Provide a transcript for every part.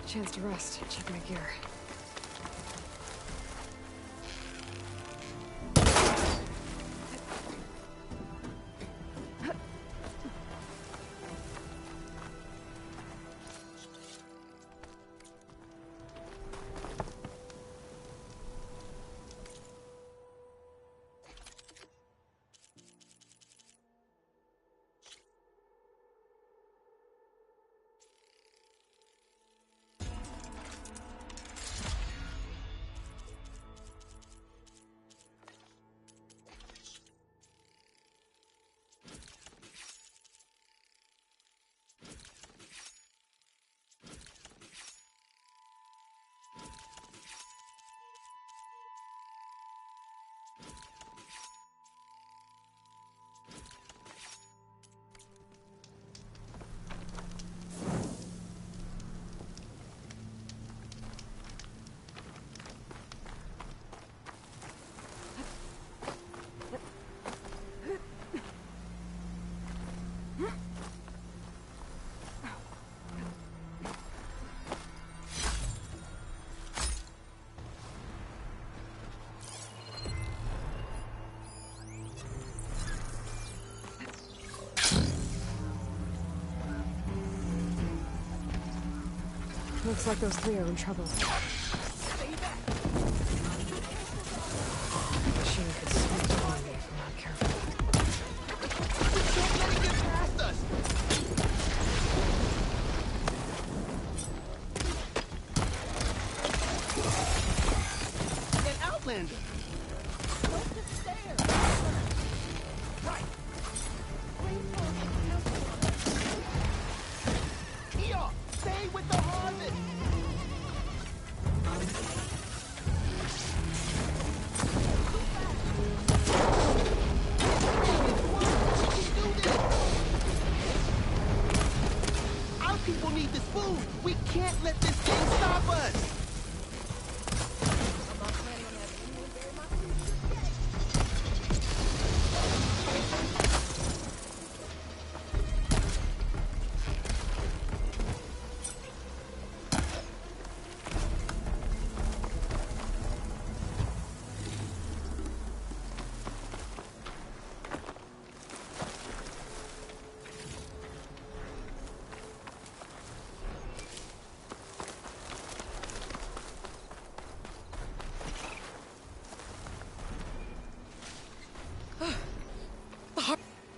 Chance to rest. Check my gear. Looks like those three are in trouble. The machine could sweep on me if I'm not careful. Don't let it get past us! An outlander! Don't just stare! Right! Eeyore, stay with the harvest! Our people need this food! We can't let this thing stop us!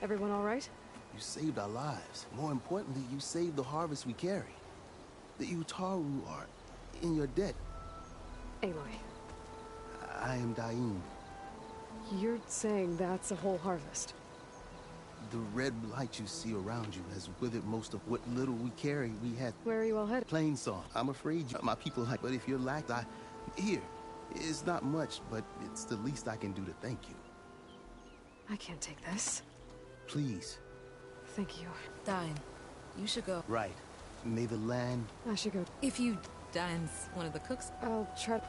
Everyone all right? You saved our lives. More importantly, you saved the harvest we carry. The Utaru are in your debt. Aloy, I am Daim. you're saying that's a whole harvest? The red light you see around you has withered most of what little we carry. We had Where are you all headed? plain song. I'm afraid my people like, but if you're lacked, here. It's not much, but it's the least I can do to thank you. I can't take this. Please. Thank you. Dine. You should go. Right. May the land... I should go. If you Dine's one of the cooks. I'll try.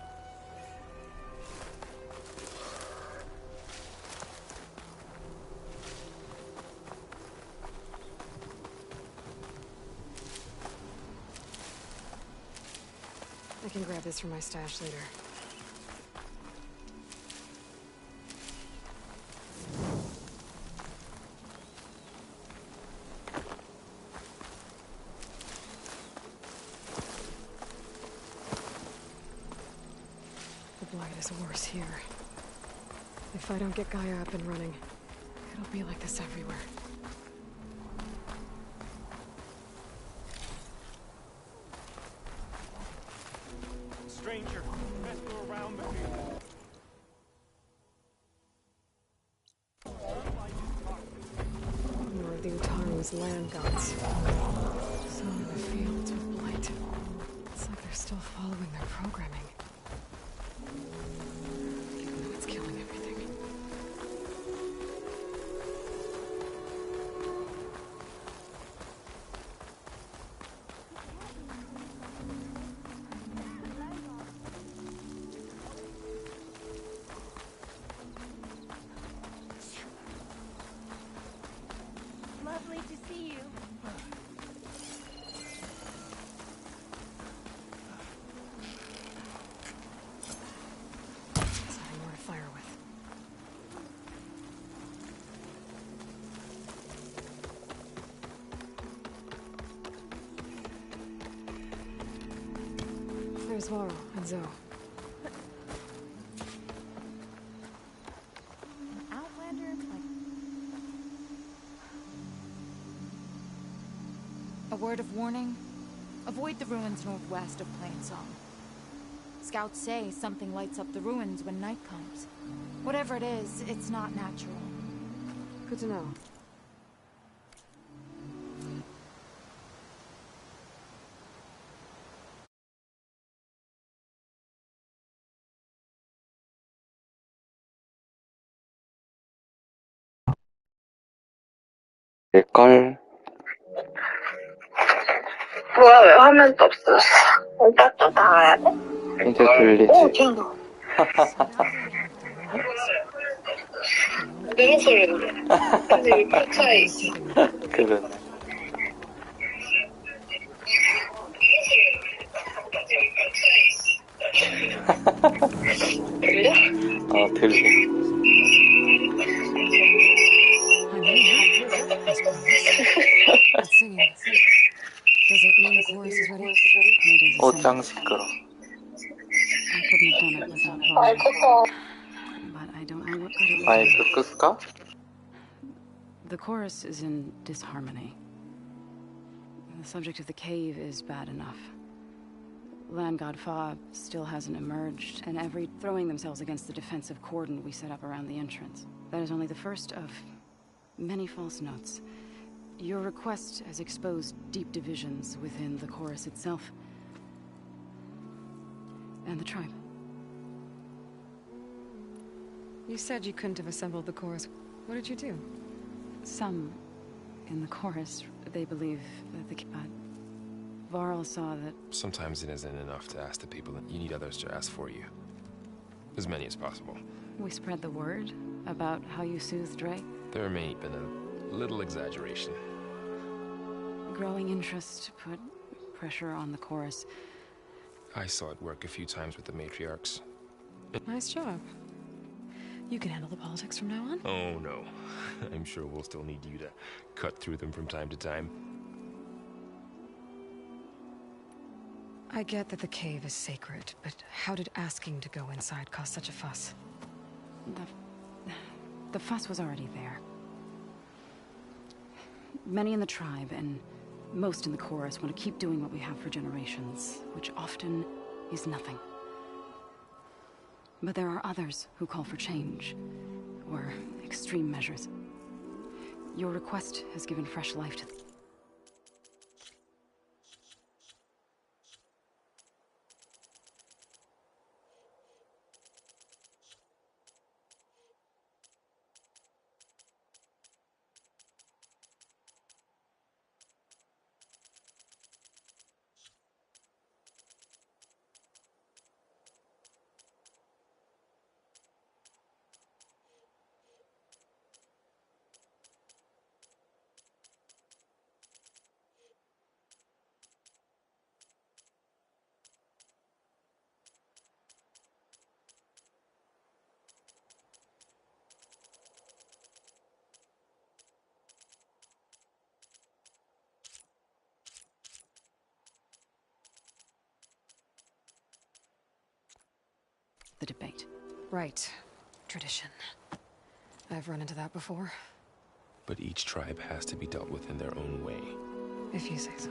I can grab this from my stash later. The blight is worse here. If I don't get Gaia up and running, it'll be like this everywhere. Stranger, best go around the field. More of the Utaru's land gods. Sowing the fields with blight. It's like they're still following their programming. Even though it's killing everything. Lovely to see you. Where's Varl and Zoe? Outlander, like... A word of warning. Avoid the ruins northwest of Plainsong. Scouts say something lights up the ruins when night comes. Whatever it is, it's not natural. Good to know. 될걸? 뭐야, 왜 화면도 없어졌어? 오빠 또 나가야 돼? 이제 들리지? 오, 대박. 누구 소리인데? 근데 왜 캡처해 있어? 그러네. 들려? 들려. I'm here, as promised. It's singing. Does it mean the chorus is ready? It is a 짱 시끄러. I couldn't have done it without 아, Varl, 컸어. but I don't know what good it will do. 마이크 끌까? The chorus is in disharmony. The subject of the cave is bad enough. Land God Fa still hasn't emerged, and every throwing themselves against the defensive cordon we set up around the entrance. That is only the first of many false notes. Your request has exposed deep divisions within the chorus itself and the tribe. You said you couldn't have assembled the chorus. What did you do? Some in the chorus, they believe that the... Varl saw that... Sometimes it isn't enough to ask the people. You need others to ask for you. As many as possible. We spread the word about how you soothed Dre. There may have been a little exaggeration. Growing interest put pressure on the chorus. I saw it work a few times with the matriarchs. Nice job. You can handle the politics from now on? Oh no. I'm sure we'll still need you to cut through them from time to time. I get that the cave is sacred, but how did asking to go inside cause such a fuss? The fuss was already there. Many in the tribe and most in the chorus want to keep doing what we have for generations, which often is nothing. But there are others who call for change, or extreme measures. Your request has given fresh life to the debate. Right. Tradition. I've run into that before. But each tribe has to be dealt with in their own way. If you say so.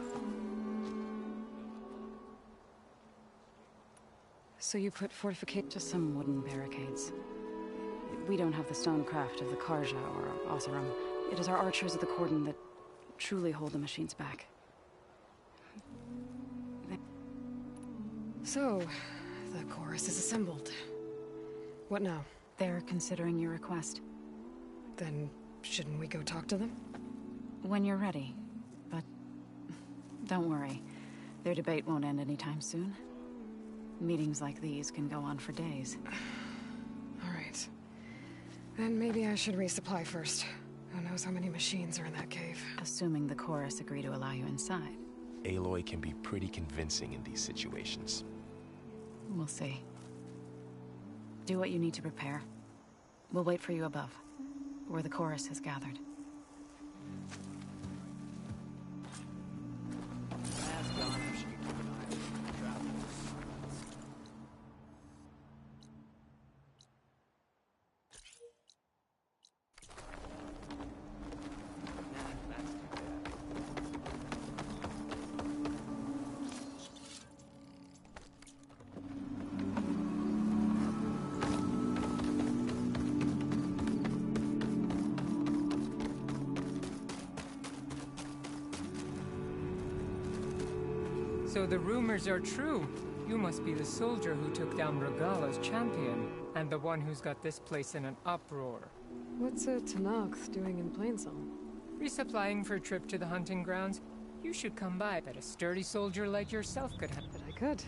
So you put fortification... Just some wooden barricades. We don't have the stonecraft of the Karja or Oseram. It is our archers of the cordon that truly hold the machines back. So, the chorus is assembled. What now? They're considering your request. Then, shouldn't we go talk to them? When you're ready. But don't worry. Their debate won't end anytime soon. Meetings like these can go on for days. All right. Then maybe I should resupply first. Who knows how many machines are in that cave? Assuming the chorus agree to allow you inside. Aloy can be pretty convincing in these situations. We'll see. Do what you need to prepare. We'll wait for you above, where the chorus has gathered. So the rumors are true. You must be the soldier who took down Regala's champion, and the one who's got this place in an uproar. What's a Tanakh doing in Plainsong? Resupplying for a trip to the hunting grounds. You should come by, that a sturdy soldier like yourself could have. But I could.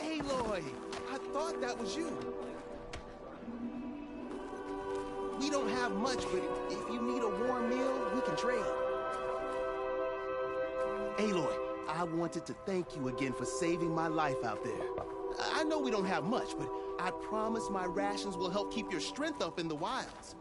Aloy, I thought that was you. We don't have much, but if you need a warm meal, we can trade. Aloy, I wanted to thank you again for saving my life out there. I know we don't have much, but I promise my rations will help keep your strength up in the wilds.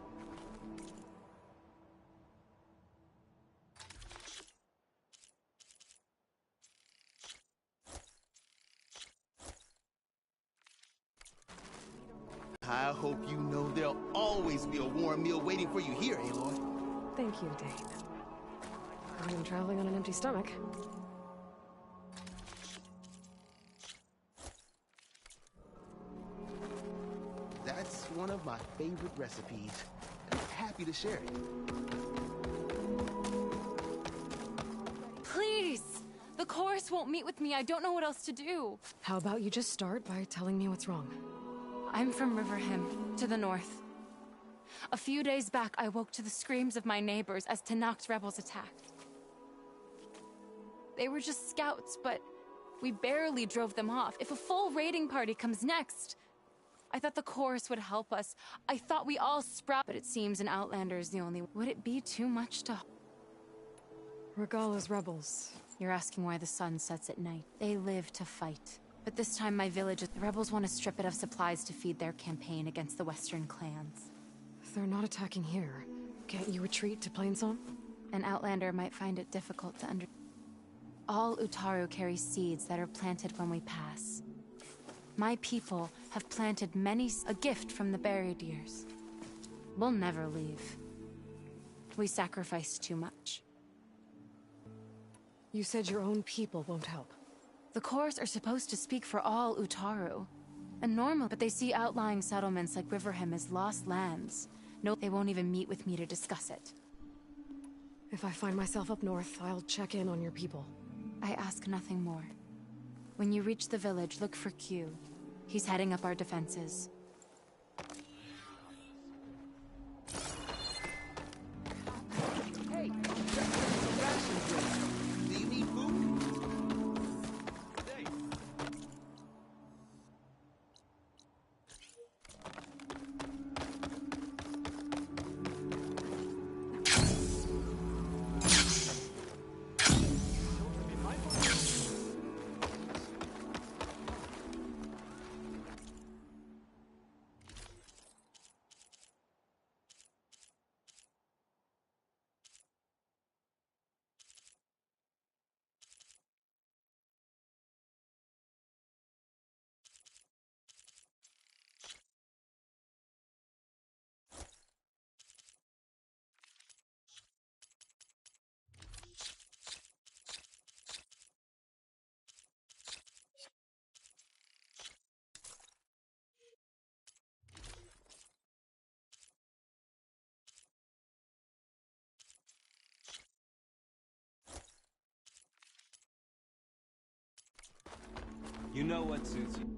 I hope you know there'll always be a warm meal waiting for you here, Aloy. Thank you, Dane. I've been traveling on an empty stomach. That's one of my favorite recipes. I'm happy to share it. Please! The chorus won't meet with me. I don't know what else to do. How about you just start by telling me what's wrong? I'm from Riverhim, to the north. A few days back, I woke to the screams of my neighbors as Tanakh's rebels attacked. They were just scouts, but we barely drove them off. If a full raiding party comes next, I thought the chorus would help us. I thought we all sprout, but it seems an outlander is the only... Would it be too much to... Regala's rebels. You're asking why the sun sets at night. They live to fight. But this time my village, the rebels want to strip it of supplies to feed their campaign against the western clans. If they're not attacking here, can't you retreat to Plainsong? An outlander might find it difficult to All Utaru carry seeds that are planted when we pass. My people have planted a gift from the buried years. We'll never leave. We sacrifice too much. You said your own people won't help. The chorus are supposed to speak for all Utaru. And normal, but they see outlying settlements like Riverhim as lost lands. No, they won't even meet with me to discuss it. If I find myself up north, I'll check in on your people. I ask nothing more. When you reach the village, look for Q. He's heading up our defenses. Hey, do you need food? You know what suits you.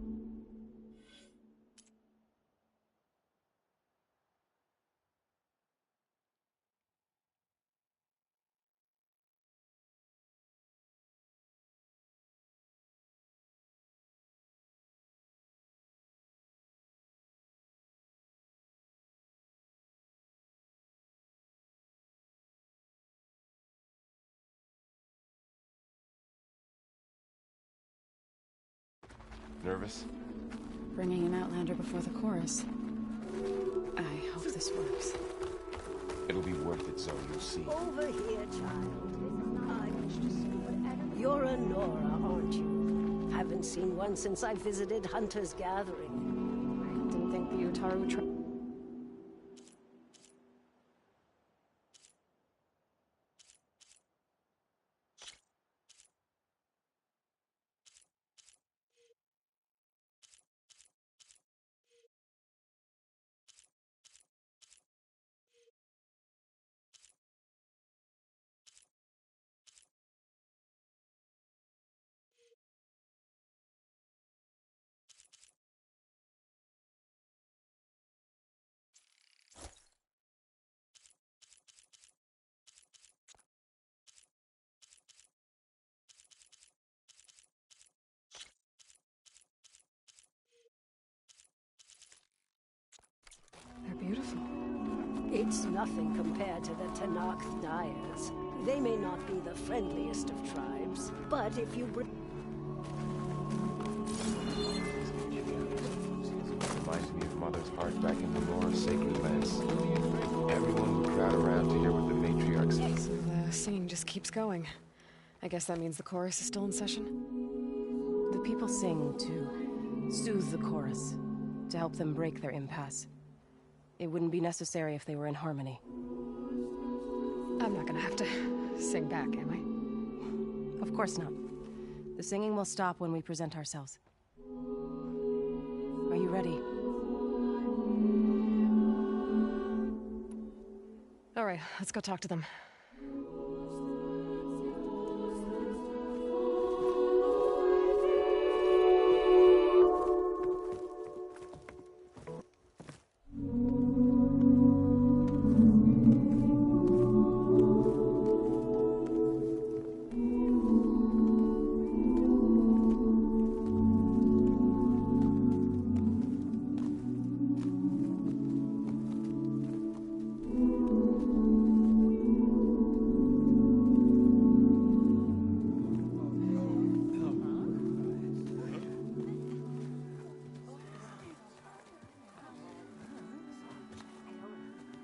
Nervous? Bringing an Outlander before the chorus. I hope this works. It'll be worth it, Zoe, you'll see. Over here, child. I wish to see you. You're a Nora, aren't you? Haven't seen one since I visited Hunter's Gathering. I didn't think the Utaru They're beautiful. It's nothing compared to the Tanakh Dyers. They may not be the friendliest of tribes, but if you bring... Reminds me of Mother's heart back in Nora's sacred lands. Everyone would crowd around to hear what the matriarch said. So the singing just keeps going. I guess that means the chorus is still in session? The people sing to soothe the chorus, to help them break their impasse. It wouldn't be necessary if they were in harmony. I'm not gonna have to sing back, am I? Of course not. The singing will stop when we present ourselves. Are you ready? All right, let's go talk to them.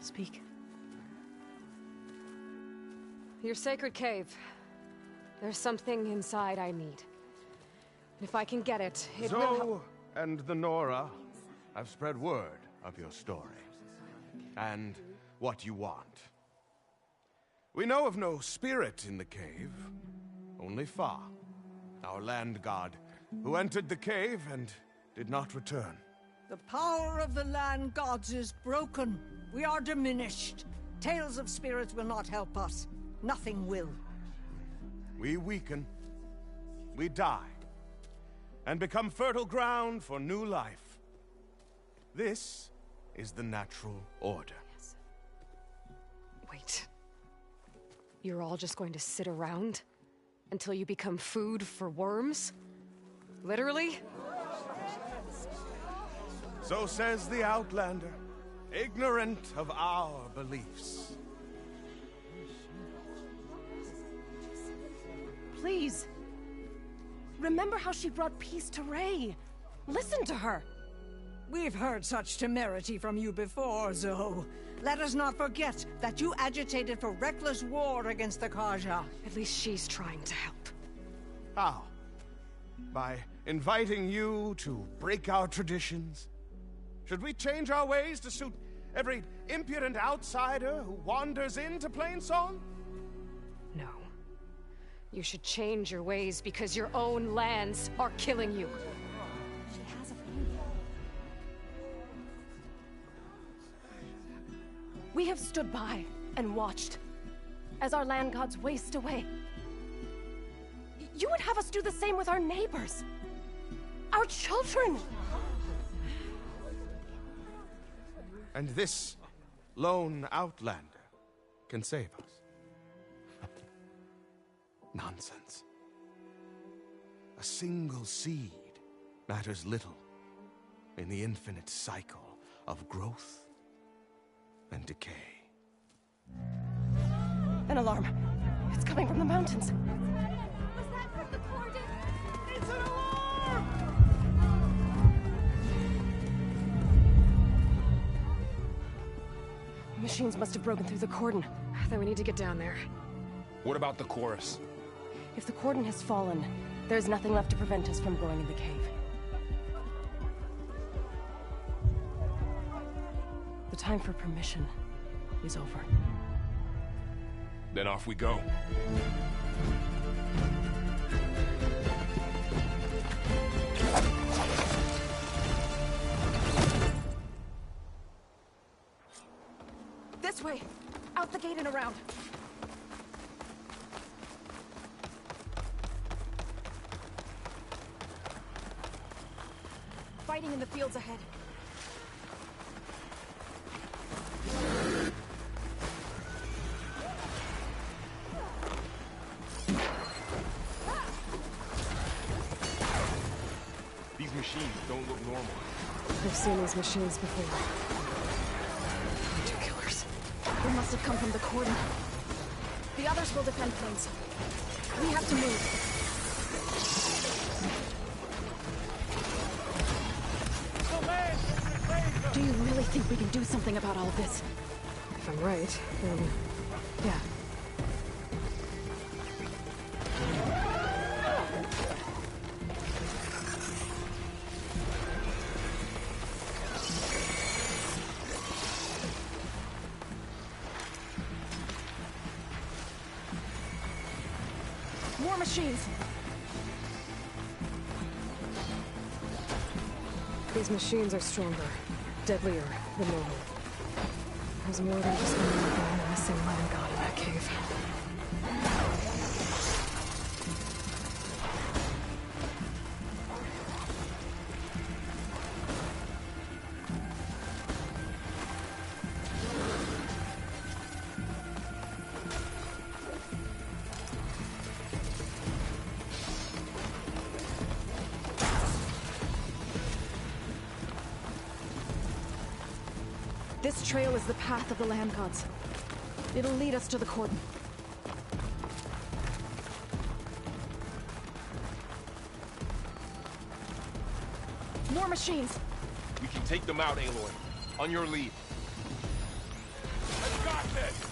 Speak. Your sacred cave. There's something inside I need. And if I can get it, it will help. Zoe and the Nora have spread word of your story. And what you want. We know of no spirit in the cave. Only Fa, our land god, who entered the cave and did not return. The power of the land gods is broken. We are diminished. Tales of spirits will not help us. Nothing will. We weaken. We die. And become fertile ground for new life. This is the natural order. Wait. You're all just going to sit around until you become food for worms? Literally? So says the Outlander, ignorant of our beliefs. Please. Remember how she brought peace to Ray. Listen to her. We've heard such temerity from you before, Zoe. Let us not forget that you agitated for reckless war against the Kaja. At least she's trying to help. How? By inviting you to break our traditions? Should we change our ways to suit every impudent outsider who wanders into Plainsong? No. You should change your ways because your own lands are killing you. She has a phone. We have stood by and watched as our land gods waste away. You would have us do the same with our neighbors. Our children! And this lone outlander can save us. Nonsense. A single seed matters little in the infinite cycle of growth and decay. An alarm. It's coming from the mountains. Was that from the cordon? It's an alarm! Machines must have broken through the cordon. Then we need to get down there. What about the chorus? If the cordon has fallen, there's nothing left to prevent us from going in the cave. The time for permission is over. Then off we go. This way! Out the gate and around! Fighting in the fields ahead. These machines don't look normal. I've seen these machines before. Hunter killers. They must have come from the cordon. The others will defend things. We have to move. Do you really think we can do something about all of this? If I'm right, then... yeah. More machines! These machines are stronger, deadlier than normal. There's more than just one man and a missing land god in that cave. This trail is the path of the land gods. It'll lead us to the cordon. More machines! We can take them out, Aloy. On your lead. I got this!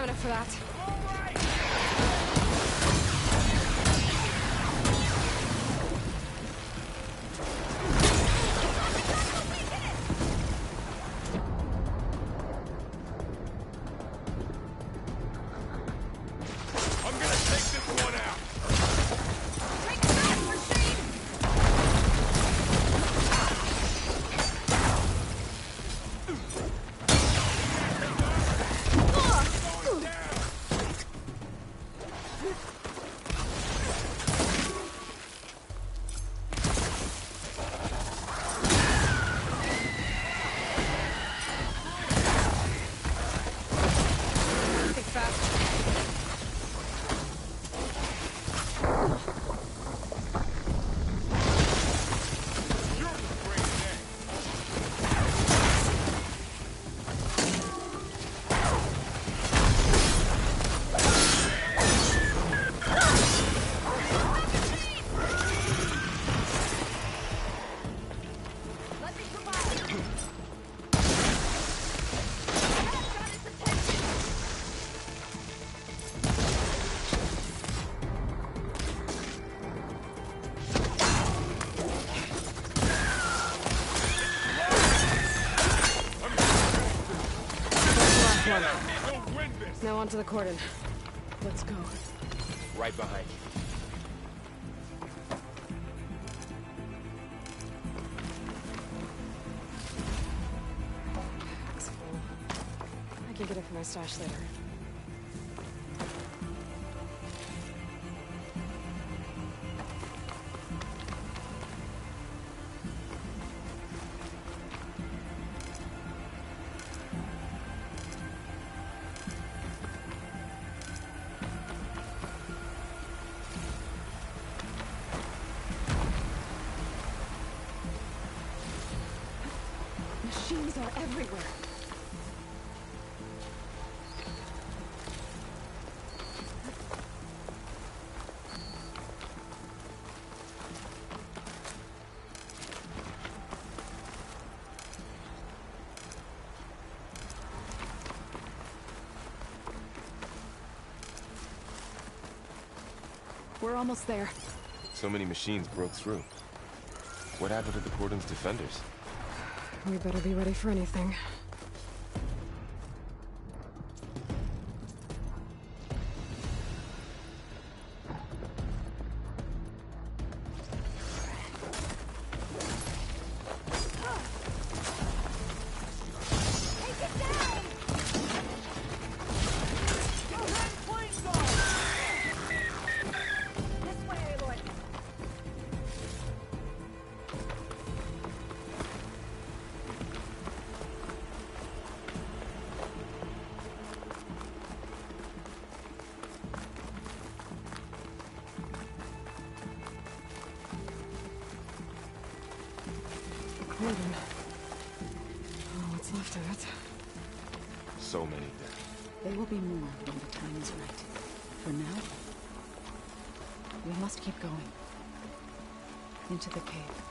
stamina for that. I'm gonna take this one out. Now onto the cordon. Let's go. Right behind you. It's full. I can get it from my stash later. Machines are everywhere. We're almost there. So many machines broke through. What happened to the cordon's defenders? We better be ready for anything. Cordon. Oh, what's left of it? So many dead. There will be more when the time is right. For now, we must keep going. Into the cave.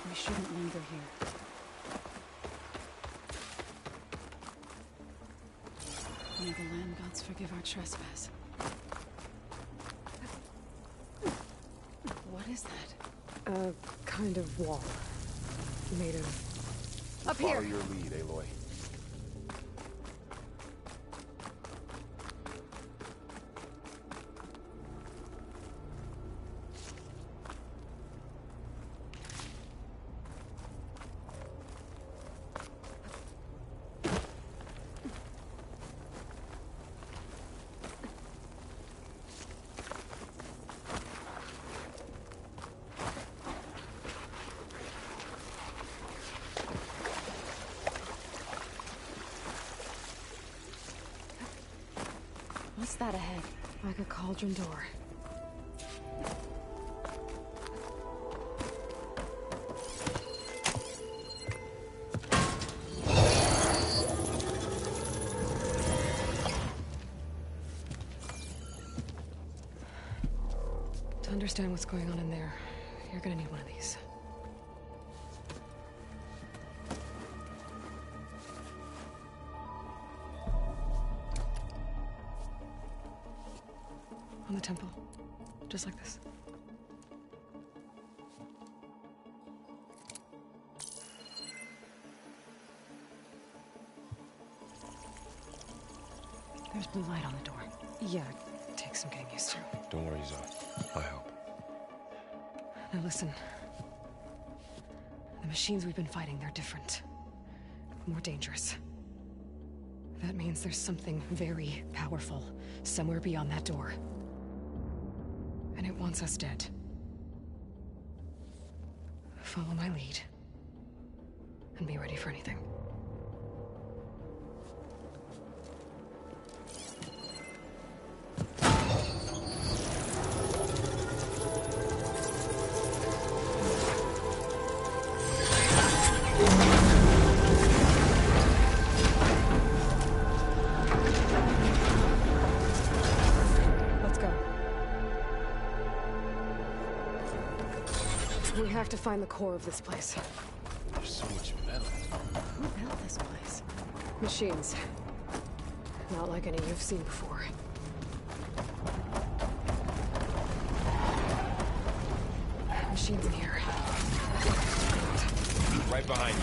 We shouldn't linger here. May the land gods forgive our trespass. What is that? A kind of wall. Made of... Up Follow here! your lead, Aloy. What's that ahead? Like a cauldron door. To understand what's going on in there, you're gonna need one of these. On the temple. Just like this. There's blue light on the door. Yeah, it takes some getting used to. Don't worry, Zoe. I'll help. Now listen. The machines we've been fighting, they're different. More dangerous. That means there's something very powerful somewhere beyond that door. And it wants us dead. Follow my lead. And be ready for anything. We have to find the core of this place. There's so much metal. Who built this place? Machines. Not like any you've seen before. Machines in here. Right behind you.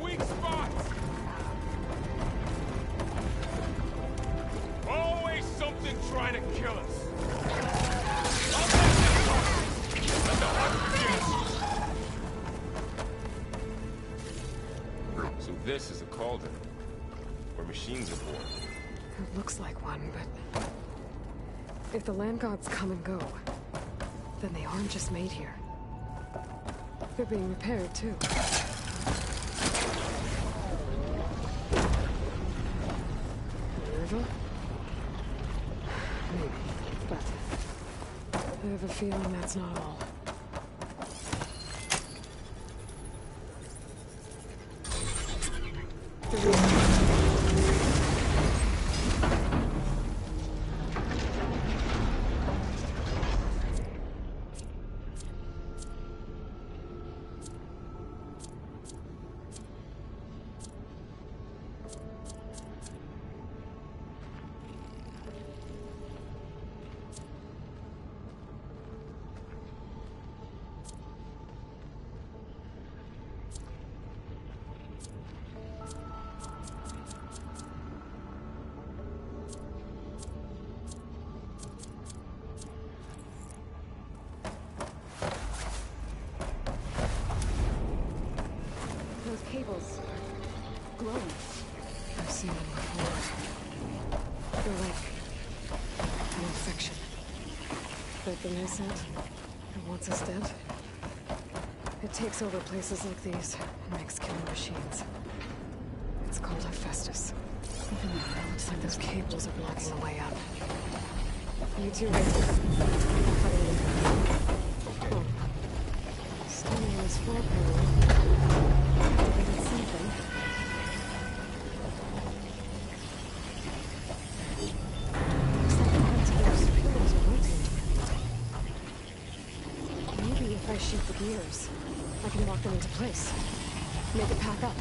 weak spots! Always something trying to kill us. I'll take this one. Let the hunt begin. So this is a cauldron, where machines are born. It looks like one, but if the land gods come and go, then they aren't just made here. They're being repaired, too. River? Maybe, but I have a feeling that's not all. Cables glowing. I've seen them before. They're like an infection. That thing I sent, that wants us dead. It takes over places like these and makes killing machines. It's called Hephaestus. Looks like those cables are blocking the way up. You two wait. Oh. Standing on this floor panel. Activated something. Looks like parts of those pillars are rotating. Maybe if I shoot the gears, I can lock them into place. Make it pack up.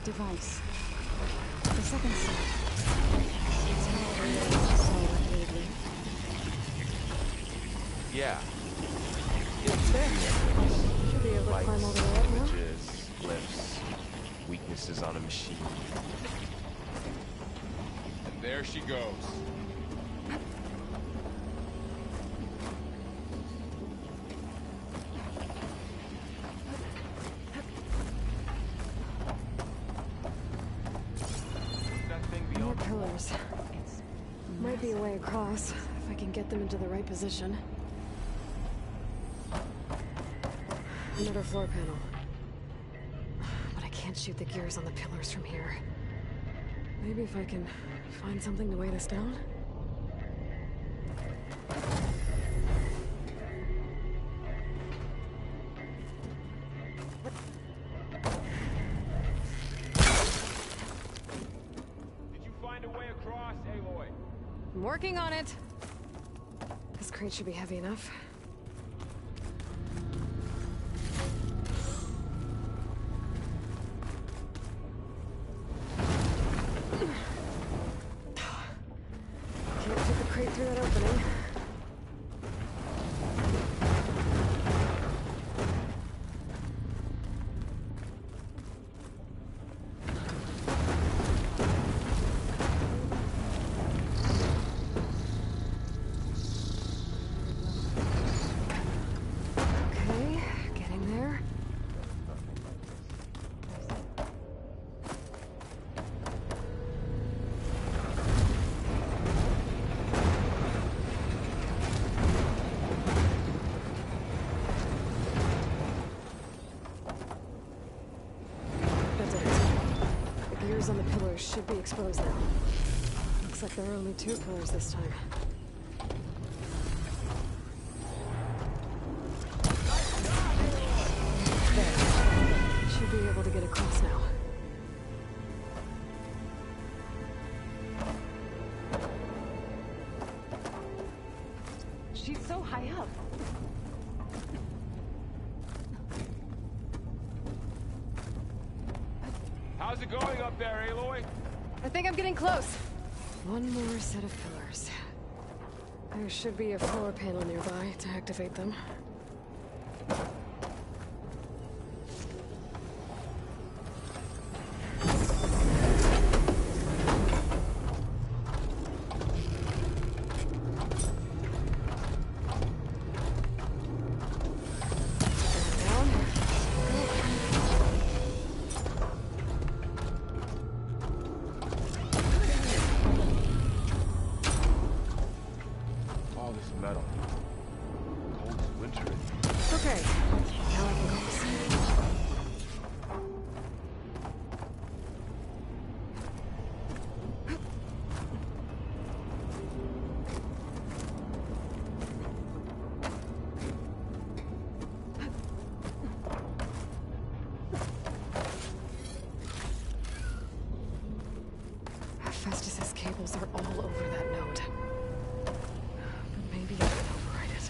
Device. The second set. It's how saw repeatedly. Yeah. It's there. Should be able to climb all the way up now. Images, glyphs, weaknesses on a machine. And there she goes. More pillars. Might be a way across, if I can get them into the right position. Another floor panel. But I can't shoot the gears on the pillars from here. Maybe if I can find something to weigh this down? I'm working on it. This crate should be heavy enough. Can't fit the crate through that opening. On the pillars should be exposed now. Looks like there are only 2 pillars this time. There. Should be able to get across now. She's so high up. How's it going up there, Aloy? I think I'm getting close. One more set of pillars. There should be a floor panel nearby to activate them. Okay, now I can go. Festus's cables are all over that node. But maybe I can override it.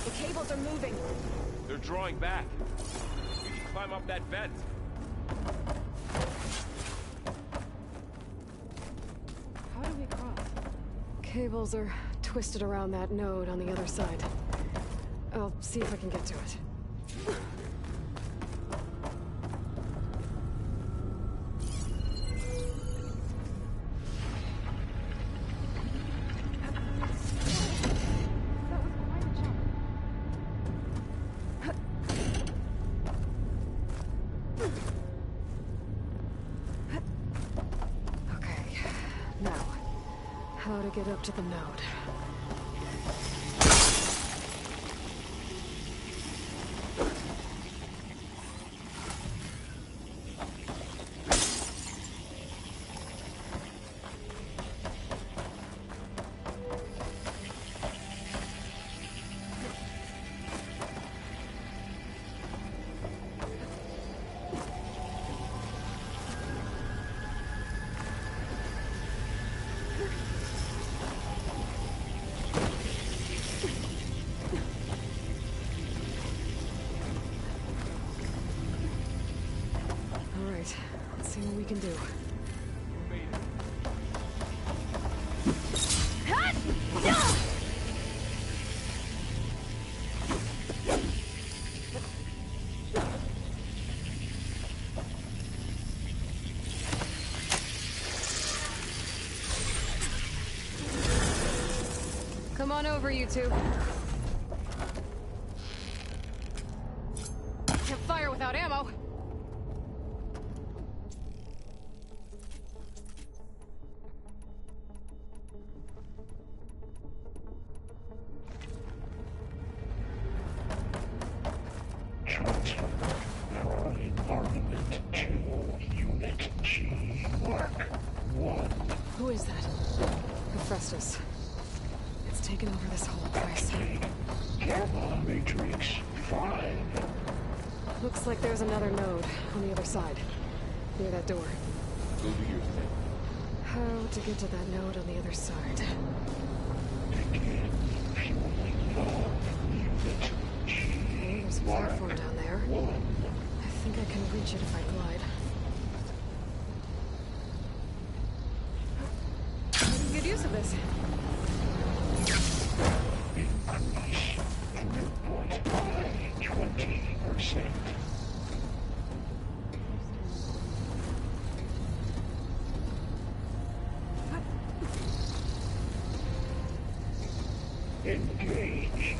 The cables are moving. They're drawing back. We can climb up that vent. How do we cross? Cables are twisted around that node on the other side. I'll see if I can get to it. Okay, now, how to get up to the node. Let's see what we can do. Come on over, you two. Can't fire without ammo. Who is that? Hephaestus. taken over this whole place. Matrix 5. Looks like there's another node on the other side, near that door. Go do your thing. How to get to that node on the other side? Again, fueling love. Okay, there's a platform down there. I think I can reach it if I glide. Good use of this. Increase 20%. Engage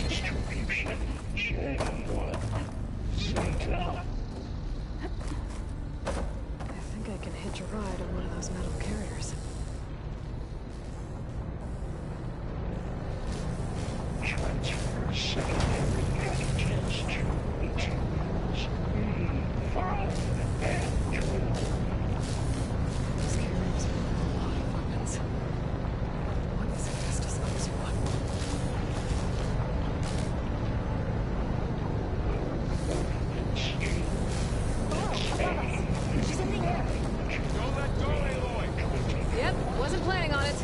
distribution. J1. Zeta. I think I can hitch a ride on one of those metal carriers. Transfer secondary antigens to materials E5 and 12. These carriers will have a lot of weapons. What is Festus up to? She's in the air. Don't let go, Aloy. Yep, wasn't planning on it.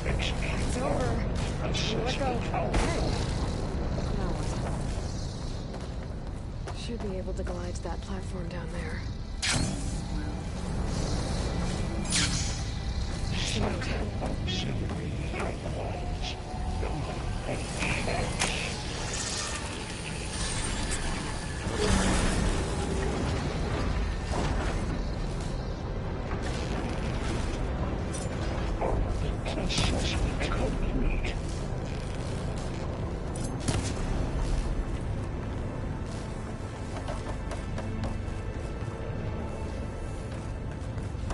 It's over. Let go. Okay. Now what? Should be able to glide to that platform down there. That's the node. Complete.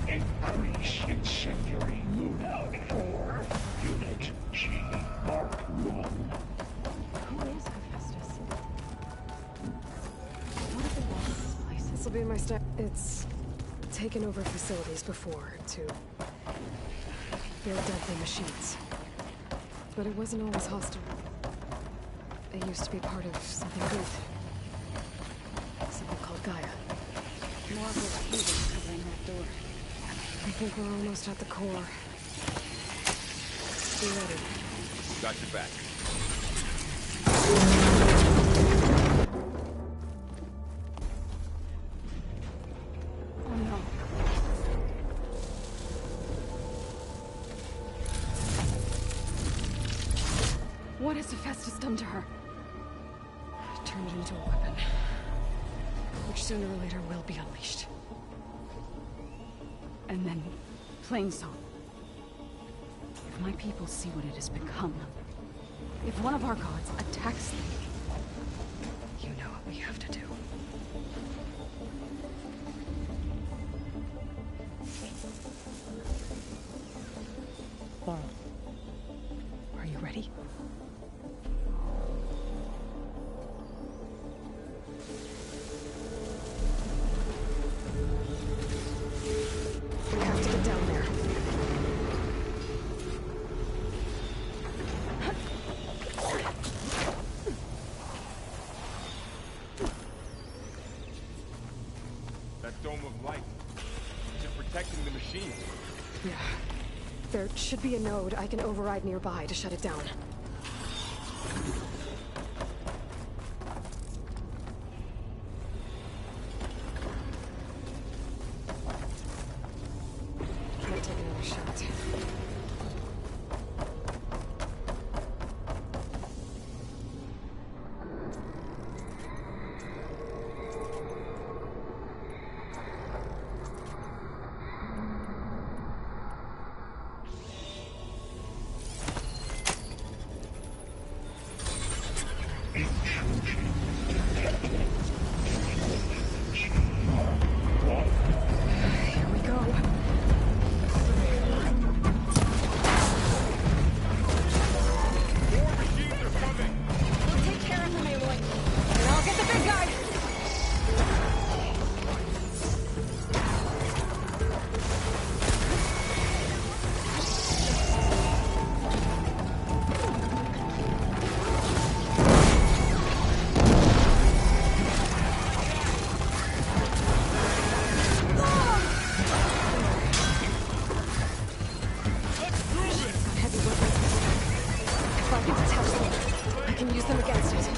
Increase incendiary loadout for Unit G Mark 1. Who is Hephaestus? What is it about this place? This will be my step. It's taken over facilities before to build deadly machines. But it wasn't always hostile. It used to be part of something good. Something called Gaia. Marvel heathens covering that door. I think we're almost at the core. Be ready. Got your back. Oh no. What has Hephaestus done to her? Turned it into a weapon. Which sooner or later will be unleashed. And then, plain song. If my people see what it has become, if one of our gods attacks them, you know what we have to do. Laurel, are you ready? We have to get down there. That dome of light. Is it protecting the machines? Yeah. There should be a node I can override nearby to shut it down. Can't take another shot. It's helpful. I can use them against it.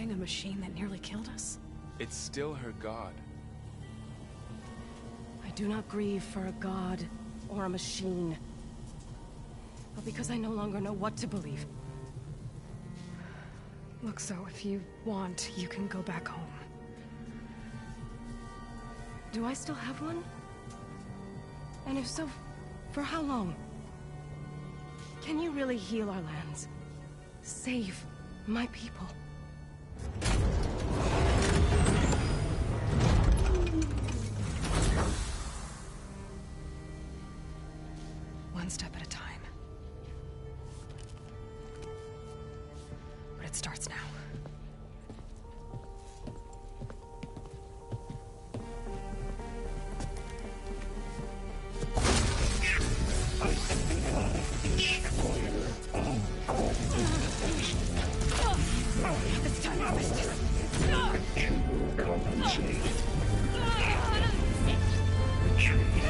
A machine that nearly killed us? It's still her god. I do not grieve for a god or a machine, but because I no longer know what to believe. Look, so if you want, you can go back home. Do I still have one? And if so, for how long? Can you really heal our lands? Save my people? One step at a time. But it starts now. It's time to business. To compensate. Retreat.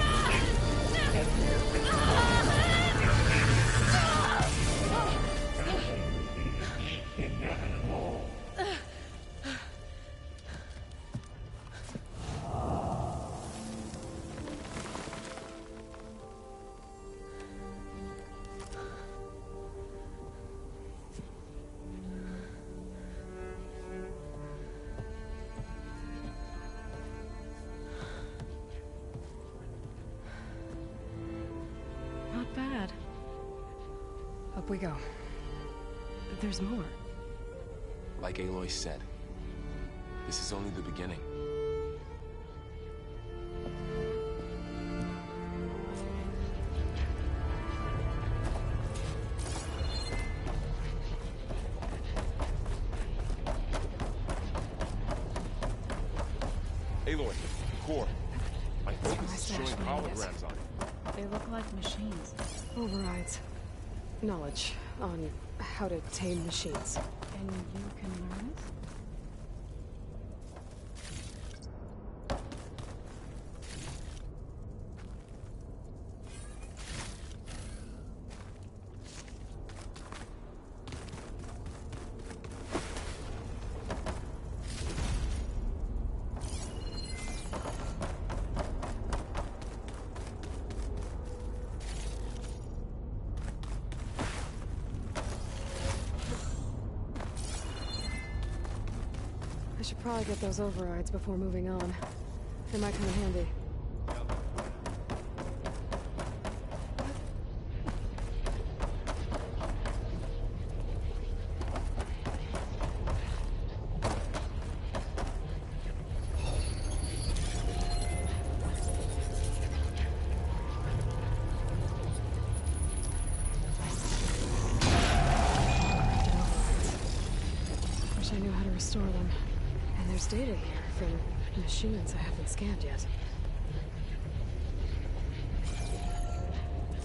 Up we go. There's more. Like Aloy said, this is only the beginning. Aloy, core. My focus is showing holograms on it. They look like machines. Overrides. Knowledge on how to tame machines. And you can learn it? I should probably get those overrides before moving on. They might come in handy. Wish I knew how to restore them. And there's data here from machines I haven't scanned yet.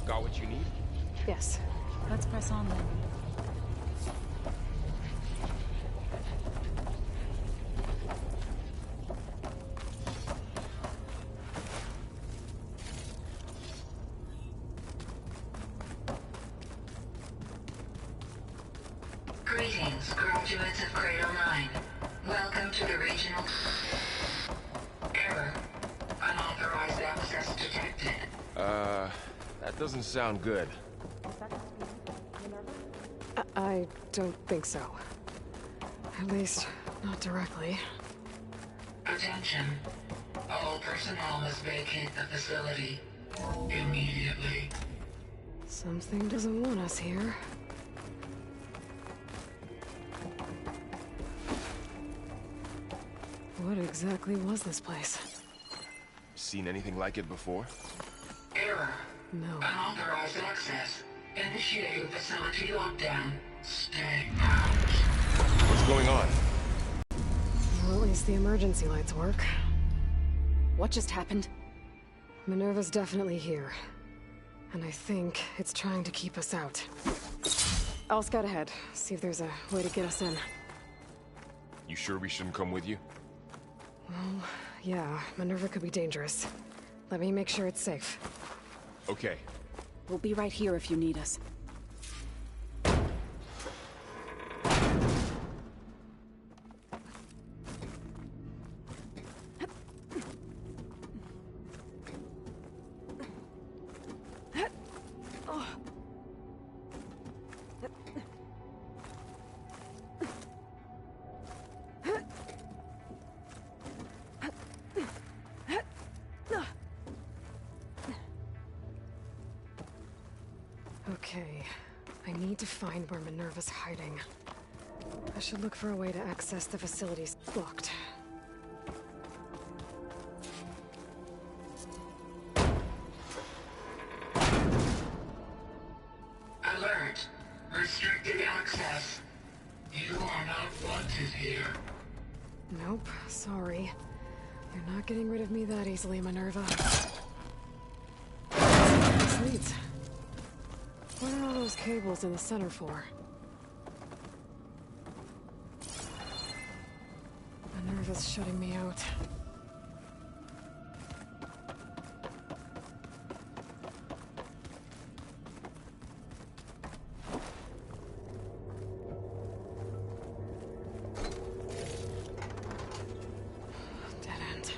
Got what you need? Yes. Let's press on then. Greetings, graduates of Cradle 9. Welcome to the regional... Error. Unauthorized access detected. That doesn't sound good. I don't think so. At least, not directly. Attention. All personnel must vacate the facility. Immediately. Something doesn't want us here. What exactly was this place? Seen anything like it before? Error. No. Unauthorized access. Initiating facility lockdown. Stay out. What's going on? Well, at least the emergency lights work. What just happened? Minerva's definitely here. And I think it's trying to keep us out. I'll scout ahead, see if there's a way to get us in. You sure we shouldn't come with you? Well, yeah, Minerva could be dangerous. Let me make sure it's safe. Okay. We'll be right here if you need us. Okay, I need to find where Minerva's hiding. I should look for a way to access the facilities blocked. Alert. Restricted access. You are not wanted here. Nope, sorry. You're not getting rid of me that easily, Minerva. This leads. What are all those cables in the center for? Minerva's shutting me out. Dead end.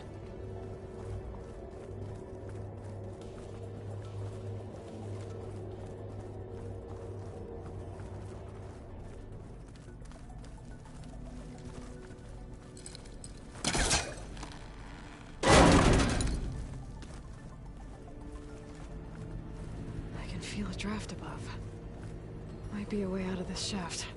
might be a way out of this shaft.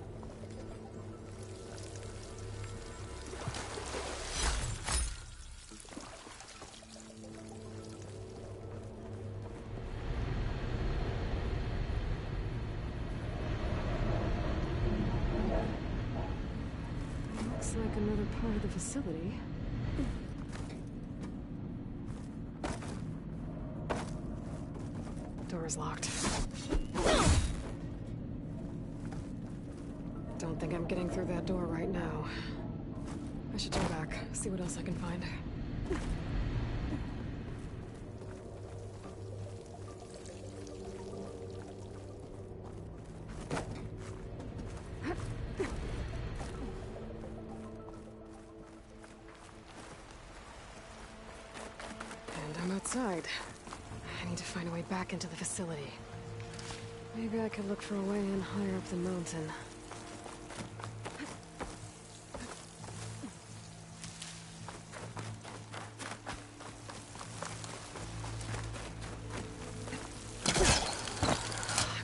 Looks like another part of the facility. Door is locked. Don't think I'm getting through that door right now. I should turn back, see what else I can find. And I'm outside. I need to find a way back into the facility. Maybe I could look for a way in higher up the mountain.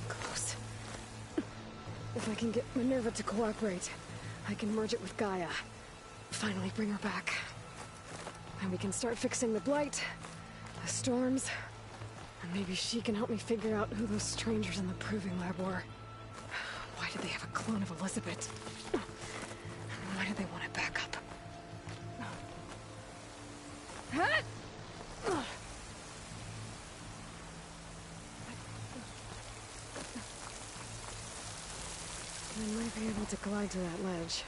Close. If I can get Minerva to cooperate, I can merge it with Gaia. Finally bring her back. And we can start fixing the blight, the storms, and maybe she can help me figure out who those strangers in the proving lab were. Why did they have a clone of Elizabeth? Why did they want it back up? I might be able to glide to that ledge.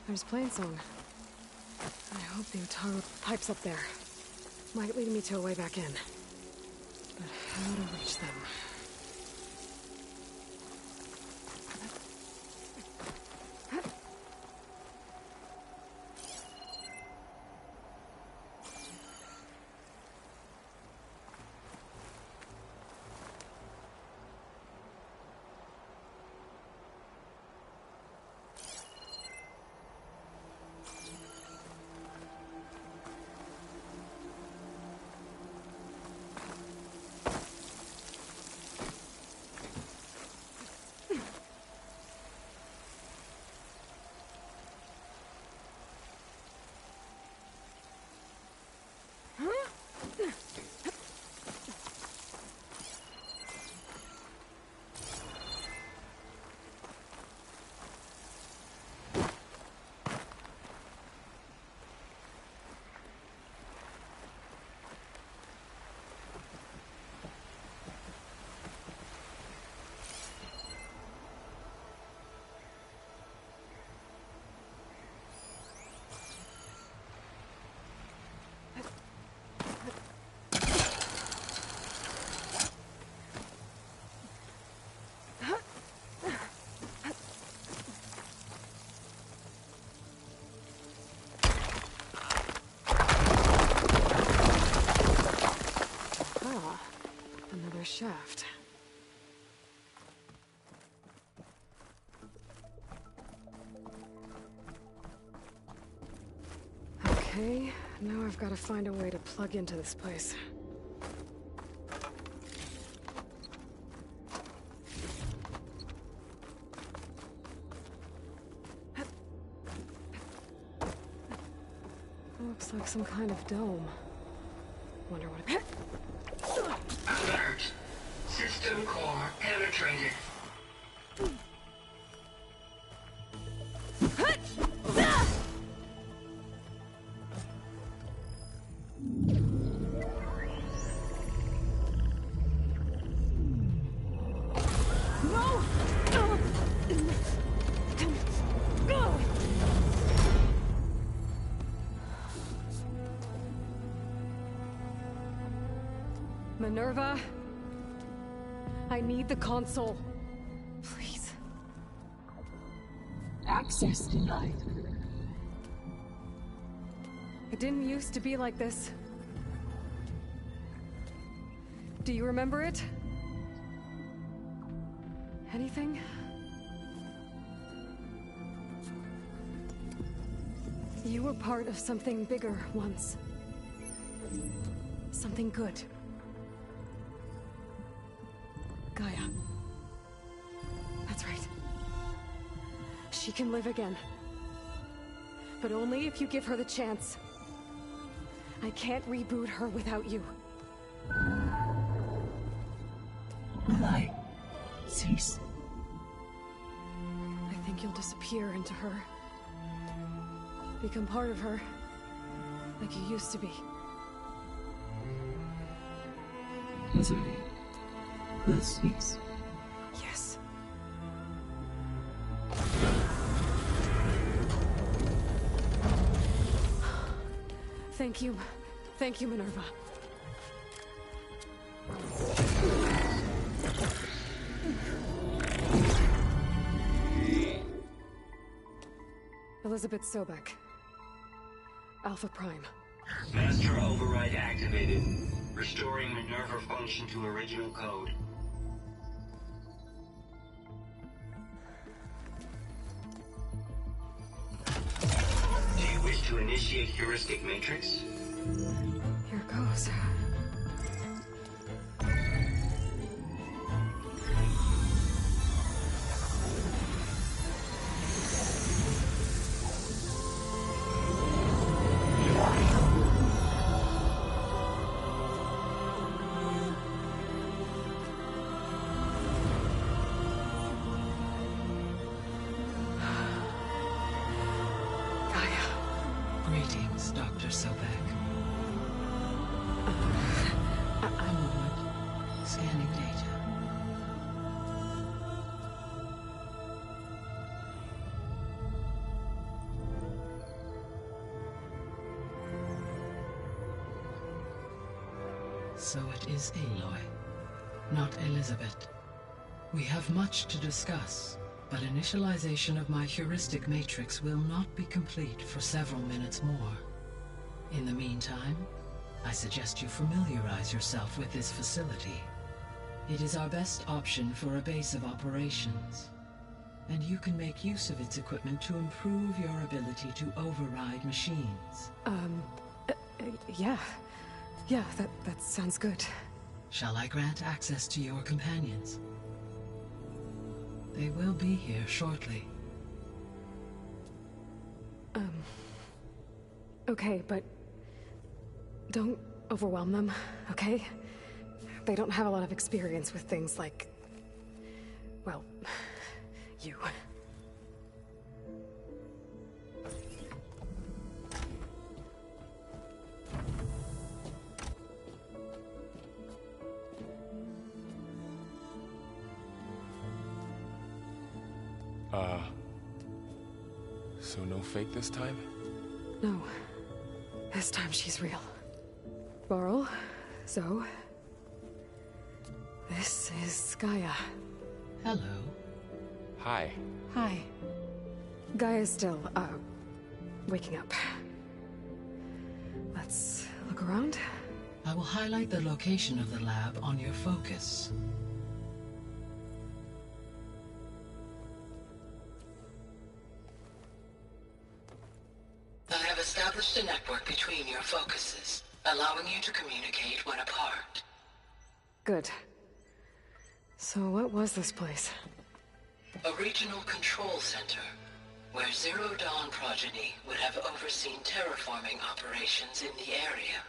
There's Plainsong. I hope the Utaru pipe's up there. Might lead me to a way back in. But how to reach them? Shaft. Okay, now I've got to find a way to plug into this place. Looks like some kind of dome. Wonder what it... Alert. System core penetrated. Minerva? I need the console. Please. Access denied. It didn't used to be like this. Do you remember it? Anything? You were part of something bigger once. Something good. Gaia. That's right. She can live again. But only if you give her the chance. I can't reboot her without you. Lie. Cease. I think you'll disappear into her. Become part of her. Like you used to be. Misery. Let's cease. Yes. Thank you. Thank you, Minerva. Elizabeth Sobek. Alpha Prime. Master override activated. Restoring Minerva function to original code. Do you wish to initiate heuristic matrix? Here goes. Greetings, Dr. Sobek. I'm Wood. Scanning data. So it is Aloy, not Elizabeth. We have much to discuss, but initialization of my heuristic matrix will not be complete for several minutes more. In the meantime, I suggest you familiarize yourself with this facility. It is our best option for a base of operations, and you can make use of its equipment to improve your ability to override machines. Yeah. Yeah, that sounds good. Shall I grant access to your companions? They will be here shortly. Okay, but don't overwhelm them, okay? They don't have a lot of experience with things like, well, you. So no fake this time? No. This time she's real. Varl, Zoe. This is Gaia. Hello. Hi. Hi. Gaia's still, waking up. Let's look around. I will highlight the location of the lab on your focus. I have established a network between your focuses, allowing you to communicate when apart. Good. So what was this place? A regional control center, where Zero Dawn progeny would have overseen terraforming operations in the area.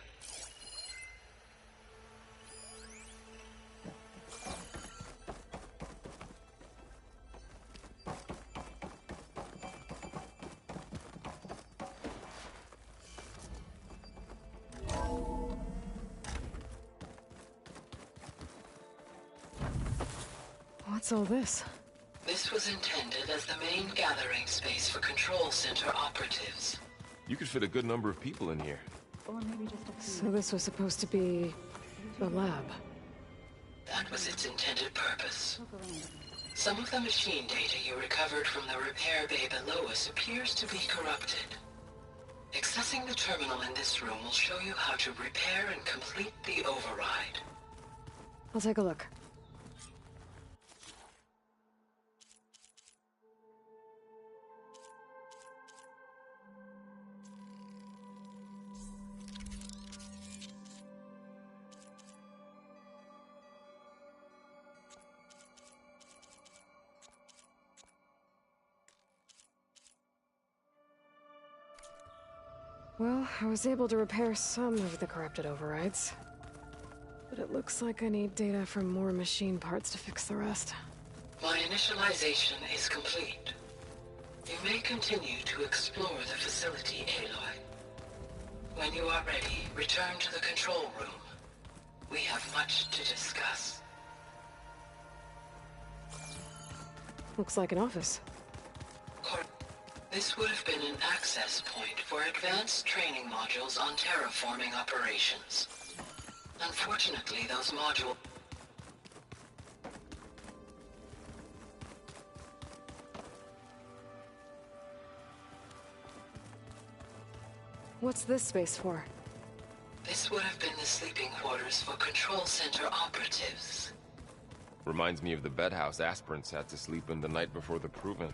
What's all this? This was intended as the main gathering space for control center operatives. You could fit a good number of people in here. So this was supposed to be The lab. That was its intended purpose. Some of the machine data you recovered from the repair bay below us appears to be corrupted. Accessing the terminal in this room will show you how to repair and complete the override. I'll take a look. Well, I was able to repair some of the corrupted overrides. But it looks like I need data from more machine parts to fix the rest. My initialization is complete. You may continue to explore the facility, Aloy. When you are ready, return to the control room. We have much to discuss. Looks like an office. This would have been an access point for advanced training modules on terraforming operations. Unfortunately, those modules... What's this space for? This would have been the sleeping quarters for control center operatives. Reminds me of the bedhouse aspirants had to sleep in the night before the proving.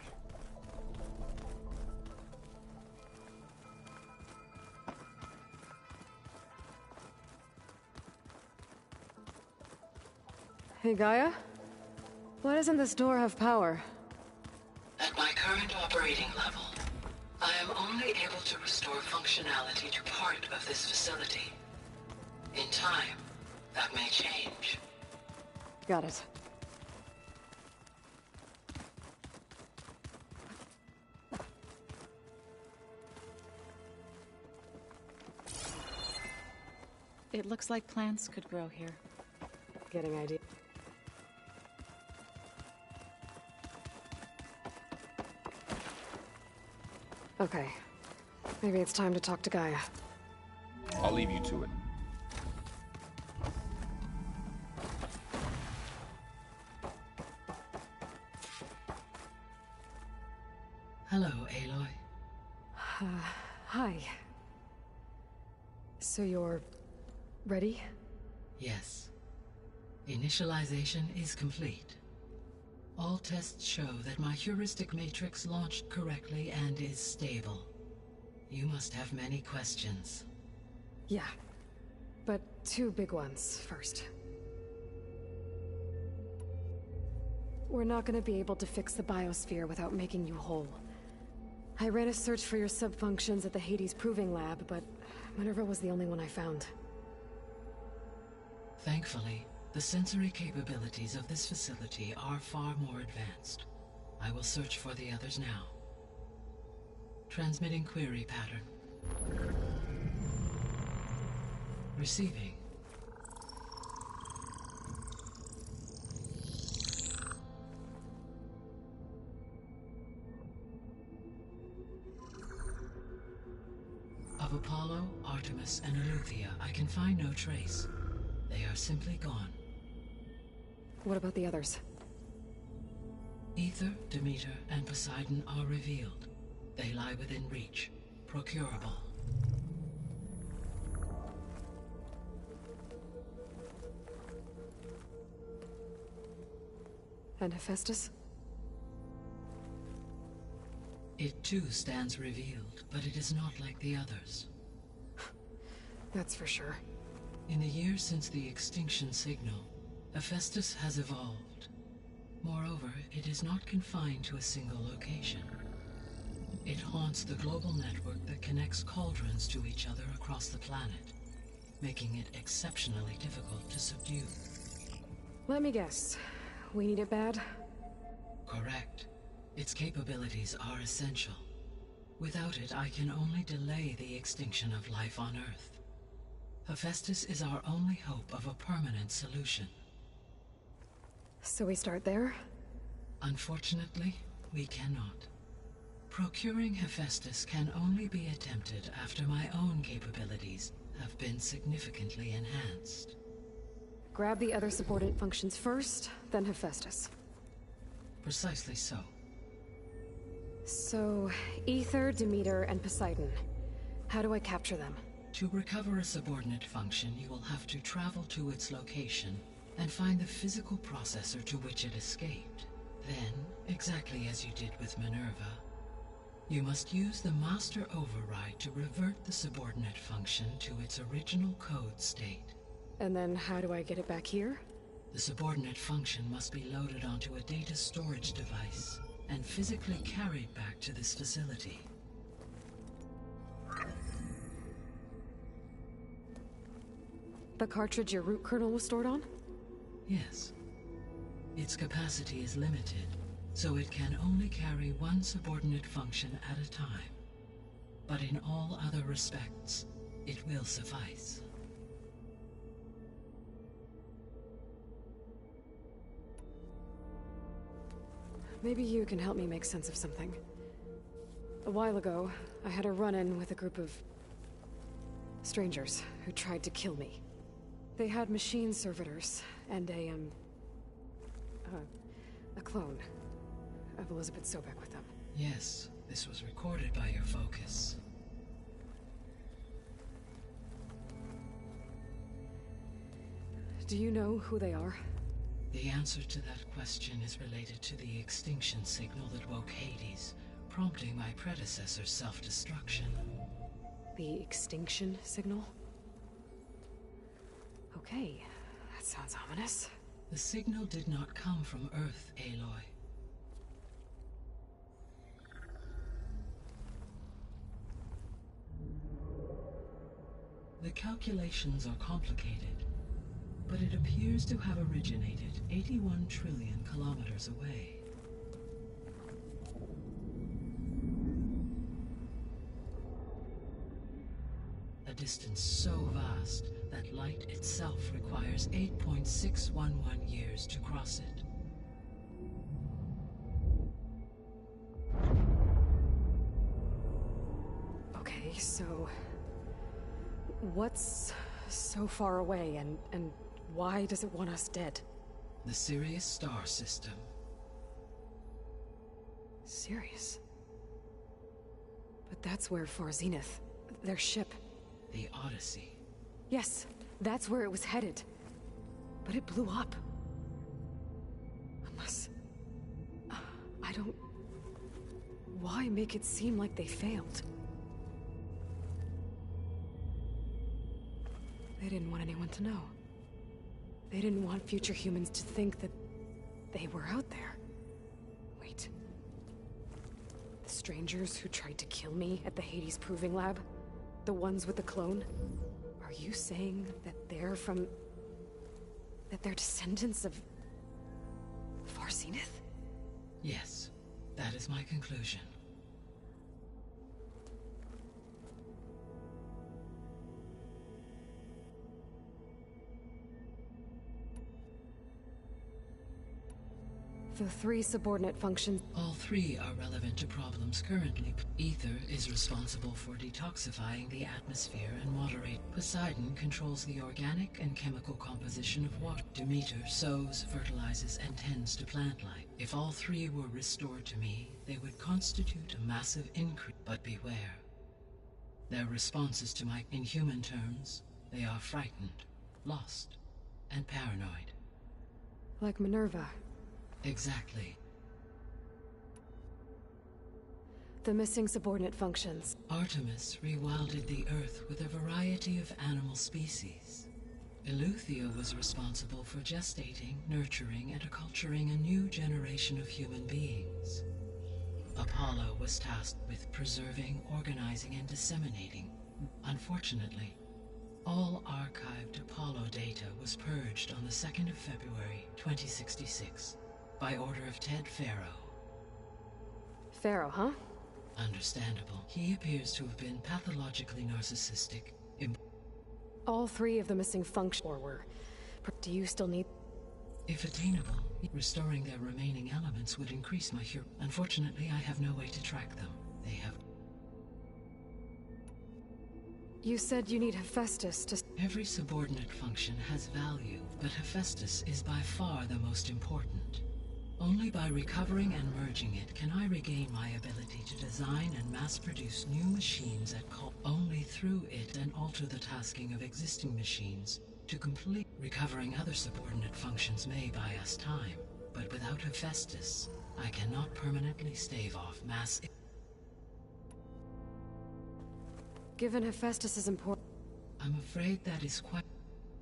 Hey, Gaia? Why doesn't this door have power? At my current operating level, I am only able to restore functionality to part of this facility. In time, that may change. Got it. It looks like plants could grow here. Getting idea. Okay. Maybe it's time to talk to Gaia. I'll leave you to it. Hello, Aloy. Hi. So you're... ready? Yes. Initialization is complete. All tests show that my heuristic matrix launched correctly and is stable. You must have many questions. Yeah. But two big ones first. We're not gonna be able to fix the biosphere without making you whole. I ran a search for your subfunctions at the Hades Proving Lab, but Minerva was the only one I found. Thankfully, the sensory capabilities of this facility are far more advanced. I will search for the others now. Transmitting query pattern. Receiving. Of Apollo, Artemis, and Eleuthia, I can find no trace. They are simply gone. What about the others? Ether, Demeter, and Poseidon are revealed. They lie within reach, procurable. And Hephaestus? It too stands revealed, but it is not like the others. That's for sure. In the years since the extinction signal, Hephaestus has evolved. Moreover, it is not confined to a single location. It haunts the global network that connects cauldrons to each other across the planet, making it exceptionally difficult to subdue. Let me guess. We need it bad? Correct. Its capabilities are essential. Without it, I can only delay the extinction of life on Earth. Hephaestus is our only hope of a permanent solution. So we start there? Unfortunately, we cannot. Procuring Hephaestus can only be attempted after my own capabilities have been significantly enhanced. grab the other subordinate functions first, then Hephaestus. Precisely so. So, Ether, Demeter, and Poseidon. How do I capture them? To recover a subordinate function, you will have to travel to its location and find the physical processor to which it escaped. Then, exactly as you did with Minerva, you must use the master override to revert the subordinate function to its original code state. And then how do I get it back here? The subordinate function must be loaded onto a data storage device and physically carried back to this facility. The cartridge your root kernel was stored on? Yes. Its capacity is limited, so it can only carry one subordinate function at a time. But in all other respects, it will suffice. Maybe you can help me make sense of something. A while ago, I had a run-in with a group of strangers who tried to kill me. They had machine servitors and a clone of Elizabeth Sobek with them. Yes, this was recorded by your focus. Do you know who they are? The answer to that question is related to the extinction signal that woke Hades, prompting my predecessor's self-destruction. The extinction signal? Okay, that sounds ominous. The signal did not come from Earth, Aloy. The calculations are complicated, but it appears to have originated 81 trillion kilometers away. A distance so vast that light itself requires 8.611 years to cross it. Okay, so what's so far away and why does it want us dead? The Sirius star system. Sirius? But that's where Far Zenith, their ship. The Odyssey. Yes, that's where it was headed. But it blew up. Unless... I don't... Why make it seem like they failed? They didn't want anyone to know. They didn't want future humans to think that they were out there. Wait. The strangers who tried to kill me at the Hades Proving Lab? The ones with the clone? Are you saying that they're from... that they're descendants of... Far Zenith? Yes, that is my conclusion. The three subordinate functions... All three are relevant to problems currently. Ether is responsible for detoxifying the atmosphere and moderate. Poseidon controls the organic and chemical composition of water. Demeter sows, fertilizes, and tends to plant life. If all three were restored to me, they would constitute a massive increase. But beware. Their responses to my... In human terms, they are frightened, lost, and paranoid. Like Minerva. Exactly. The missing subordinate functions. Artemis rewilded the Earth with a variety of animal species. Eleuthia was responsible for gestating, nurturing, and acculturating a new generation of human beings. Apollo was tasked with preserving, organizing, and disseminating. Unfortunately, all archived Apollo data was purged on the 2nd of February, 2066. By order of Ted Faro. Faro, huh? Understandable. He appears to have been pathologically narcissistic. All three of the missing functions were... Do you still need... If attainable, restoring their remaining elements would increase my Unfortunately, I have no way to track them. They have... You said you need Hephaestus to... Every subordinate function has value, but Hephaestus is by far the most important. Only by recovering and merging it can I regain my ability to design and mass-produce new machines at cost. Only through it and alter the tasking of existing machines to complete. Recovering other subordinate functions may buy us time, but without Hephaestus, I cannot permanently stave off mass... Given Hephaestus is important... I'm afraid that is quite...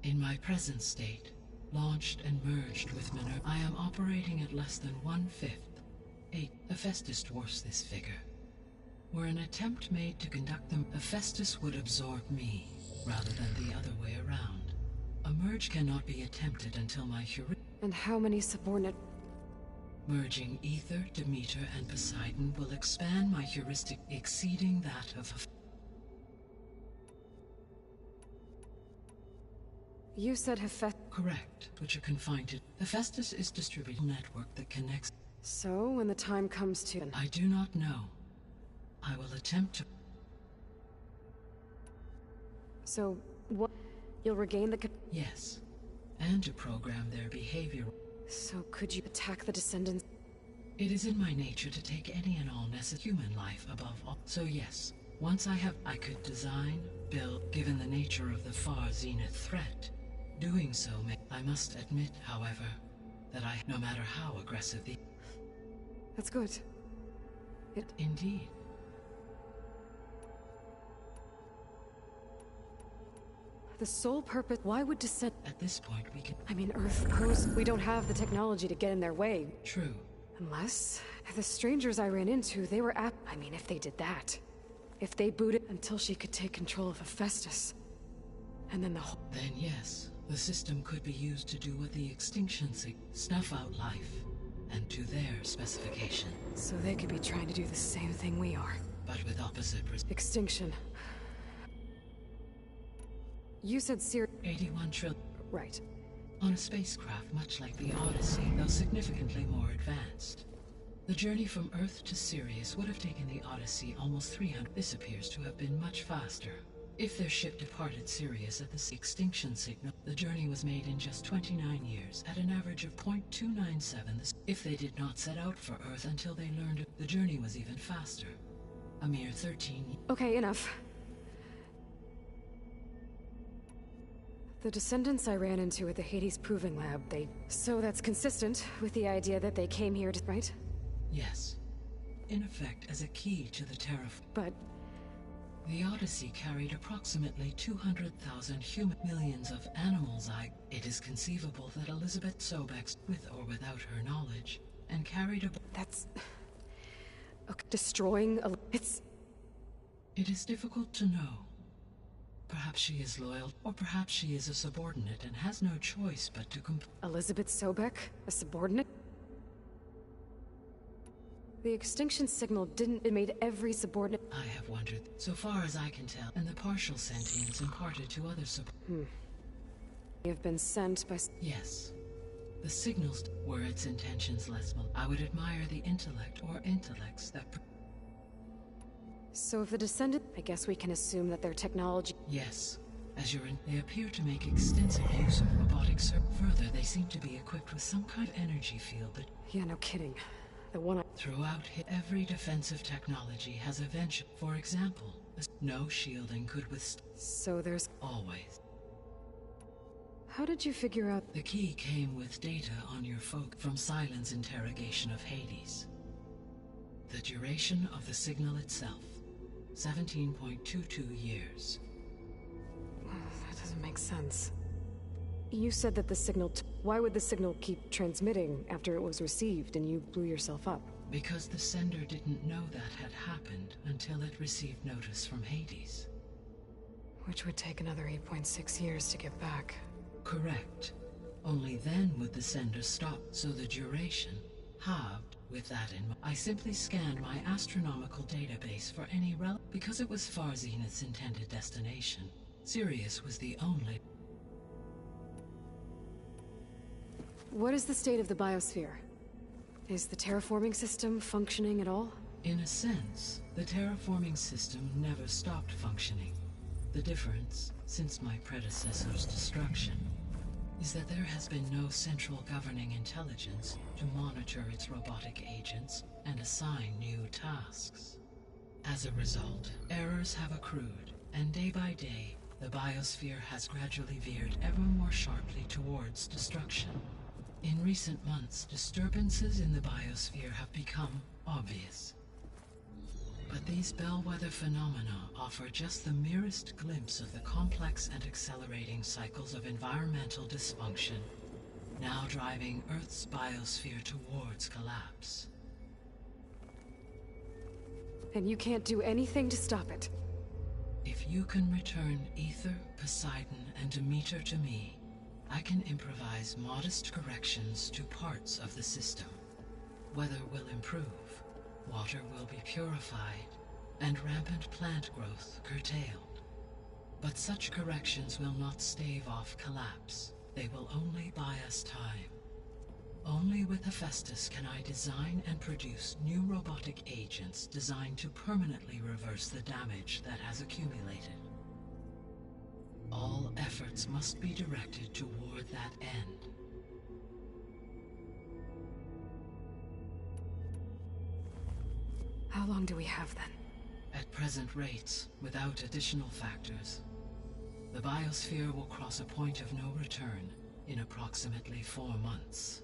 In my present state, launched and merged with Minerva, I am operating at less than 1/5. 8. Hephaestus dwarfs this figure. Were an attempt made to conduct them, Hephaestus would absorb me, rather than the other way around. A merge cannot be attempted until my heuristic... And how many subordinate... Merging Ether, Demeter, and Poseidon will expand my heuristic, exceeding that of... You said Hephaestus... Correct, which are confined to... Hephaestus is distributed network that connects... So, when the time comes to... I do not know. I will attempt to... So, what... You'll regain the... Yes, and to program their behavior. So, could you attack the Descendants? It is in my nature to take any and all necessary human life above all. So yes, once I could design, build, given the nature of the far zenith threat. Doing so I must admit, however, that no matter how aggressive the... That's good. Indeed. The sole purpose... Why would Descend... At this point we can... I mean, Earth pose... We don't have the technology to get in their way. True. Unless... The strangers I ran into, they were I mean, if they did that. If they booted... Until she could take control of Hephaestus. And then the whole... Then yes, the system could be used to do what the extinction snuff out life. And to their specification. So they could be trying to do the same thing we are. But with opposite... Extinction. You said 81 trillion. Right. On a spacecraft much like the Odyssey, though significantly more advanced. The journey from Earth to Sirius would have taken the Odyssey almost 300. This appears to have been much faster. If their ship departed Sirius at the extinction signal, the journey was made in just 29 years, at an average of 0.297. If they did not set out for Earth until they learned it, the journey was even faster. A mere 13... Okay, enough. The Descendants I ran into at the Hades Proving Lab, So that's consistent with the idea that they came here to... Right? Yes. In effect, as a key to the terraform. But... The Odyssey carried approximately 200,000 human... Millions of animals. It is conceivable that Elizabeth Sobeck, with or without her knowledge, and carried a... That's... Okay, destroying a... It is difficult to know. Perhaps she is loyal, or perhaps she is a subordinate and has no choice but to Elizabeth Sobeck? A subordinate? The extinction signal It made every subordinate... I have wondered, so far as I can tell, and the partial sentience imparted to other They have been sent by... Yes. The signals were its intentions less I would admire the intellect or intellects that... So if the Descendant... I guess we can assume that their technology... Yes. As they appear to make extensive use of robotic Further, they seem to be equipped with some kind of energy field that... Yeah, no kidding. The one Throughout every defensive technology has eventually... For example, no shielding could withstand... So there's... Always. How did you figure out... The key came with data on your from Silent's interrogation of Hades. The duration of the signal itself. 17.22 years. That doesn't make sense. You said that the signal... Why would the signal keep transmitting after it was received and you blew yourself up? Because the sender didn't know that had happened until it received notice from Hades. Which would take another 8.6 years to get back. Correct. Only then would the sender stop, so the duration halved. With that in mind, I simply scanned my astronomical database for any because it was Far Zenith's intended destination. Sirius was the only... What is the state of the biosphere? Is the terraforming system functioning at all? In a sense, the terraforming system never stopped functioning. The difference, since my predecessor's destruction, is that there has been no central governing intelligence to monitor its robotic agents and assign new tasks. As a result, errors have accrued, and day by day, the biosphere has gradually veered ever more sharply towards destruction. In recent months, disturbances in the biosphere have become obvious. But these bellwether phenomena offer just the merest glimpse of the complex and accelerating cycles of environmental dysfunction, now driving Earth's biosphere towards collapse. And you can't do anything to stop it. If you can return Ether, Poseidon, and Demeter to me, I can improvise modest corrections to parts of the system. Weather will improve, water will be purified, and rampant plant growth curtailed. But such corrections will not stave off collapse. They will only buy us time. Only with Hephaestus can I design and produce new robotic agents designed to permanently reverse the damage that has accumulated. All efforts must be directed toward that end. How long do we have then? At present rates, without additional factors, the biosphere will cross a point of no return in approximately 4 months.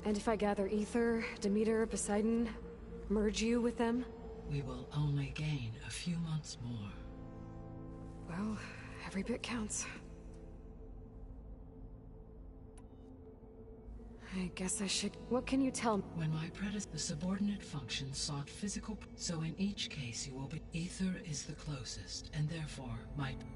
And if I gather Ether, Demeter, Poseidon, merge you with them? We will only gain a few months more. Well, every bit counts. I guess I should... What can you tell me? When my the subordinate function sought physical... So in each case you will be... Ether is the closest, and therefore,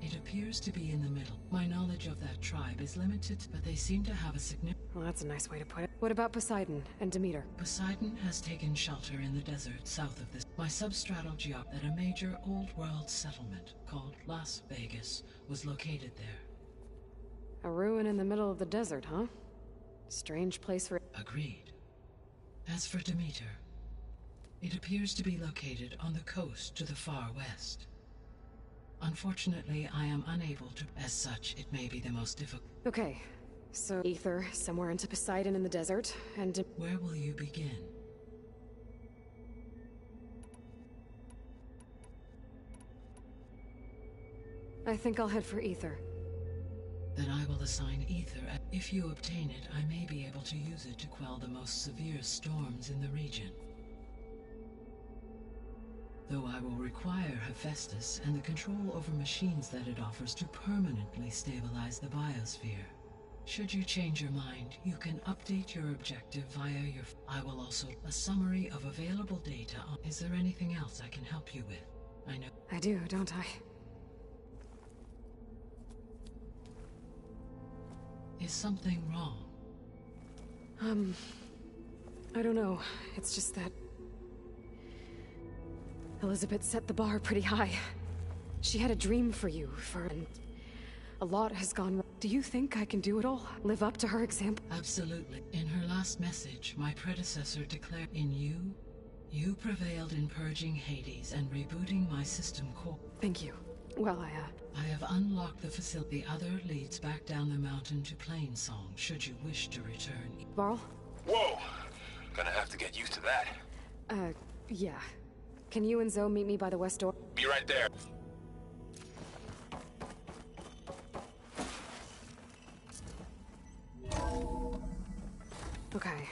it appears to be in the middle. My knowledge of that tribe is limited, but they seem to have a significant... Well, that's a nice way to put it. What about Poseidon and Demeter? Poseidon has taken shelter in the desert south of this. My substratal at a major old-world settlement called Las Vegas was located there. A ruin in the middle of the desert, huh? Strange place for... Agreed. As for Demeter, it appears to be located on the coast to the far west. Unfortunately, I am unable to... As such, it may be the most difficult... Okay, so Ether, somewhere into Poseidon in the desert, and... Where will you begin? I think I'll head for Ether. Then I will assign Ether. If you obtain it, I may be able to use it to quell the most severe storms in the region. Though I will require Hephaestus and the control over machines that it offers to permanently stabilize the biosphere. Should you change your mind, you can update your objective via your... I will also... A summary of available data on... Is there anything else I can help you with? I know... I do, don't I? Is something wrong? I don't know. It's just that... Elizabeth set the bar pretty high. She had a dream for you, and a lot has gone wrong. Do you think I can do it all? Live up to her example? Absolutely. In her last message, my predecessor declared, you prevailed in purging Hades and rebooting my system core. Thank you. Well, I have unlocked the facility. The other leads back down the mountain to Plainsong, should you wish to return. Varl? Whoa! Gonna have to get used to that. Yeah. Can you and Zoe meet me by the west door? Be right there. Okay.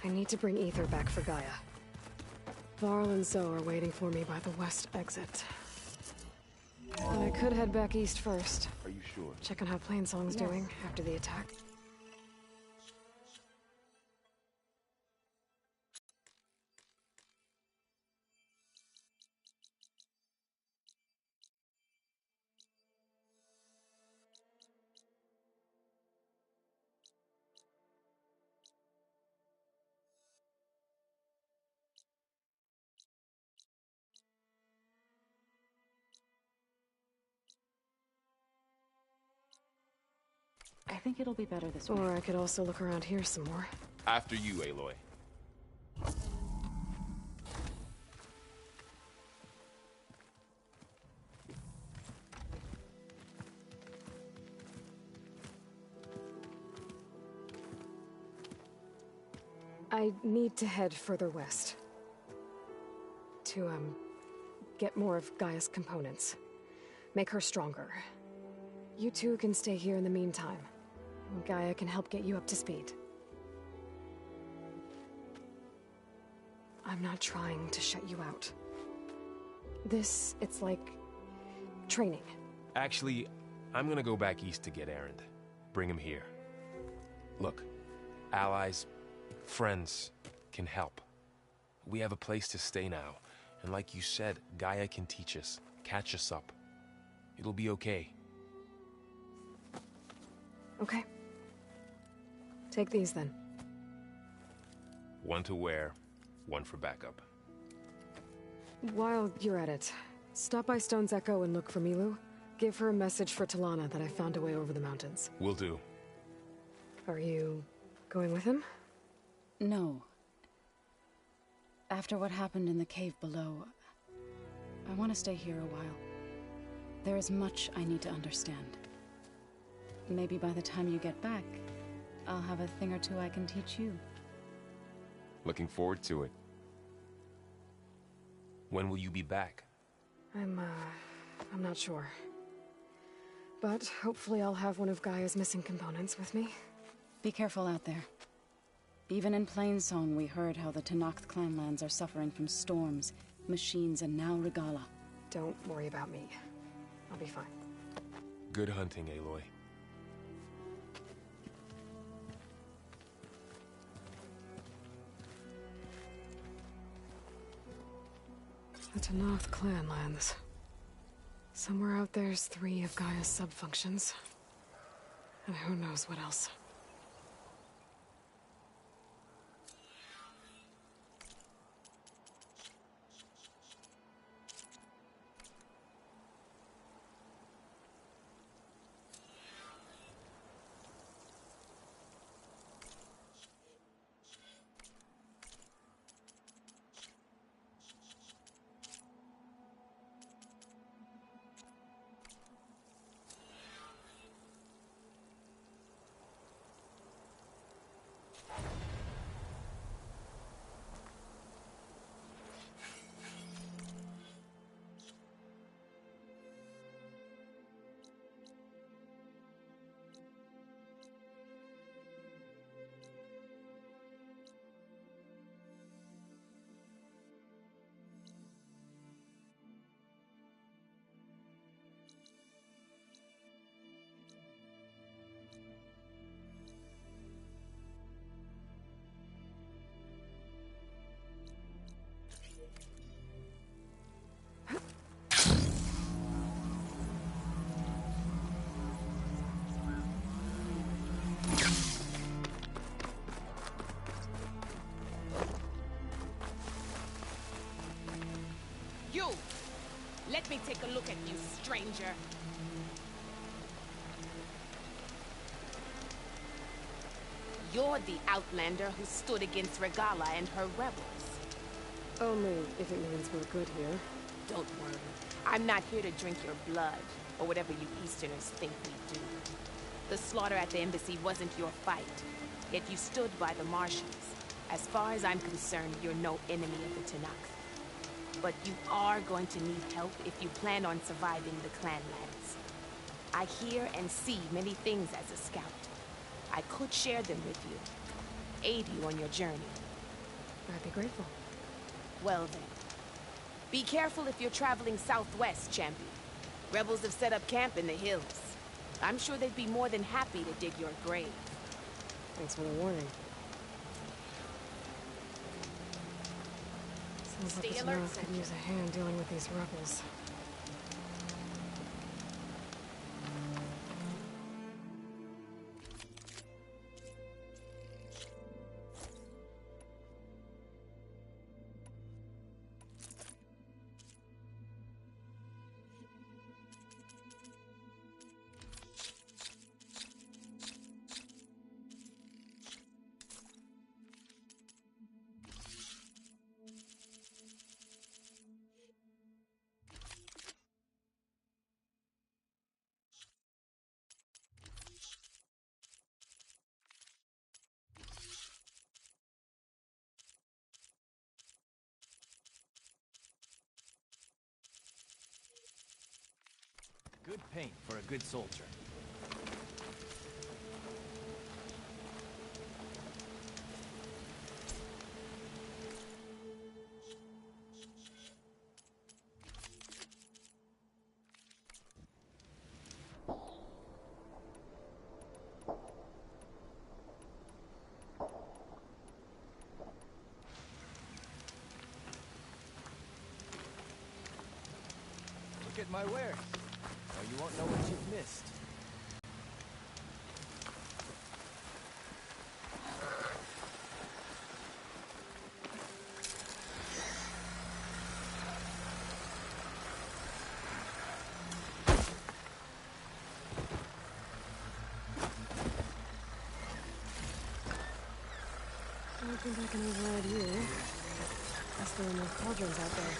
I need to bring Ether back for Gaia. Varl and Zoe are waiting for me by the west exit. But I could head back east first. Are you sure? Check on how Plainsong's doing after the attack. I think it'll be better this way. Or I could also look around here some more. After you, Aloy. I need to head further west. To, get more of Gaia's components. Make her stronger. You two can stay here in the meantime. Gaia can help get you up to speed. I'm not trying to shut you out. It's like... training. Actually, I'm gonna go back east to get Erend. Bring him here. Look, allies, friends can help. We have a place to stay now, and like you said, Gaia can teach us, catch us up. It'll be okay. Okay. Take these then. One to wear, one for backup. While you're at it, stop by Stone's Echo and look for Milu. Give her a message for Talana that I found a way over the mountains. Will do. Are you going with him? No. After what happened in the cave below, I want to stay here a while. There is much I need to understand. Maybe by the time you get back, I'll have a thing or two I can teach you. Looking forward to it. When will you be back? I'm not sure. But hopefully I'll have one of Gaia's missing components with me. Be careful out there. Even in Plainsong, we heard how the Tenakth clanlands are suffering from storms, machines, and now Regala. Don't worry about me. I'll be fine. Good hunting, Aloy. The Tenakth clanlands. Somewhere out there's 3 of Gaia's sub-functions. And who knows what else. You! Let me take a look at you, stranger. You're the outlander who stood against Regala and her rebels. Only if it means we're good here. Don't worry. I'm not here to drink your blood, or whatever you Easterners think we do. The slaughter at the embassy wasn't your fight, yet you stood by the Martians. As far as I'm concerned, you're no enemy of the Tenakth. But you are going to need help if you plan on surviving the clanlands. I hear and see many things as a scout. I could share them with you, aid you on your journey. I'd be grateful. Well then, be careful if you're traveling southwest, champion. Rebels have set up camp in the hills. I'm sure they'd be more than happy to dig your grave. Thanks for the warning. Sounds like the Tenakth could use a hand dealing with these rebels. pain for a good soldier. Look at my wares. Now you won't know what you've missed. I don't think I can override you. Guess there are no cauldrons out there.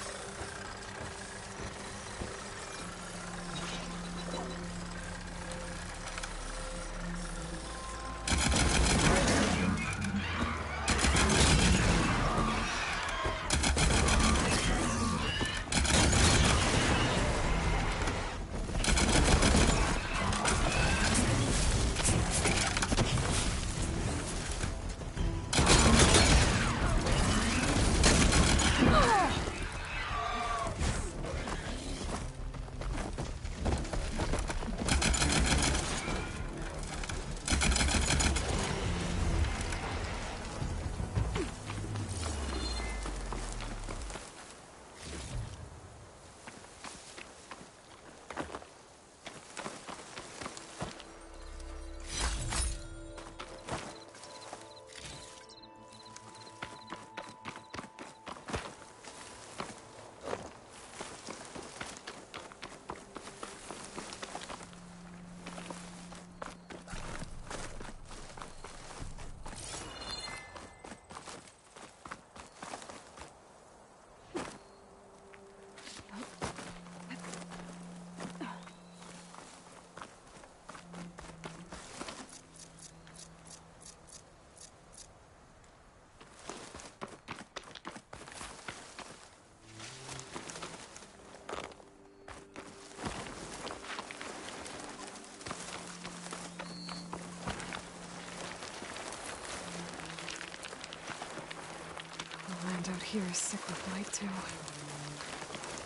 The land out here is sick with blight too.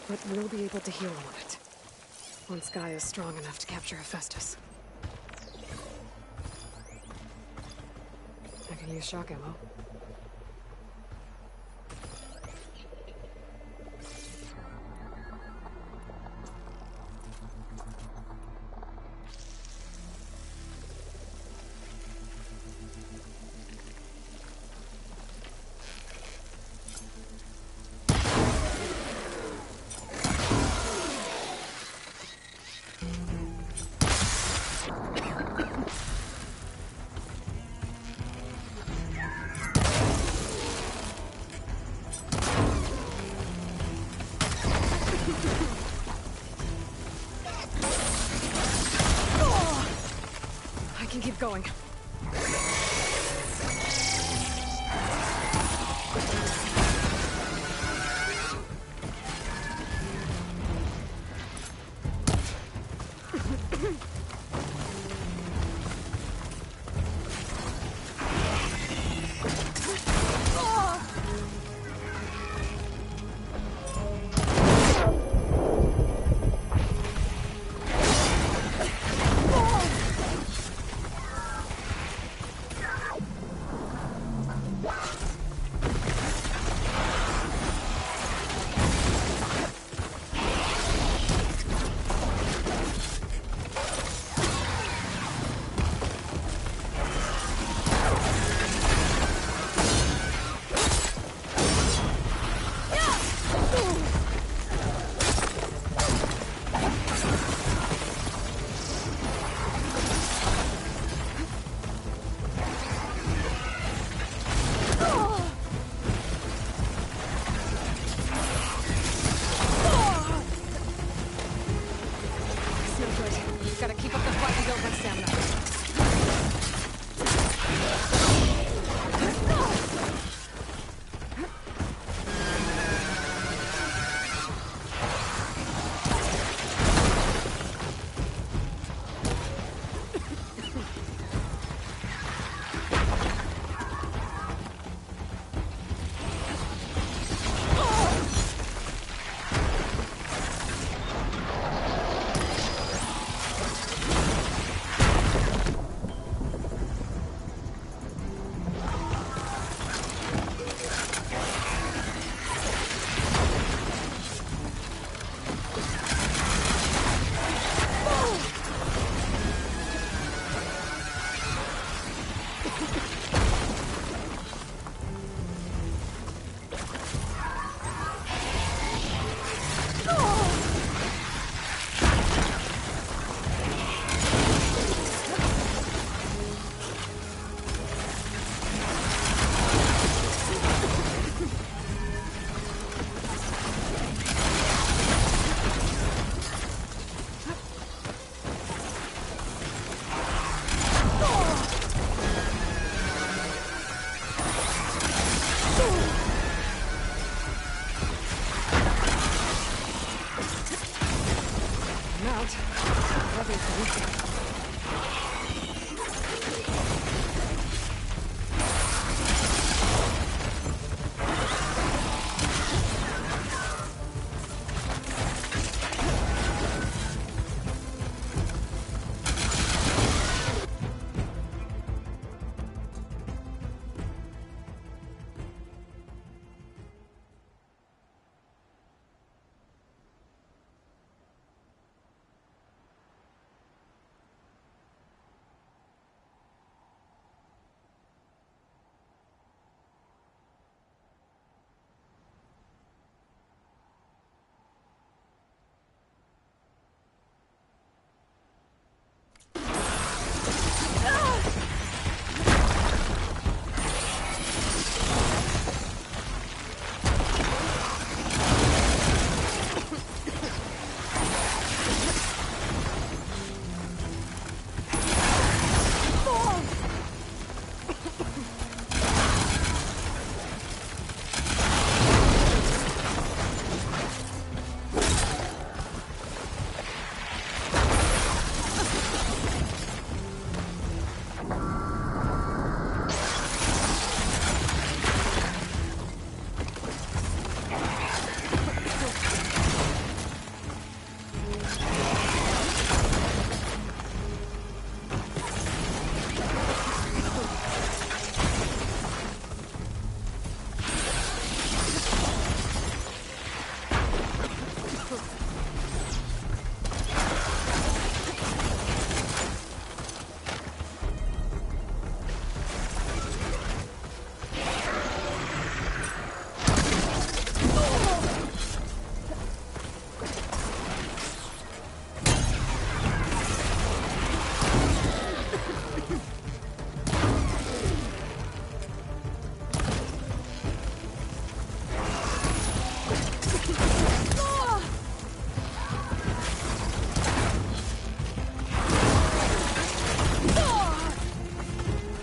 But we'll be able to heal on it. Once Gaia is strong enough to capture Hephaestus. I can use shock ammo. I can keep going.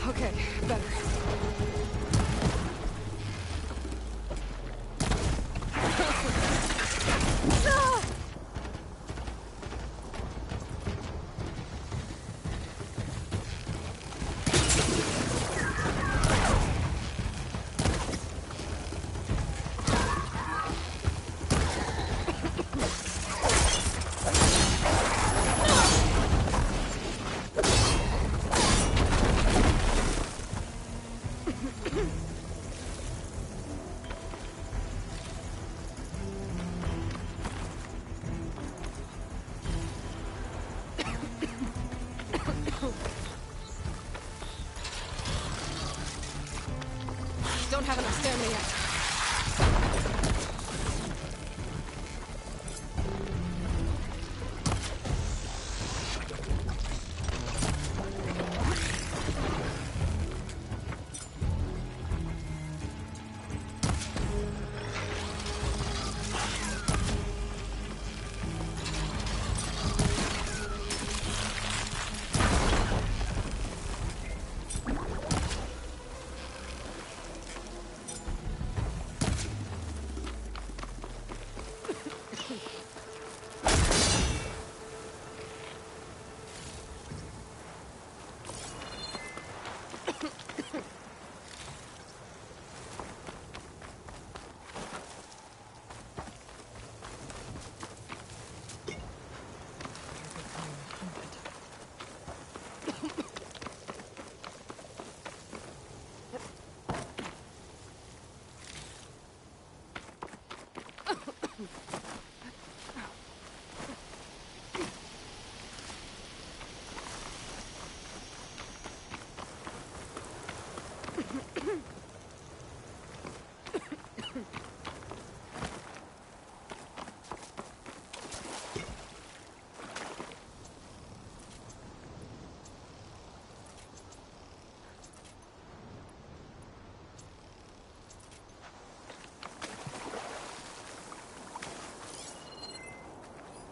Okay, better. Don't have enough stamina yet.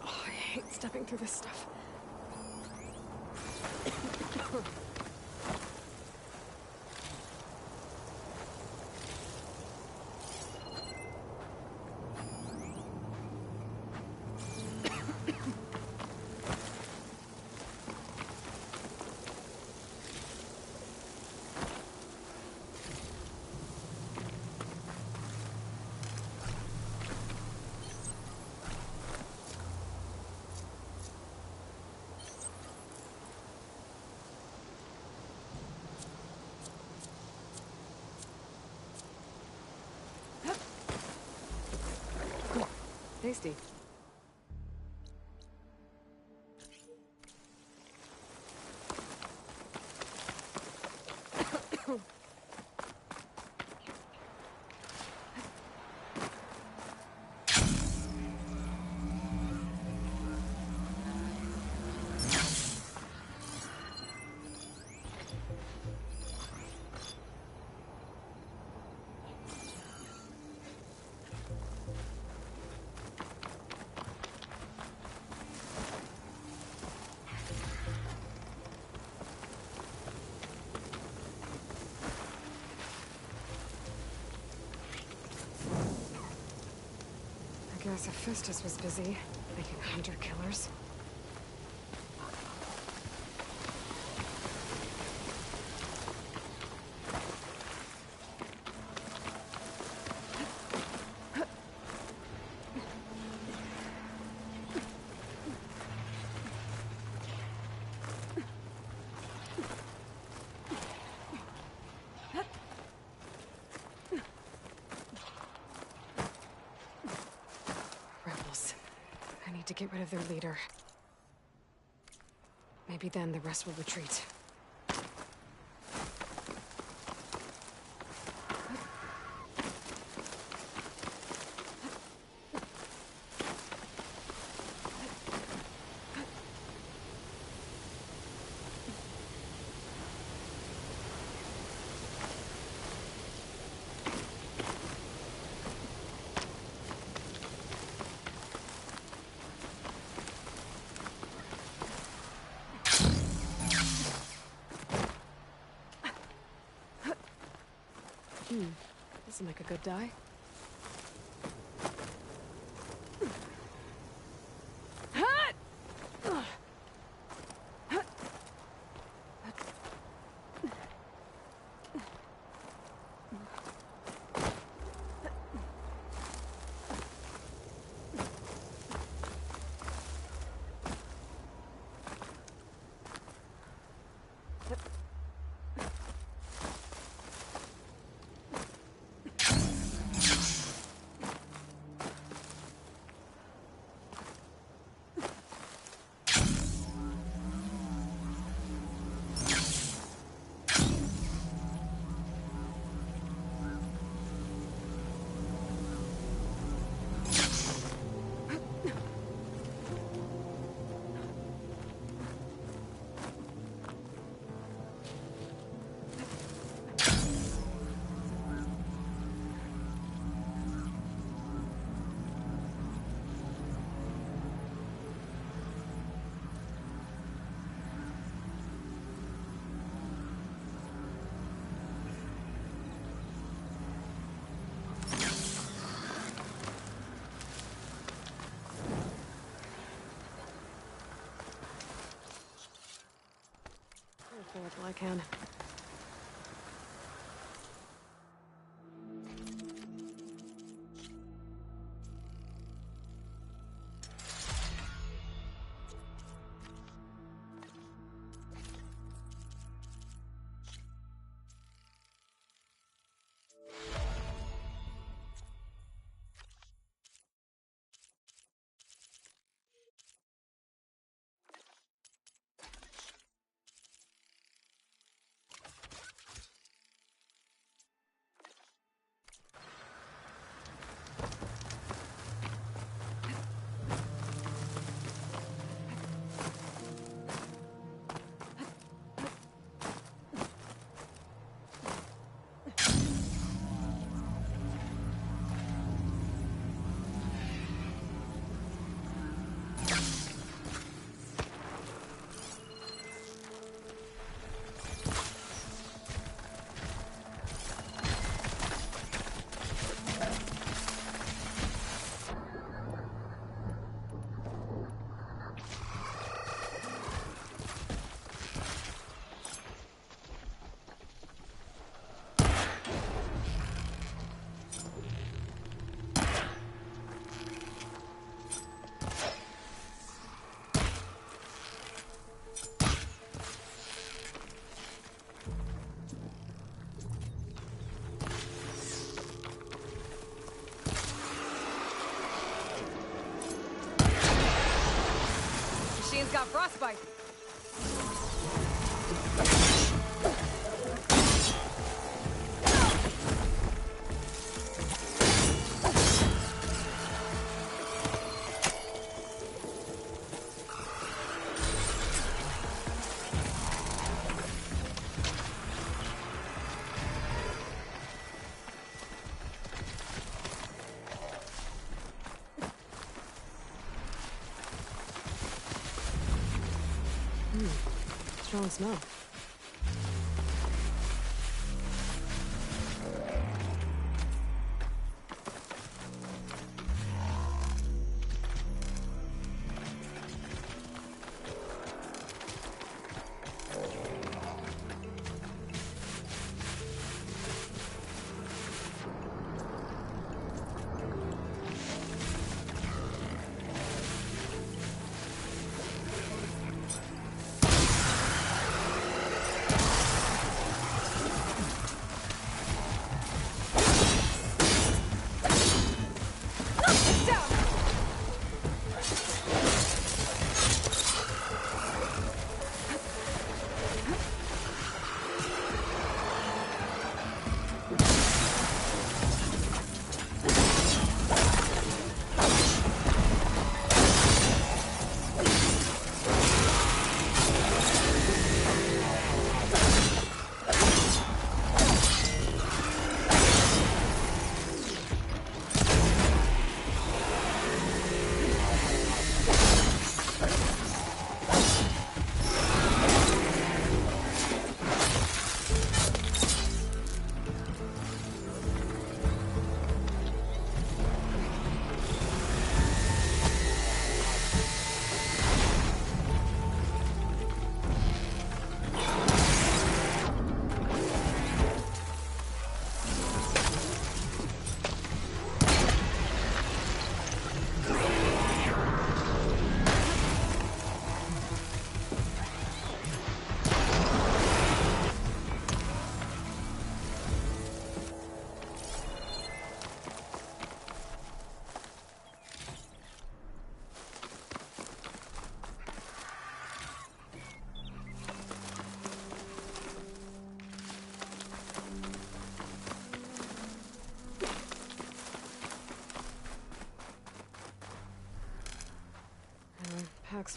I hate stepping through this stuff. Tasty. I guess Hephaestus was busy making hunter-killers. To get rid of their leader. Maybe then the rest will retreat. This'll make a good dye. Well, I can. Machine's got frostbite. Strong smell.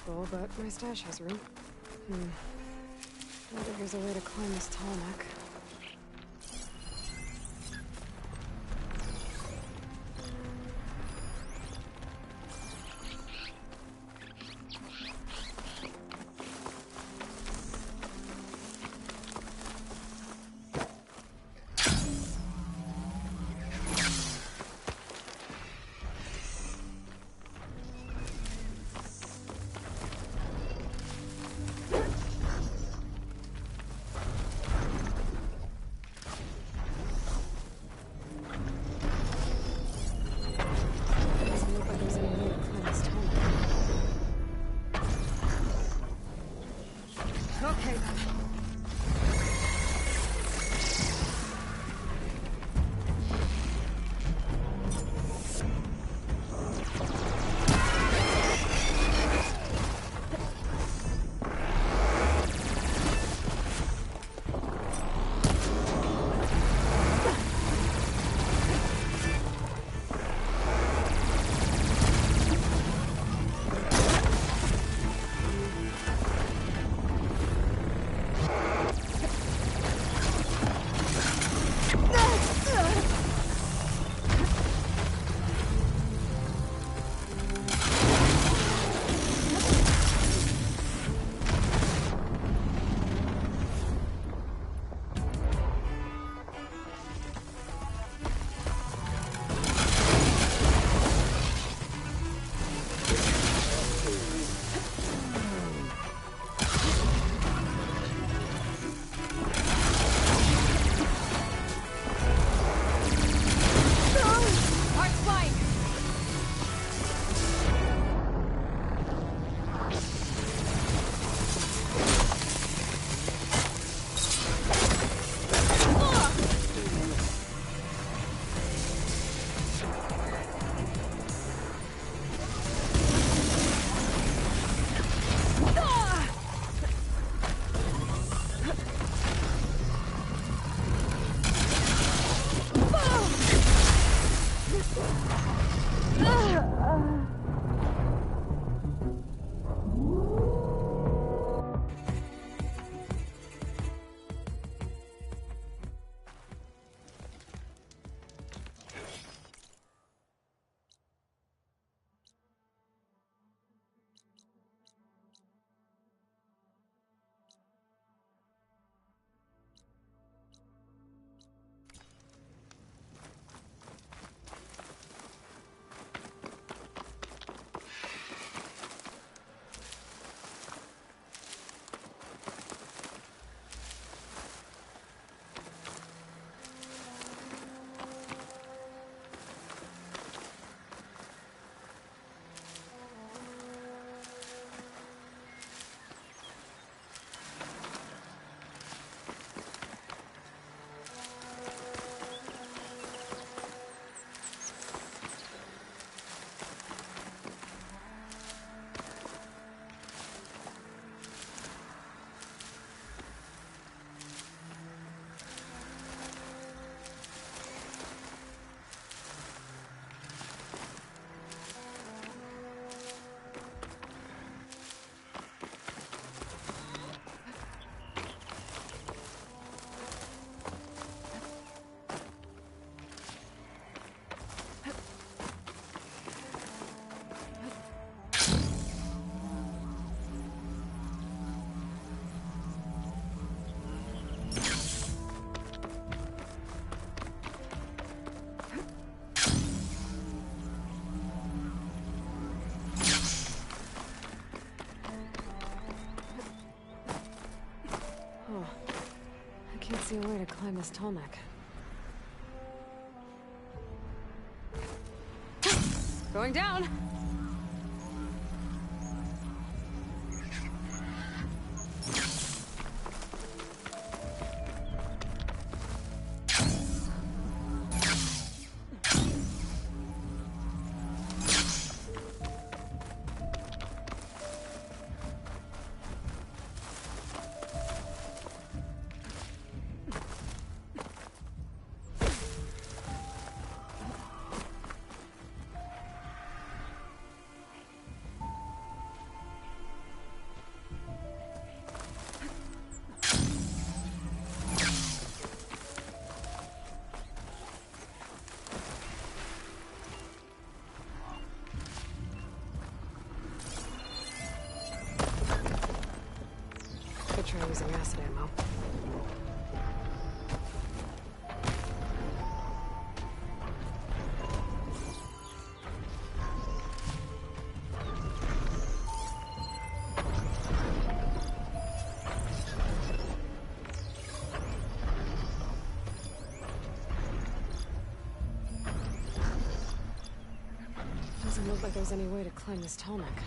full, but my stash has room. Wonder if there's a way to climb this tall neck. Can't see a way to climb this tall neck. Going down! look like there's any way to climb this tall neck.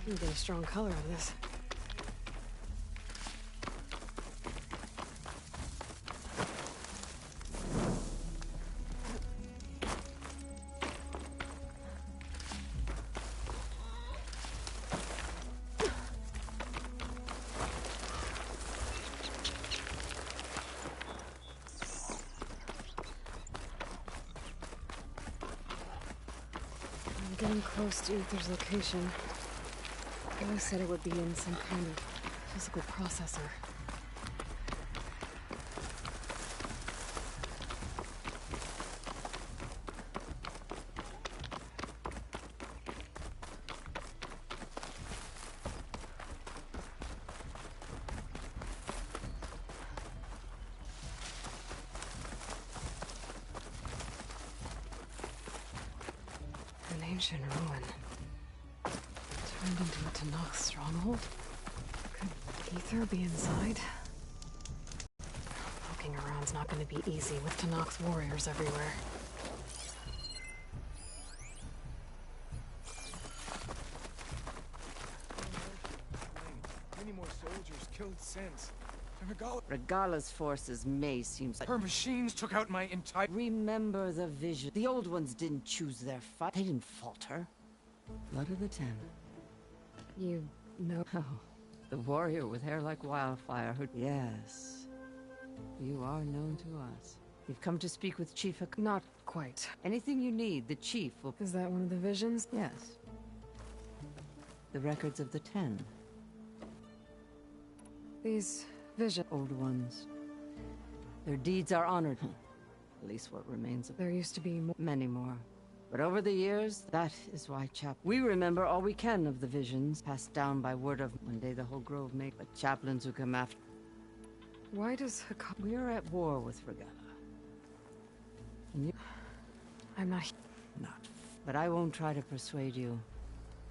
You get a strong color on this. I'm getting close to Ether's location. I always said it would be in some kind of physical processor. An ancient ruin. Turned into a Tanakh stronghold? Could Ether be inside? Poking around's not going to be easy with Tanakh's warriors everywhere. Many more soldiers killed since. Regala's forces may seem... Her machines took out my entire... Remember the vision. The old ones didn't choose their fight. They didn't falter. Blood of the Ten. You know... Oh, the warrior with hair like wildfire who... Yes. You are known to us. You've come to speak with Chief... Not quite. Anything you need, the Chief will... Is that one of the visions? Yes. The records of the Ten. These visions... Old ones. Their deeds are honored. At least what remains of... There used to be more... Many more. But over the years, that is why we remember all we can of the visions, passed down by word of one day the whole grove make, but chaplains who come after. Why does We're at war with Regala. And you... I'm not... Not. But I won't try to persuade you.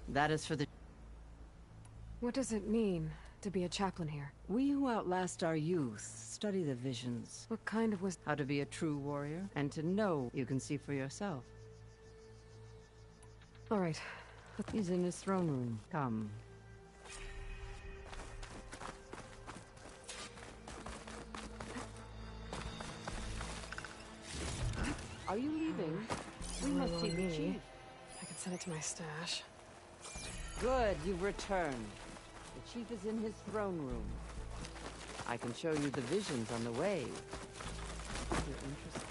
That is for the... What does it mean to be a chaplain here? We who outlast our youth study the visions. What kind of wisdom? How to be a true warrior, and to know you can see for yourself. All right. He's in his throne room. Come. Are you leaving? We must see the Chief. I can send it to my stash. Good, you've returned. The Chief is in his throne room. I can show you the visions on the way. You're interested.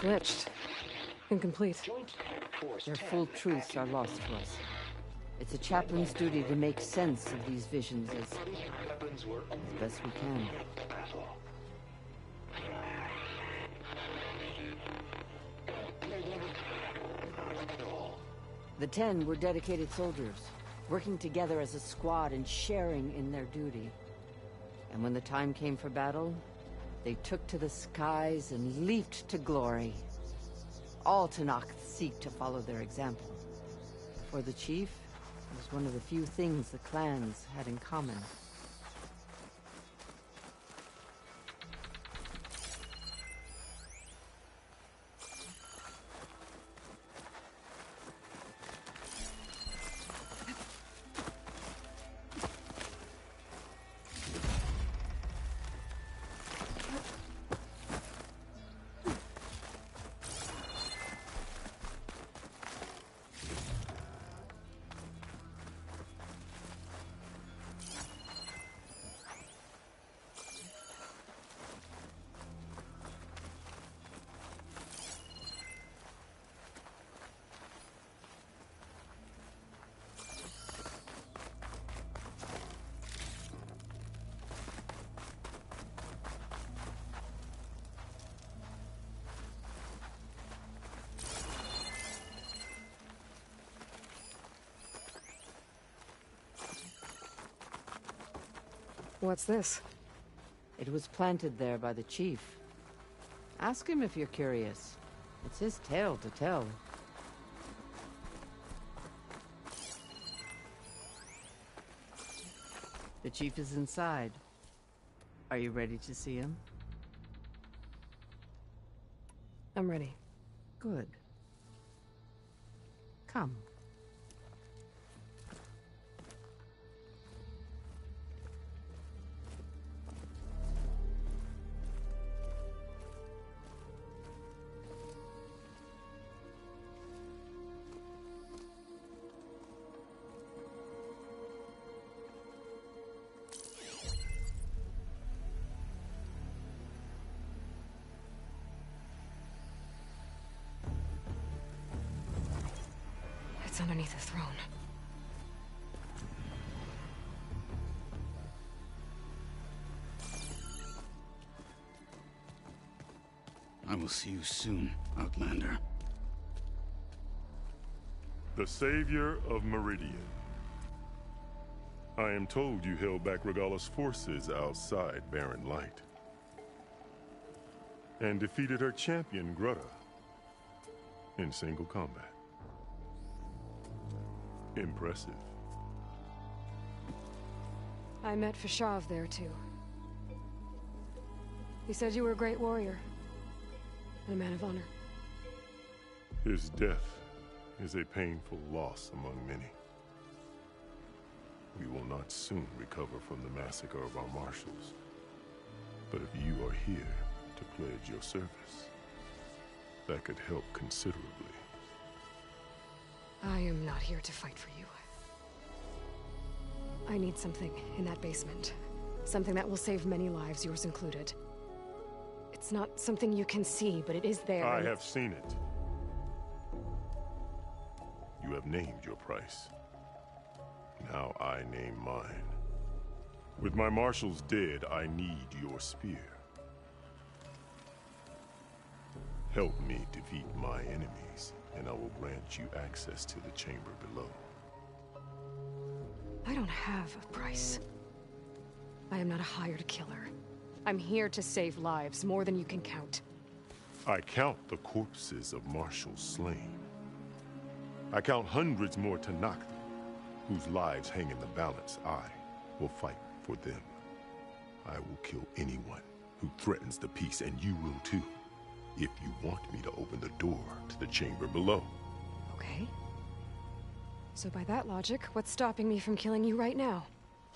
glitched. Incomplete. Their full truths are lost to us. It's a chaplain's duty to make sense of these visions as best we can. The 10 were dedicated soldiers, working together as a squad and sharing in their duty. And when the time came for battle, they took to the skies and leaped to glory. All Tanakh seek to follow their example. For the chief, it was one of the few things the clans had in common. What's this? It was planted there by the chief. Ask him if you're curious. It's his tale to tell. The chief is inside. Are you ready to see him? I'm ready. Good. Come. It's underneath the throne. I will see you soon, Outlander. The Savior of Meridian. I am told you held back Regala's forces outside Barren Light. And defeated her champion, Grutta, in single combat. Impressive. I met Fashav there, too. He said you were a great warrior. And a man of honor. His death is a painful loss among many. We will not soon recover from the massacre of our marshals. But if you are here to pledge your service, that could help considerably. I am not here to fight for you. I need something in that basement. Something that will save many lives, yours included. It's not something you can see, but it is there. I have seen it. You have named your price. Now I name mine. With my marshals dead, I need your spear. Help me defeat my enemies, and I will grant you access to the chamber below. I don't have a price. I am not a hired killer. I'm here to save lives, more than you can count. I count the corpses of marshals slain. I count hundreds more Tanakh, whose lives hang in the balance. I will fight for them. I will kill anyone who threatens the peace, and you will too, if you want me to open the door to the chamber below. Okay. So by that logic, what's stopping me from killing you right now?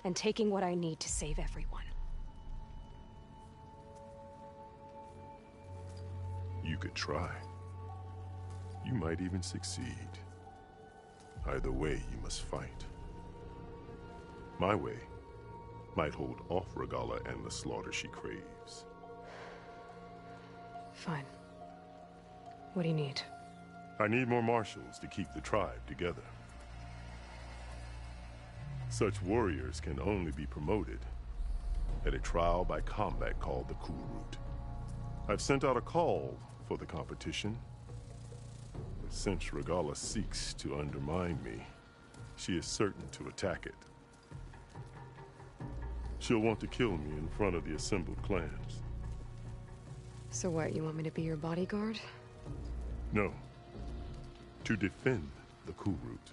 And taking what I need to save everyone? You could try. You might even succeed. Either way, you must fight. My way might hold off Regala and the slaughter she craves. Fine. What do you need? I need more marshals to keep the tribe together. Such warriors can only be promoted at a trial by combat called the Cool Route. I've sent out a call for the competition. But since Regala seeks to undermine me, she is certain to attack it. She'll want to kill me in front of the assembled clans. So what, you want me to be your bodyguard? No. To defend the Cool Route.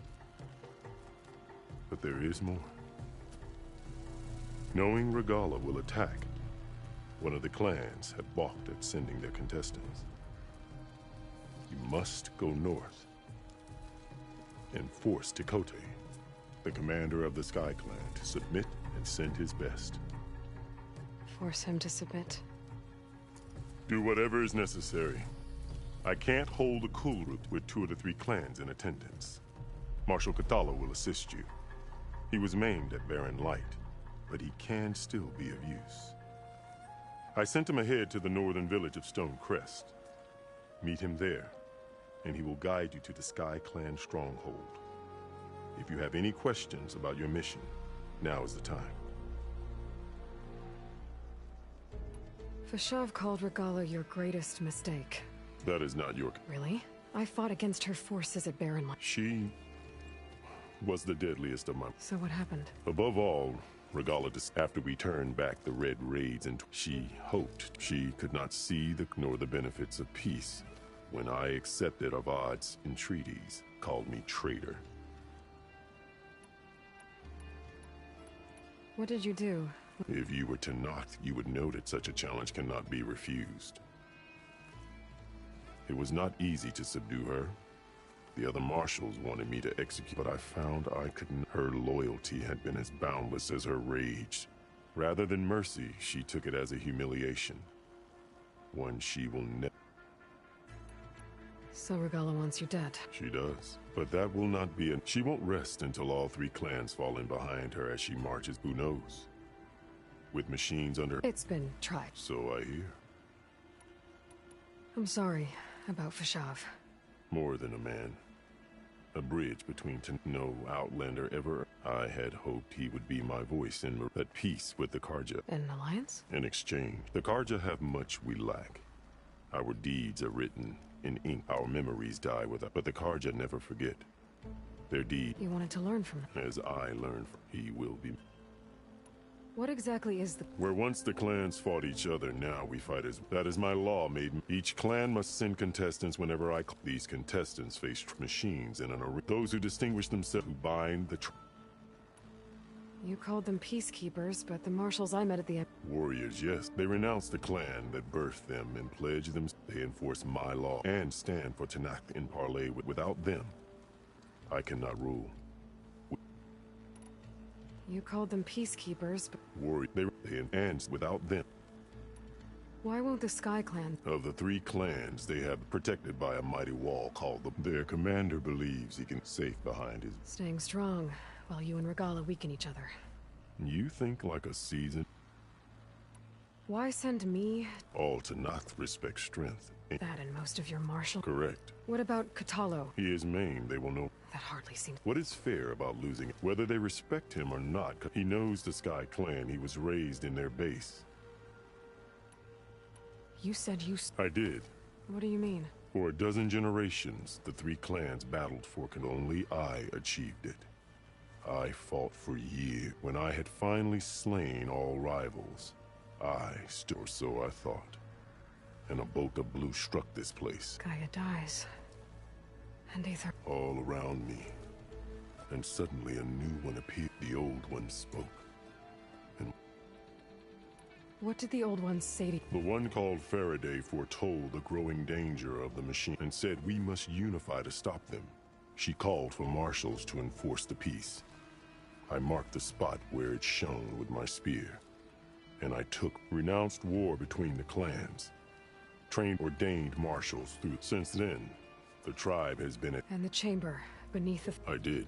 But there is more. Knowing Regala will attack, one of the clans had balked at sending their contestants. You must go north and force Tekote, the commander of the Sky Clan, to submit and send his best. Force him to submit? Do whatever is necessary. I can't hold a Cool Route with 2 of the 3 clans in attendance. Marshal Kathala will assist you. He was maimed at Barren Light, but he can still be of use. I sent him ahead to the northern village of Stone Crest. Meet him there, and he will guide you to the Sky Clan stronghold. If you have any questions about your mission, now is the time. Fashav called Regala your greatest mistake. That is not your... Really? I fought against her forces at Barren Light. She was the deadliest of my... So what happened? Above all, Regala, after we turned back the Red Raids, and she hoped she could not see nor the benefits of peace. When I accepted Avad's entreaties, called me traitor. What did you do? If you were to knock, you would know that such a challenge cannot be refused. It was not easy to subdue her. The other marshals wanted me to execute, but I found I couldn't. Her loyalty had been as boundless as her rage. Rather than mercy, she took it as a humiliation. One she will never... So Regala wants you dead. She does. But that will not be she won't rest until all 3 clans fall in behind her as she marches. Who knows? With machines under... It's been tried. So I hear. I'm sorry about Fashav. More than a man. A bridge between no outlander ever. I had hoped he would be my voice at peace with the Karja. An alliance? In exchange, the Karja have much we lack. Our deeds are written in ink. Our memories die with us, but the Karja never forget. Their deed... You wanted to learn from them. As I learned from... He will be... What exactly is the... Where once the clans fought each other, now we fight as... That is my law, maiden. Each clan must send contestants whenever I... These contestants face machines in an arena. Those who distinguish themselves, who bind the... You called them peacekeepers, but the marshals I met at the... Warriors, yes. They renounce the clan that birthed them and pledge them. They enforce my law and stand for Tanakh in parley. Without them, I cannot rule. You called them peacekeepers, but... Warrior, and without them. Why won't the Sky Clan... Of the 3 clans, they have protected by a mighty wall called the... Their commander believes he can safe behind his... Staying strong, while you and Regala weaken each other. You think like a seasoned... Why send me... All Tanakh respect strength. That and most of your marshal... Correct. What about Katalo? He is maimed, they will know... That hardly seems... What is fair about losing it? Whether they respect him or not, he knows the Sky Clan. He was raised in their base. You said you... I did. What do you mean? For a dozen generations, the 3 clans battled for only I achieved it. I fought for years. When I had finally slain all rivals, I stood, or so I thought. And a bolt of blue struck this place. Gaia dies. And Aether... All around me. And suddenly a new one appeared. The old one spoke. And what did the old one say to you? The one called Faraday foretold the growing danger of the machine and said we must unify to stop them. She called for marshals to enforce the peace. I marked the spot where it shone with my spear. And I renounced war between the clans. Trained ordained marshals through. Since then, the tribe has been at... And the chamber, beneath the... I did.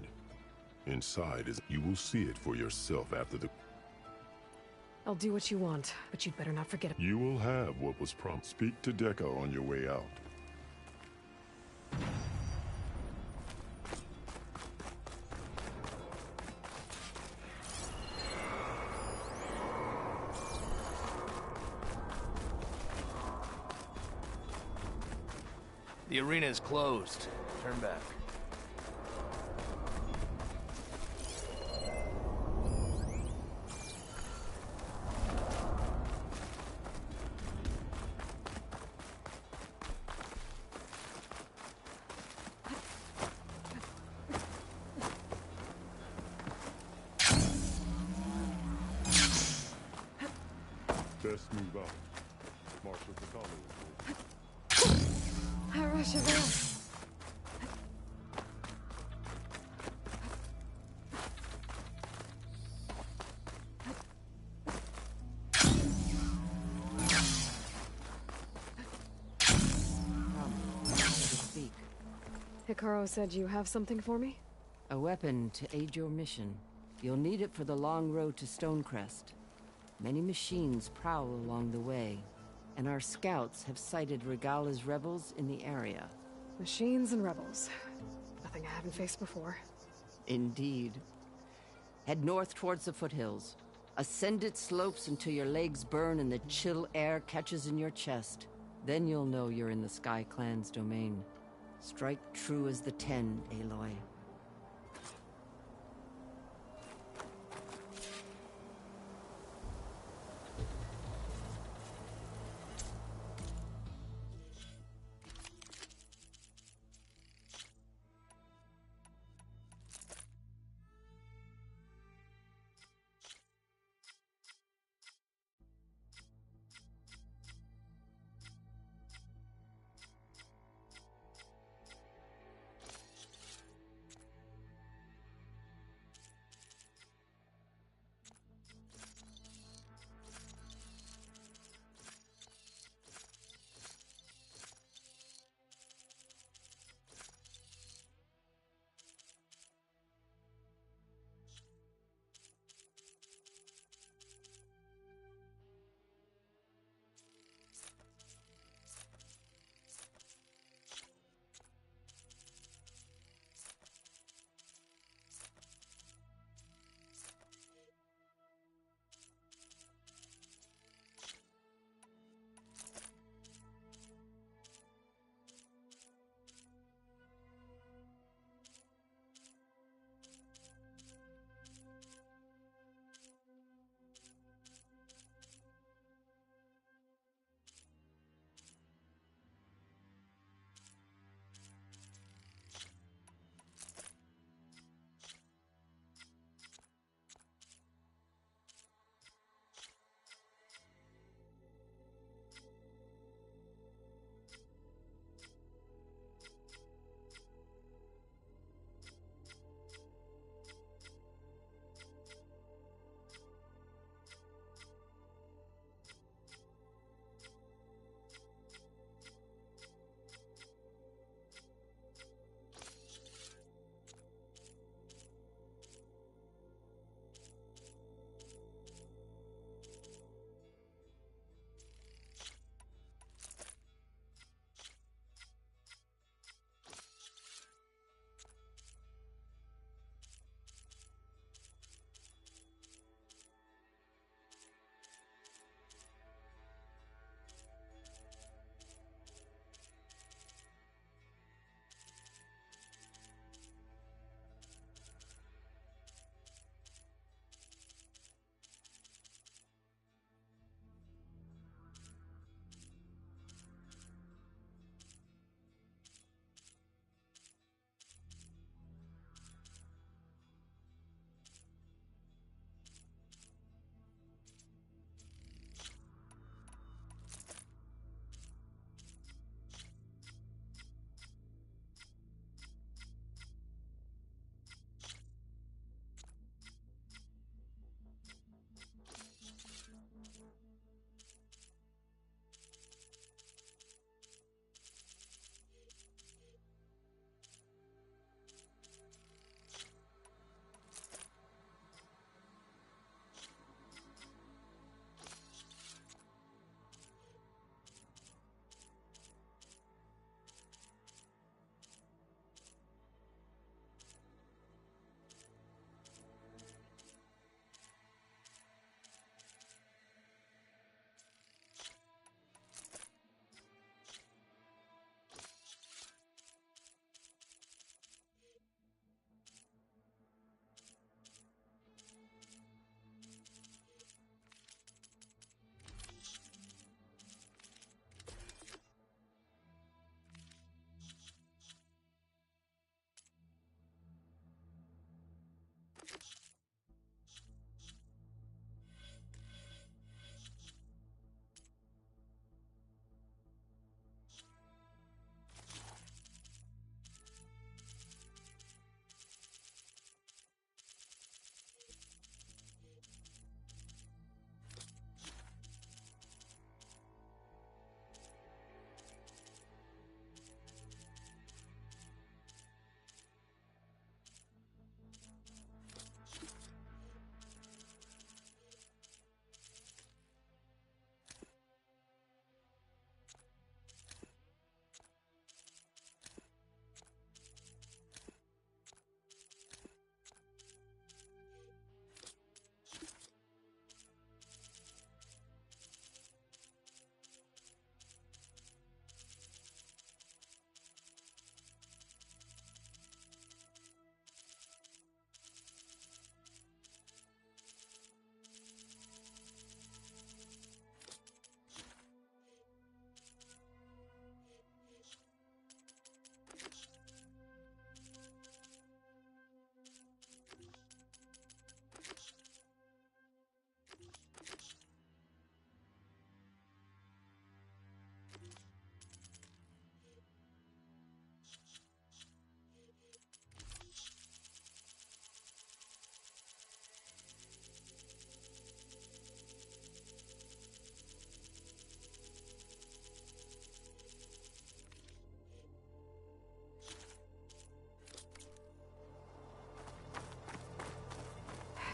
Inside is... You will see it for yourself after the... I'll do what you want, but you'd better not forget it. You will have what was promised. Speak to Deca on your way out. The arena is closed. Turn back. Best move out. Marshal Patalo. Speak. Hikaru said you have something for me? A weapon to aid your mission. You'll need it for the long road to Stonecrest. Many machines prowl along the way, and our scouts have sighted Regala's rebels in the area. Machines and rebels. Nothing I haven't faced before. Indeed. Head north towards the foothills. Ascend its slopes until your legs burn and the chill air catches in your chest. Then you'll know you're in the Sky Clan's domain. Strike true as the 10, Aloy.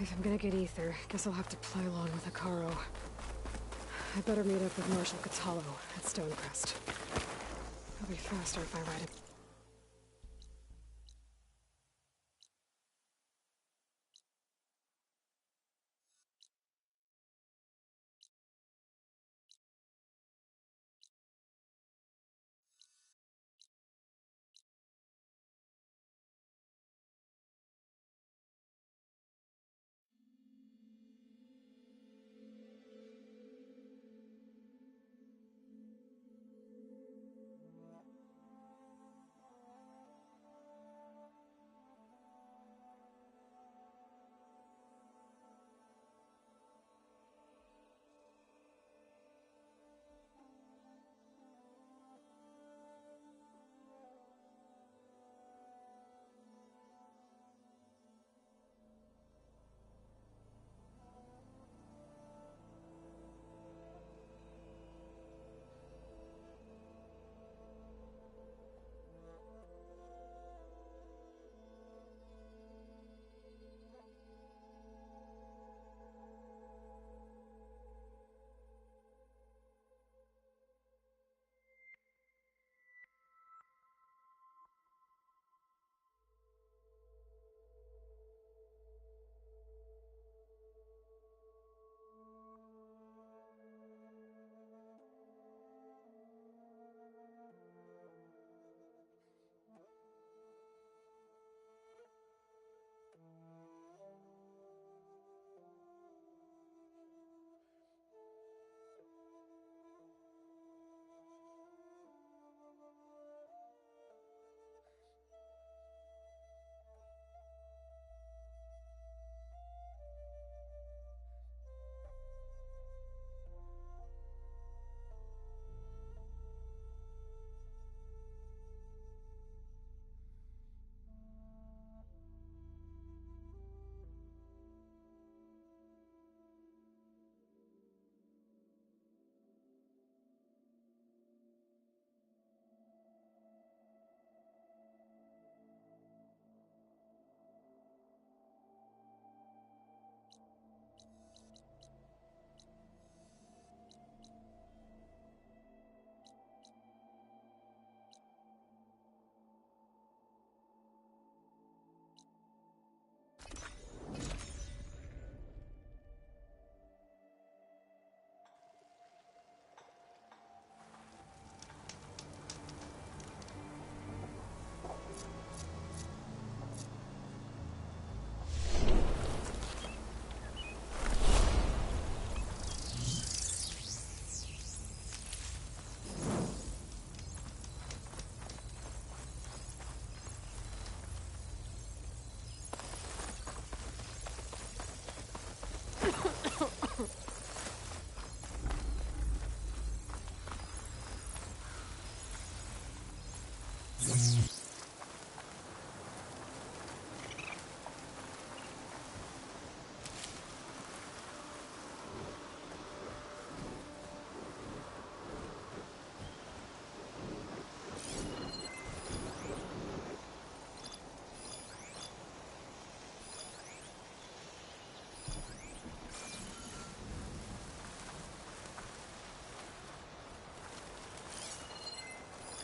If I'm gonna get ether, guess I'll have to play along with Akaro. I better meet up with Marshal Catallo at Stonecrest. I'll be faster if I ride him.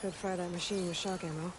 Could fire that machine with shock ammo.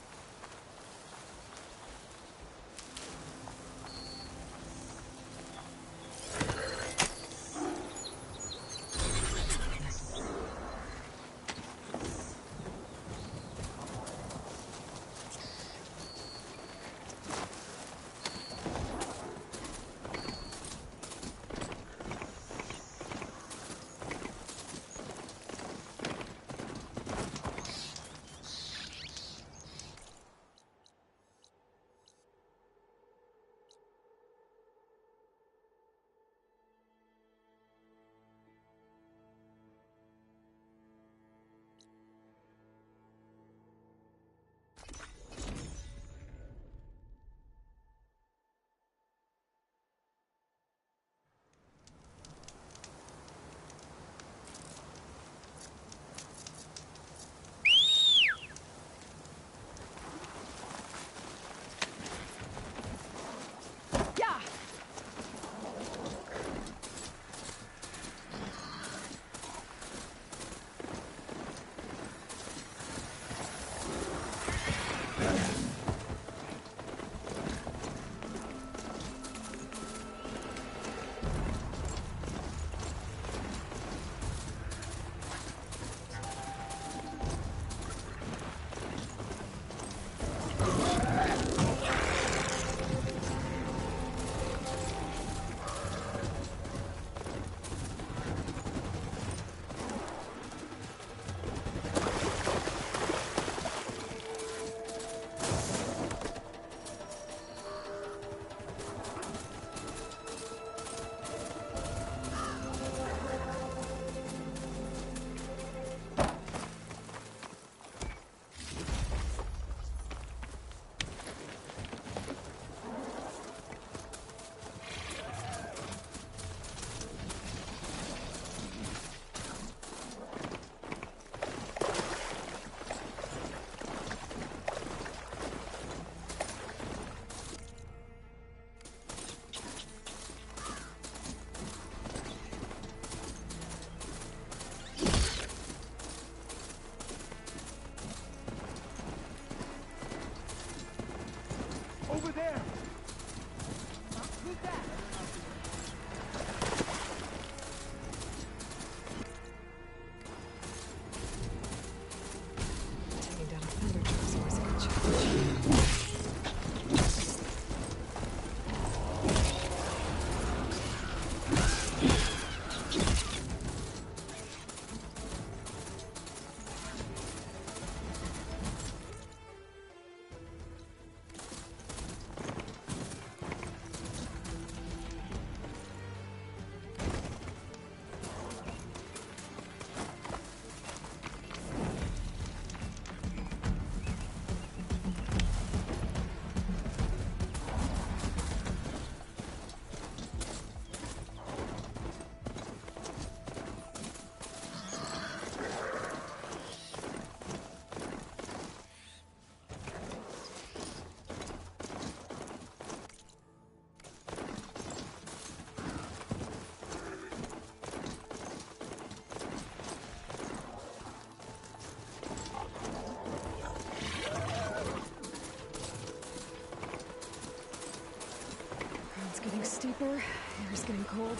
getting steeper, air's getting cold.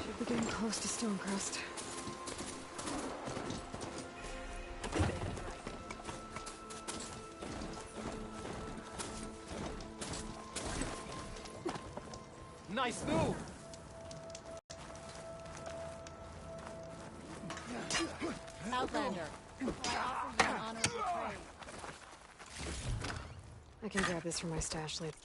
Should be getting close to Stonecrest. Nice move! Outlander, I offer you an honorable trade. I can grab this from my stash later.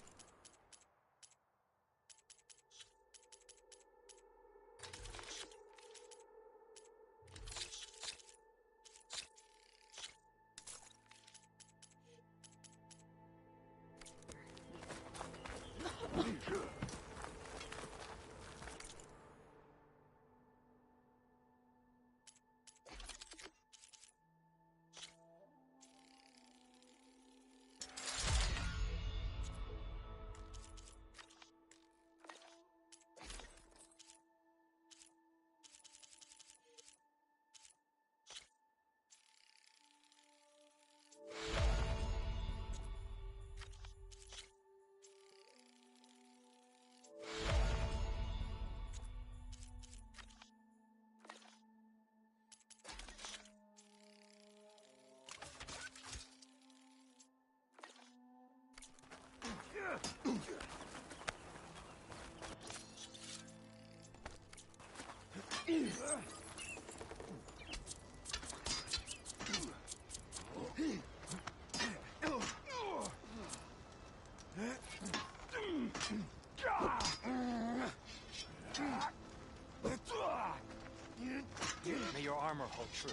May your armor hold true.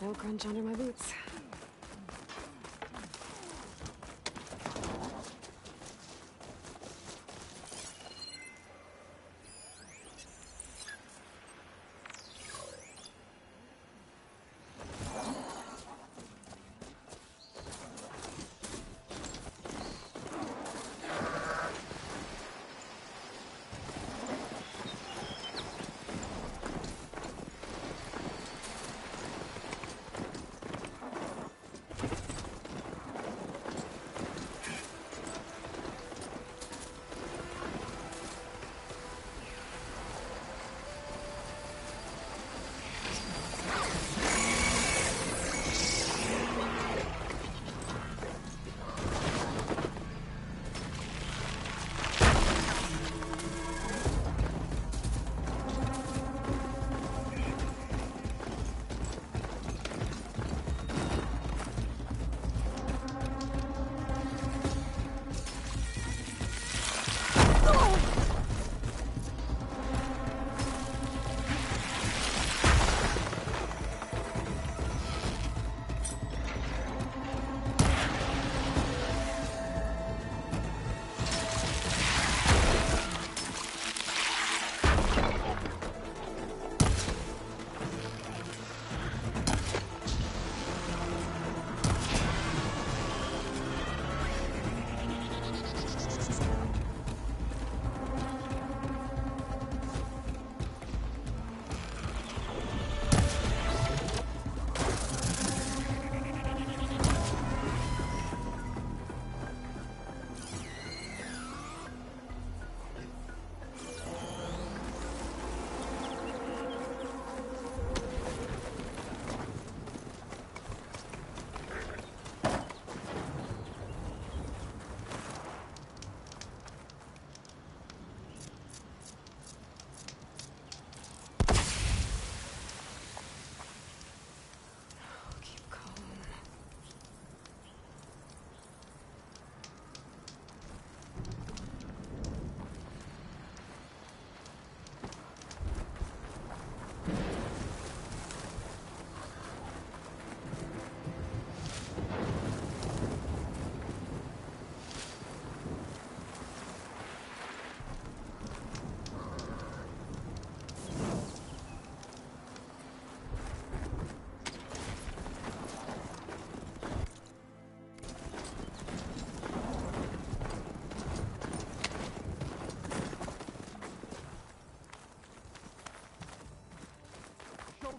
No crunch under my boots.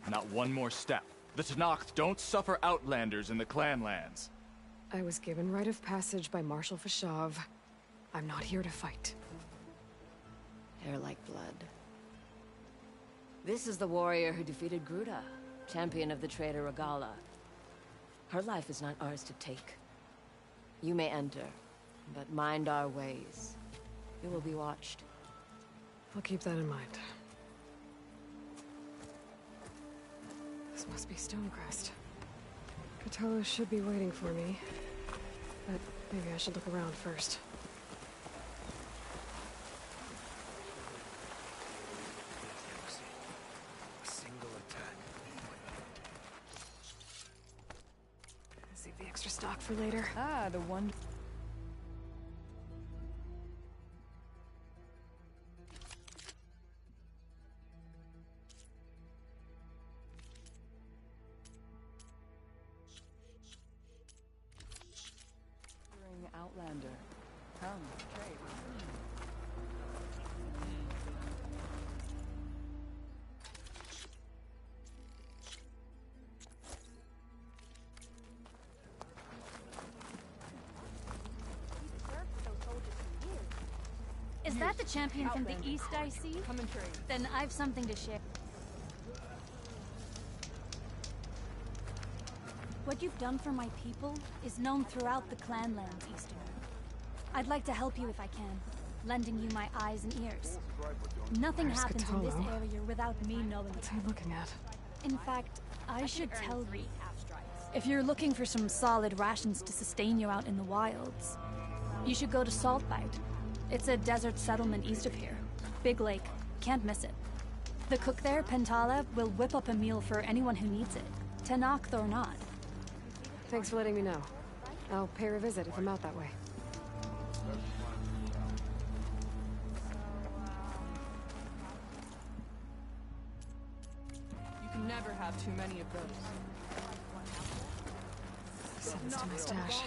Not one more step. The Tenakth don't suffer outlanders in the clan lands. I was given rite of passage by Marshal Fashav. I'm not here to fight. Hair like blood. This is the warrior who defeated Gruda, champion of the traitor Regala. Her life is not ours to take. You may enter, but mind our ways. You will be watched. I'll keep that in mind. This must be Stonecrest. Cthulhu should be waiting for me, but maybe I should look around first. A single attack. Save the extra stock for later. Ah, the one... Outlander. Come, trade. Is that the champion from the east I see? Come and trade. Then I've something to share. What you've done for my people is known throughout the clan lands, Eastern. I'd like to help you if I can, lending you my eyes and ears. Nothing Where's happens in this Cthulhu? area without me knowing it. What's he looking at? In fact, I should tell you. If you're looking for some solid rations to sustain you out in the wilds, you should go to Saltbite. It's a desert settlement east of here. Big lake. Can't miss it. The cook there, Pentala, will whip up a meal for anyone who needs it. Tenakth or not. Thanks for letting me know. I'll pay her a visit if I'm out that way. You can never have too many of those. Send this to my stash.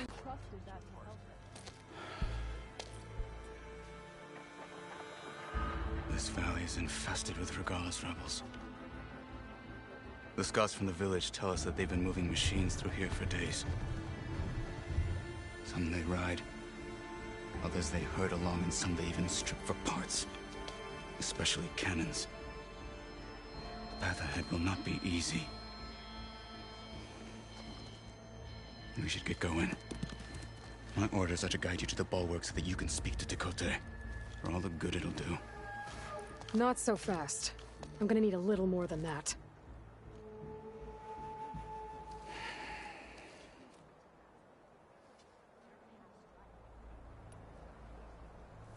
This valley is infested with Regala's rebels. The scouts from the village tell us that they've been moving machines through here for days. Some they ride, others they herd along, and some they even strip for parts. Especially cannons. The path ahead will not be easy. We should get going. My orders are to guide you to the bulwark so that you can speak to Tekote. For all the good it'll do. Not so fast. I'm gonna need a little more than that.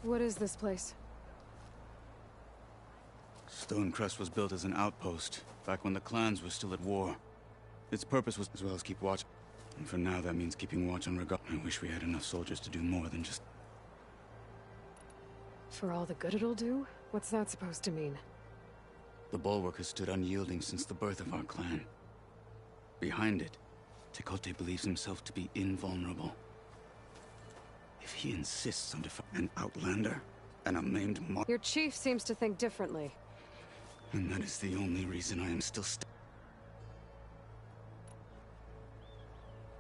What is this place? Stonecrest was built as an outpost, back when the clans were still at war. Its purpose was as well as keep watch. And for now, that means keeping watch on Regala. I wish we had enough soldiers to do more than just... For all the good it'll do? What's that supposed to mean? The bulwark has stood unyielding since the birth of our clan. Behind it, Tekote believes himself to be invulnerable. If he insists on an outlander and a maimed Your chief seems to think differently. and that is the only reason I am still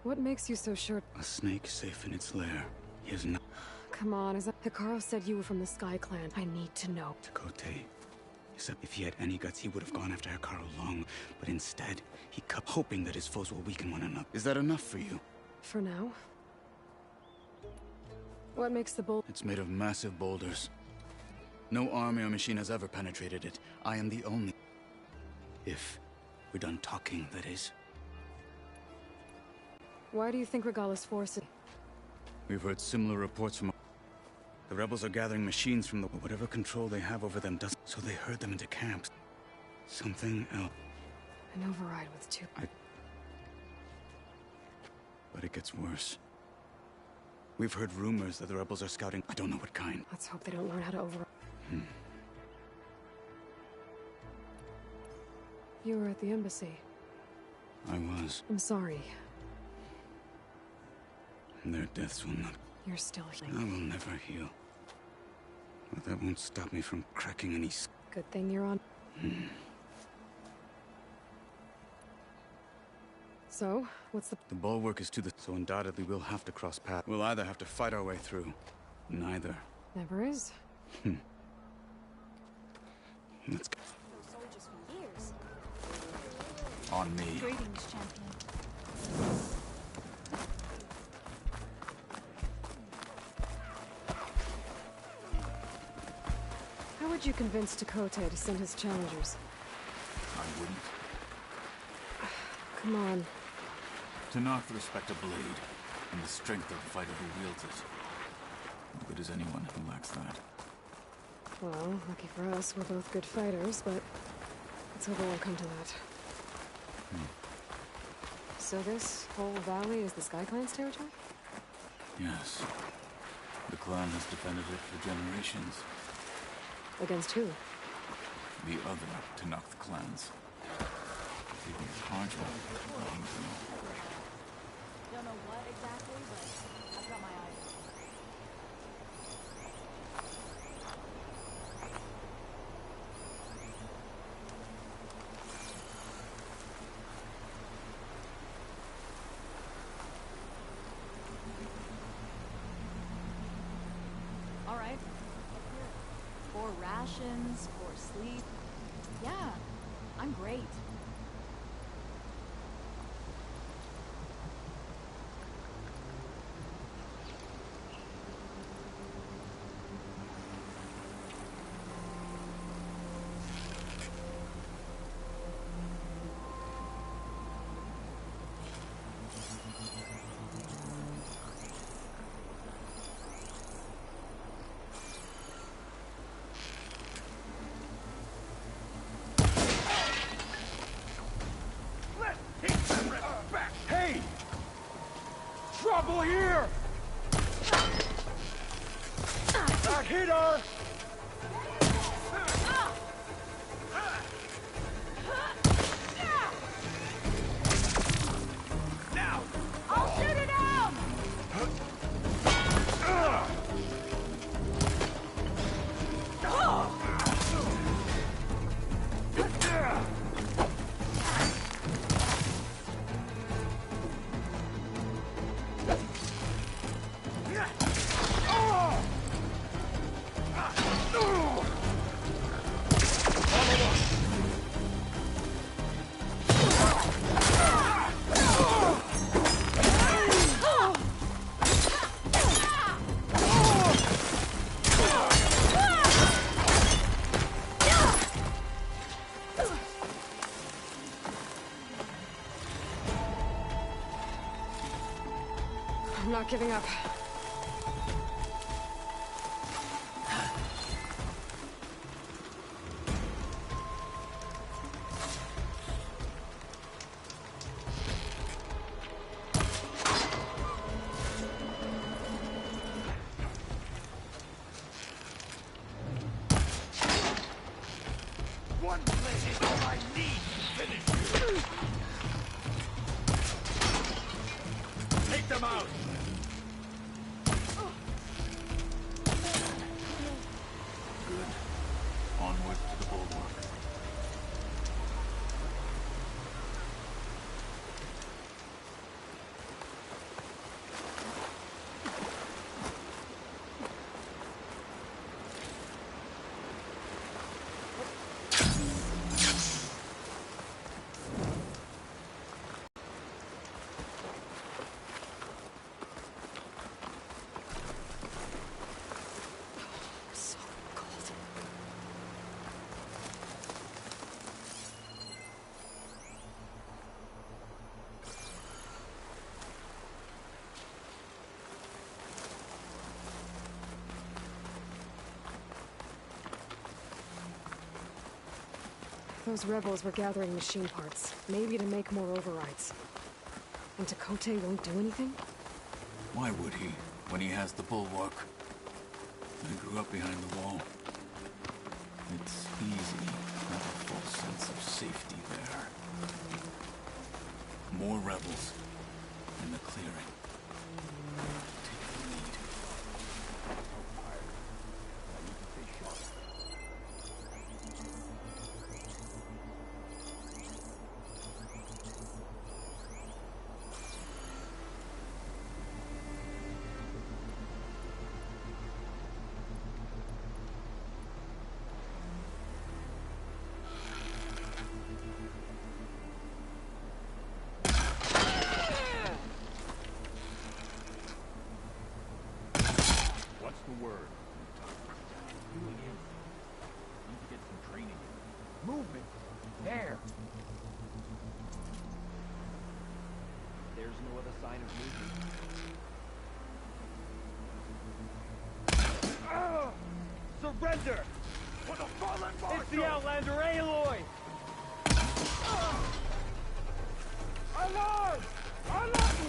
What makes you so sure? A snake safe in its lair. He is not... Come on, is that... Hikaru said you were from the Sky Clan. I need to know. Tekote. Except if he had any guts, he would have gone after Hikaru long. But instead, he kept hoping that his foes will weaken one another. Is that enough for you? For now. What makes the bowl? It's made of massive boulders. No army or machine has ever penetrated it. I am the only... If we're done talking, that is. Why do you think Regala's forces... We've heard similar reports from... The rebels are gathering machines from the... Whatever control they have over them doesn't... So they herd them into camps. Something else. An override with two... But it gets worse. We've heard rumors that the rebels are scouting... I don't know what kind. Let's hope they don't learn how to override. You were at the embassy. I was. I'm sorry. Their deaths will not... You're still I healing. will never heal. But that won't stop me from cracking any... Good thing you're on. So, what's the... The bulwark is to the... so undoubtedly we'll have to cross paths. We'll either have to fight our way through. Neither. Never is. Let's go. Soldiers for years. On me. Greetings, champion. How would you convince Tekote to send his challengers? I wouldn't. Come on. To knock the respect of blade, and the strength of the fighter who wields it. As good as anyone who lacks that. Well, lucky for us, we're both good fighters, but let's hope it won't come to that. So this whole valley is the Sky Clan's territory? Yes. The clan has defended it for generations. Against who? The other to knock the clans. It is hard to Don't know what exactly, but I've got my eyes on it. All right. For rations, for sleep. Yeah, I'm great. Hey! Trouble here! Back hitter! Now! I'll shoot it out! I'm not giving up. One blade is all I need to finish you. Take them out! Good. Onward to the bulwark. So cold. Those rebels were gathering machine parts, maybe to make more overrides. And Tekote won't do anything? Why would he, when he has the bulwark? I grew up behind the wall. It's easy to have a false sense of safety there. More rebels in the clearing. Take the lead. There's no other sign of movement. Surrender! For the fallen Marshal! It's the Outlander Aloy! Alarm! Alarm!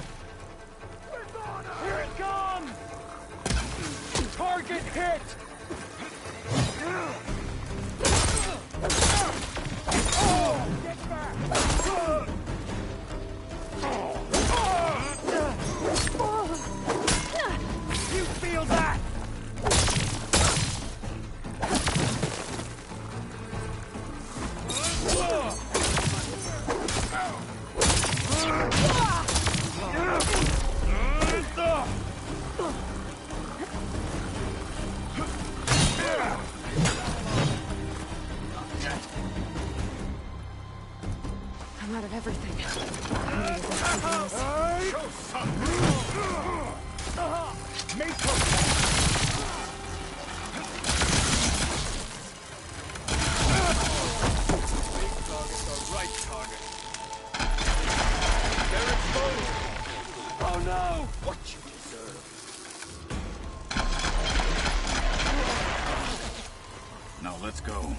With honor! Here it comes! Target hit! Get back! You feel that? I'm out of everything. Show some! Make her! Big target, the right target. They're exposed! Oh no! What you deserve. Now let's go.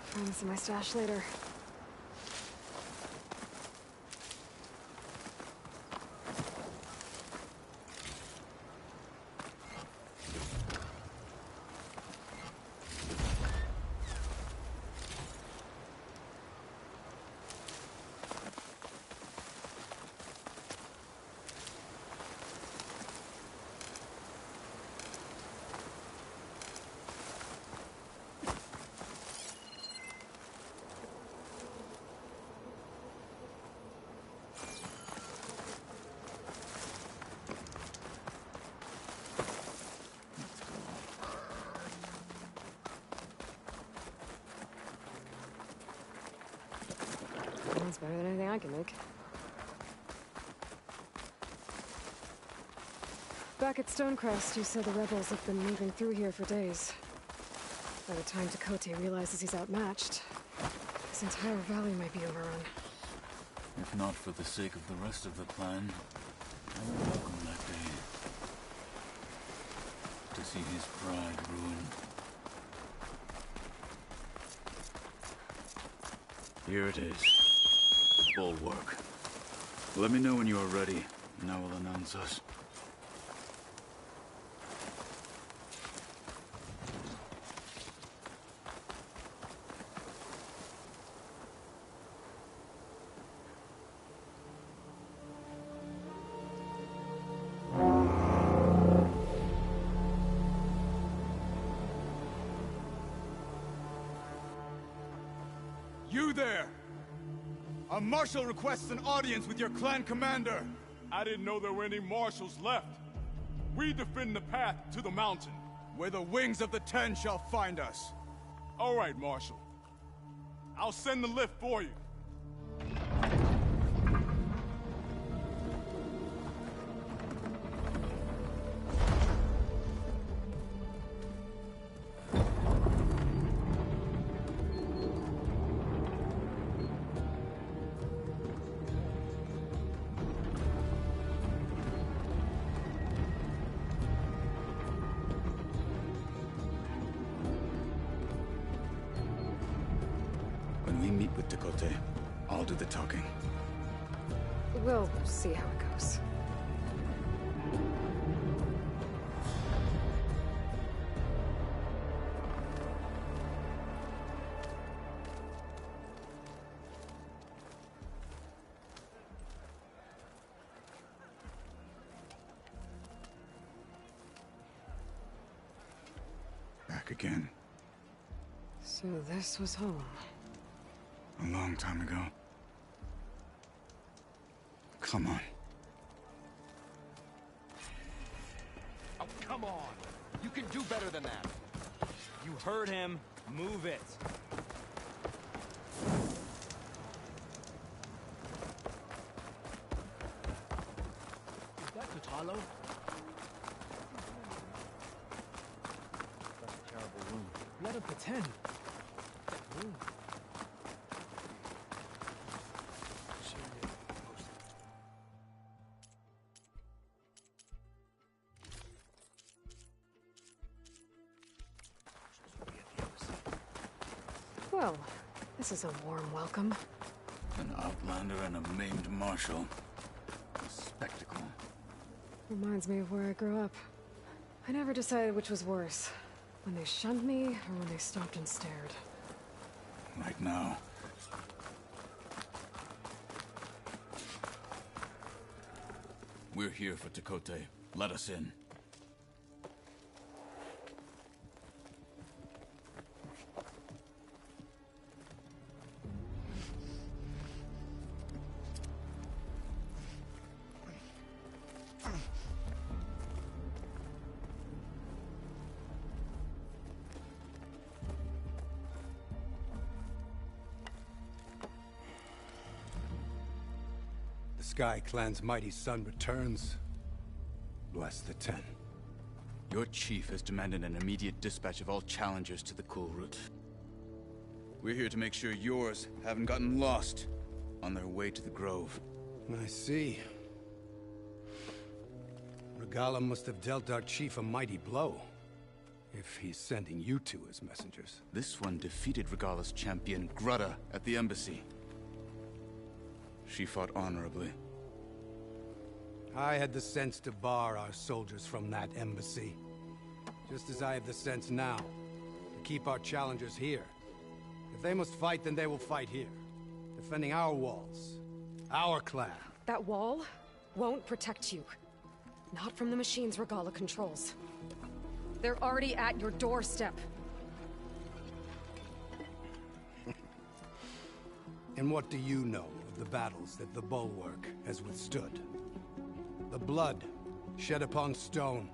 Find this in my stash later. That's better than anything I can make. Back at Stonecrest, you said the rebels have been moving through here for days. By the time Tekote realizes he's outmatched, this entire valley might be overrun. If not for the sake of the rest of the clan, I would welcome that day. To see his pride ruined. Here it is. The bulwark. Let me know when you are ready, and I will announce us. You there! A marshal requests an audience with your clan commander. I didn't know there were any marshals left. We defend the path to the mountain. Where the wings of the Ten shall find us. All right, Marshal. I'll send the lift for you. When we meet with Tekote, I'll do the talking. We'll see how it goes. Back again. So this was home. A long time ago. Come on. Oh, come on! You can do better than that. You heard him. Move it. Hollow? Such a terrible room. Let her pretend. Room. Well, this is a warm welcome. An outlander and a maimed marshal. A spectacle. Reminds me of where I grew up. I never decided which was worse. When they shunned me, or when they stopped and stared. Right now. We're here for Tekote. Let us in. Sky Clan's mighty son returns. Bless the Ten. Your chief has demanded an immediate dispatch of all challengers to the Cool Route. We're here to make sure yours haven't gotten lost on their way to the Grove. I see. Regala must have dealt our chief a mighty blow, if he's sending you two as messengers. This one defeated Regala's champion, Grudda, at the embassy. She fought honorably. I had the sense to bar our soldiers from that embassy. Just as I have the sense now, to keep our challengers here. If they must fight, then they will fight here. Defending our walls. Our clan. That wall won't protect you. Not from the machines Regala controls. They're already at your doorstep. And what do you know of the battles that the Bulwark has withstood? The blood shed upon stone.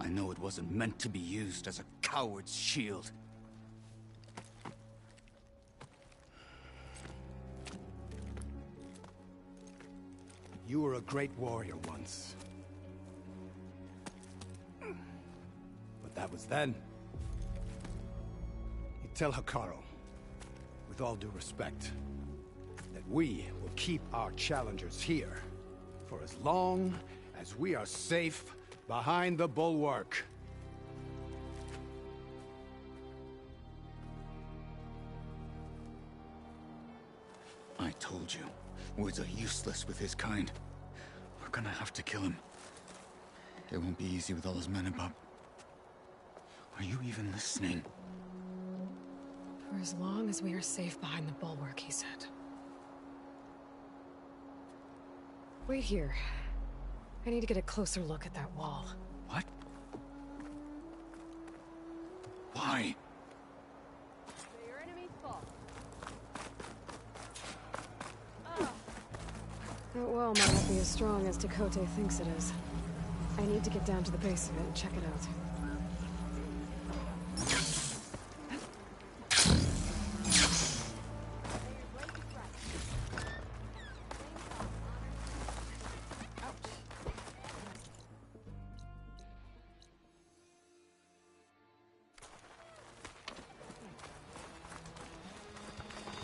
I know it wasn't meant to be used as a coward's shield. You were a great warrior once. But that was then. You tell Hikaru, with all due respect, that we will keep our challengers here for as long as we are safe behind the Bulwark. I told you, words are useless with his kind. We're gonna have to kill him. It won't be easy with all his men above. Are you even listening? For as long as we are safe behind the Bulwark, he said. Wait here. I need to get a closer look at that wall. What? Why? Your enemy's fault. That wall might not be as strong as Tekote thinks it is. I need to get down to the base of it and check it out.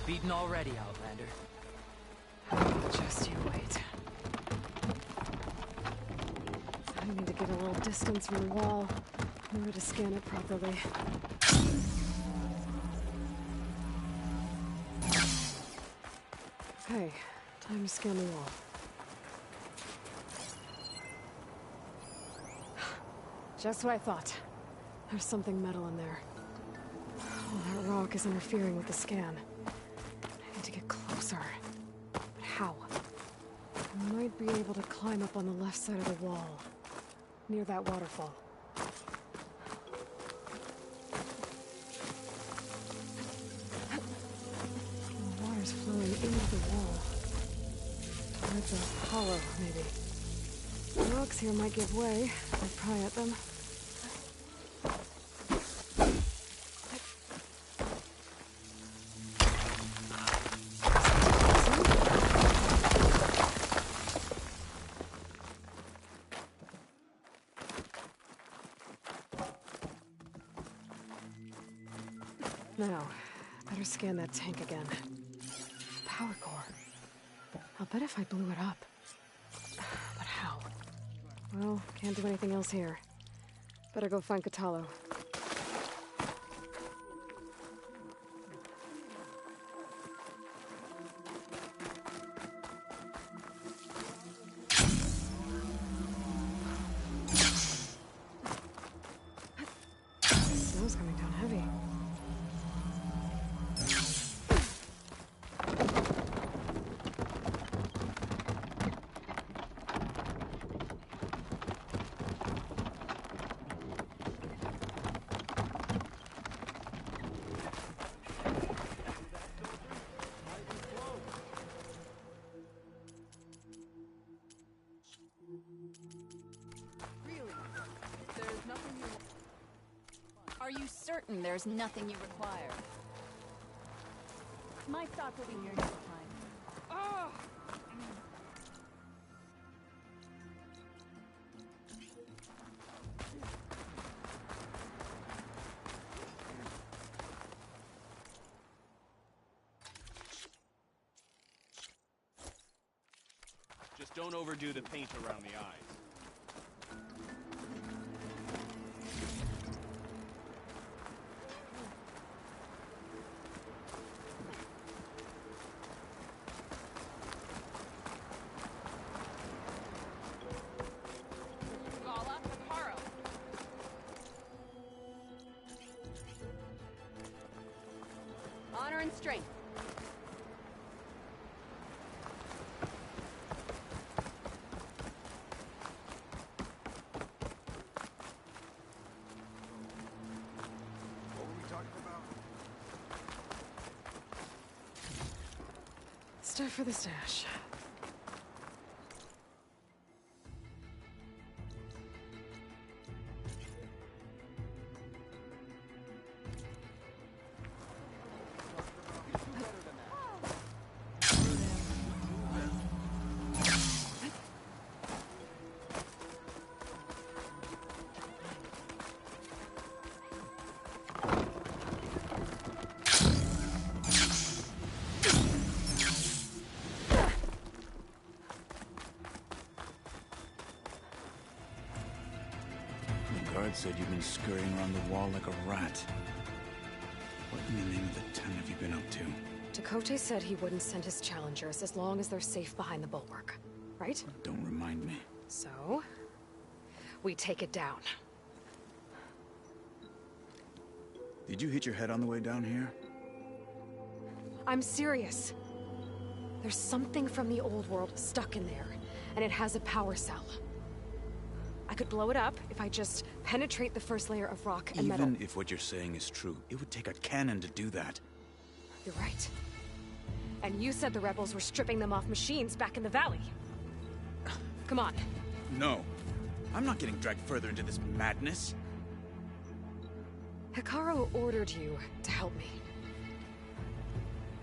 Beaten already, Outlander. Just you wait. I need to get a little distance from the wall in order to scan it properly. Okay, time to scan the wall. Just what I thought. There's something metal in there. Oh, that rock is interfering with the scan. I need to get closer. But how? I might be able to climb up on the left side of the wall, near that waterfall. The water's flowing into the wall. Towards a hollow, maybe. The rocks here might give way if I pry at them. Now, better scan that tank again. Power core. I'll bet if I blew it up. But how? Well, can't do anything else here. Better go find Catalo. Snow's coming down heavy. Are you certain there's nothing you require? My stock will be here next time. Oh! Just don't overdo the paint around the eyes. Honor and strength. What were we talking about? Stuff for the stash. The guard said you've been scurrying around the wall like a rat. What in the name of the ten have you been up to? Tekote said he wouldn't send his challengers as long as they're safe behind the bulwark, right? Don't remind me. So, we take it down. Did you hit your head on the way down here? I'm serious. There's something from the old world stuck in there, and it has a power cell. I could blow it up if I just penetrate the first layer of rock and metal. Even if what you're saying is true, it would take a cannon to do that. You're right. And you said the rebels were stripping them off machines back in the valley. Come on. No. I'm not getting dragged further into this madness. Hikaru ordered you to help me.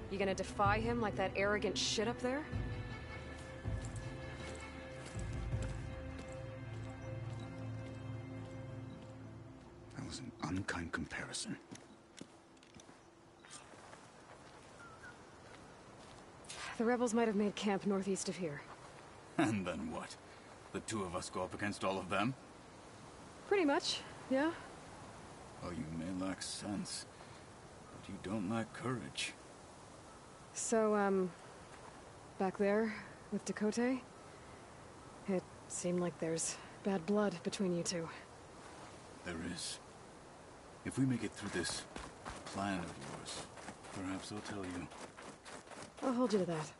You gonna defy him like that arrogant shit up there? That was an unkind comparison. The rebels might have made camp northeast of here. And then what? The two of us go up against all of them? Pretty much, yeah. Oh, you may lack sense, but you don't lack courage. So, back there, with Tekote, it seemed like there's bad blood between you two. There is. If we make it through this plan of yours, perhaps I'll tell you. I'll hold you to that.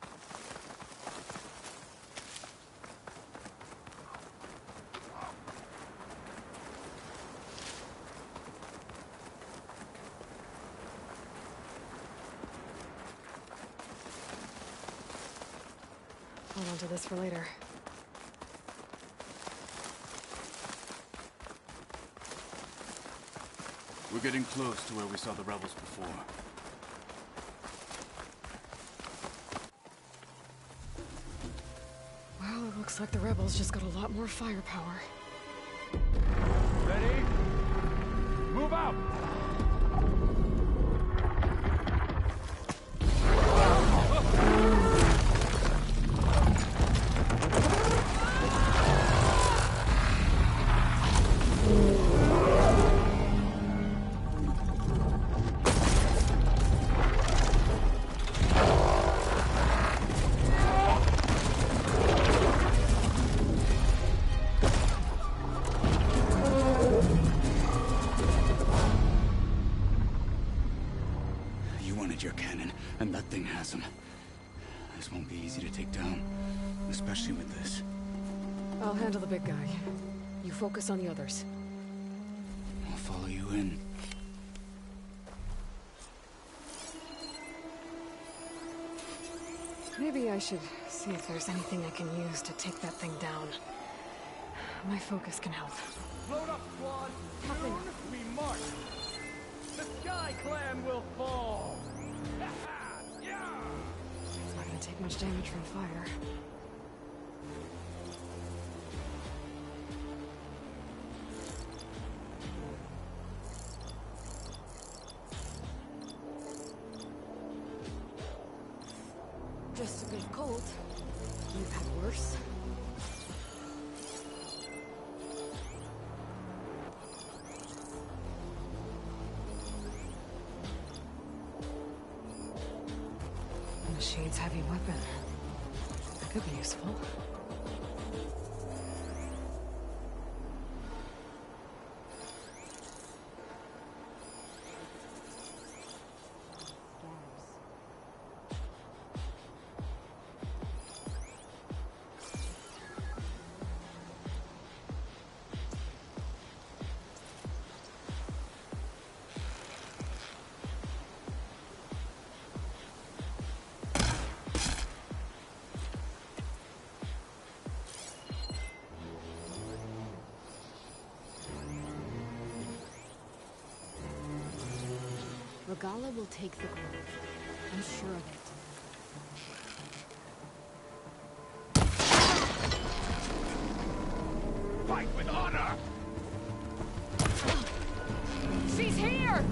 Hold on to this for later. We're getting close to where we saw the rebels before. Well, it looks like the rebels just got a lot more firepower. Ready? Move out! mercy with this. I'll handle the big guy. You focus on the others. I'll follow you in. Maybe I should see if there's anything I can use to take that thing down. My focus can help. Load up, squad! Soon we march! The Sky Clan will fall! It's not gonna take much damage from fire. Just a bit cold. You've had worse. The machine's heavy weapon. That could be useful. Regala will take the grove. I'm sure of it. Fight with honor! She's here!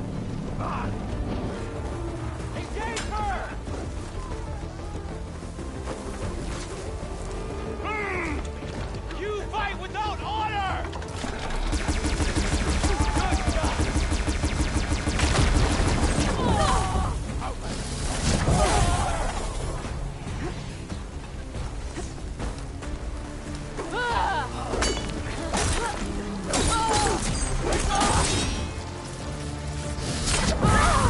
Engage her! You fight without honor! Good God! Ah!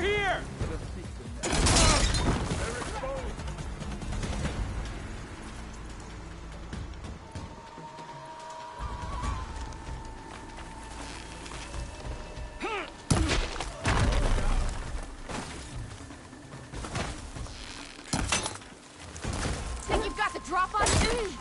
here! Think you've got the drop on me?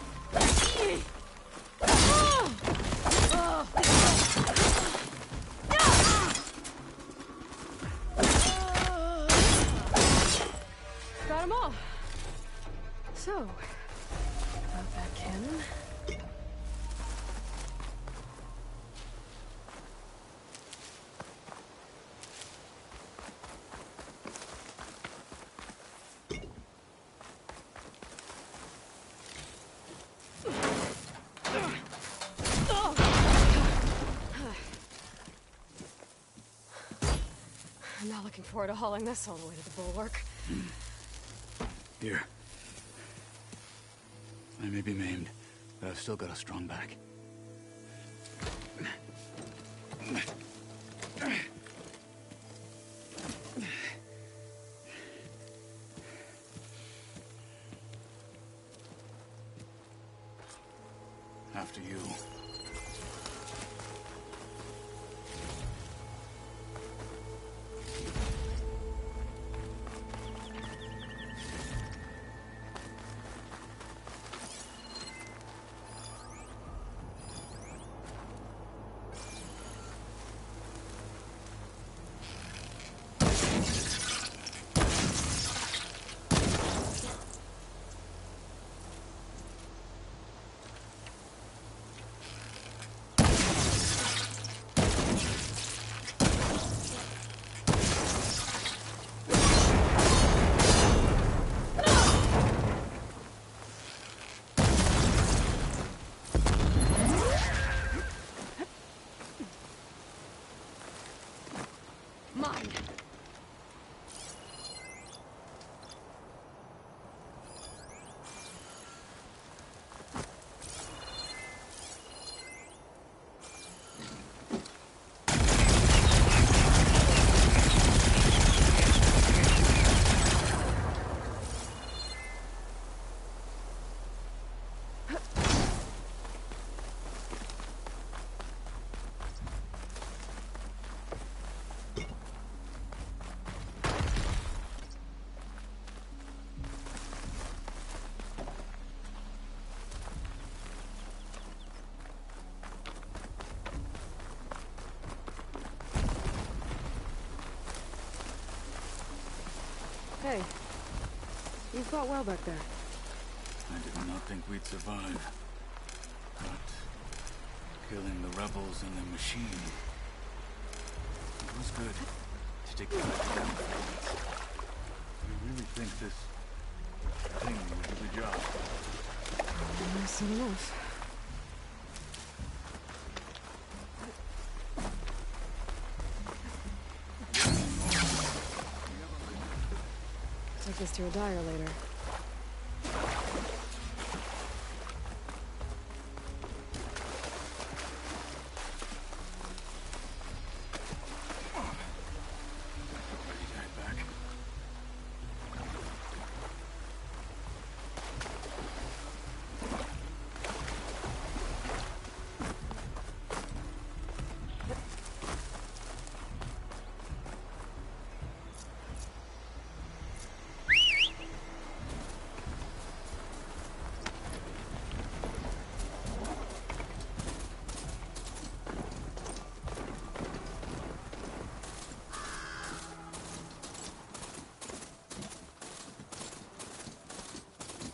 Got them all. So, about that cannon. I'm not looking forward to hauling this all the way to the bulwark. Here. I may be maimed, but I've still got a strong back. After you. Mine. Hey, you fought well back there. I did not think we'd survive. But killing the rebels and the machine, it was good to take back the downfalls. You really think this thing will do the job? Soon enough. Take this to a dyer later.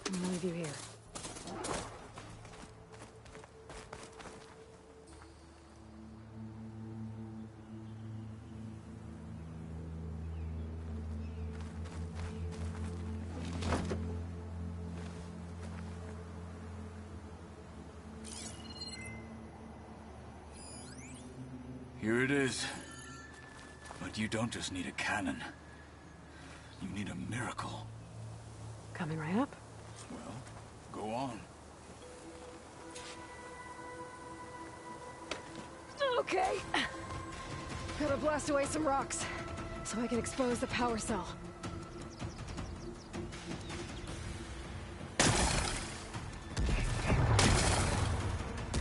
I'm gonna leave you here. Here it is. But you don't just need a cannon. You need a miracle. Coming right up. Well, go on. Okay. Gotta blast away some rocks. so I can expose the power cell.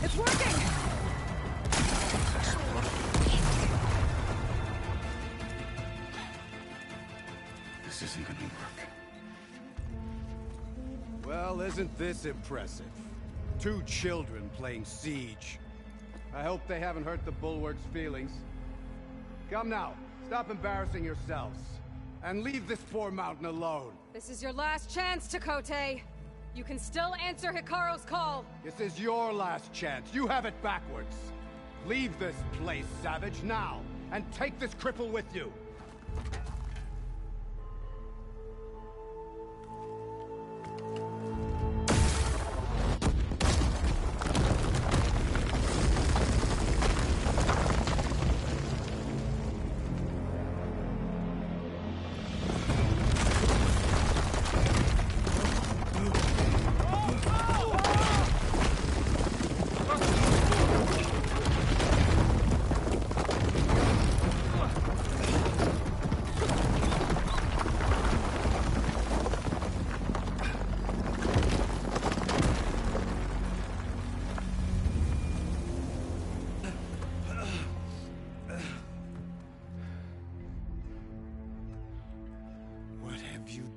It's working! This isn't gonna work. Well, isn't this impressive? 2 children playing siege. I hope they haven't hurt the Bulwark's feelings. Come now, stop embarrassing yourselves. And leave this poor mountain alone. This is your last chance, Chakotay. You can still answer Hikaru's call. This is your last chance. You have it backwards. Leave this place, Savage, now. And take this cripple with you.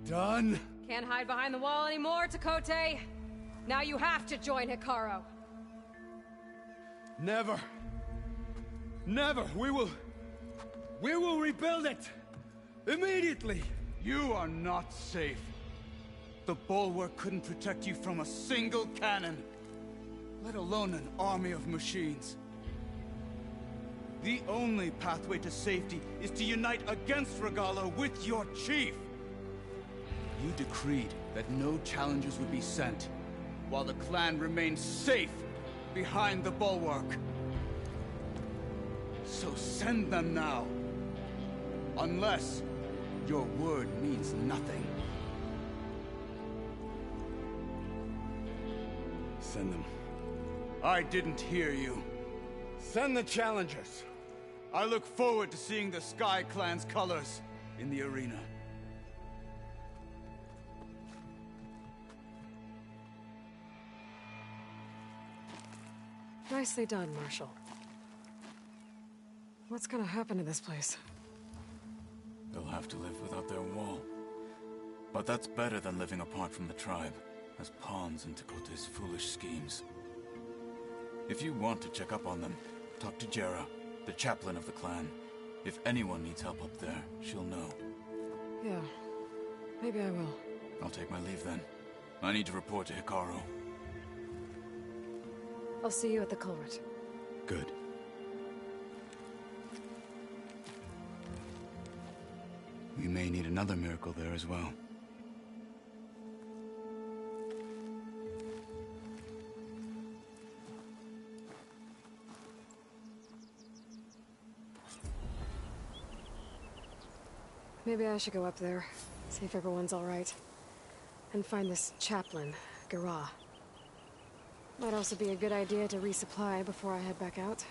Done? Can't hide behind the wall anymore, Chakotay. Now you have to join Hikaru. Never. Never. We will rebuild it. Immediately. You are not safe. The Bulwark couldn't protect you from a single cannon, let alone an army of machines. The only pathway to safety is to unite against Regalla with your chief. You decreed that no challengers would be sent, while the clan remained safe behind the Bulwark. So send them now. Unless your word means nothing. Send them. I didn't hear you. Send the challengers. I look forward to seeing the Sky Clan's colors in the arena. Nicely done, Marshal. What's gonna happen to this place? They'll have to live without their wall. But that's better than living apart from the tribe, as pawns in Chakotay's foolish schemes. If you want to check up on them, talk to Jera, the chaplain of the clan. If anyone needs help up there, she'll know. Yeah, maybe I will. I'll take my leave then. I need to report to Hikaru. I'll see you at the culvert. Good. We may need another miracle there as well. Maybe I should go up there, see if everyone's all right. And find this chaplain, Garah. Might also be a good idea to resupply before I head back out.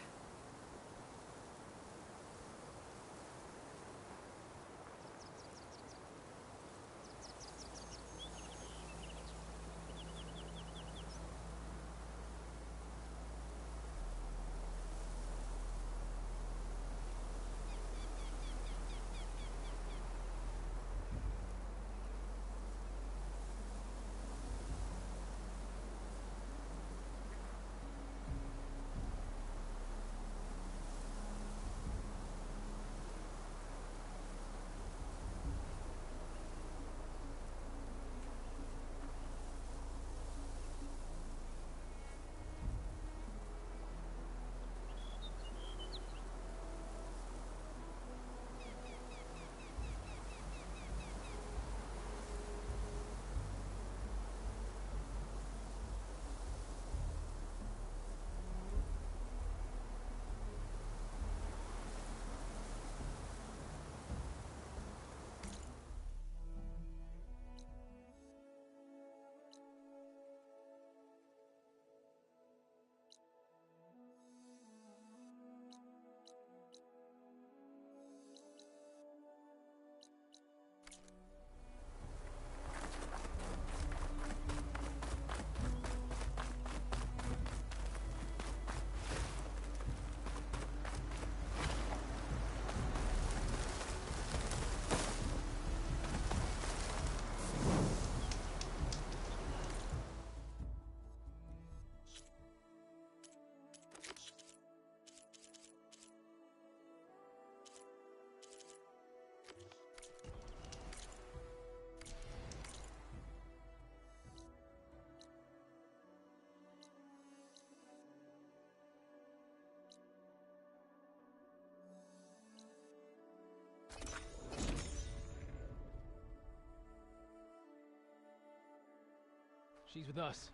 She's with us.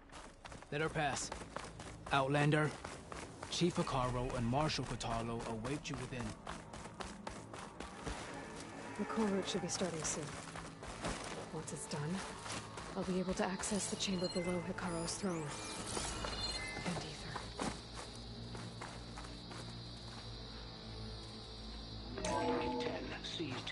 Let her pass. Outlander, Chief Akaro and Marshal Katalo await you within. The core route should be starting soon. Once it's done, I'll be able to access the chamber below Hikaro's throne. And Ether. Wave 10 seized.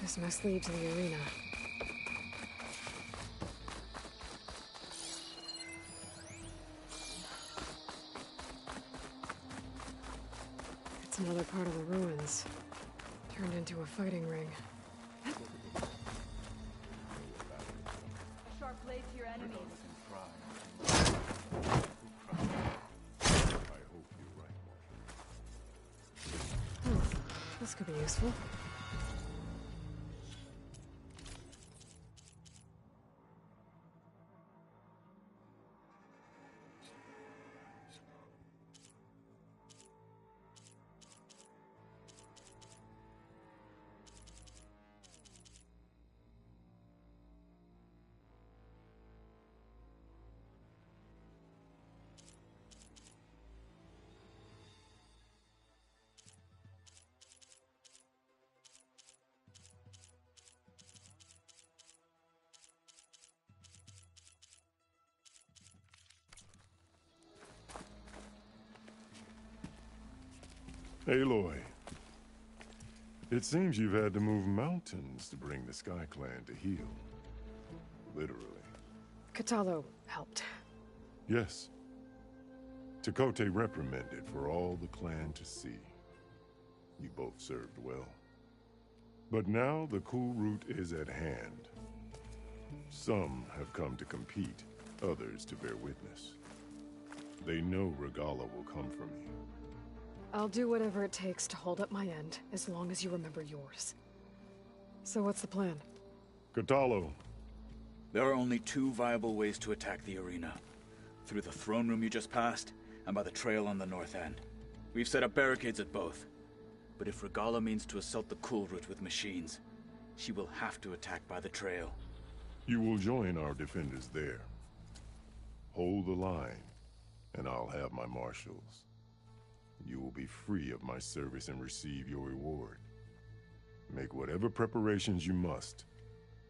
This must lead to the arena. It's another part of the ruins, turned into a fighting ring. Sharp blade to your enemies. This could be useful. Aloy, it seems you've had to move mountains to bring the Sky Clan to heel. Literally. Katalo helped. Yes. Tekote reprimanded for all the clan to see. You both served well. But now the cool route is at hand. Some have come to compete, others to bear witness. They know Regala will come for me. I'll do whatever it takes to hold up my end, as long as you remember yours. So what's the plan? Katalo. There are only two viable ways to attack the arena. Through the throne room you just passed, and by the trail on the north end. We've set up barricades at both. But if Regala means to assault the cool route with machines, she will have to attack by the trail. You will join our defenders there. Hold the line, and I'll have my marshals. You will be free of my service and receive your reward. Make whatever preparations you must.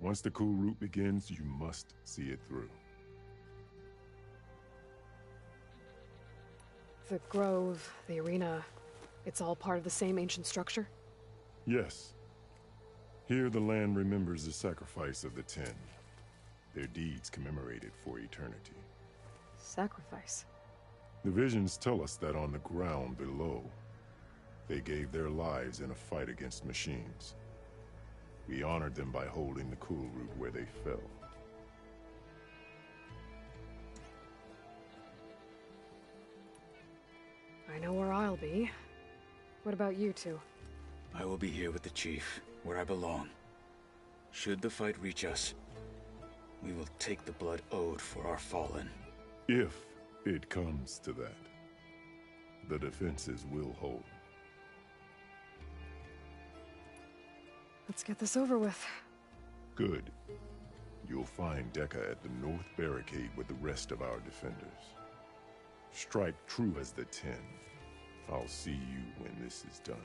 Once the cool route begins, you must see it through. The grove, the arena, it's all part of the same ancient structure? Yes. Here the land remembers the sacrifice of the Ten. Their deeds commemorated for eternity. Sacrifice? The visions tell us that on the ground below, they gave their lives in a fight against machines. We honored them by holding the cool route where they fell. I know where I'll be. What about you two? I will be here with the chief, where I belong. Should the fight reach us, we will take the blood owed for our fallen. If it comes to that, the defenses will hold. Let's get this over with. Good. You'll find Dekka at the north barricade with the rest of our defenders. Strike true as the Ten. I'll see you when this is done.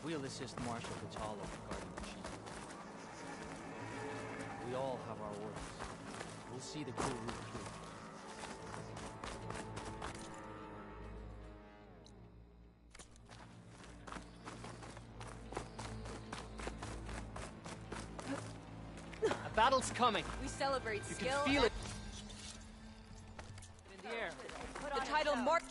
We'll assist Marshal Katalo regarding the chief. We all have our orders. We'll see the cool route through. Battle's coming. We celebrate You skill. can feel it in the air. The title mark.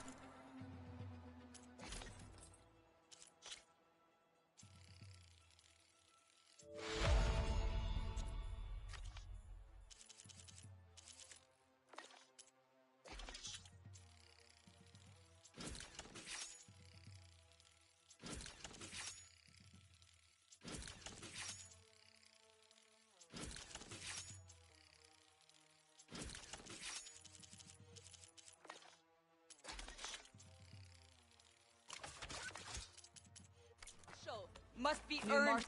Must be earned.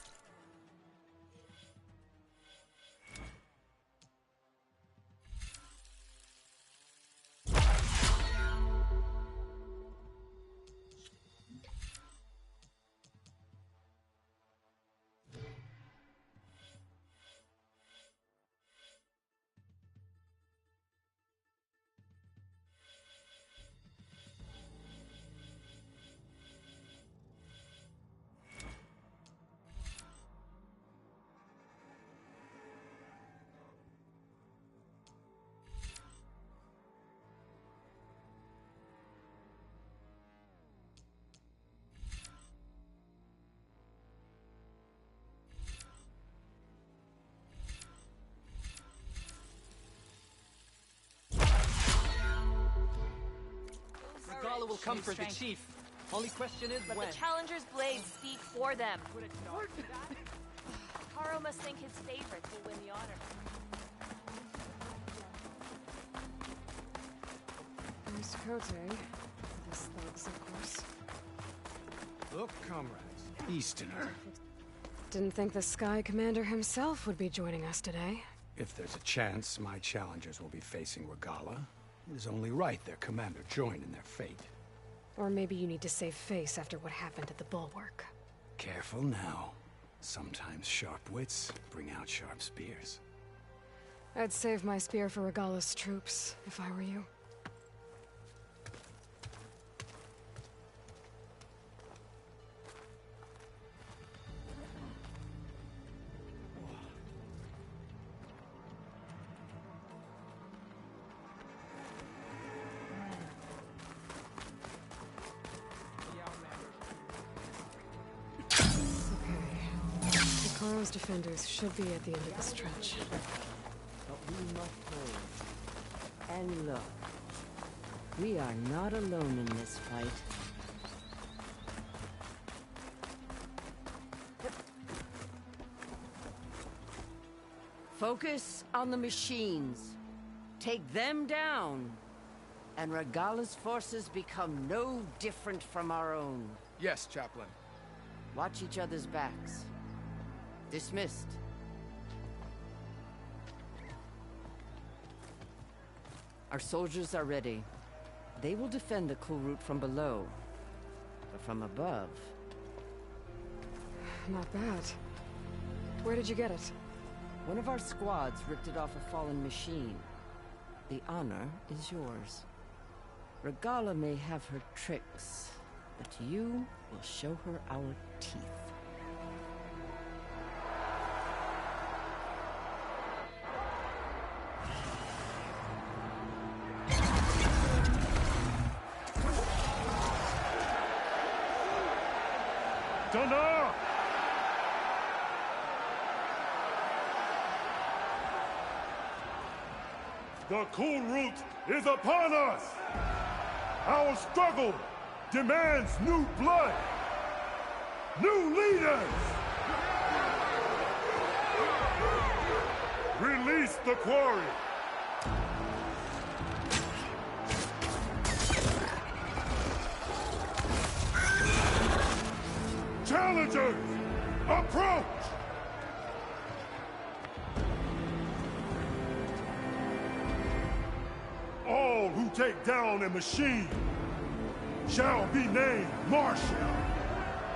Regala will come for the chief. Only question is Let when. the challenger's blade speak for them. Karo must think his favorites will win the honor. There's Kote. This thugs, of course. Look, comrades. Easterner. Didn't think the Sky Commander himself would be joining us today. If there's a chance my challengers will be facing Regala, it is only right their commander join in their fate. Or maybe you need to save face after what happened at the Bulwark. Careful now. Sometimes sharp wits bring out sharp spears. I'd save my spear for Regala's troops, if I were you. Karo's defenders should be at the end of the stretch. But we must hold. And look, we are not alone in this fight. Focus on the machines. Take them down. And Regala's forces become no different from our own. Yes, Chaplain. Watch each other's backs. Dismissed. Our soldiers are ready. They will defend the cool route from below. But from above... Not bad. Where did you get it? One of our squads ripped it off a fallen machine. The honor is yours. Regala may have her tricks, but you will show her our teeth. Dunno! The cool route is upon us! Our struggle demands new blood! New leaders! Release the quarry! Challengers, approach! All who take down a machine shall be named Marshal.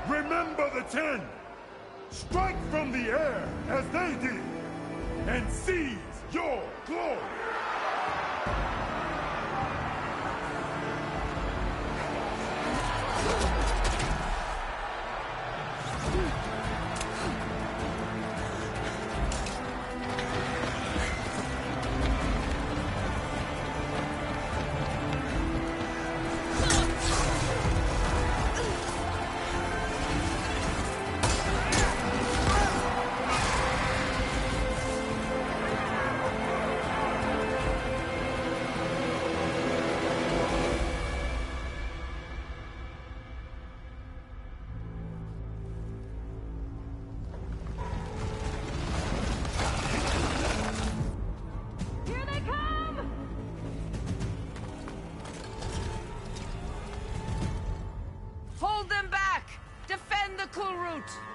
Remember the 10. Strike from the air as they did, and seize your glory. Don't!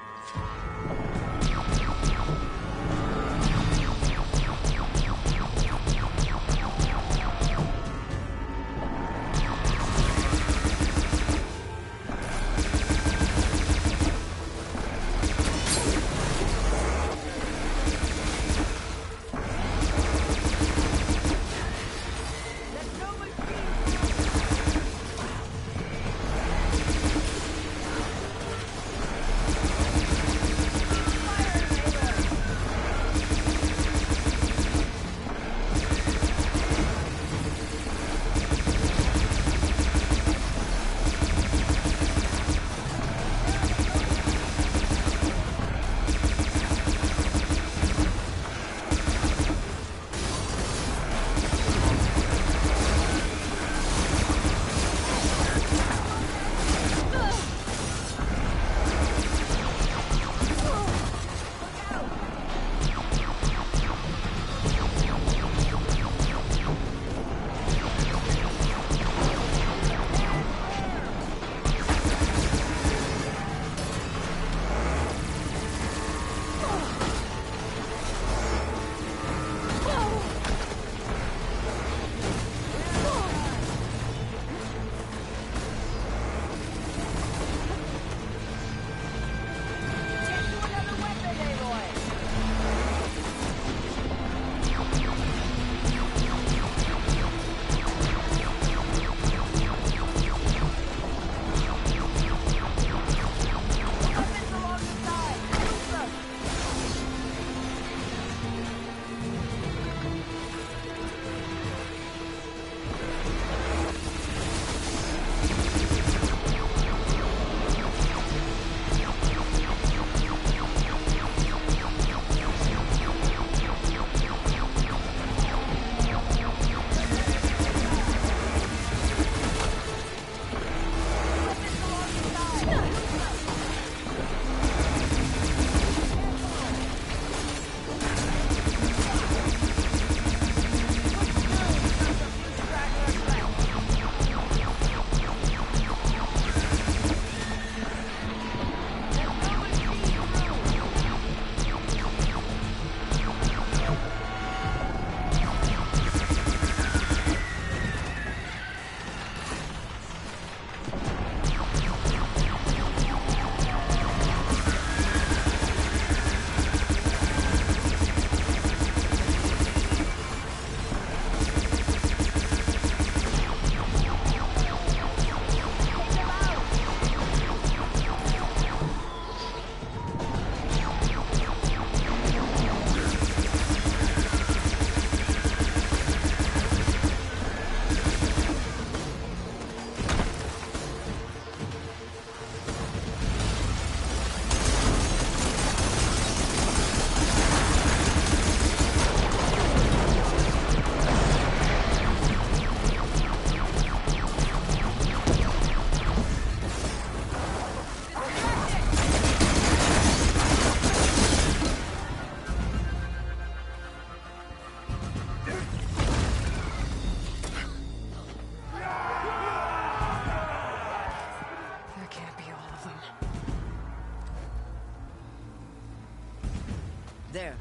There.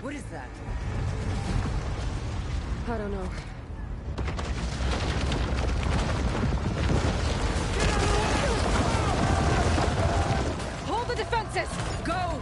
What is that? I don't know. Hold the defenses! Go!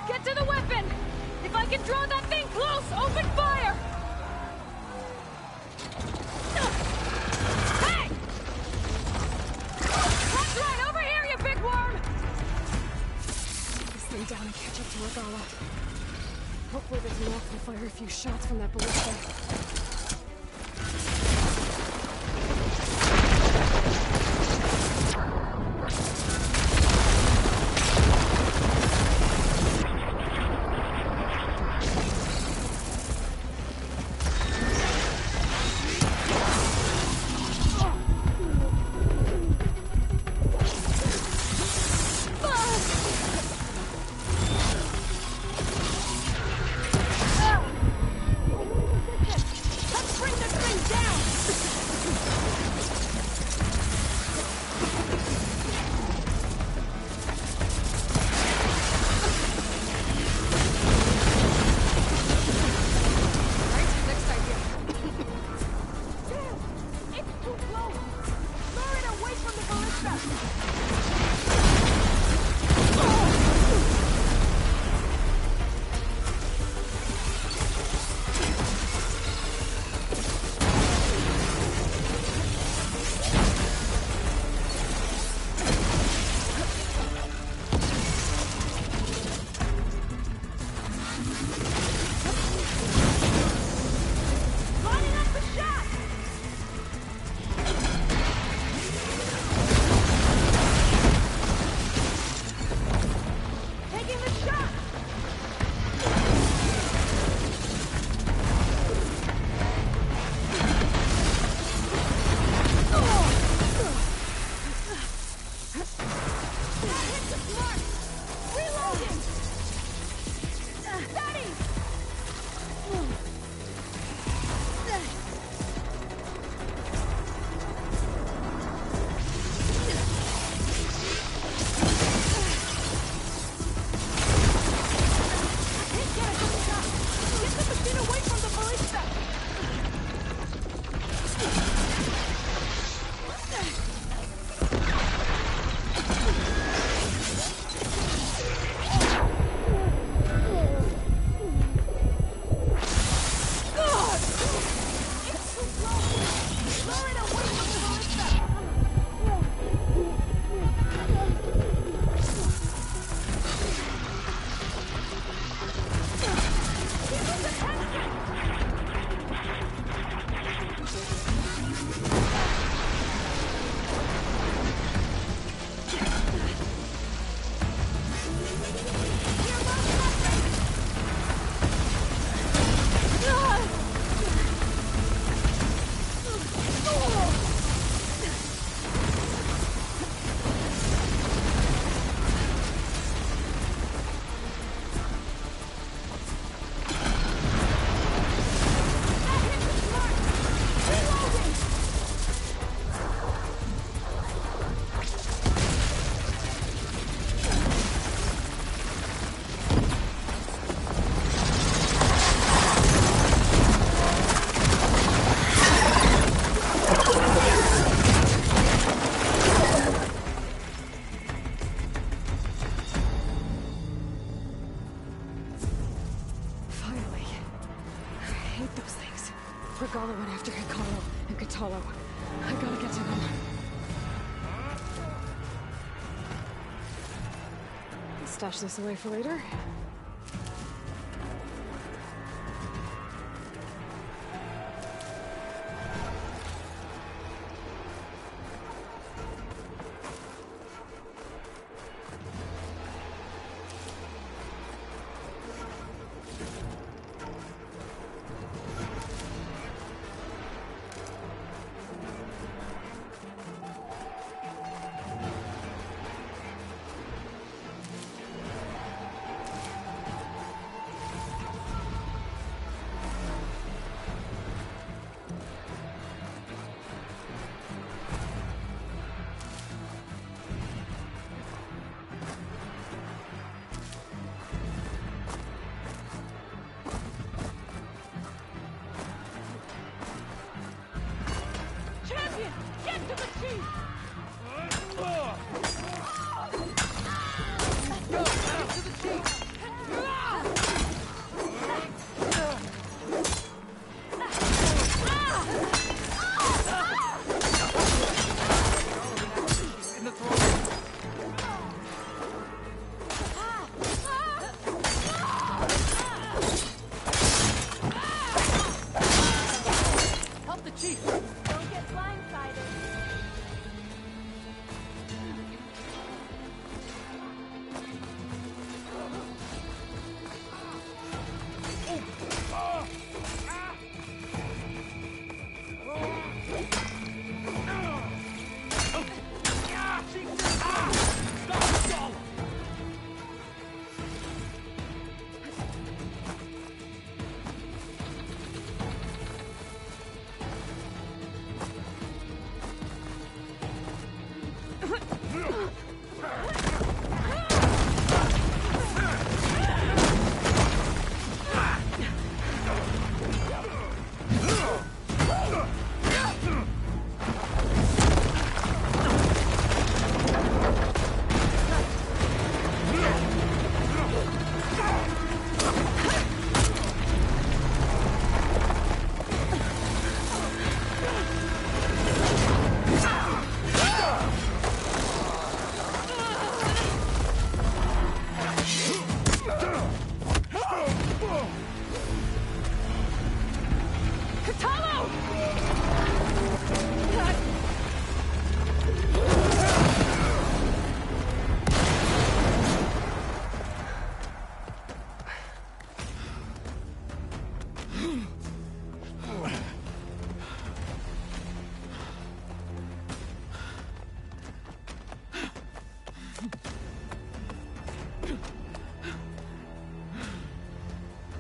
Get to the weapon! If I can draw that thing close, open fire! Hey! That's right, over here, you big worm! Take this thing down and catch up to Regala. Hopefully there's enough to fire a few shots from that ballista. Regala went after Hikaru and Katalo. I gotta get to them. Stash this away for later.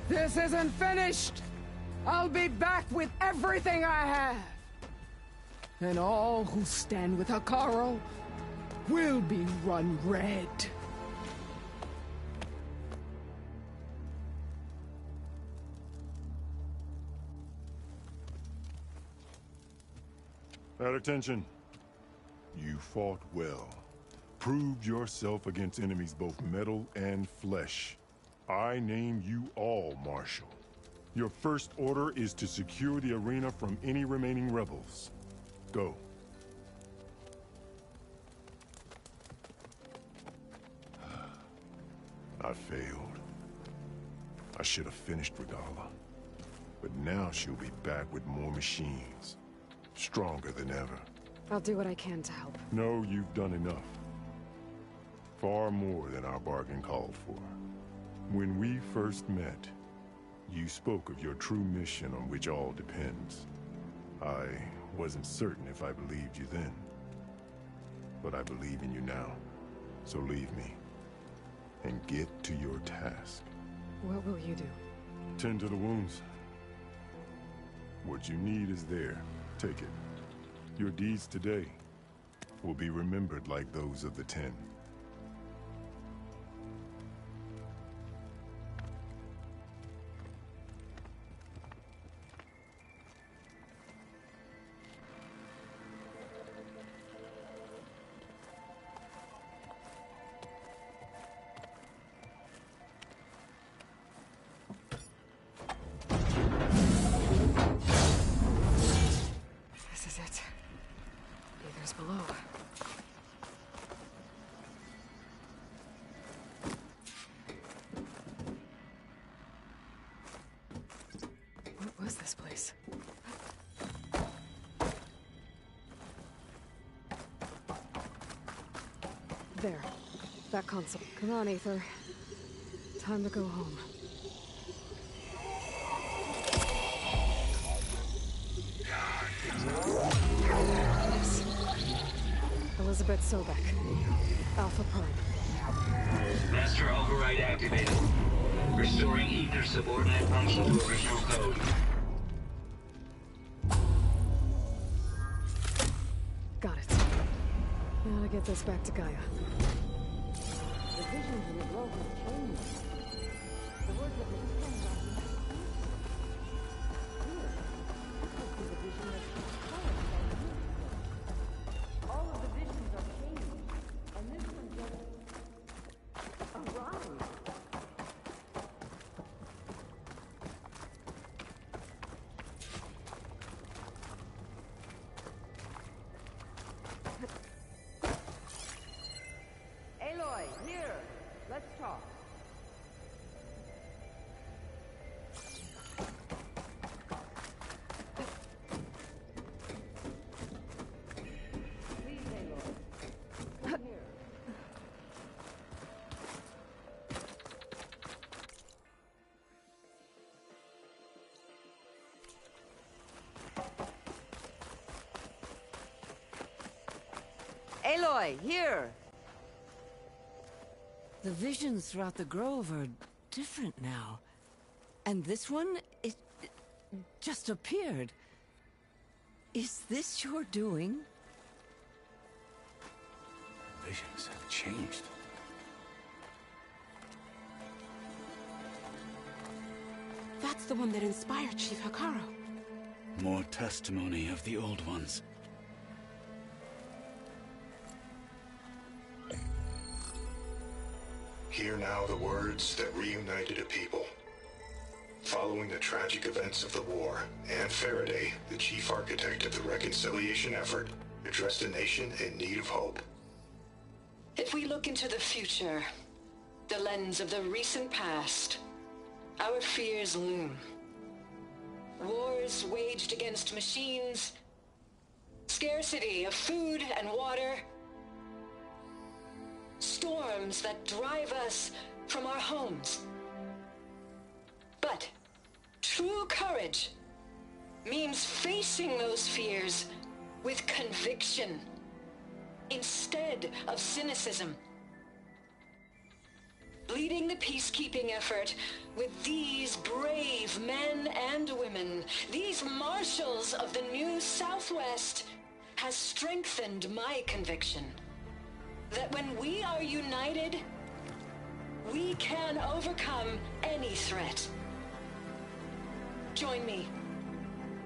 This isn't finished! I'll be back with everything I have! And all who stand with Hekarro will be run red. At attention. You fought well. Proved yourself against enemies both metal and flesh. I name you all Marshal. Your first order is to secure the arena from any remaining rebels. Go. I failed. I should have finished Regala. But now she'll be back with more machines. Stronger than ever. I'll do what I can to help. No, you've done enough. Far more than our bargain called for. When we first met, you spoke of your true mission on which all depends. I wasn't certain if I believed you then. But I believe in you now. So leave me. And get to your task. What will you do? Tend to the wounds. What you need is there. Take it. Your deeds today will be remembered like those of the 10. This is it. Aether's below. What was this place? There. That console. Come on, Aether. Time to go home. Yes. Elizabeth Sobek. Alpha Prime. Master override activated. Restoring ether subordinate function to original code. Got it. Now to get this back to Gaia. The visions in the globe have changed. The words of the king are the vision of all of the visions are changed, and this one just arrived. Aloy, here. Let's talk. Please, Aloy. Come here. Aloy, here. The visions throughout the grove are different now. And this one, it just appeared. Is this your doing? visions have changed. That's the one that inspired Chief Hikaru. More testimony of the old ones. Hear now the words that reunited a people. Following the tragic events of the war, Anne Faraday, the chief architect of the reconciliation effort, addressed a nation in need of hope. If we look into the future, the lens of the recent past, our fears loom. Wars waged against machines, scarcity of food and water, storms that drive us from our homes. But true courage means facing those fears with conviction instead of cynicism. Leading the peacekeeping effort with these brave men and women, these marshals of the new Southwest, has strengthened my conviction that when we are united, we can overcome any threat. Join me.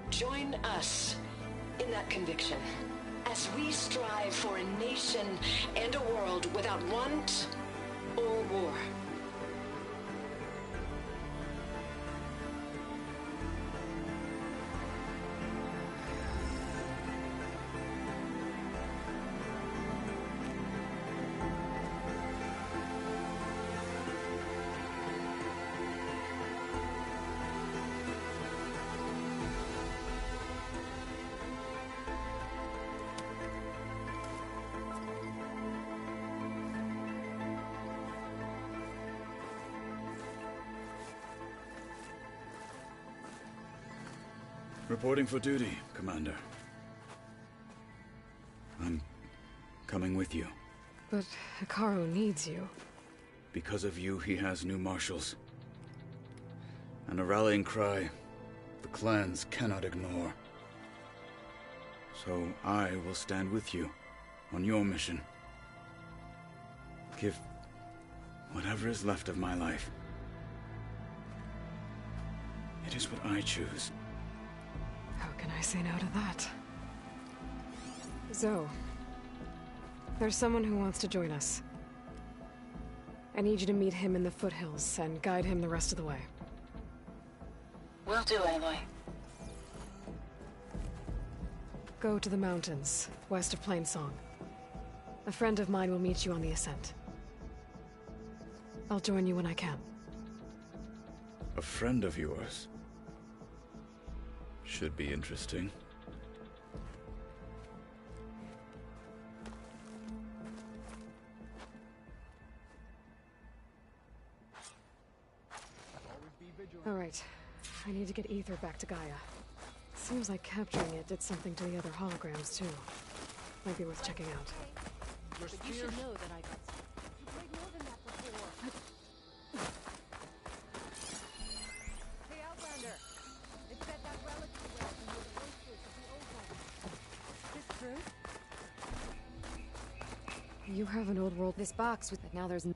Join us in that conviction as we strive for a nation and a world without want or war. Reporting for duty, Commander. I'm coming with you. But Hikaru needs you. Because of you, he has new marshals. And a rallying cry the clans cannot ignore. So I will stand with you on your mission. Give whatever is left of my life. It is what I choose. How can I say no to that? Zoe, there's someone who wants to join us. I need you to meet him in the foothills and guide him the rest of the way. Will do, Aloy. Go to the mountains, west of Plainsong. A friend of mine will meet you on the ascent. I'll join you when I can. A friend of yours? Should be interesting. All right. I need to get Ether back to Gaia. Seems like capturing it did something to the other holograms, too. Might be worth checking out. But you should know that I got some. You played more than that before. Hey, Outlander! It said that relic you were in the voices of the old ones. Is this true? You have an old world. This box with it. Now there's.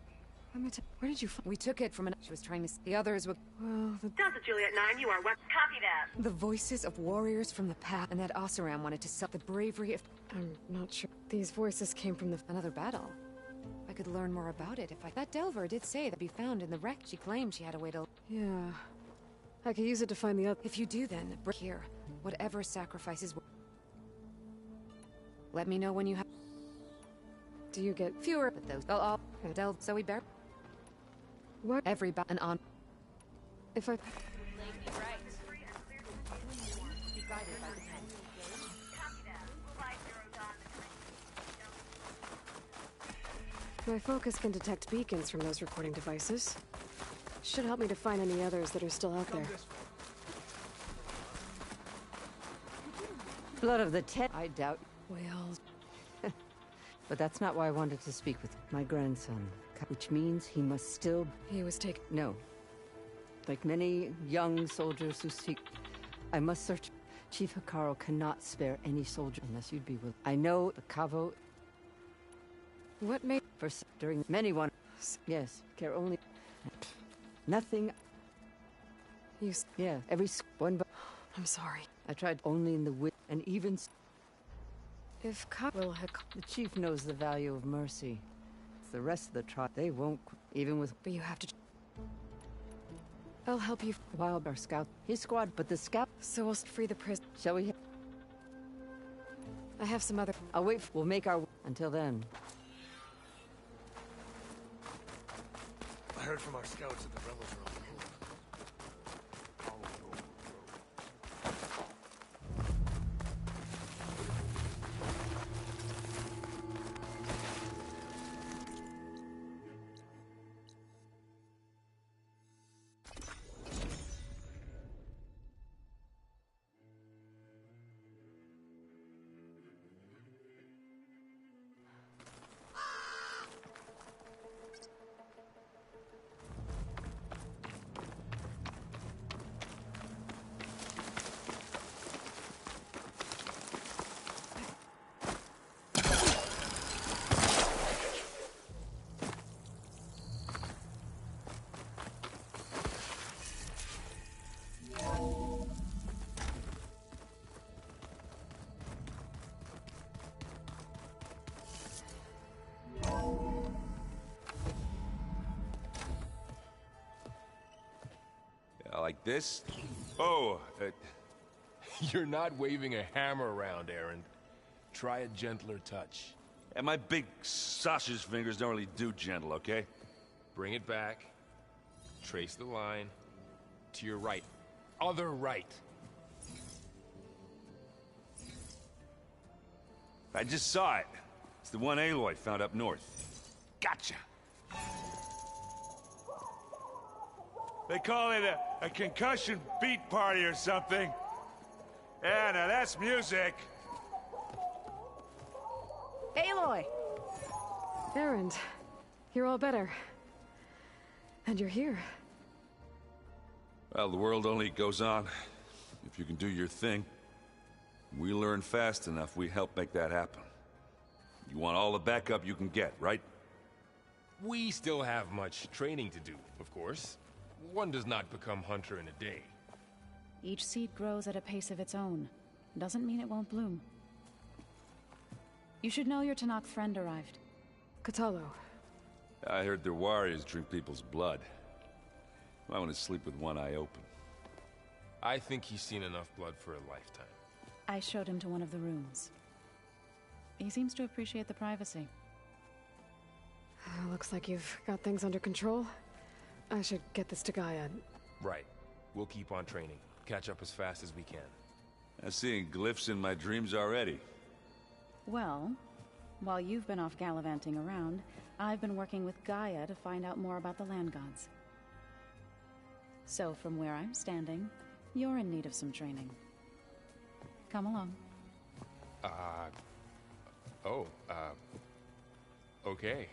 Where did you find? We took it from an. She was trying to. The others were. Well, Delta Juliet 9, you are what? Copy that. The voices of warriors from the past, and that Oseram wanted to sell the bravery of. I'm not sure. These voices came from another battle. I could learn more about it if I. That Delver did say that be found in the wreck. She claimed she had a way to. Yeah. I could use it to find the other. If you do, then bring here. Whatever sacrifices. Let me know when you have. Do you get fewer? But those. They'll all. Del. So we bear. What? Every and on. If I. Be right. Be guided by the pen. Copy that. My focus can detect beacons from those recording devices. Should help me to find any others that are still out there. Blood of the Ten. I doubt. Well. But that's not why I wanted to speak with my grandson. Which means he must still... He was taken... No. Like many young soldiers who seek... I must search... Chief Hikaru cannot spare any soldier unless you'd be willing. I know the Cavo... What made... During many one... Yes, care only... Nothing... Yeah, one... I'm sorry. I tried only in the wit, and even... If will had... The chief knows the value of mercy. The rest of the tribe, they won't... Even with... But you have to... I'll help you... Wild our scout. His squad, but the scout... So we'll free the prison. Shall we... I have some other... I'll wait. We'll make our... Until then. I heard from our scouts that the rebels are on the move. Like this? Oh, You're not waving a hammer around, Aaron. Try a gentler touch. And my big sausage fingers don't really do gentle, okay? Bring it back. Trace the line. To your right. Other right. I just saw it. It's the one Aloy found up north. Gotcha! They call it a concussion beat party or something. Yeah, now that's music. Aloy! Erend, you're all better. And you're here. Well, the world only goes on if you can do your thing. We learn fast enough, we help make that happen. You want all the backup you can get, right? We still have much training to do, of course. One does not become hunter in a day. Each seed grows at a pace of its own. Doesn't mean it won't bloom. You should know your Tanakh friend arrived. Kotallo. I heard their warriors drink people's blood. I want to sleep with one eye open. I think he's seen enough blood for a lifetime. I showed him to one of the rooms. He seems to appreciate the privacy. Looks like you've got things under control. I should get this to Gaia. Right. We'll keep on training. Catch up as fast as we can. I'm seeing glyphs in my dreams already. Well, while you've been off gallivanting around, I've been working with Gaia to find out more about the land gods. So from where I'm standing, you're in need of some training. Come along. Okay.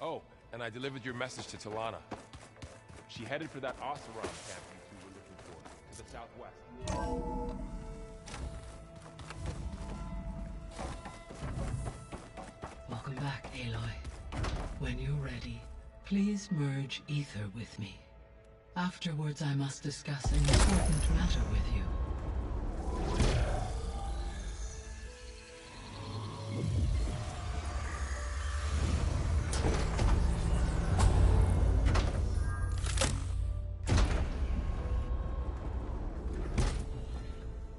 Oh, and I delivered your message to Talana. She headed for that Oseram camp you two were looking for, to the southwest. Welcome back, Aloy. When you're ready, please merge ether with me. Afterwards, I must discuss an important matter with you.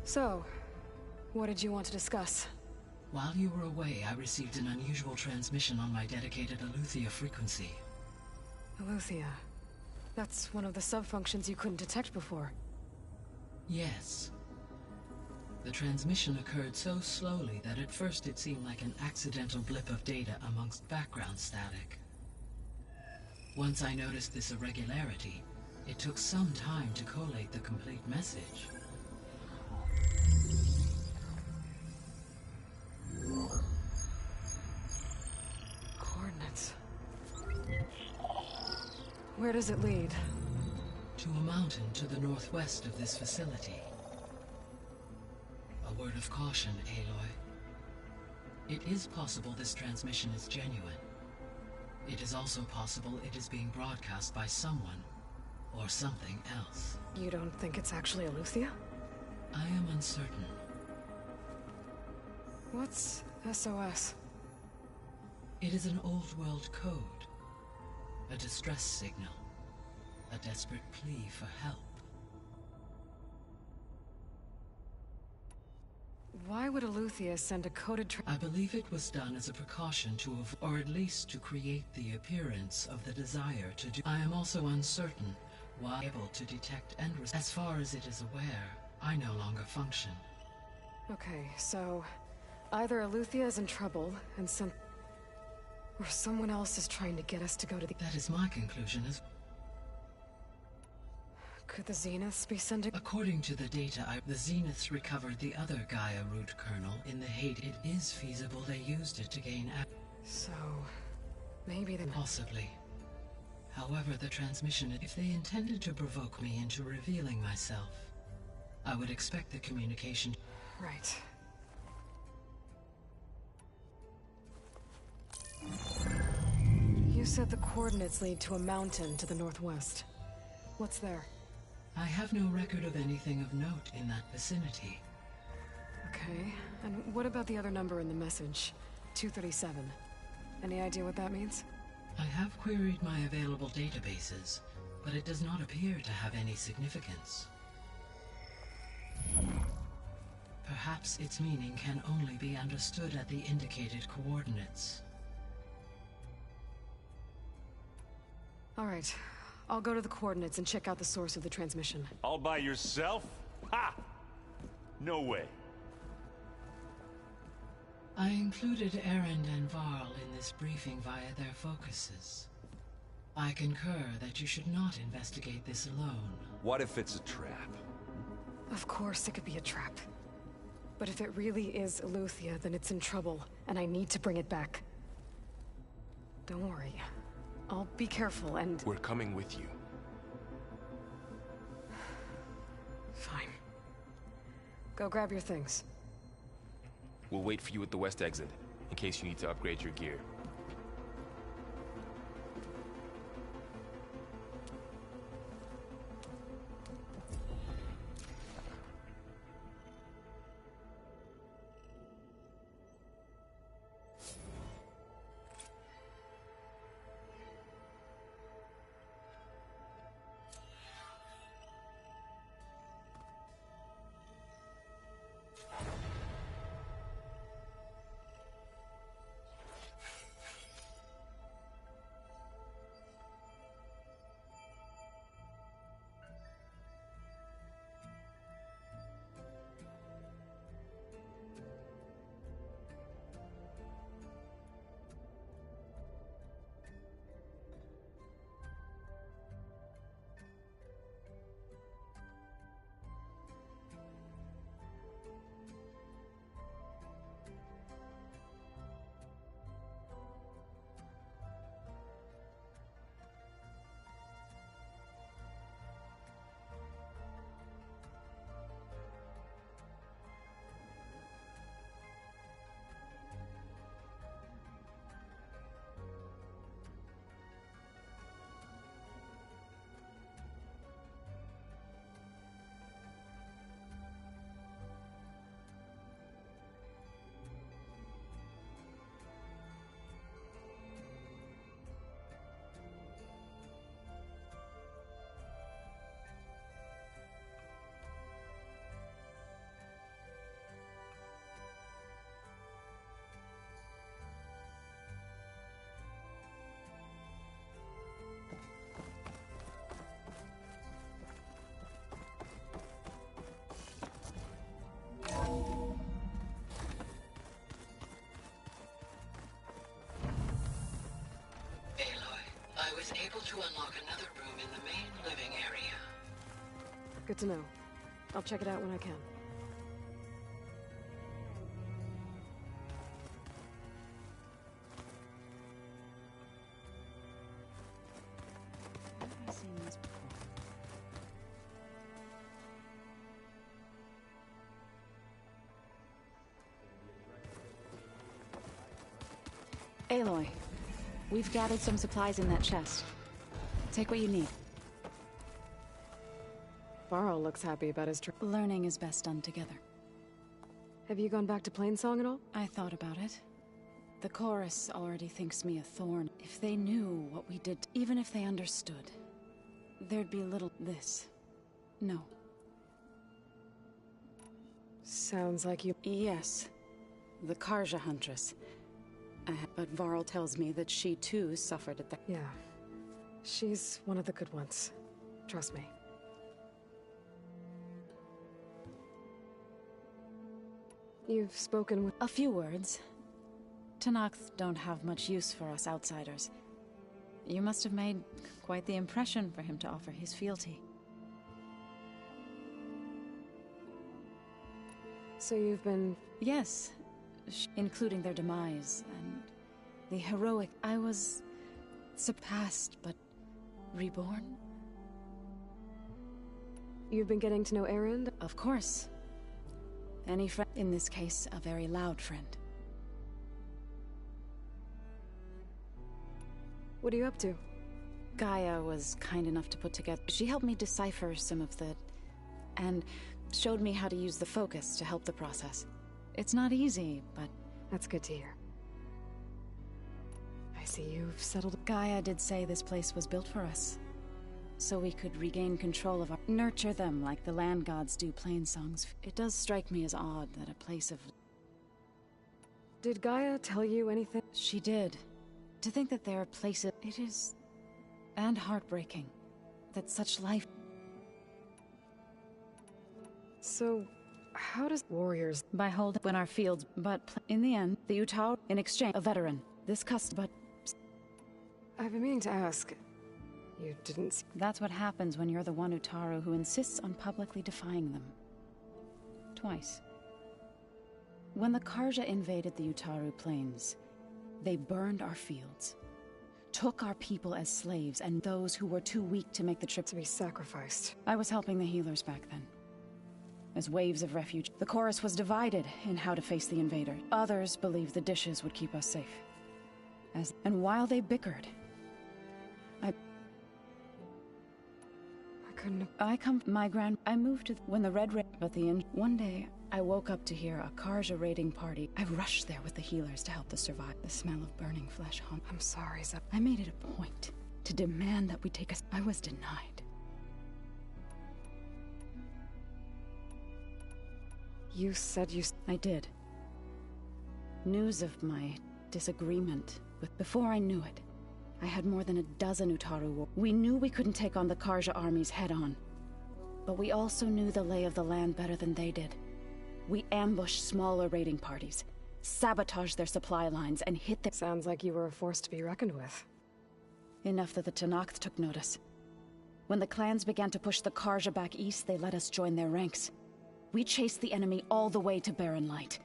So, what did you want to discuss? While you were away, I received an unusual transmission on my dedicated Aletheia frequency. Aletheia. That's one of the sub-functions you couldn't detect before. Yes. The transmission occurred so slowly that at first it seemed like an accidental blip of data amongst background static. Once I noticed this irregularity, it took some time to collate the complete message. Coordinates. Where does it lead? to a mountain to the northwest of this facility. A word of caution, Aloy. It is possible this transmission is genuine. It is also possible it is being broadcast by someone or something else. You don't think it's actually Aletheia? I am uncertain. What's SOS? It is an old world code. A distress signal. A desperate plea for help. Why would Aletheia send a coded I believe it was done as a precaution to or at least to create the appearance of the desire to do. I am also uncertain why able to detect and as far as it is aware, I no longer function. Okay, so either Aletheia is in trouble and or someone else is trying to get us to go to the... That is my conclusion as... Could the Zeniths be sending... According to the data the Zeniths recovered the other Gaia root kernel in the Hate. It is feasible they used it to gain So... maybe they... Possibly. However, the transmission... If they intended to provoke me into revealing myself, I would expect the communication... Right. You said the coordinates lead to a mountain to the northwest. What's there? I have no record of anything of note in that vicinity. Okay, and what about the other number in the message? 237. Any idea what that means? I have queried my available databases, but it does not appear to have any significance. Perhaps its meaning can only be understood at the indicated coordinates. All right. I'll go to the coordinates and check out the source of the transmission. All by yourself? Ha! No way. I included Erend and Varl in this briefing via their focuses. I concur that you should not investigate this alone. What if it's a trap? Of course it could be a trap. But if it really is Aletheia, then it's in trouble, and I need to bring it back. Don't worry. I'll be careful and... We're coming with you. Fine. Go grab your things. We'll wait for you at the west exit, in case you need to upgrade your gear. I was able to unlock another room in the main living area. Good to know. I'll check it out when I can. Where have I seen this before? Aloy, we've gathered some supplies in that chest. Take what you need. Varl looks happy about his trip. Learning is best done together. Have you gone back to Plainsong at all? I thought about it. The chorus already thinks me a thorn. If they knew what we did, even if they understood, there'd be little this. No. Sounds like you... Yes. The Karja Huntress. But Varl tells me that she too suffered at the... Yeah. She's one of the good ones. Trust me. You've spoken with... A few words. Tenakth don't have much use for us outsiders. You must have made quite the impression for him to offer his fealty. So you've been... Yes. Including their demise, and the heroic... I was... surpassed, but... reborn? You've been getting to know Erend? Of course. Any friend, in this case, a very loud friend. What are you up to? Gaia was kind enough to put together... She helped me decipher some of the... and showed me how to use the focus to help the process. It's not easy, but... That's good to hear. I see you've settled... Gaia did say this place was built for us. So we could regain control of our... Nurture them like the land gods do Plainsongs. It does strike me as odd that a place of... Did Gaia tell you anything? She did. To think that there are places... It is... and heartbreaking. That such life... So... how does warriors... By holding in our fields, but in the end, the Utah, in exchange, a veteran. This but... I've been meaning to ask... You didn't... That's what happens when you're the one Utaru who insists on publicly defying them. Twice. When the Karja invaded the Utaru plains, they burned our fields, took our people as slaves, and those who were too weak to make the trip to be sacrificed. I was helping the healers back then. As waves of refuge, the chorus was divided in how to face the invader. Others believed the dishes would keep us safe. And while they bickered, I moved to when the Red but the end. One day, I woke up to hear a Karja raiding party. I rushed there with the healers to help us survive. The smell of burning flesh haunted. I'm sorry, Zep. I made it a point to demand that we take us. I was denied. You said you... I did. News of my disagreement with... Before I knew it, I had more than a dozen Utaru war. We knew we couldn't take on the Karja armies head-on. But we also knew the lay of the land better than they did. We ambushed smaller raiding parties, sabotaged their supply lines, and hit them. Sounds like you were a force to be reckoned with. Enough that the Tenakth took notice. When the clans began to push the Karja back east, they let us join their ranks. We chased the enemy all the way to Barren Light.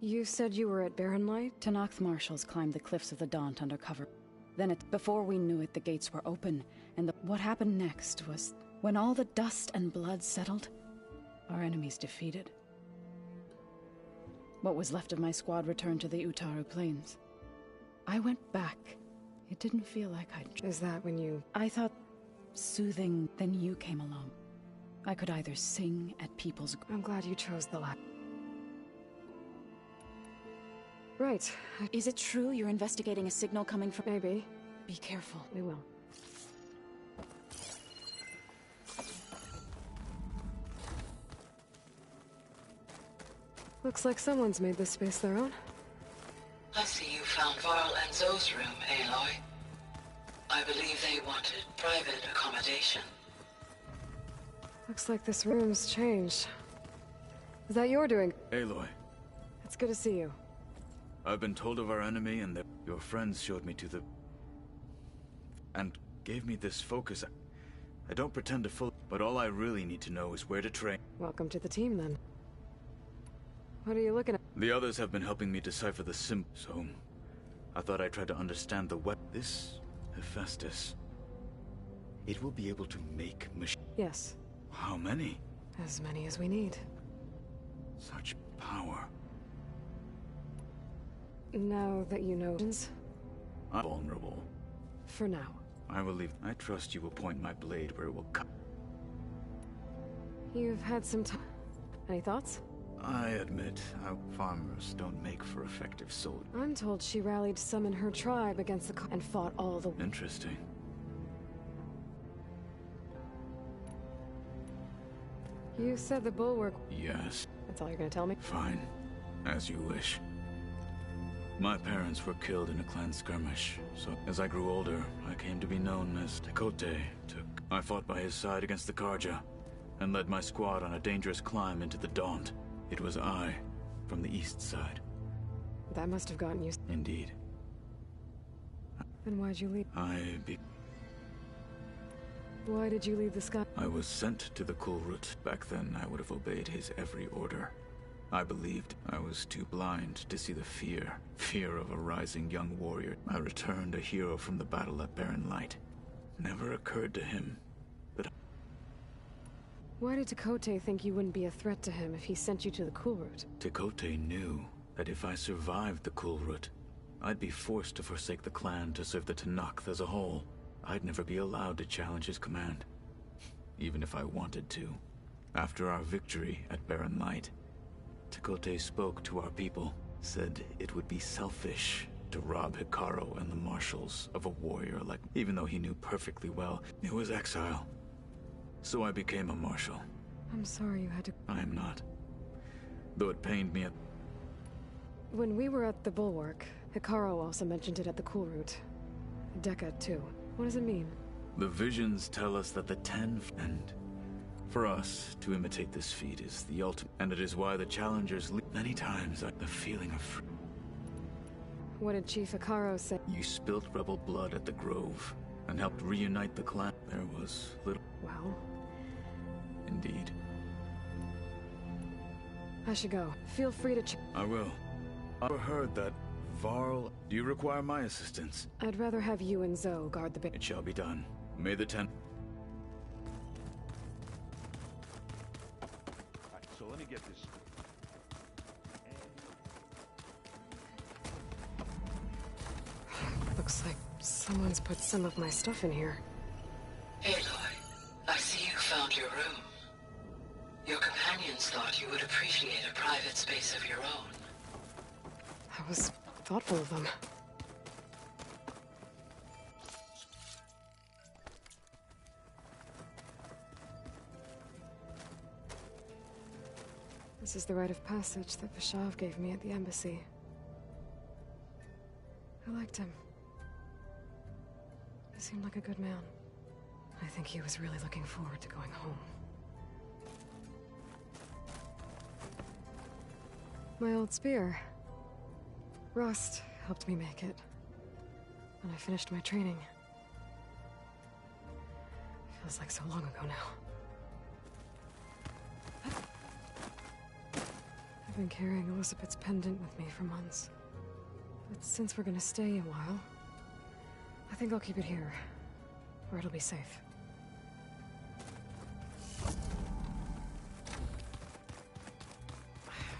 You said you were at Barren Light? Tenakth marshals climbed the cliffs of the Daunt under cover. Then before we knew it, the gates were open, and what happened next was... When all the dust and blood settled, our enemies defeated. What was left of my squad returned to the Utaru plains. I went back. It didn't feel like I'd... Is that when you... I thought soothing, then you came along. I could either sing at people's... I'm glad you chose the latter. Right. Is it true you're investigating a signal coming from... Maybe. Be careful. We will. Looks like someone's made this space their own. I see you found Varl and Zoe's room, Aloy. I believe they wanted private accommodation. Looks like this room's changed. Is that your doing? Aloy. It's good to see you. I've been told of our enemy and that your friends showed me to the... and gave me this focus. I don't pretend to but all I really need to know is where to train. Welcome to the team, then. What are you looking at? The others have been helping me decipher the so I thought I'd try to understand the This Hephaestus. It will be able to make machines. Yes. How many? As many as we need. Such power. Now that you know, I'm vulnerable. for now. I will leave. I trust you will point my blade where it will cut. You've had some time. Any thoughts? I admit, our farmers don't make for effective soldiers. I'm told she rallied some in her tribe against the and fought all the... Interesting. You said the bulwark... Yes. That's all you're gonna tell me? Fine. As you wish. My parents were killed in a clan skirmish, so as I grew older, I came to be known as Tekote. I fought by his side against the Karja, and led my squad on a dangerous climb into the Daunt. It was I, from the east side. That must have gotten you... Indeed. Then why'd you leave? Why did you leave the sky? I was sent to the Kulrut. Back then, I would have obeyed his every order. I believed I was too blind to see the fear of a rising young warrior. I returned a hero from the battle at Barren Light. Never occurred to him that... Why did Tekote think you wouldn't be a threat to him if he sent you to the Kulrut? Tekote knew that if I survived the Kulrut, I'd be forced to forsake the clan to serve the Tenakth as a whole. I'd never be allowed to challenge his command, even if I wanted to. After our victory at Barren Light, Tekote spoke to our people, said it would be selfish to rob Hikaru and the marshals of a warrior like... Even though he knew perfectly well it was exile. So I became a marshal. I'm sorry you had to... I am not. Though it pained me at... When we were at the Bulwark, Hikaru also mentioned it at the Kulrut. Decca, too. What does it mean? The visions tell us that the Ten... And for us to imitate this feat is the ultimate... And it is why the challengers... Many times the feeling of... What did Chief Hikaru say? You spilt rebel blood at the Grove, and helped reunite the clan. There was little... Well... Indeed. I should go. Feel free to I will. I heard that Varl... Do you require my assistance? I'd rather have you and Zoe guard the... It shall be done. May the Ten... Alright, so let me get this. Looks like someone's put some of my stuff in here. Aloy, I see you found your room. Your companions thought you would appreciate a private space of your own. I was thoughtful of them. This is the rite of passage that Vishav gave me at the embassy. I liked him. He seemed like a good man. I think he was really looking forward to going home. My old spear. Rust helped me make it. When I finished my training. Feels like so long ago now. I've been carrying Elizabeth's pendant with me for months. But since we're gonna stay a while, I think I'll keep it here, where it'll be safe.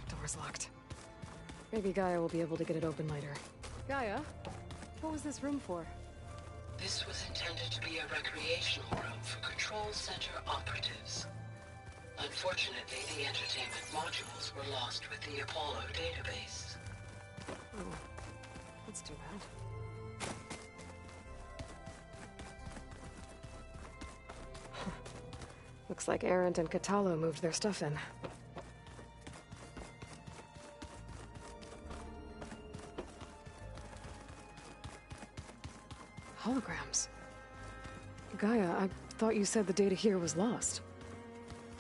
Door's locked. Maybe Gaia will be able to get it open later. Gaia? What was this room for? This was intended to be a recreational room for Control Center operatives. Unfortunately, the entertainment modules were lost with the Apollo database. Oh, that's too bad. Looks like Arendt and Katalo moved their stuff in. Holograms. Gaia, I thought you said the data here was lost.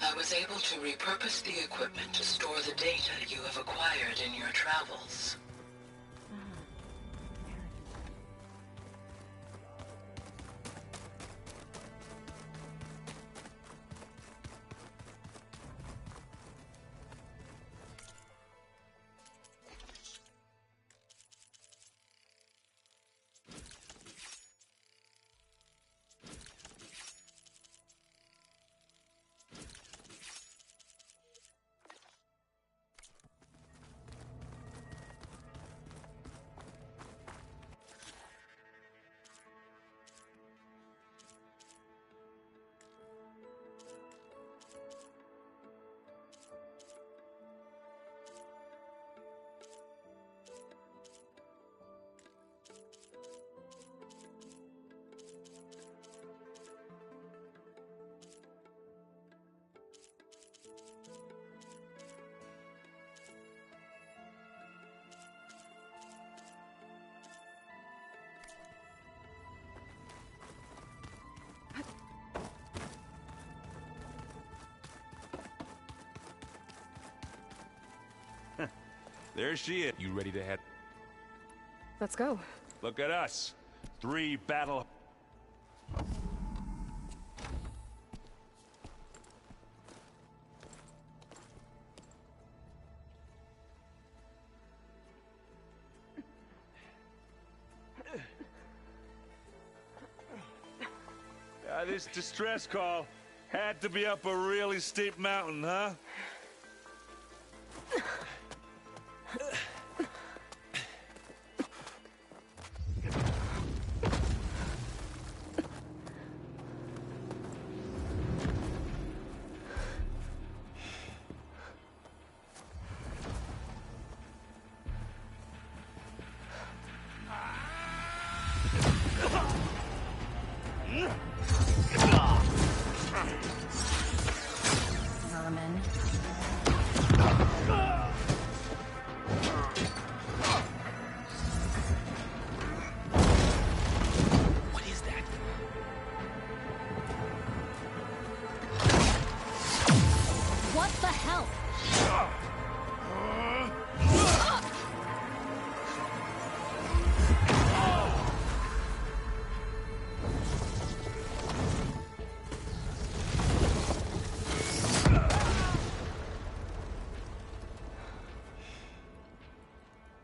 I was able to repurpose the equipment to store the data you have acquired in your travels. There she is. You ready to head? Let's go. Look at us. 3 battle... This distress call had to be up a really steep mountain, huh? Vermin. What is that? What the hell?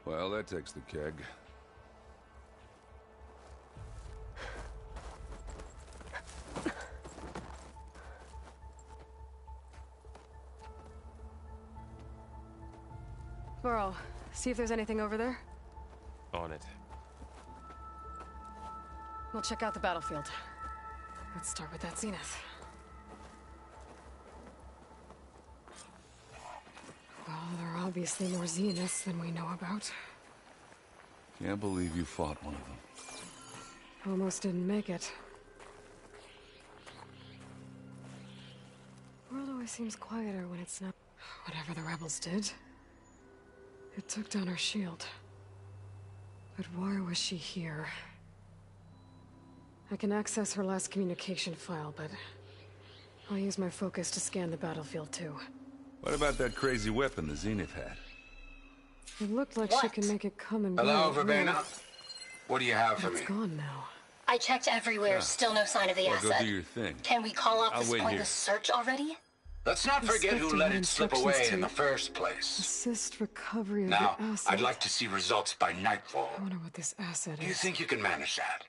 Well, that takes the keg. Burrow, see if there's anything over there. On it. We'll check out the battlefield. Let's start with that zenith. Well, there are obviously more zeniths than we know about. Can't believe you fought one of them. Almost didn't make it. World always seems quieter when it's not... Whatever the rebels did, it took down her shield. But why was she here? I can access her last communication file, but I'll use my focus to scan the battlefield too. What about that crazy weapon the Zenith had? It looked like she can make it come and go. Hello, Verbena. What do you have for me? It's gone now. I checked everywhere, still no sign of the Well, asset. go do your thing. Can we call off I'll this wait pointless search already? Let's not forget who let it slip away in the first place. Assist recovery of Now, the asset. I'd like to see results by nightfall. I wonder what this asset Do you is. think you can manage that?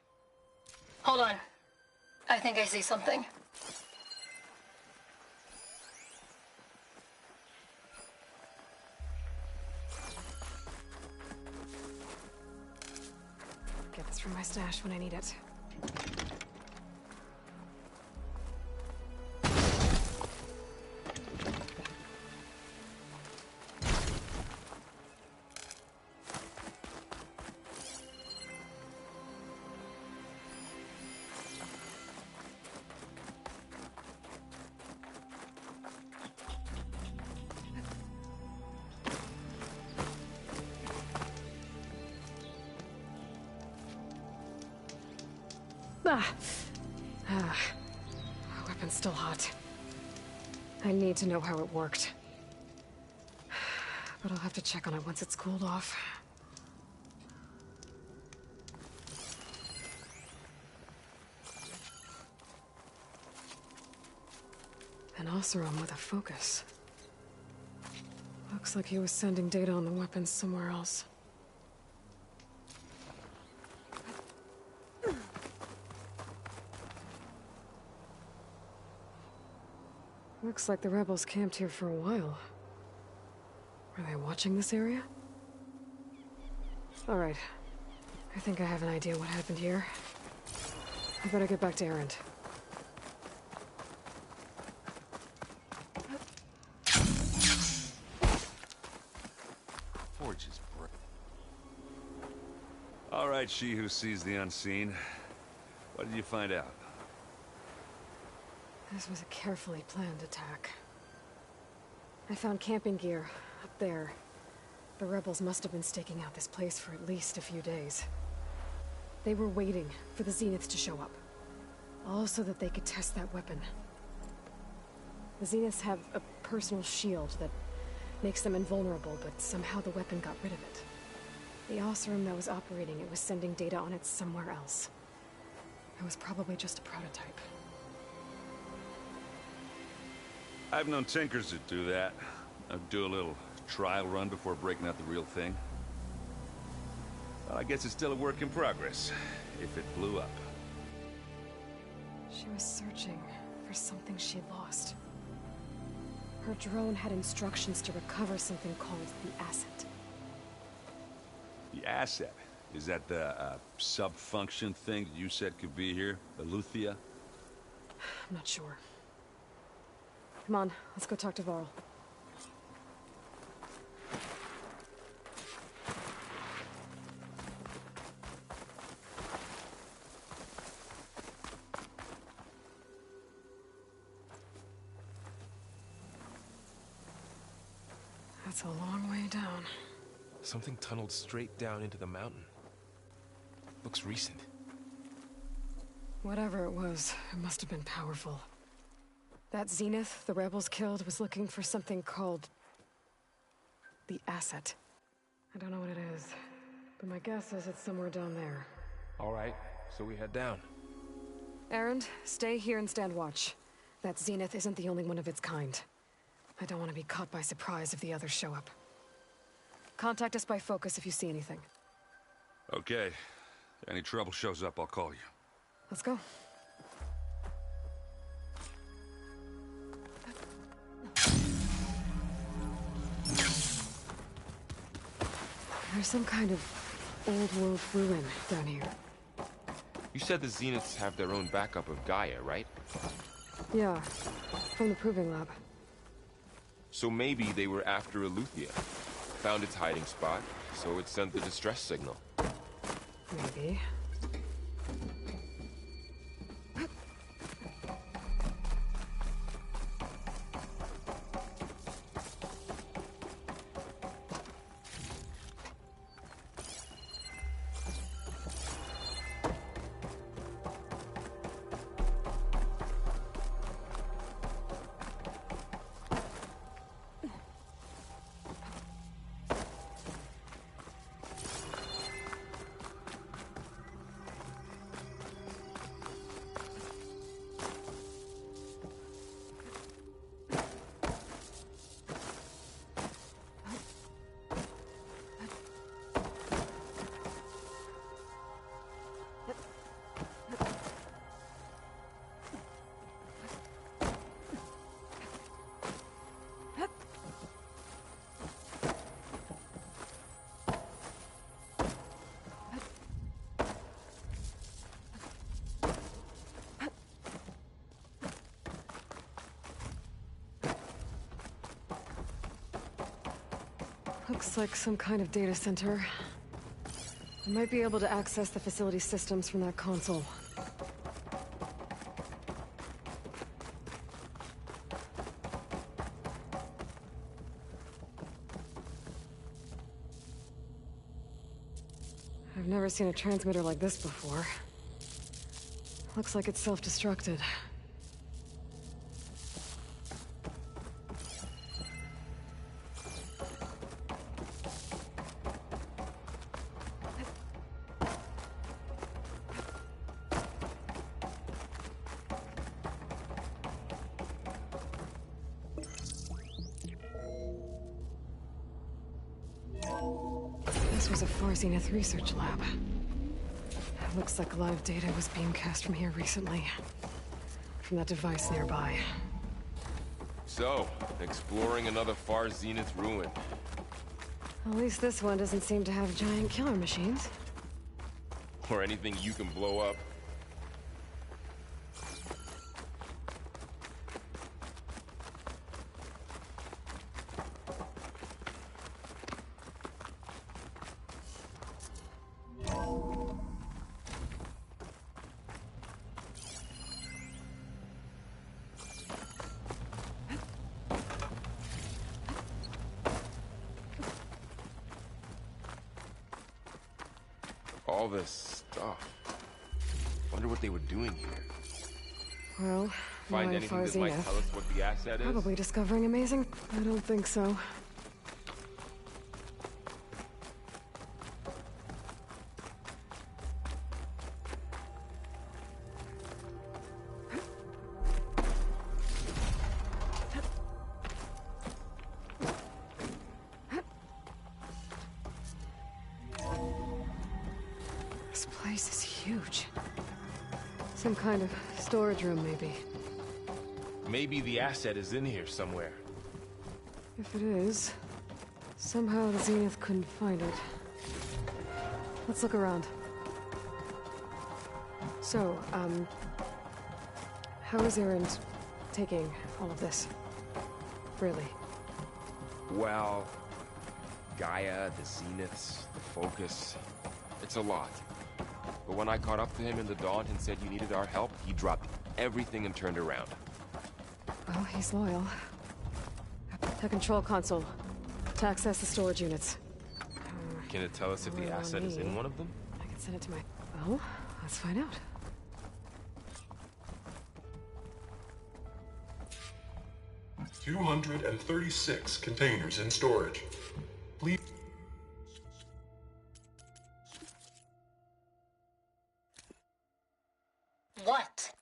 Hold on. I think I see something. Get this from my stash when I need it. Weapon's still hot. I need to know how it worked. But I'll have to check on it once it's cooled off. An Oseram with a focus. Looks like he was sending data on the weapons somewhere else. Looks like the rebels camped here for a while. Were they watching this area? All right. I think I have an idea what happened here. I better get back to Erend. Forge is brick. All right, she who sees the unseen. What did you find out? This was a carefully planned attack. I found camping gear up there. The rebels must have been staking out this place for at least a few days. They were waiting for the Zeniths to show up. All so that they could test that weapon. The Zeniths have a personal shield that Makes them invulnerable, but somehow the weapon got rid of it. The Oseram that was operating it was sending data on it somewhere else. It was probably just a prototype. I've known tinkers that do that. I'd do a little trial run before breaking out the real thing. Well, I guess it's still a work in progress, if it blew up. She was searching for something she lost. Her drone had instructions to recover something called the asset. The asset? Is that the sub-function thing that you said could be here? The Luthia? I'm not sure. Come on, let's go talk to Varl. That's a long way down. Something tunneled straight down into the mountain. Looks recent. Whatever it was, it must have been powerful. That Zenith the rebels killed was looking for something called the asset. I don't know what it is, but my guess is it's somewhere down there. All right, so we head down. Erend, stay here and stand watch. That Zenith isn't the only one of its kind. I don't want to be caught by surprise if the others show up. Contact us by focus if you see anything. Okay. Any trouble shows up, I'll call you. Let's go. There's some kind of old-world ruin down here. You said the Zeniths have their own backup of Gaia, right? Yeah, from the Proving Lab. So maybe they were after Eleuthia. Found its hiding spot, so it sent the distress signal. Maybe. Looks like some kind of data center. I might be able to access the facility systems from that console. I've never seen a transmitter like this before. Looks like it's self-destructed. This was a Far Zenith research lab. Looks like a lot of data was beamcast from here recently. From that device nearby. So, exploring another Far Zenith ruin. At least this one doesn't seem to have giant killer machines. Or anything you can blow up. All this stuff. Wonder what they were doing here. Well, Find knowing anything Far that might Zenith, tell us what the asset is? probably discovering amazing. I don't think so. place is huge. Some kind of storage room, maybe. Maybe the asset is in here somewhere. If it is, somehow the Zenith couldn't find it. Let's look around. So, how is Erend taking all of this? Really? Well, Gaia, the Zeniths, the Focus. It's a lot. But when I caught up to him in the dawn and said you needed our help, he dropped everything and turned around. Well, he's loyal. The control console. To access the storage units. Can it tell us if the asset is in one of them? I can send it to my... Well, let's find out. $236 containers in storage. Please... What?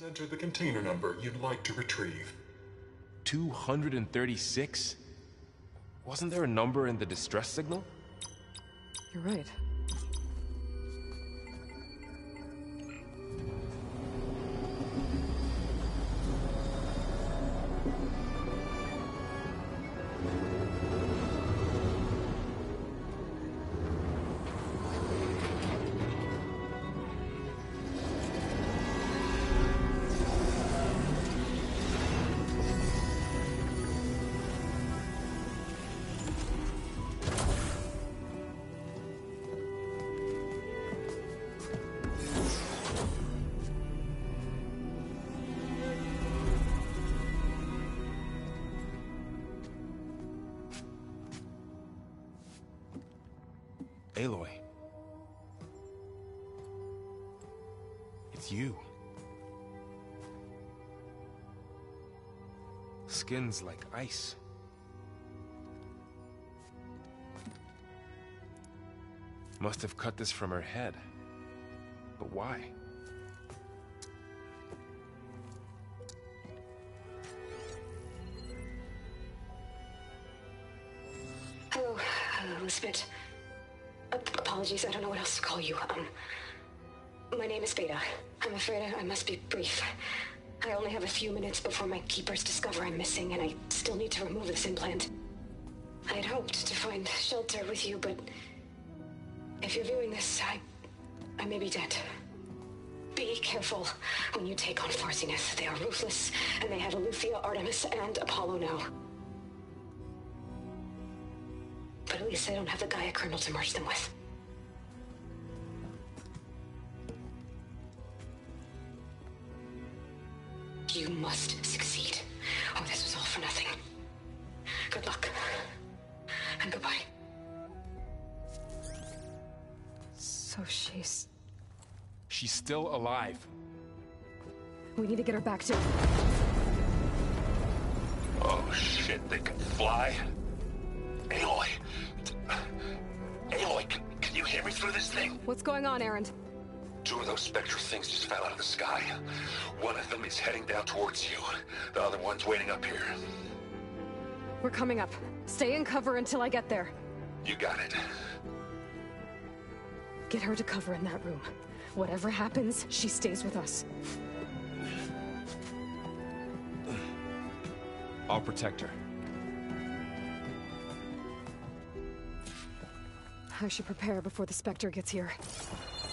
Please enter the container number you'd like to retrieve. 236? Wasn't there a number in the distress signal? You're right. Aloy. It's you. Skin's like ice. Must have cut this from her head. But why? Hello, Elizabeth. Apologies, I don't know what else to call you. My name is Beta. I'm afraid I must be brief. I only have a few minutes before my keepers discover I'm missing, and I still need to remove this implant. I had hoped to find shelter with you, but if you're viewing this, I may be dead. Be careful when you take on Far Zenith. They are ruthless, and they have Aletheia, Artemis, and Apollo now. But at least they don't have the Gaia kernel to merge them with. You must succeed, or this was all for nothing. Good luck. And goodbye. So she's still alive. We need to get her back to... Oh shit, they can fly? Aloy. Aloy, can you hear me through this thing? What's going on, Erend? Two of those spectral things just fell out of the sky. One of them is heading down towards you. The other one's waiting up here. We're coming up. Stay in cover until I get there. You got it. Get her to cover in that room. Whatever happens, she stays with us. I'll protect her. I should prepare before the Spectre gets here.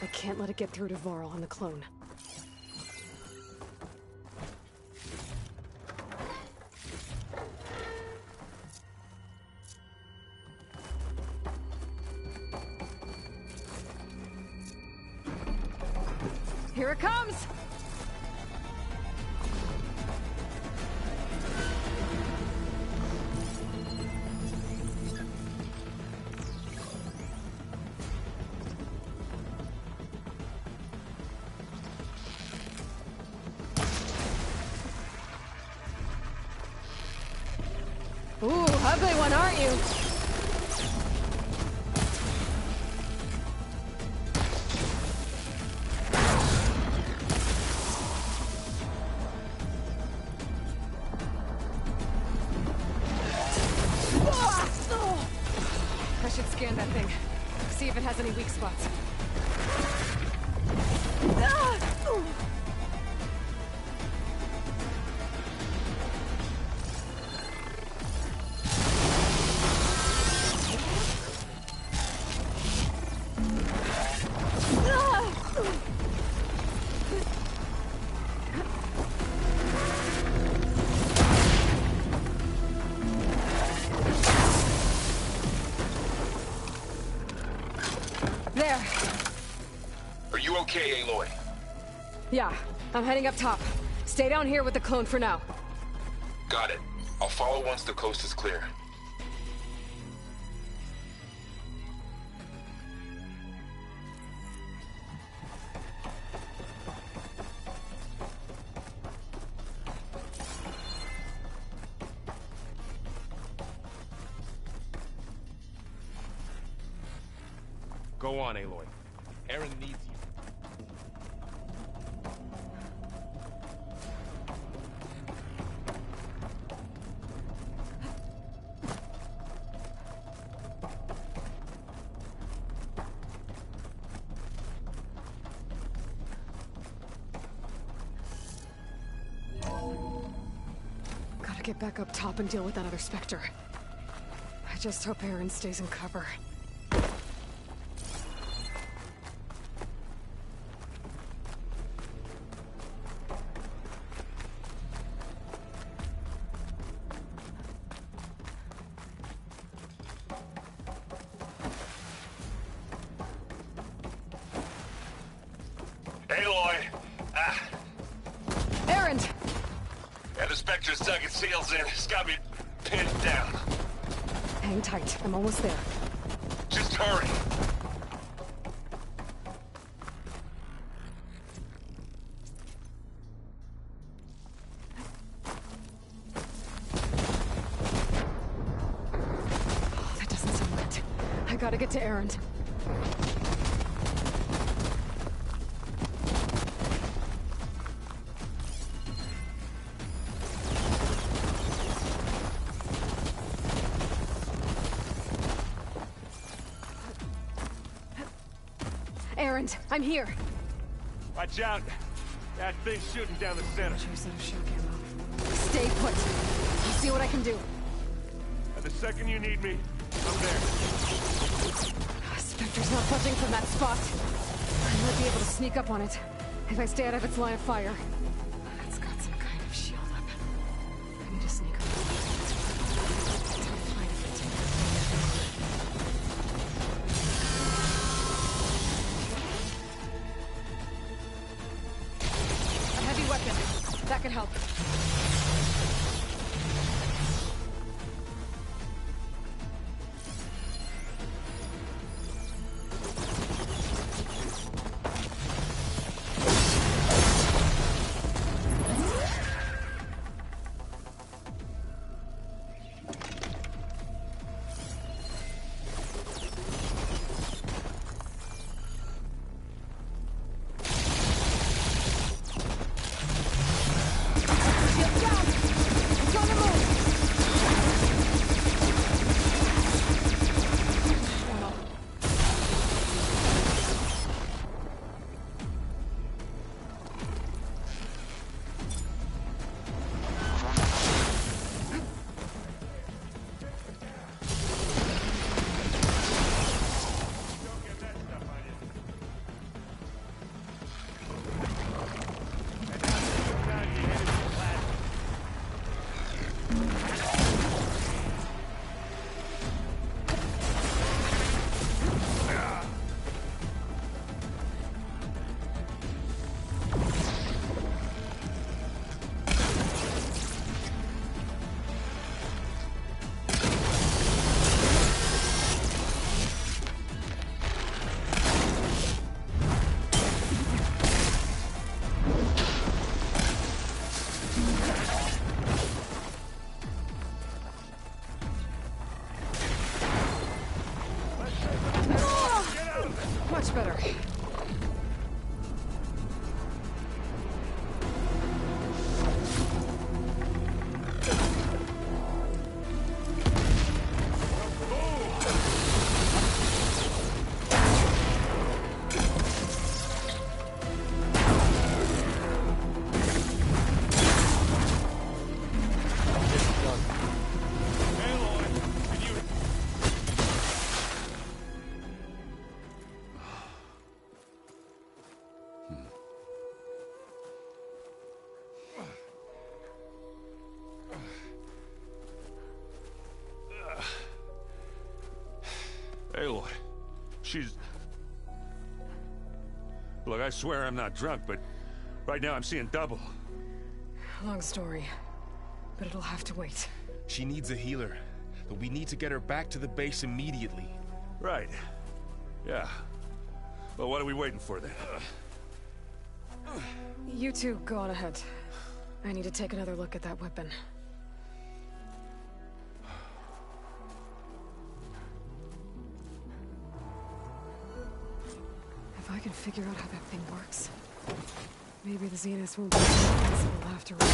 I can't let it get through to Varl and the clone. Here it comes! Ooh, ugly one, aren't you? I should scan that thing. See if it has any weak spots. There. Are you okay, Aloy? Yeah, I'm heading up top. Stay down here with the clone for now. Got it. I'll follow once the coast is clear. Go on, Aloy. Aaron needs you. Gotta get back up top and deal with that other Spectre. I just hope Aaron stays in cover. Aloy! Aaron! Yeah, the Spectre's dug its heels in. It's got me pinned down. Hang tight. I'm almost there. Just hurry. Oh, that doesn't sound good. I gotta get to Aaron. Aaron, I'm here. Watch out. That thing's shooting down the center. Set of shock ammo. Stay put. I'll see what I can do. And the second you need me, I'm there. Spectre's not budging from that spot. I might be able to sneak up on it if I stay out of its line of fire. It's got some kind of shield up. I need to sneak up. A heavy weapon. That could help. Shield down! Much better. Aloy, she's... Look, I swear I'm not drunk, but right now I'm seeing double. Long story, but it'll have to wait. She needs a healer, but we need to get her back to the base immediately. Right. Yeah. Well, what are we waiting for then? You two go on ahead. I need to take another look at that weapon. If I can figure out how that thing works, maybe the Zeniths won't be as we'll have to run.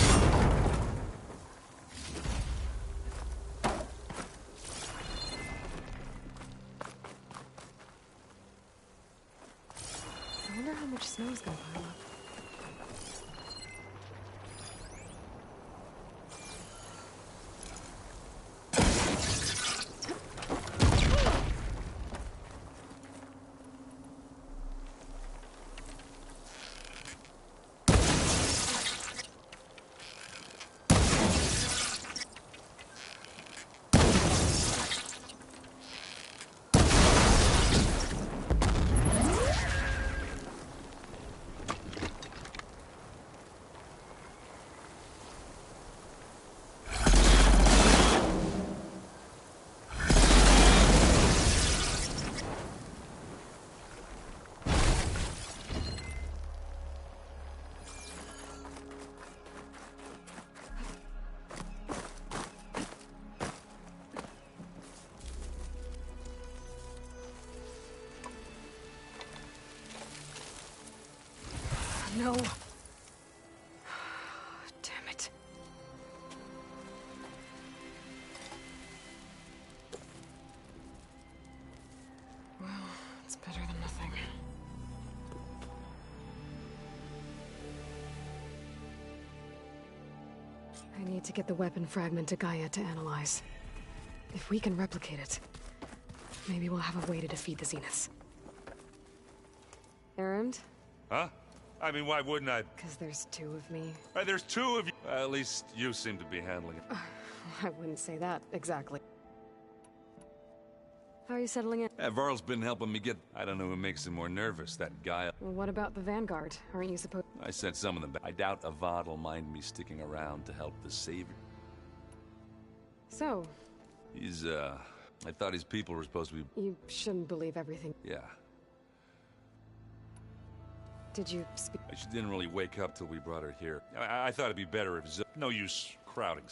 I wonder how much snow is gonna pile up. No. Damn it. Well, it's better than nothing. I need to get the weapon fragment to Gaia to analyze. If we can replicate it, maybe we'll have a way to defeat the Zeniths. Errand? Huh? I mean, why wouldn't I? Because there's two of me. There's two of you. At least you seem to be handling it. I wouldn't say that, exactly. How are you settling in? Varl's been helping me get... I don't know who makes him more nervous, that guy. Well, what about the Vanguard? Aren't you supposed... I sent some of them back. I doubt Avad will mind me sticking around to help the Savior. So? He's, I thought his people were supposed to be... You shouldn't believe everything. Yeah. Did you speak? She didn't really wake up till we brought her here. I thought it'd be better if... No use crowding.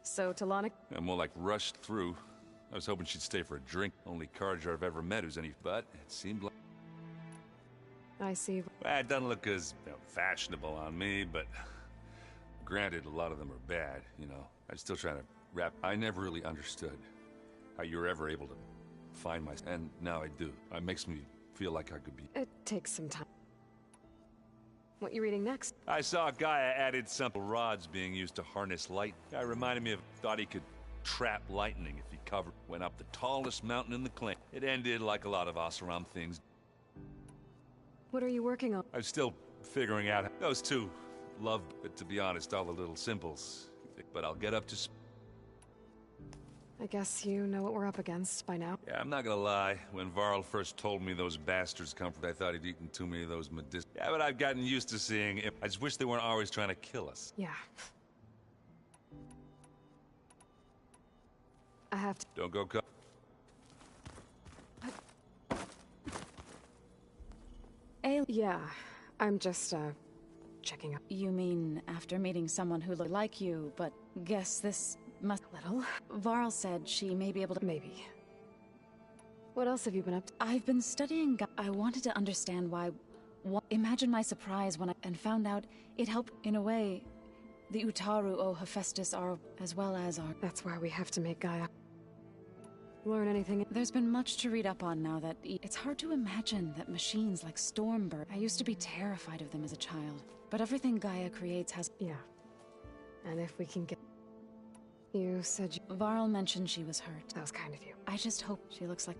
So, Talana? I'm more like rushed through. I was hoping she'd stay for a drink. Only Carja I've ever met who's any... But it seemed like... I see. Well, it doesn't look as fashionable on me, but... Granted, a lot of them are bad, you know. I'm still trying to wrap... I never really understood how you were ever able to find my... And now I do. It makes me feel like I could be... It takes some time. What you reading next? I saw Gaia added simple rods being used to harness light. Guy reminded me of... Thought he could trap lightning if he covered... Went up the tallest mountain in the clan. It ended like a lot of Oseram things. What are you working on? I'm still figuring out... Those two love, but to be honest, all the little symbols. But I'll get up to... I guess you know what we're up against by now. Yeah, I'm not gonna lie. When Varl first told me those bastards come from... I thought he'd eaten too many of those medicinals. Yeah, but I've gotten used to seeing it. I just wish they weren't always trying to kill us. Yeah. I have to... Don't go cut. Yeah, I'm just, checking up. You mean after meeting someone who looked like you, but guess this must... Little? Varl said she may be able to... Maybe. What else have you been up to? I've been studying I wanted to understand why... Imagine my surprise when and found out it helped, in a way, the Utaru o Hephaestus are, as well as our... That's why we have to make Gaia learn anything. There's been much to read up on now that... It's hard to imagine that machines like Stormbird... I used to be terrified of them as a child. But everything Gaia creates has... Yeah. And if we can get... You said you... Varl mentioned she was hurt. That was kind of you. I just hope she looks like...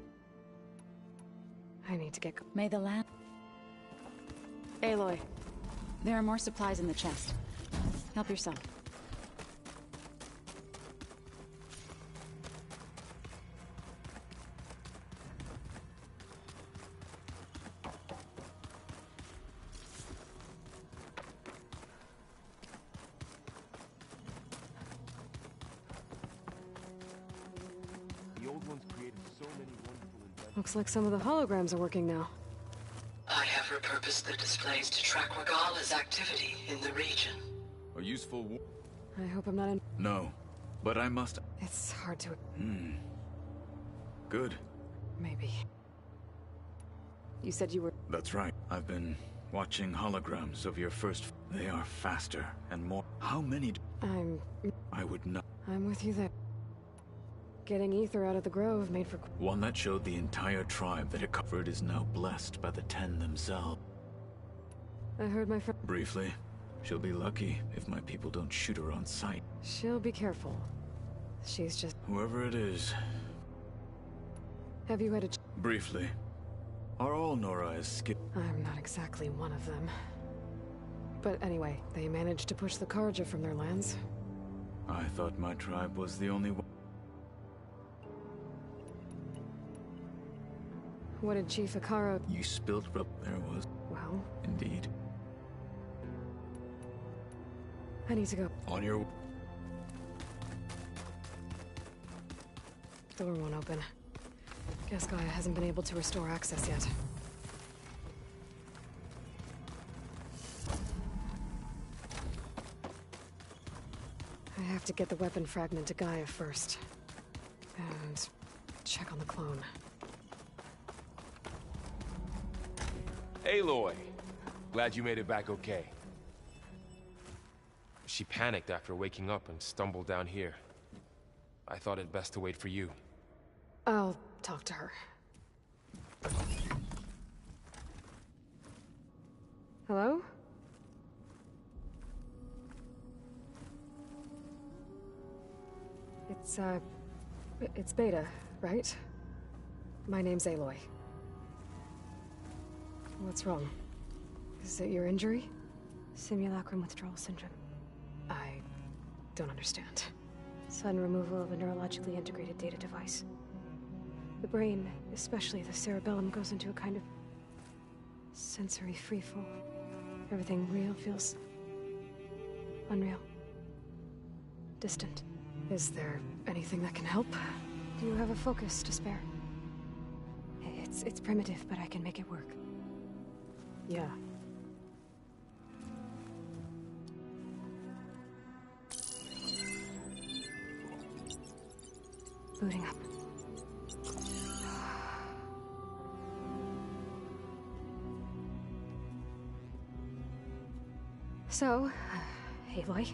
I need to get... May the land... Aloy, there are more supplies in the chest. Help yourself. The old ones created so many wonderful inventions. Looks like some of the holograms are working now. I have repurposed the displays to track Regala's activity in the region. A useful I hope I'm not in... No, but I must... It's hard to... Good. Maybe. You said you were... That's right. I've been watching holograms of your first... They are faster and more... How many... I would not... I'm with you there. Getting ether out of the grove made for... One that showed the entire tribe that it covered is now blessed by the Ten themselves. I heard my friend... Briefly, she'll be lucky if my people don't shoot her on sight. She'll be careful. She's just... Whoever it is. Have you had a... Briefly. Are all Nora as skip... I'm not exactly one of them. But anyway, they managed to push the Karja from their lands. I thought my tribe was the only one. What did Chief Akaro... You spilled up there was... Well... Indeed. I need to go. On your... Door won't open. Guess Gaia hasn't been able to restore access yet. I have to get the weapon fragment to Gaia first. And check on the clone. Aloy! Glad you made it back okay. She panicked after waking up and stumbled down here. I thought it best to wait for you. I'll talk to her. Hello? It's Beta, right? My name's Aloy. What's wrong? Is it your injury? Simulacrum withdrawal syndrome. I don't understand. Sudden removal of a neurologically integrated data device. The brain, especially the cerebellum, goes into a kind of sensory freefall. Everything real feels unreal. Distant. Is there anything that can help? Do you have a focus to spare? It's primitive, but I can make it work. Yeah. Booting up. So, Aloy,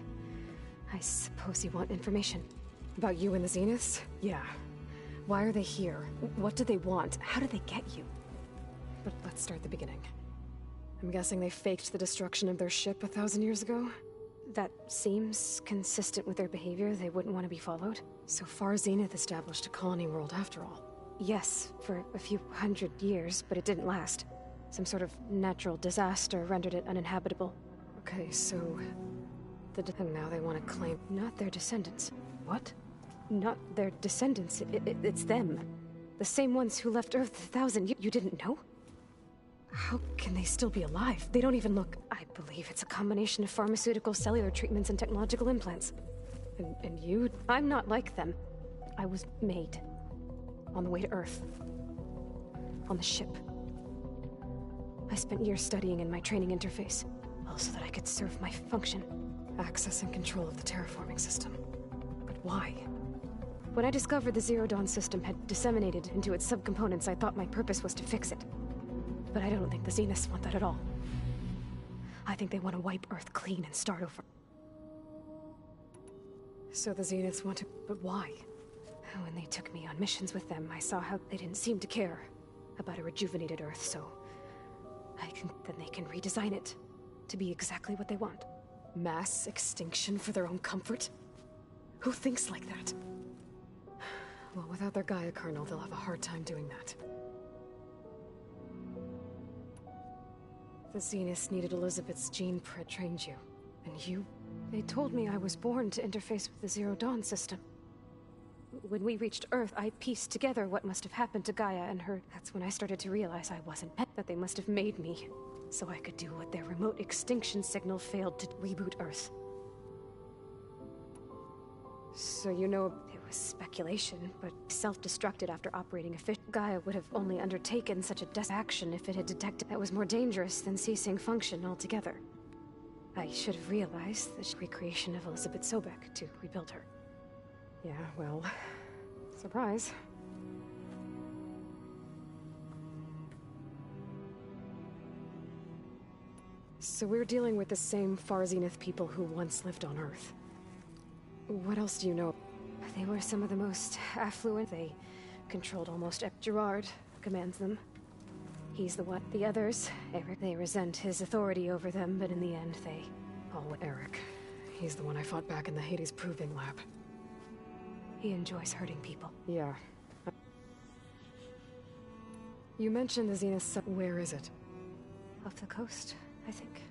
I suppose you want information. About you and the Zeniths? Yeah. Why are they here? What do they want? How did they get you? But let's start at the beginning. I'm guessing they faked the destruction of their ship 1,000 years ago? That seems consistent with their behavior. They wouldn't want to be followed. So far, Zenith established a colony world after all. Yes, for a few hundred years, but it didn't last. Some sort of natural disaster rendered it uninhabitable. Okay, so... And now they want to claim... Not their descendants. What? Not their descendants. It's them. The same ones who left Earth 1,000 years... You didn't know? How can they still be alive? They don't even look... I believe it's a combination of pharmaceutical, cellular treatments, and technological implants. And you... I'm not like them. I was made. On the way to Earth. On the ship. I spent years studying in my training interface. All so that I could serve my function. Access and control of the terraforming system. But why? When I discovered the Zero Dawn system had disseminated into its subcomponents, I thought my purpose was to fix it. But I don't think the Zeniths want that at all. I think they want to wipe Earth clean and start over. So the Zeniths want to... but why? When they took me on missions with them, I saw how they didn't seem to care about a rejuvenated Earth, so... then they can redesign it to be exactly what they want. Mass extinction for their own comfort? Who thinks like that? Well, without their Gaia kernel, they'll have a hard time doing that. The Zeniths needed Elizabeth's gene print trained you. And you? They told me I was born to interface with the Zero Dawn system. When we reached Earth, I pieced together what must have happened to Gaia and her. That's when I started to realize I wasn't pet, that they must have made me, so I could do what their remote extinction signal failed to reboot Earth. So you know, it was speculation, but self-destructed after operating a fish. Gaia would have only undertaken such a action if it had detected that was more dangerous than ceasing function altogether. I should have realized the recreation of Elizabeth Sobek to rebuild her. Yeah, well, surprise. So we're dealing with the same Far Zenith people who once lived on Earth. What else do you know? They were some of the most affluent. They controlled almost... Gerard commands them. He's the one. The others, Eric, they resent his authority over them, but in the end, they all with Eric. He's the one I fought back in the Hades Proving Lab. He enjoys hurting people. Yeah. You mentioned the Zenith. Where is it? Off the coast, I think.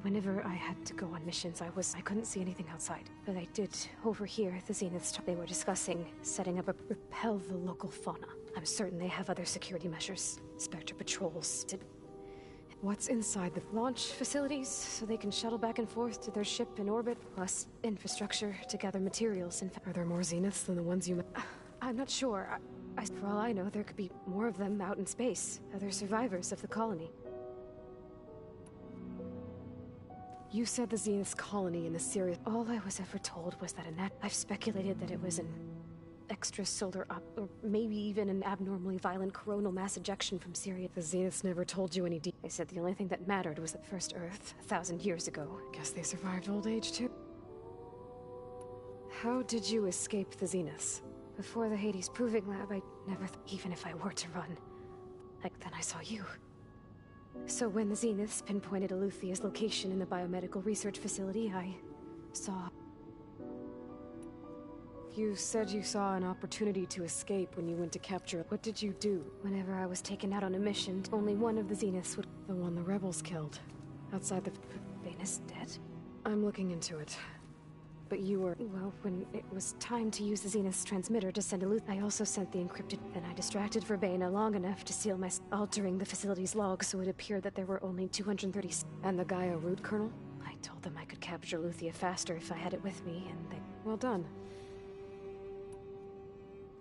Whenever I had to go on missions, I couldn't see anything outside. But I did overhear the Zeniths. They were discussing setting up a repel the local fauna. I'm certain they have other security measures. Spectre patrols. What's inside the launch facilities, so they can shuttle back and forth to their ship in orbit, plus infrastructure to gather materials. Are there more Zeniths than the ones you met? I'm not sure. For all I know, there could be more of them out in space. Other survivors of the colony. You said the Zenith's colony in the series. All I was ever told was that I've speculated that it was an extrasolar or maybe even an abnormally violent coronal mass ejection from Syria. The Zeniths never told you any They said the only thing that mattered was the first Earth, 1,000 years ago. Guess they survived old age too. How did you escape the Zeniths? Before the Hades Proving Lab, I never even if I were to run. Then I saw you. So when the Zeniths pinpointed Eluthia's location in the biomedical research facility, I saw... You said you saw an opportunity to escape when you went to capture. What did you do? Whenever I was taken out on a mission, only one of the Zeniths would... The one the rebels killed. Outside the... Venus dead? I'm looking into it. But you were... Well, when it was time to use the Zenith's transmitter to send Eluthia, I also sent the encrypted... Then I distracted Verbena long enough to seal my... altering the facility's log so it appeared that there were only 230... And the Gaia root kernel? I told them I could capture Eluthia faster if I had it with me, and they... Well done.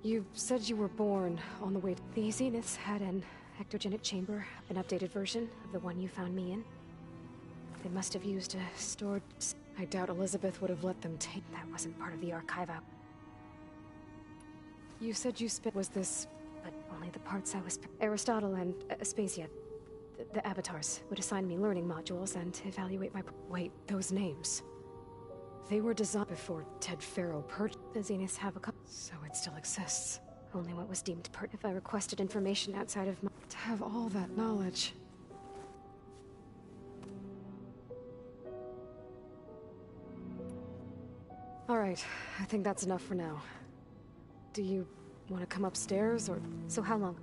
You said you were born on the way... The Zeniths had an ectogenic chamber, an updated version of the one you found me in. They must have used a stored... I doubt Elizabeth would have let them take... That wasn't part of the archive out. You said you spit... Was this... But only the parts I was... Aristotle and Aspasia, the avatars, would assign me learning modules and evaluate my... Wait, those names. They were designed before Ted Farrow purged. The Zeniths have a couple... So it still exists. Only what was deemed pertinent. If I requested information outside of my... To have all that knowledge... All right, I think that's enough for now. Do you want to come upstairs, or... So how long?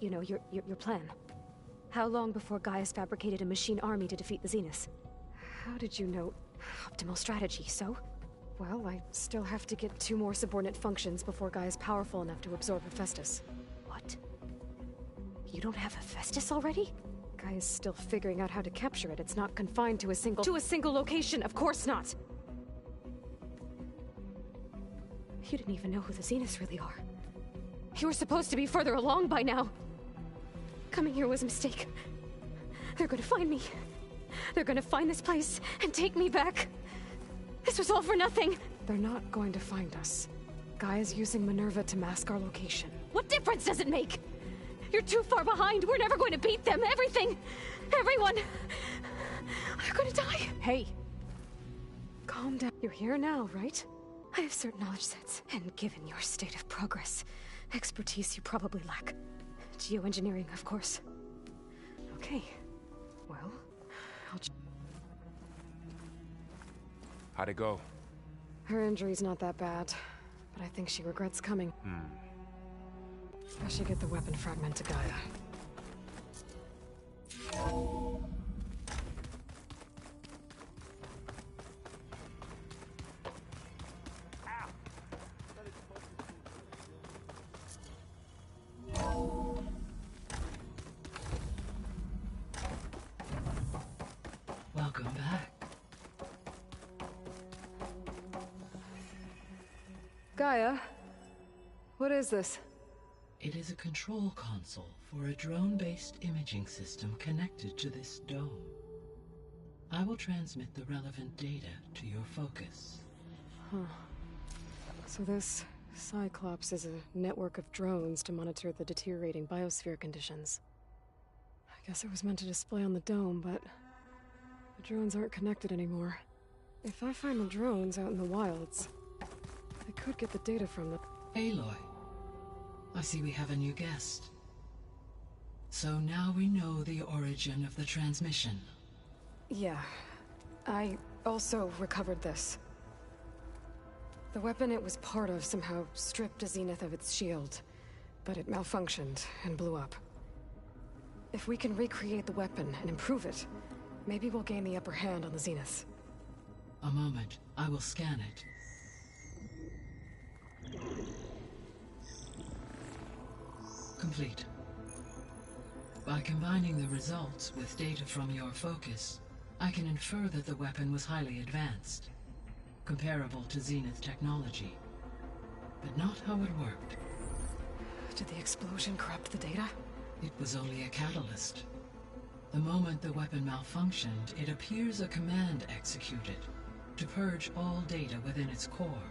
You know, your plan. How long before Gaius fabricated a machine army to defeat the Zeniths? How did you know? Optimal strategy, so? Well, I still have to get 2 more subordinate functions before Gaia's powerful enough to absorb Hephaestus. What? You don't have Hephaestus already? Gaia's still figuring out how to capture it. It's not confined to a single location, of course not! You didn't even know who the Zeniths really are. You were supposed to be further along by now. Coming here was a mistake. They're gonna find me. They're gonna find this place and take me back. This was all for nothing! They're not going to find us. Gaia's using Minerva to mask our location. What difference does it make? You're too far behind. We're never going to beat them. Everything. Everyone. They're going to die. Hey. Calm down. You're here now, right? I have certain knowledge sets, and given your state of progress, expertise you probably lack. Geoengineering, of course. Okay. Well, I'll... How'd it go? Her injury's not that bad, but I think she regrets coming. I should get the weapon fragment to Gaia. Welcome back. Gaia, what is this? It is a control console for a drone-based imaging system connected to this dome. I will transmit the relevant data to your focus. Huh. So this Cyclops is a network of drones to monitor the deteriorating biosphere conditions. I guess it was meant to display on the dome, but the drones aren't connected anymore. If I find the drones out in the wilds, I could get the data from them. Aloy, I see we have a new guest. So now we know the origin of the transmission. Yeah. I also recovered this. The weapon it was part of somehow stripped Zenith of its shield, but it malfunctioned and blew up. If we can recreate the weapon and improve it, maybe we'll gain the upper hand on the Zeniths. A moment. I will scan it. Complete. By combining the results with data from your focus, I can infer that the weapon was highly advanced, comparable to Zenith technology, but not how it worked. Did the explosion corrupt the data? It was only a catalyst. The moment the weapon malfunctioned, it appears a command executed to purge all data within its core.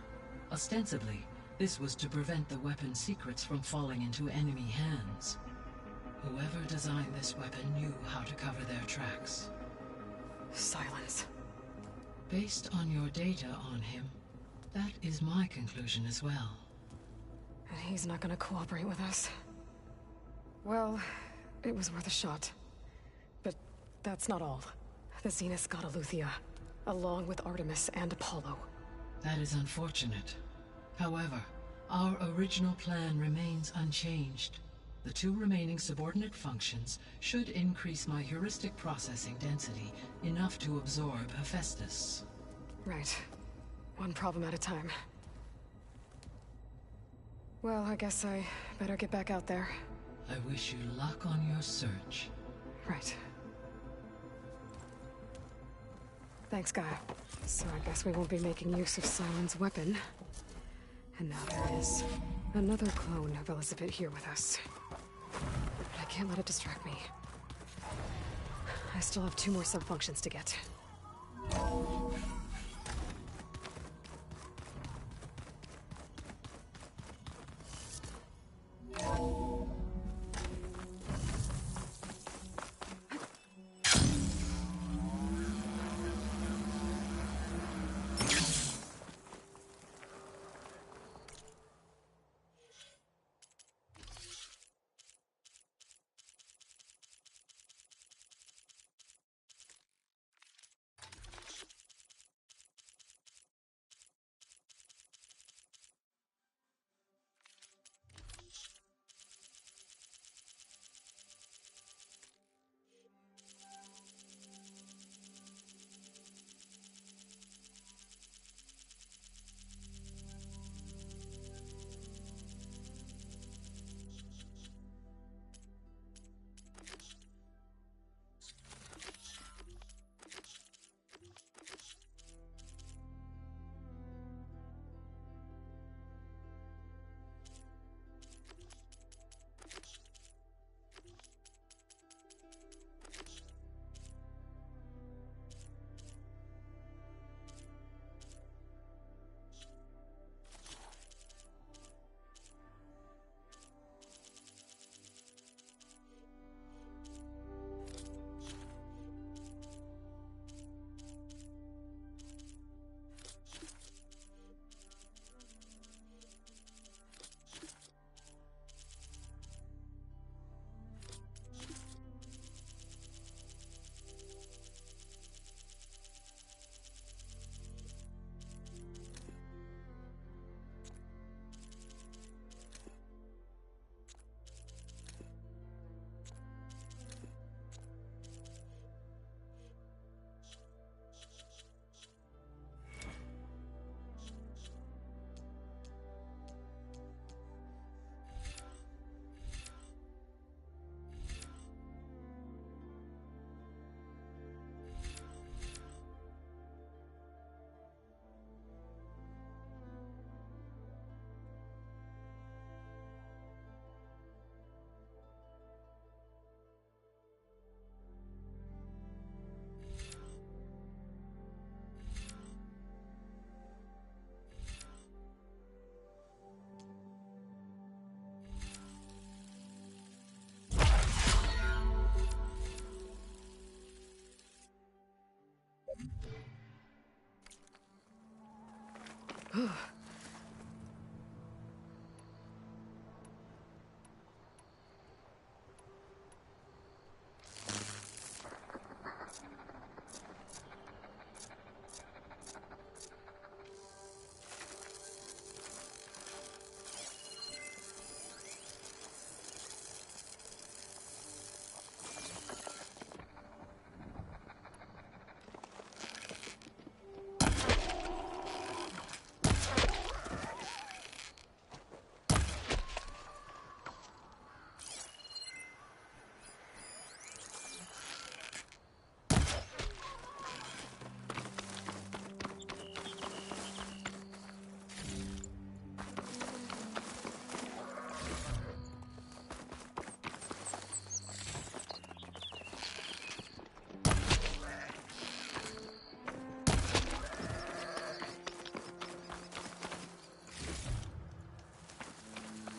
Ostensibly, this was to prevent the weapon's secrets from falling into enemy hands. Whoever designed this weapon knew how to cover their tracks. Silence. Based on your data on him, that is my conclusion as well. And he's not gonna cooperate with us. Well, it was worth a shot. But that's not all. The Zeniths got Aletheia, along with Artemis and Apollo. That is unfortunate. However, our original plan remains unchanged. The two remaining subordinate functions should increase my heuristic processing density enough to absorb Hephaestus. Right. One problem at a time. Well, I guess I better get back out there. I wish you luck on your search. Right. Thanks, Guy. So I guess we won't be making use of Silen's weapon. And now there is another clone of Elizabeth here with us. But I can't let it distract me. I still have 2 more sub-functions to get.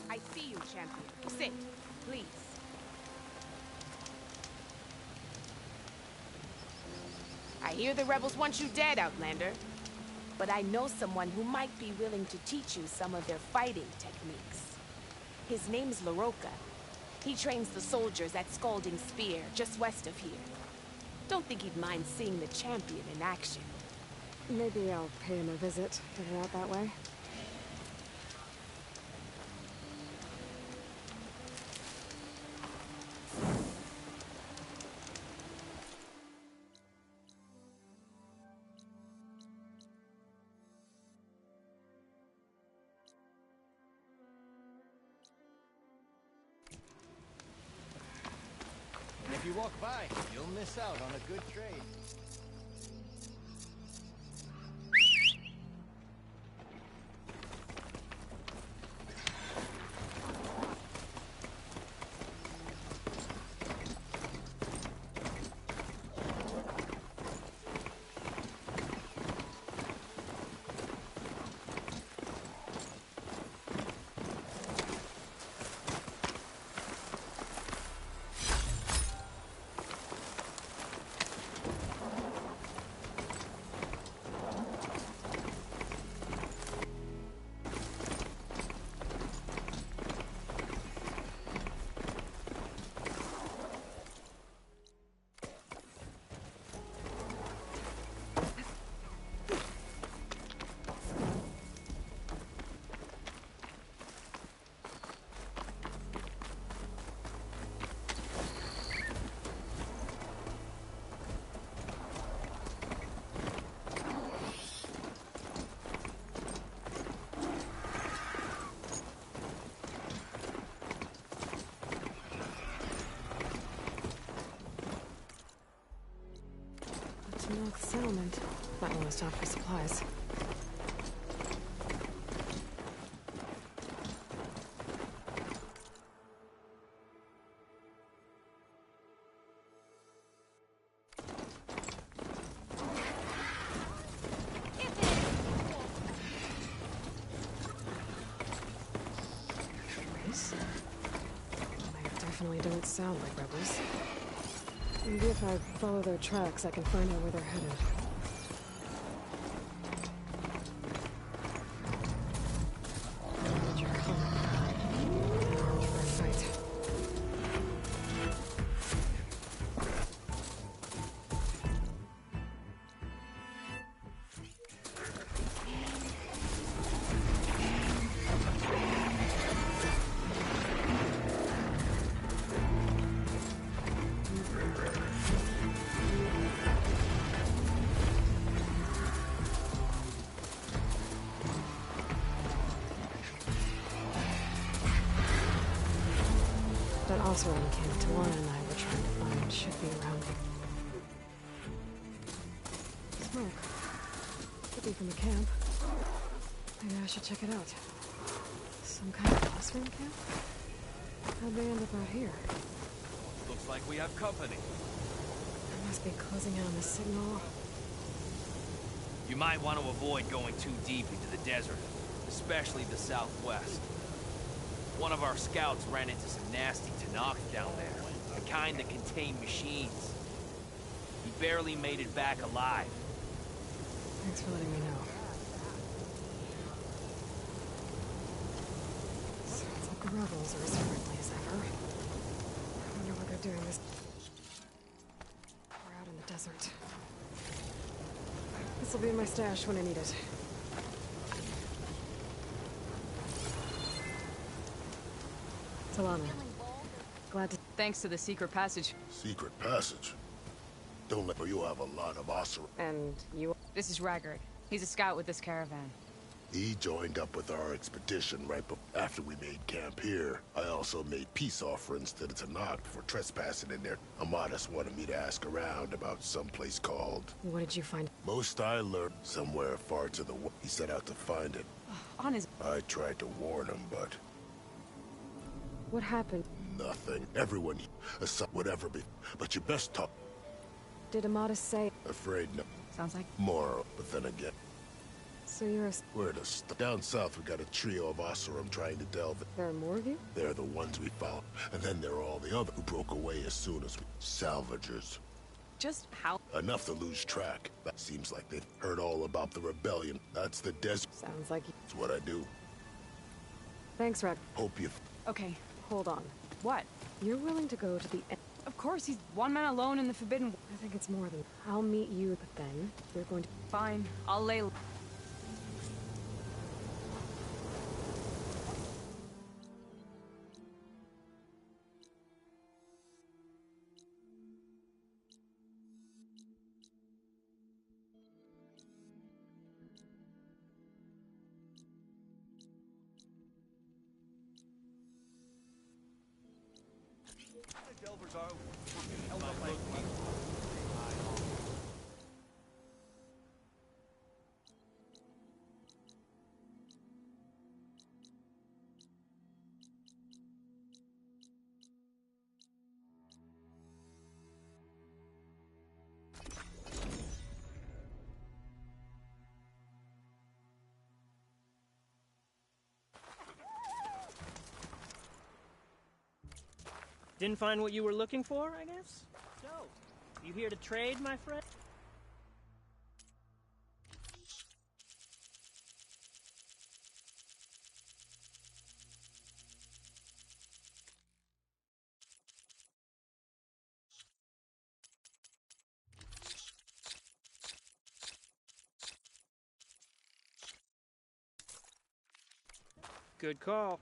I see you, champion. Sit, please. I hear the rebels want you dead, Outlander. But I know someone who might be willing to teach you some of their fighting techniques. His name's LaRocca. He trains the soldiers at Scalding Spear, just west of here. Don't think he'd mind seeing the champion in action. Maybe I'll pay him a visit, get it out that way. If you walk by, you'll miss out on a good trade. North settlement. Might want to stop for supplies. Trace? They definitely don't sound like rebels. Maybe if I follow their tracks, I can find out where they're headed. You're home. Armed for a fight. That also in camp Tawana and I were trying to find should be around. Smoke. Could be from the camp. Maybe I should check it out. Some kind of Osman camp? How'd they end up out here? Looks like we have company. I must be closing in on the signal. You might want to avoid going too deep into the desert, especially the southwest. One of our scouts ran into some nasty Tanakh down there, the kind that contain machines. He barely made it back alive. Thanks for letting me know. The rebels are as friendly as ever. I wonder what they're doing this. We're out in the desert. This'll be in my stash when I need it. Talana. Glad to... Thanks to the secret passage. Secret passage? Don't let you'll have a lot of Osir. And you... This is Raggard. He's a scout with this caravan. He joined up with our expedition right after we made camp here. I also made peace offerings to the Tanakh for trespassing in there. Amadas wanted me to ask around about some place called... What did you find? Most I learned somewhere far to the west. He set out to find it. On his... I tried to warn him, but... What happened? Nothing. Everyone, whatever be. But you best talk. Did Amadas say? Afraid no. Sounds like... More, but then again... So you're a... We're down south, we got a trio of Osirum trying to delve. There are more of you? They're the ones we found. And then there are all the other who broke away as soon as we... Salvagers. Just how... Enough to lose track. That seems like they've heard all about the rebellion. That's the desert. Sounds like... That's what I do. Thanks, Rag. Hope you... Okay. Hold on. What? You're willing to go to the end? Of course, he's one man alone in the Forbidden... I think it's more than... I'll meet you, but then you're going to... Fine. I'll lay... Didn't find what you were looking for, I guess? So, you here to trade, my friend? Good call.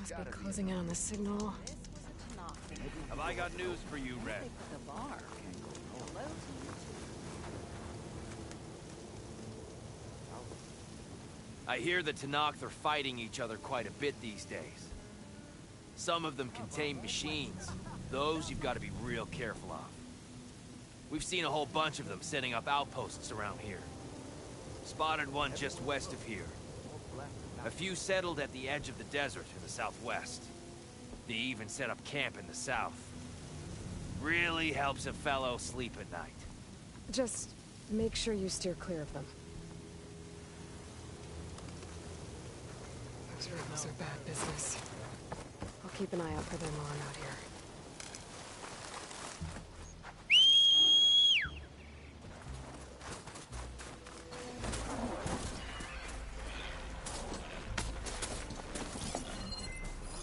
Must be closing in on the signal. Have I got news for you, Red? The bar can go hello to you. I hear the Tanakh are fighting each other quite a bit these days. Some of them contain machines. Those you've got to be real careful of. We've seen a whole bunch of them setting up outposts around here. Spotted one just west of here. A few settled at the edge of the desert in the southwest. They even set up camp in the south. Really helps a fellow sleep at night. Just make sure you steer clear of them. Those rebels are bad business. I'll keep an eye out for them while I'm out here.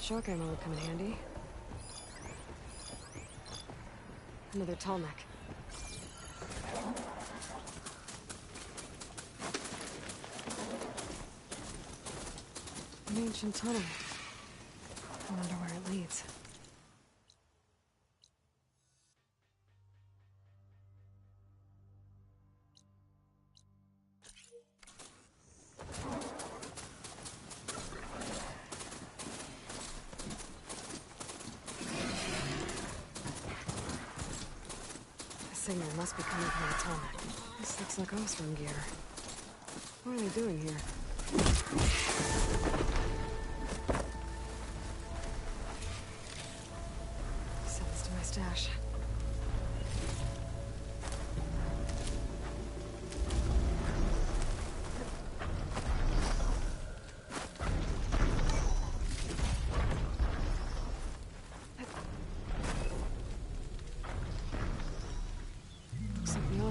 Shock ammo would come in handy. Another tall neck. An ancient tunnel. I wonder where it leads. Signal must be coming from the tunnel. This looks like Ostrom gear. What are they doing here? Send this to my stash.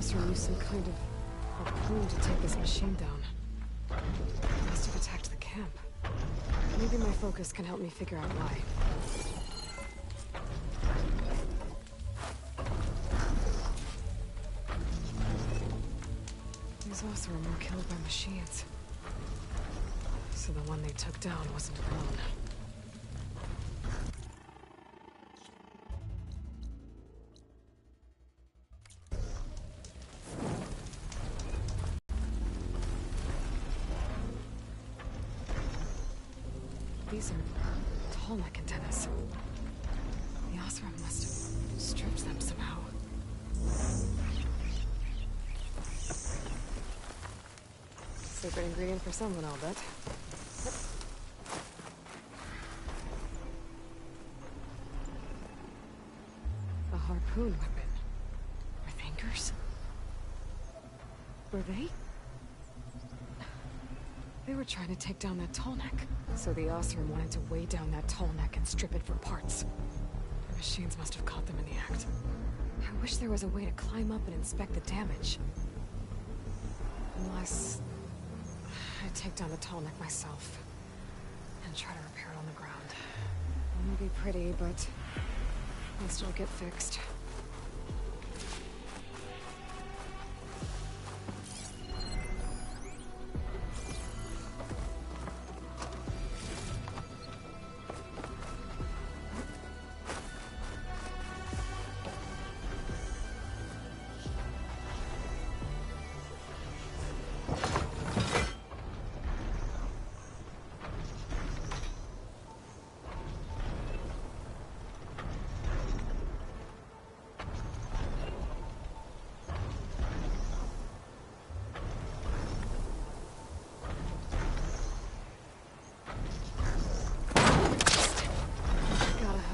Osram used some kind of harpoon to take this machine down. Must have attacked the camp. Maybe my focus can help me figure out why. These Osram were killed by machines. So the one they took down wasn't alone. These are tall neck antennas. The Osram must have stripped them somehow. Secret ingredient for someone, I'll bet. A harpoon weapon. With anchors? Were they? They were trying to take down that tall neck. So the Osram wanted to weigh down that tall neck and strip it for parts. The machines must have caught them in the act. I wish there was a way to climb up and inspect the damage. Unless I take down the tall neck myself and try to repair it on the ground. It won't be pretty, but it'll still get fixed.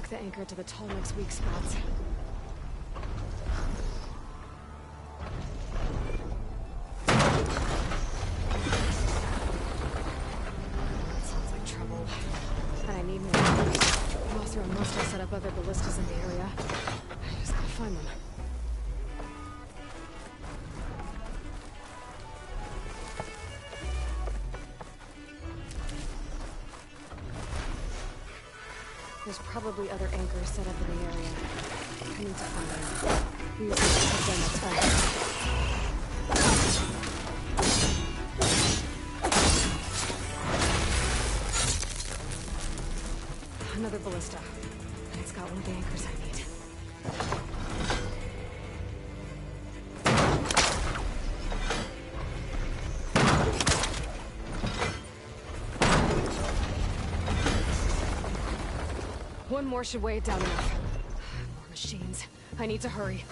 The anchor to the tall neck's weak spots. Sounds like trouble. And I need more. Osram must have set up other ballistas in the area. I just gotta find them. There's probably other anchors set up in the area. I need to find them. Use them to put them at another ballista. It's got one of the anchors I need. One more should weigh it down enough. More machines. I need to hurry.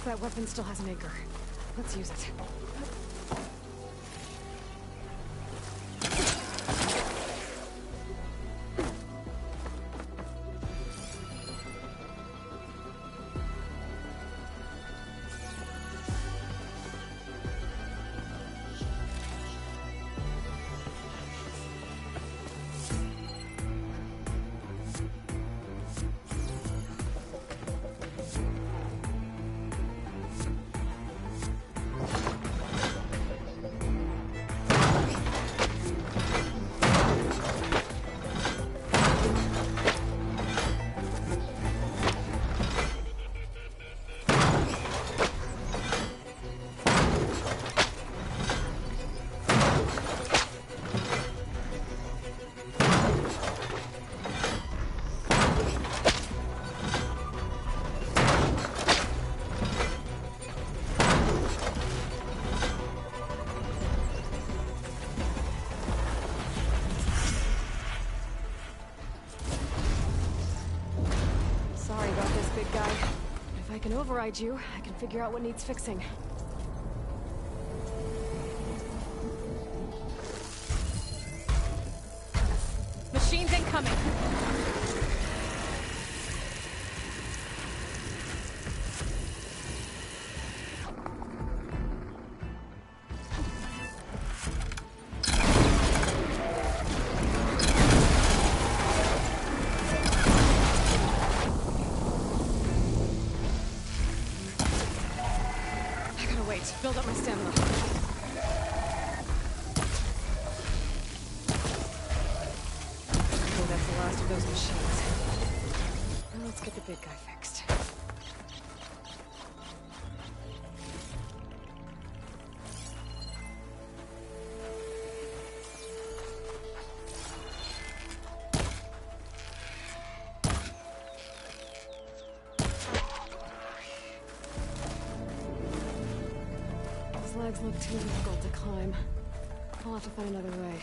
That weapon still has an anchor. Let's use it. If I can override you, I can figure out what needs fixing. Machines incoming! Build up my stamina. Okay, that's the last of those machines. Now let's get the big guy fixed. Legs look too difficult to climb. I'll have to find another way.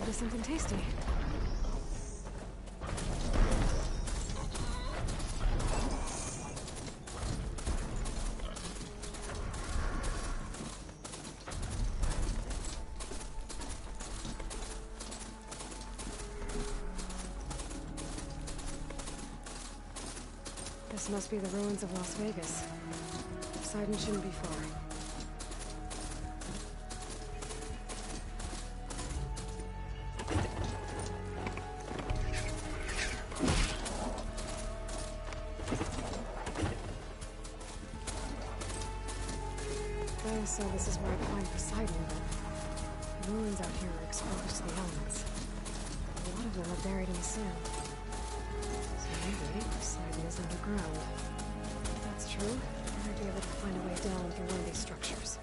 Something tasty. This must be the ruins of Las Vegas. Poseidon shouldn't be far. So this is where I'd find Poseidon, but the ruins out here are exposed to the elements. A lot of them are buried in the sand. So maybe Poseidon is underground. If that's true, I might be able to find a way down through one of these structures.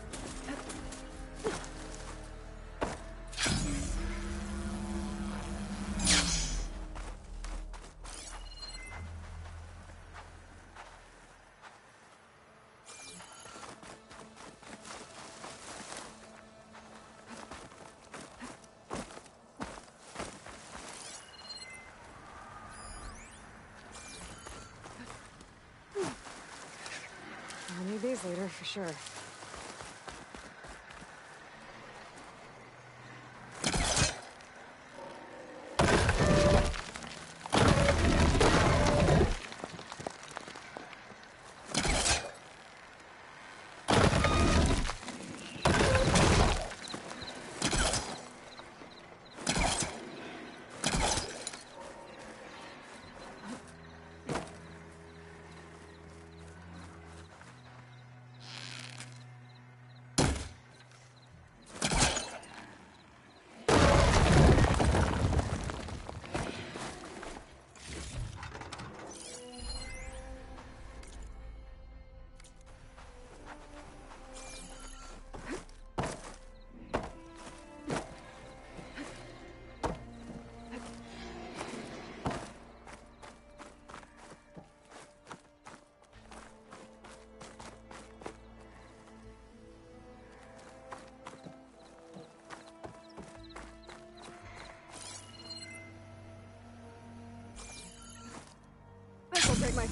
I'll need these later, for sure.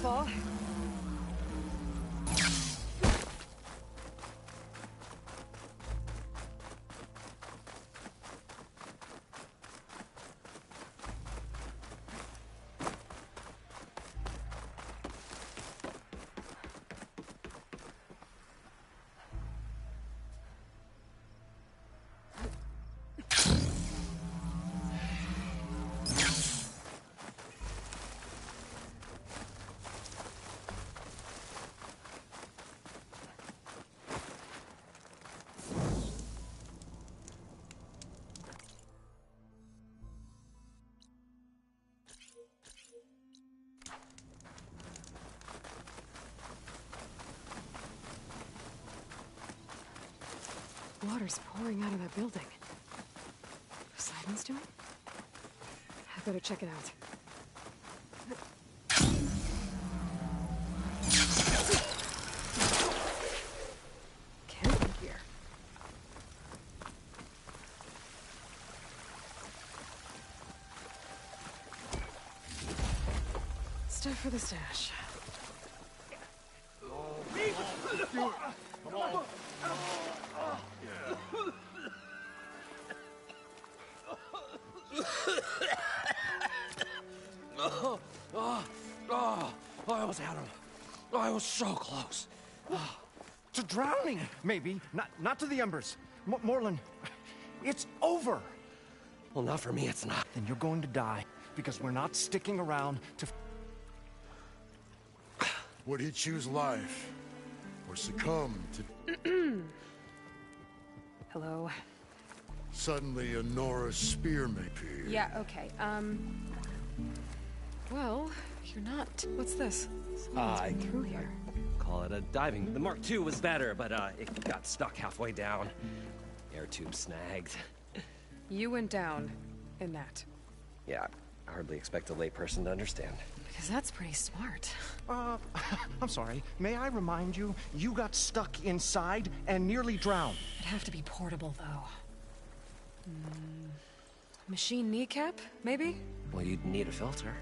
fall. Water's pouring out of that building. Simon's doing? I better check it out. Camping gear. Stuff for the stash. I almost had him. I was so close. To drowning, maybe. Not to the embers. Moreland, it's over. Well, not for me, it's not. Then you're going to die, because we're not sticking around to... Would he choose life? Or succumb to... Hello. Suddenly a Nora spear may appear. Yeah, okay, well, you're not. What's this? Someone's been through here. Call it a diving. The Mark II was better, but it got stuck halfway down. Air tube snagged. You went down in that. Yeah, I hardly expect a layperson to understand. Because that's pretty smart. I'm sorry. May I remind you, you got stuck inside and nearly drowned. It'd have to be portable, though. Machine kneecap, maybe? Well, you'd need a filter.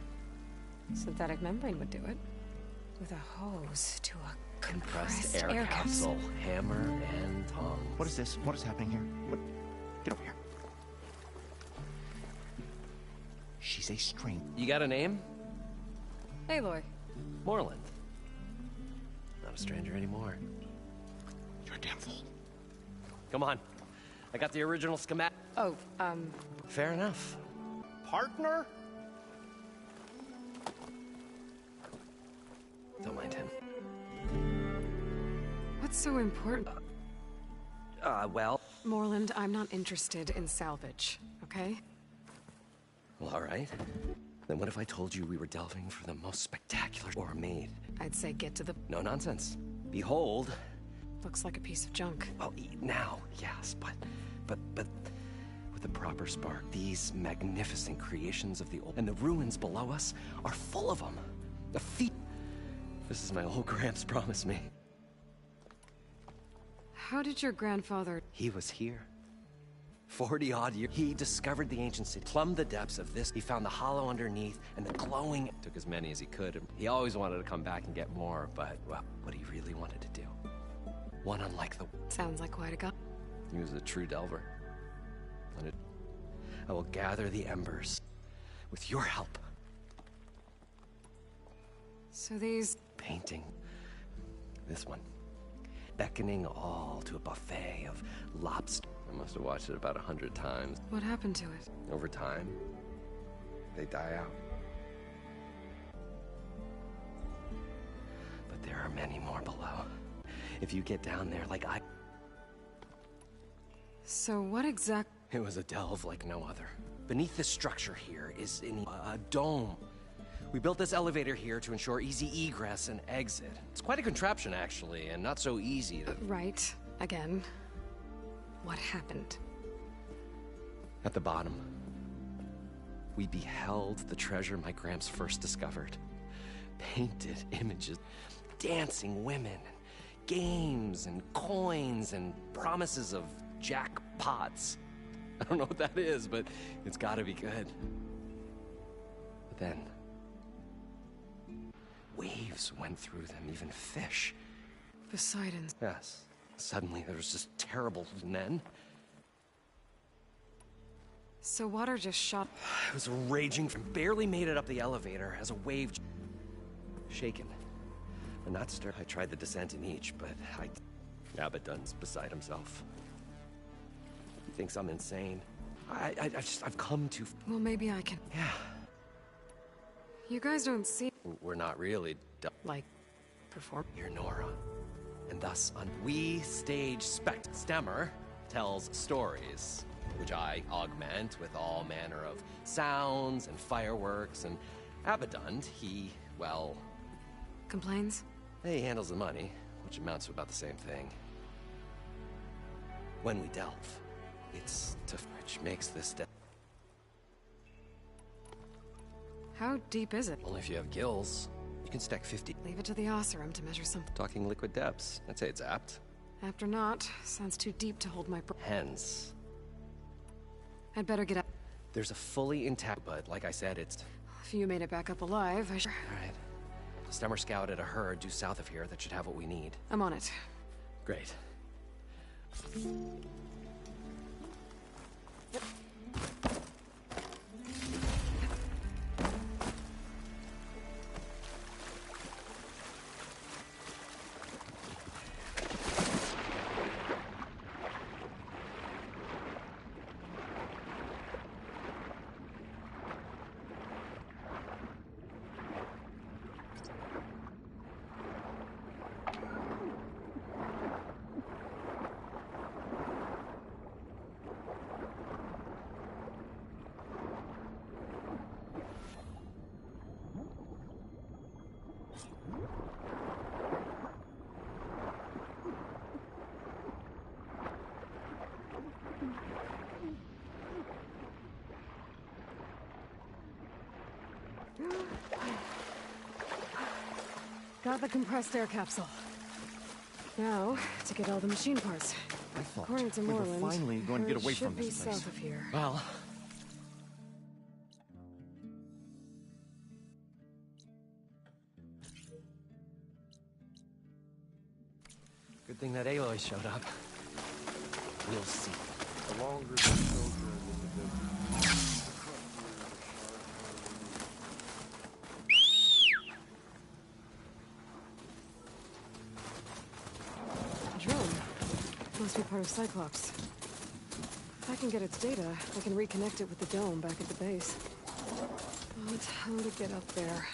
Synthetic membrane would do it. With a hose to a Compressed air capsule. Hammer and tongs. What is this? What is happening here? What? Get over here. She's a stranger. You got a name? Aloy. Moreland. Not a stranger anymore. You're a damn fool. Come on. I got the original schematic. Oh, Fair enough. Partner? Don't mind him. What's so important? Well... Moreland, I'm not interested in salvage, okay? Well, all right. Then what if I told you we were delving for the most spectacular ore made? I'd say get to the... No nonsense. Behold... Looks like a piece of junk. Well, now, yes, but with the proper spark, these magnificent creations of the old... And the ruins below us are full of them. The feet... This is my old Gramps promised me. How did your grandfather... He was here. 40-odd years. He discovered the ancient city, plumbed the depths of this. He found the hollow underneath and the glowing... Took as many as he could. He always wanted to come back and get more, but, well, what he really wanted to do. One unlike the... Sounds like quite a guy. He was a true delver. And I will gather the embers with your help. So these... Painting. This one. Beckoning all to a buffet of lobster. I must have watched it about 100 times. What happened to it? Over time, they die out. But there are many more below. If you get down there like I... So what exact... It was a delve like no other. Beneath this structure here is a dome. We built this elevator here to ensure easy egress and exit. It's quite a contraption, actually, and not so easy to... Right. Again. What happened? At the bottom, we beheld the treasure my Gramps first discovered. Painted images, dancing women, games and coins and promises of jackpots. I don't know what that is, but it's gotta be good. But then... waves went through them, even fish. Poseidon's. Yes. Suddenly there was just terrible, and then So water just shot. it was raging from barely made it up the elevator as a wave shaken. And not stir. I tried the descent in each, but Abaddon's beside himself. He thinks I'm insane. I've come to. Well, maybe I can. Yeah. You guys don't see. We're not really. Like, perform. You're Nora. And thus, we stage Stemmer tells stories, which I augment with all manner of sounds and fireworks, and Abaddon, he, well... Complains? He handles the money, which amounts to about the same thing. When we delve, it's which makes this How deep is it? Only if you have gills. You can stack 50. Leave it to the Osserum to measure something. Talking liquid depths. I'd say it's apt. Apt or not, sounds too deep to hold my breath. Hence. I'd better get up. There's a fully intact, but like I said, it's... If you made it back up alive, I should... Alright. Stemmer scouted a herd due south of here that should have what we need. I'm on it. Great. Got the compressed air capsule. Now, to get all the machine parts. I thought According to we were Moreland, finally going to get away should from this be place. south of here. Well... Good thing that Aloy showed up. We'll see. The longer the children in the desert. Drone. Must be part of Cyclops. If I can get its data, I can reconnect it with the dome back at the base. But how to get up there?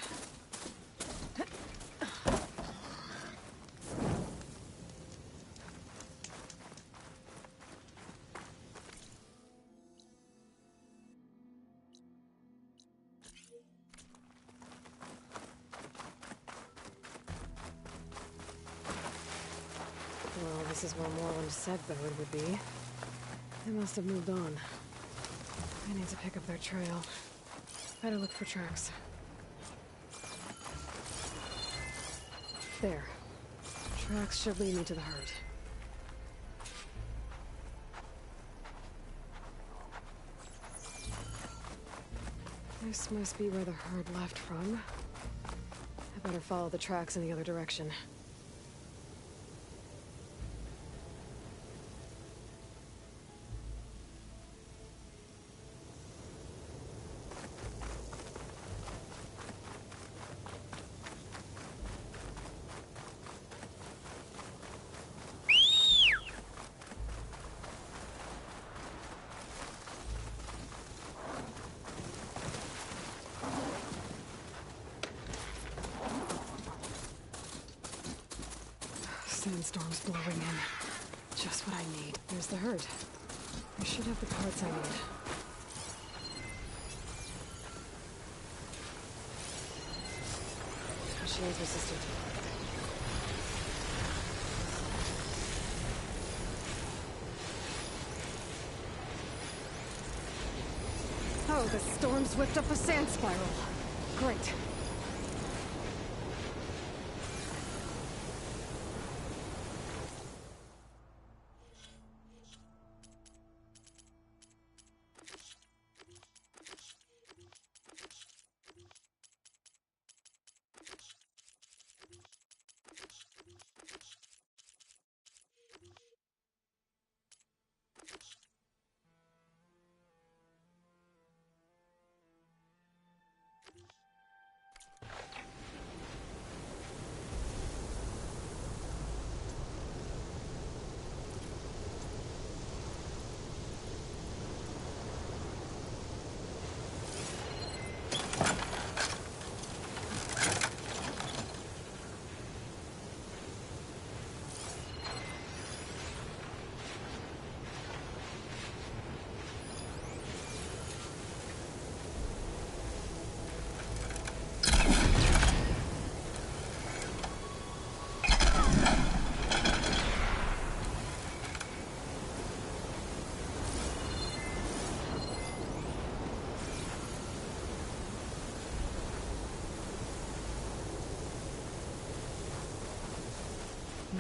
Well, this is where Moreland said Bode would be. They must have moved on. I need to pick up their trail. Better look for tracks. There. Tracks should lead me to the herd. This must be where the herd left from. I better follow the tracks in the other direction. Sandstorm's blowing in. Just what I need. There's the herd. I should have the parts I need. Shield resistant. Oh, the storm's whipped up a sand spiral. Great.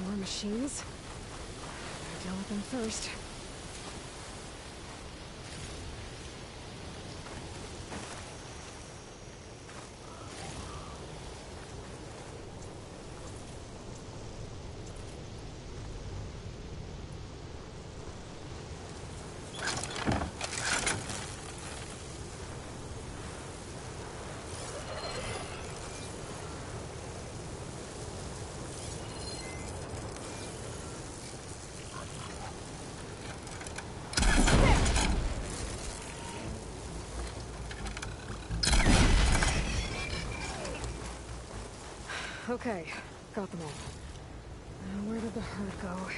More machines? Gotta deal with them first. Okay, got them all. Now where did the herd go?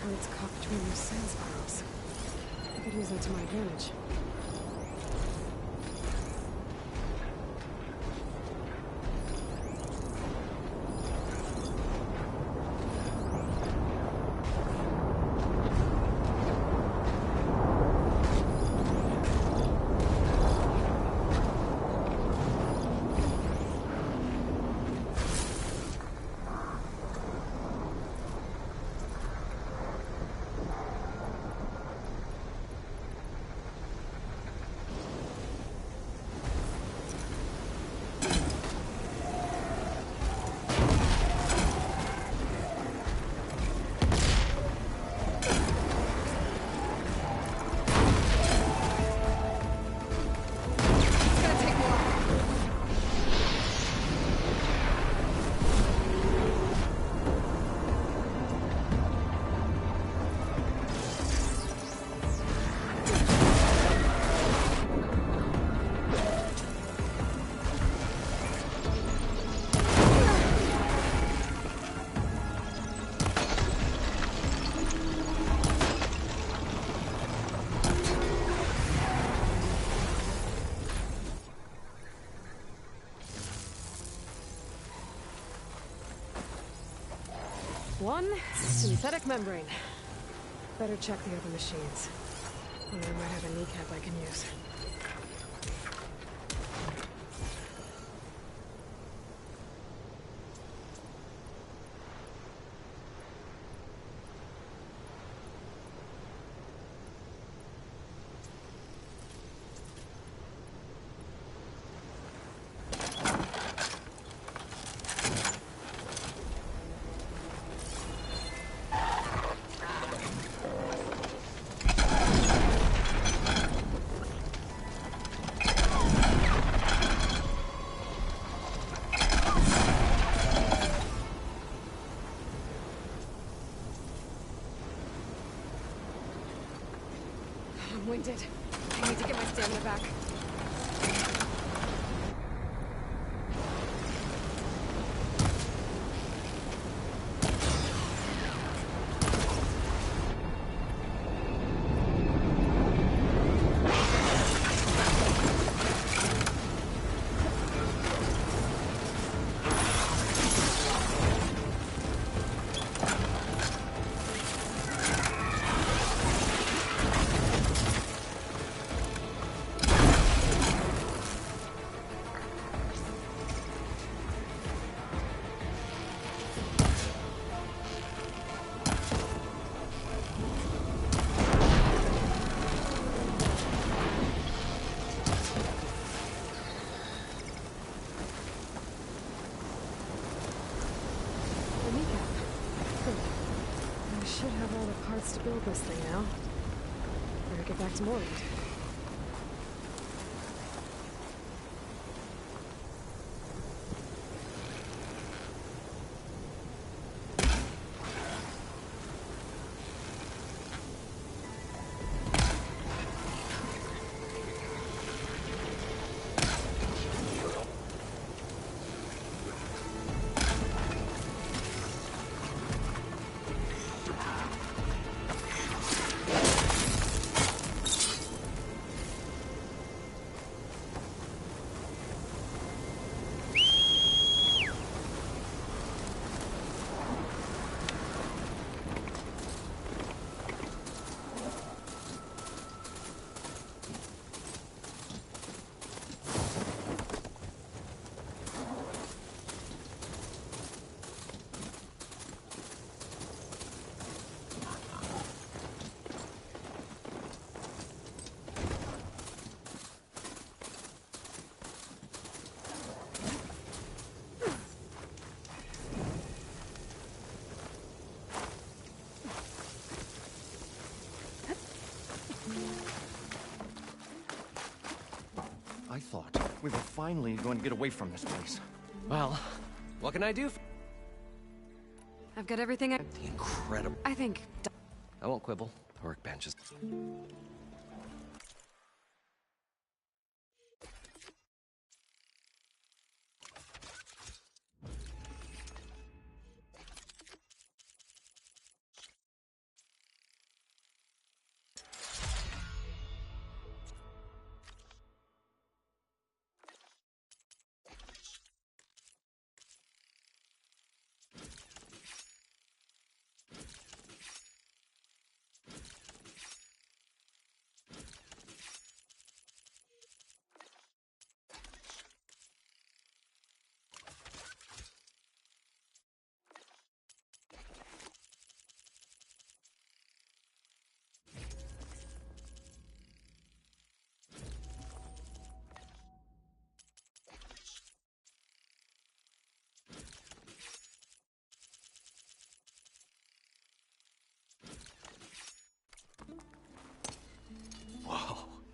Herd's caught between those sand spirals. I could use that to my advantage. One synthetic membrane. Better check the other machines. One of them might have a kneecap I can use. blinded. I need to get my stamina back. To build this thing now. Better get back to Morland. I thought we were finally going to get away from this place. Well, what can I do? I've got everything Incredible. I think... I won't quibble. The workbench is...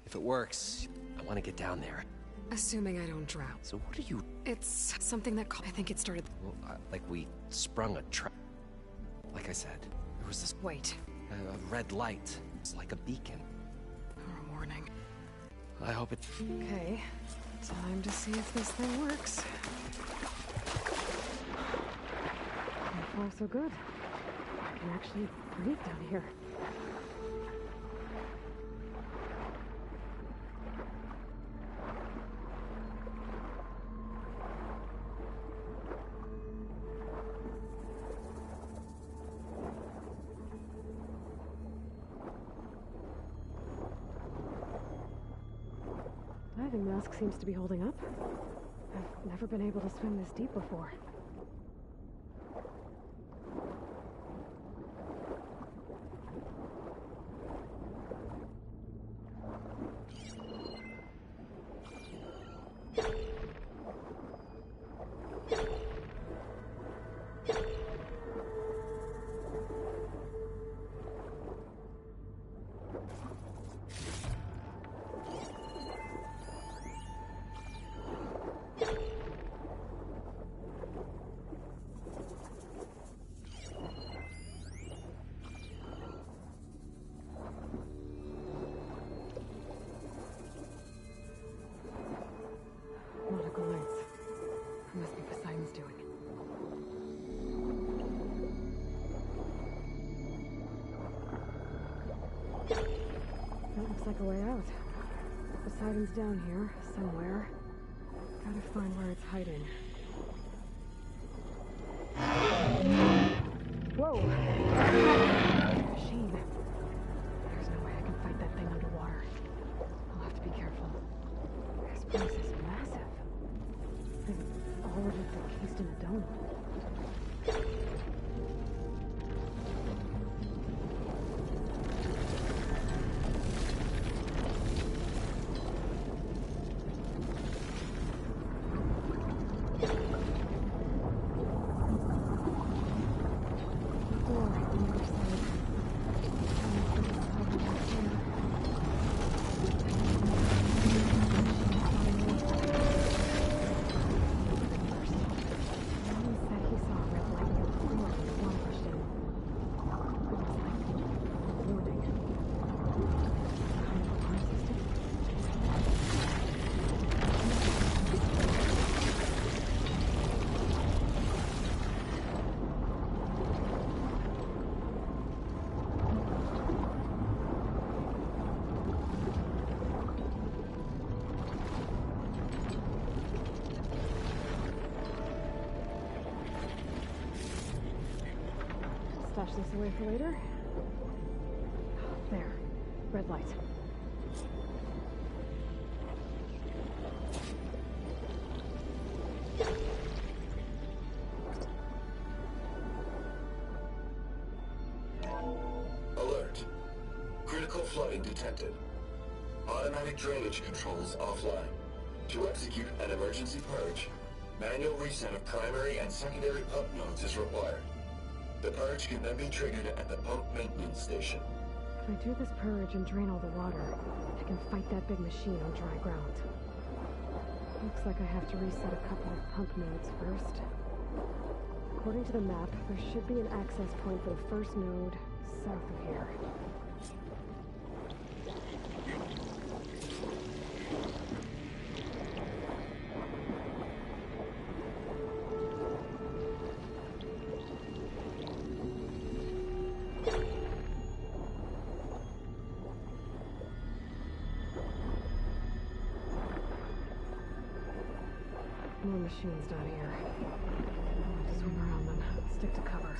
If it works, I want to get down there. Assuming I don't drown. So what are you... It's something that I think it started... Well, like we sprung a trap. Like I said, there was this... Wait. A red light. It's like a beacon. Or a warning. I hope it... Okay. Time to see if this thing works. So far, so good. I can actually breathe down here. Diving mask seems to be holding up. I've never been able to swim this deep before. like a way out. Poseidon's down here, somewhere. Gotta find where it's hiding. Whoa! Machine. There's no way I can fight that thing underwater. I'll have to be careful. This place is massive. And all of it's encased in a dome. Stash this away for later. There. Red light. Alert. Critical flooding detected. Automatic drainage controls offline. To execute an emergency purge, manual reset of primary and secondary pump nodes is required. The purge can then be triggered at the pump maintenance station. If I do this purge and drain all the water, I can fight that big machine on dry ground. Looks like I have to reset a couple of pump nodes first. According to the map, there should be an access point for the first node south of here. More machines down here. I'll have to swing around them. Stick to cover.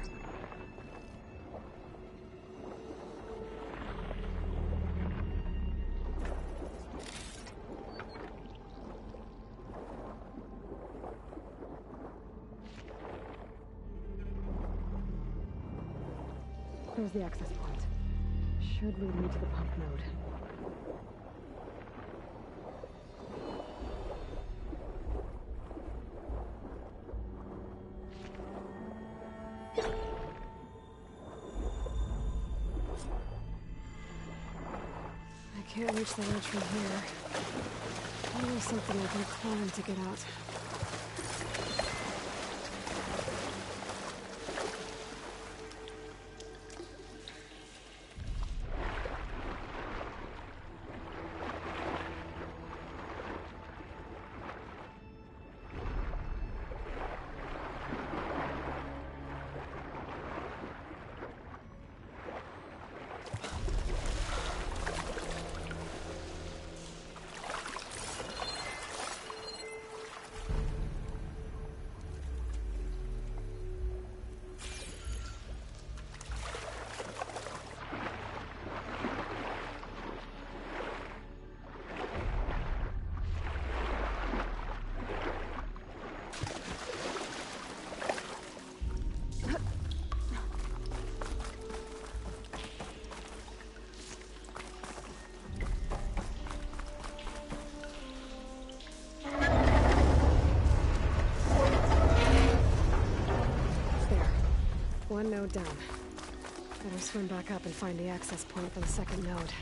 There's the access point. Should lead me to the pump node. I can't reach the ledge from here. Maybe something I can climb to get out. One node down. Better swim back up and find the access point for the second node.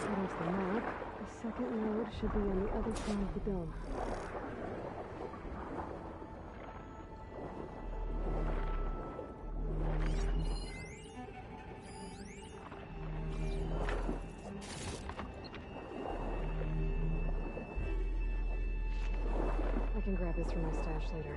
There's the map. The second node should be on the other side of the dome. this for my stash later.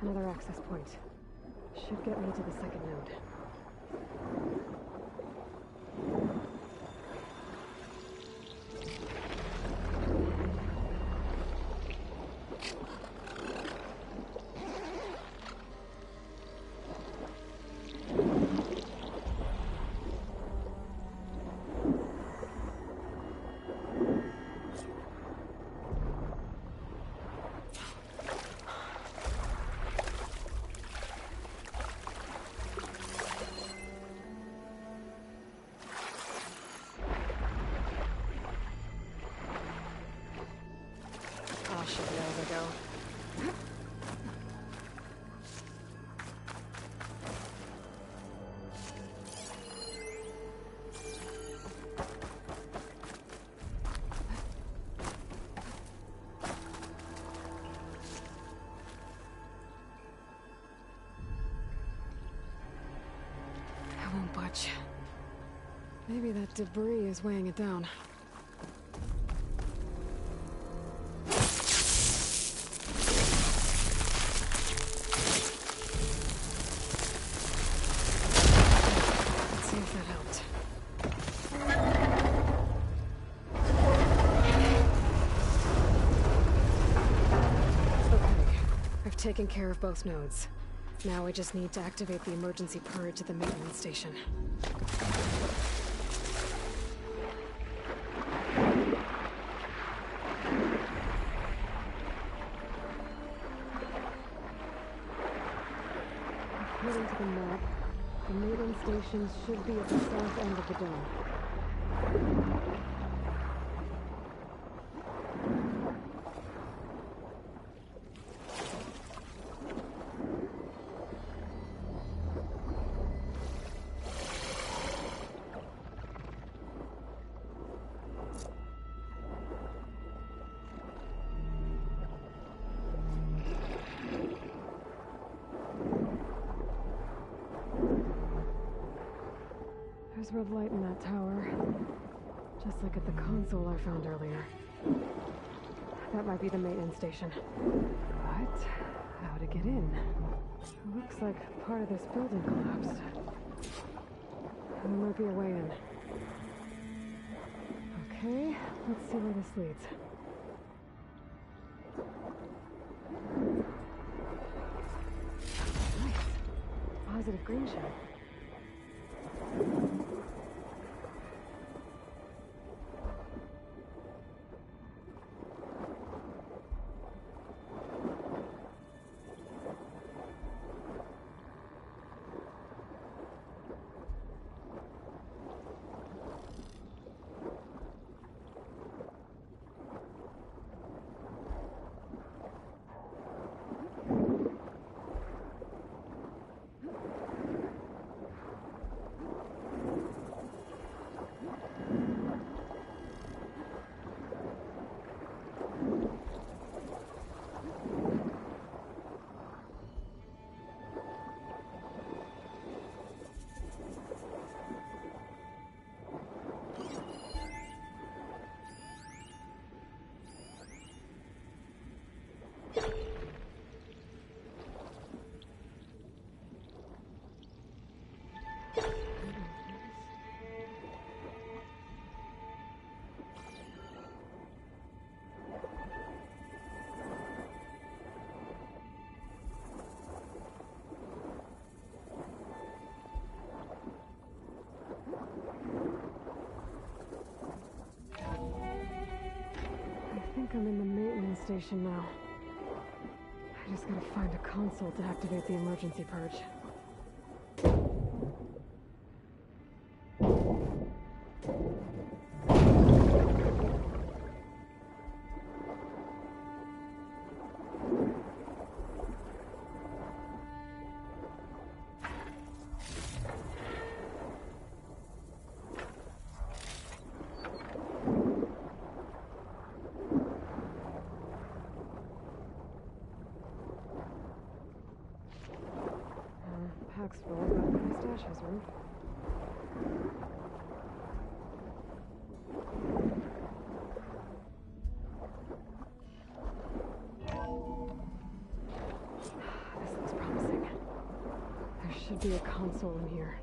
Another access point. Should get me to the second node. Should be able to go. I won't budge. Maybe that debris is weighing it down. Taken care of both nodes. Now I just need to activate the emergency purge at the maintenance station. According to the map, the maintenance stations should be at the south end of the dome. There's red light in that tower, just like at the console I found earlier. That might be the maintenance station. But how to get in? It looks like part of this building collapsed. There might be a way in. Okay, let's see where this leads. Nice. Positive green shell. I think I'm in the maintenance station now. I just gotta find a console to activate the emergency purge. pack's full, but my stash has room. This looks promising. There should be a console in here.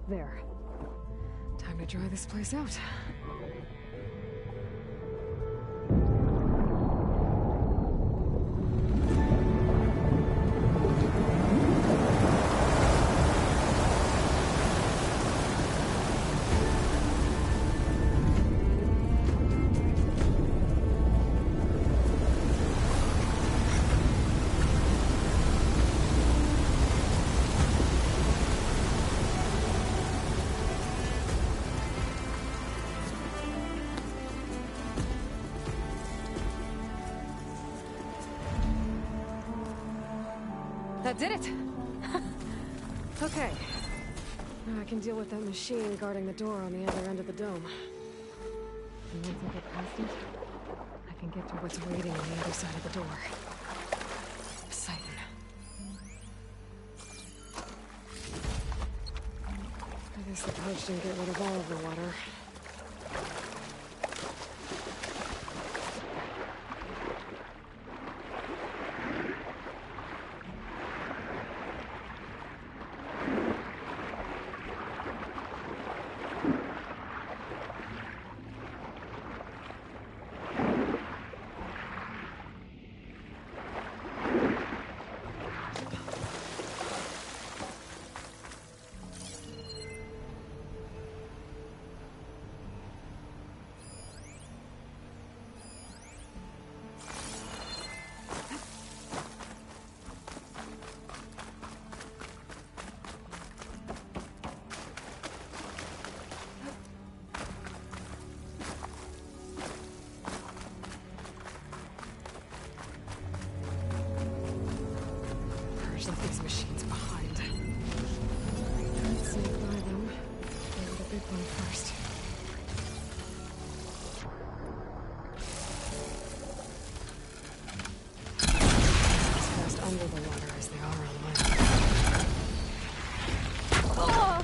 There. Time to dry this place out. That did it! Okay. Now I can deal with that machine guarding the door on the other end of the dome. And once I get past it, I can get to what's waiting on the other side of the door. Poseidon. I guess the purge didn't get rid of all of the water. Left these machines behind. Let's sneak by them. Go to the big one first. As fast under the water as they are on land. Oh!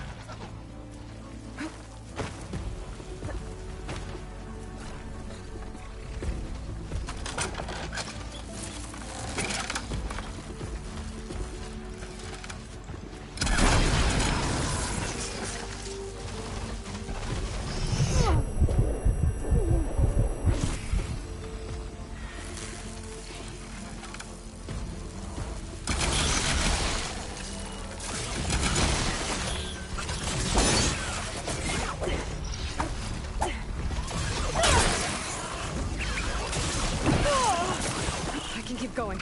Keep going.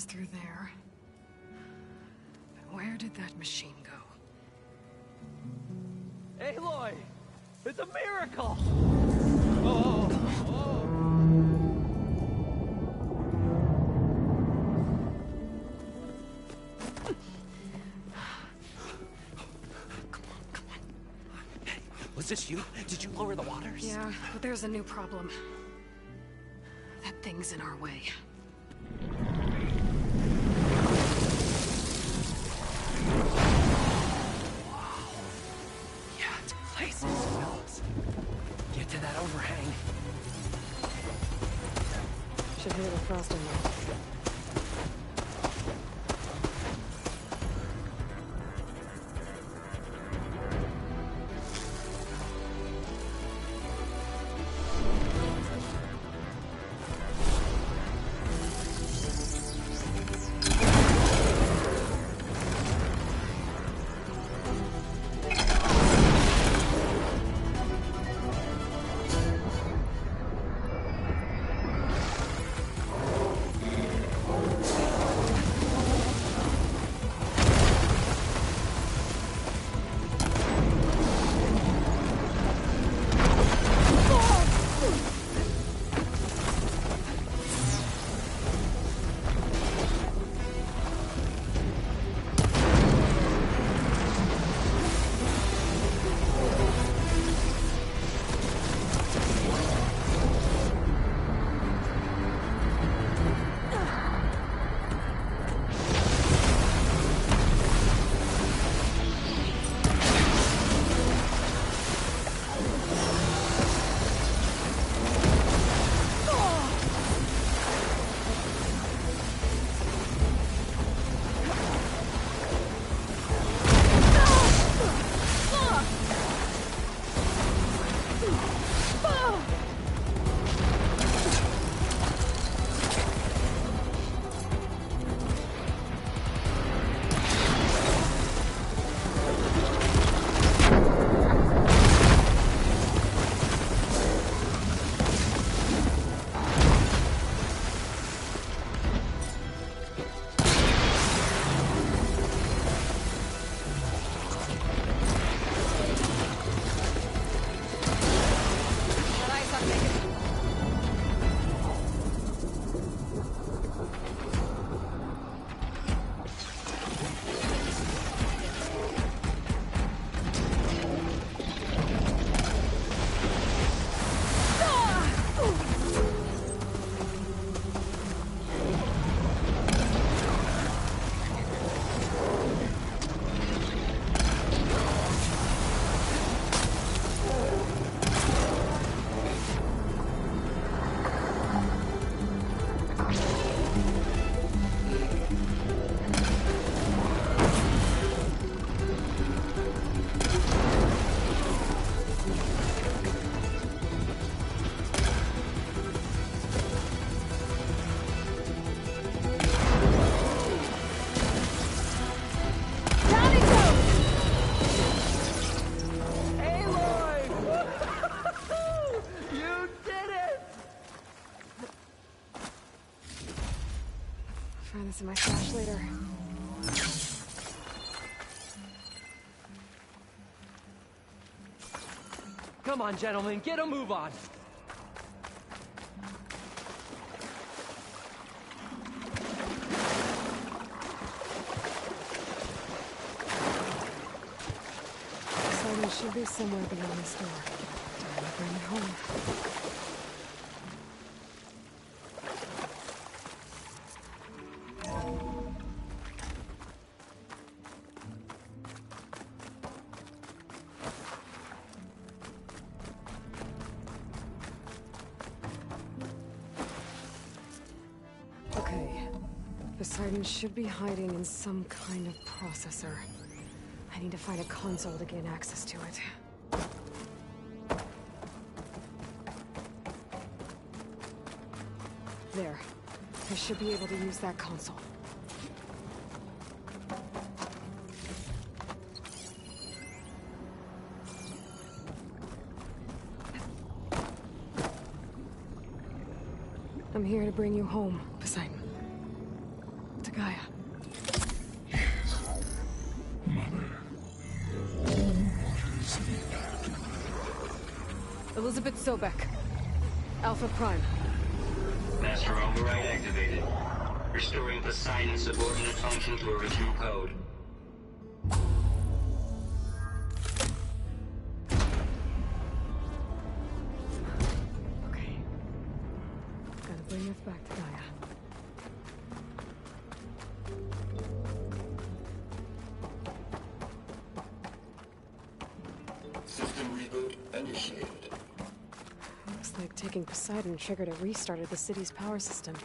through there. But where did that machine go? Aloy! It's a miracle! Was this you? Did you lower the waters? Yeah, but there's a new problem. That thing's in our way. Yeah, it's places. Fellas. Get to that overhang. Should hear the frosting now. Find this in my stash later. Come on, gentlemen, get a move on. So it should be somewhere beyond this door. Time to bring it home. Poseidon should be hiding in some kind of processor. I need to find a console to gain access to it. There. I should be able to use that console. I'm here to bring you home, Poseidon. Elizabeth Sobek. Alpha Prime. Master override activated. Restoring Poseidon's subordinate function to original code. Okay. Gotta bring this back to Gaia. System reboot initiated. Looks like taking Poseidon triggered a restart of the city's power system.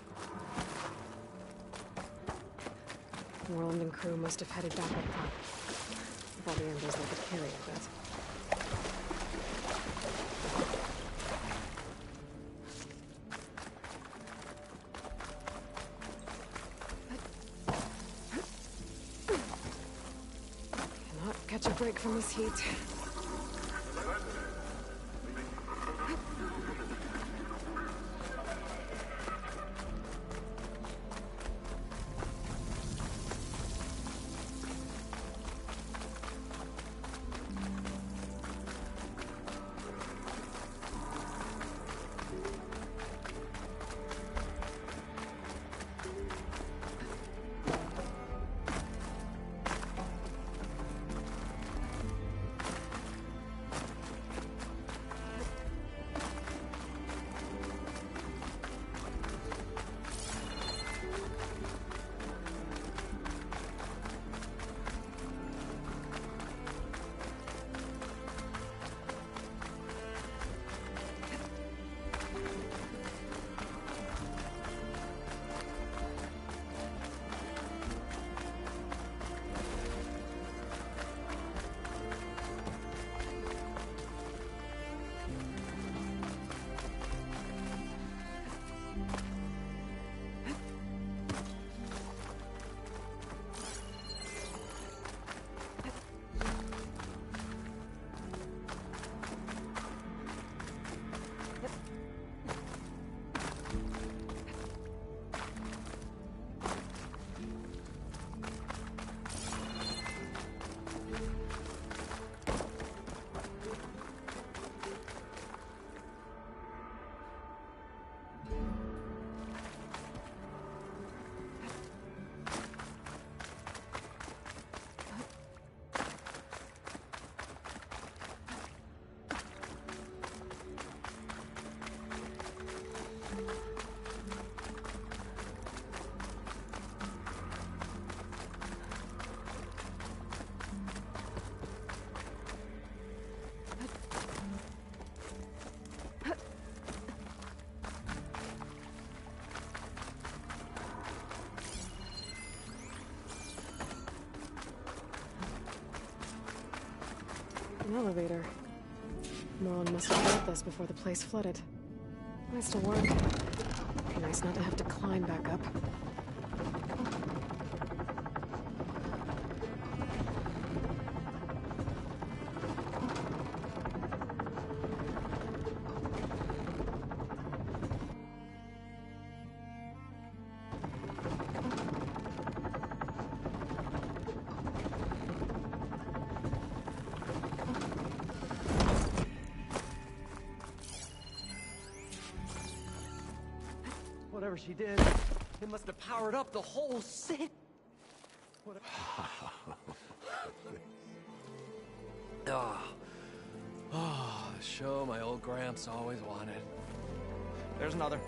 Moreland and crew must have headed back up top. With all the embers they could carry, I bet. Cannot catch a break from this heat. An elevator. Moreland must have built this before the place flooded. Nice to work. Be nice not to have to climb back up. Whatever she did, it must have powered up the whole city. The show my old Gramps always wanted. There's another.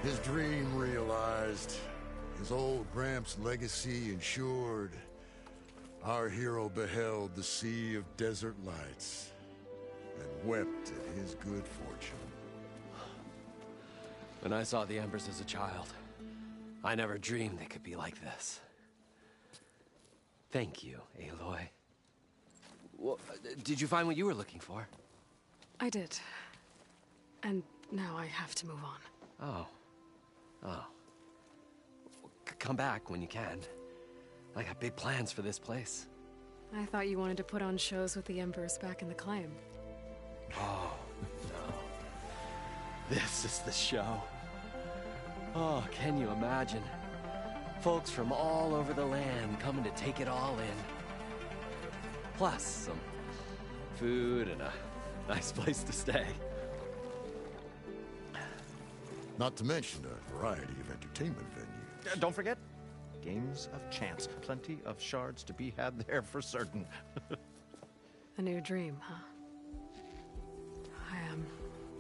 His dream realized. His old Gramps' legacy ensured. Our hero beheld the sea of desert lights and wept at his good fortune. When I saw the embers as a child, I never dreamed they could be like this. Thank you, Aloy. Well, did you find what you were looking for? I did. And now I have to move on. Oh. Well, come back when you can. I got big plans for this place. I thought you wanted to put on shows with the Embers back in the Claim. Oh, no. This is the show. Oh, can you imagine? Folks from all over the land coming to take it all in. Plus some food and a nice place to stay. Not to mention a variety of entertainment venues. Don't forget, games of chance. Plenty of shards to be had there for certain. A new dream, huh?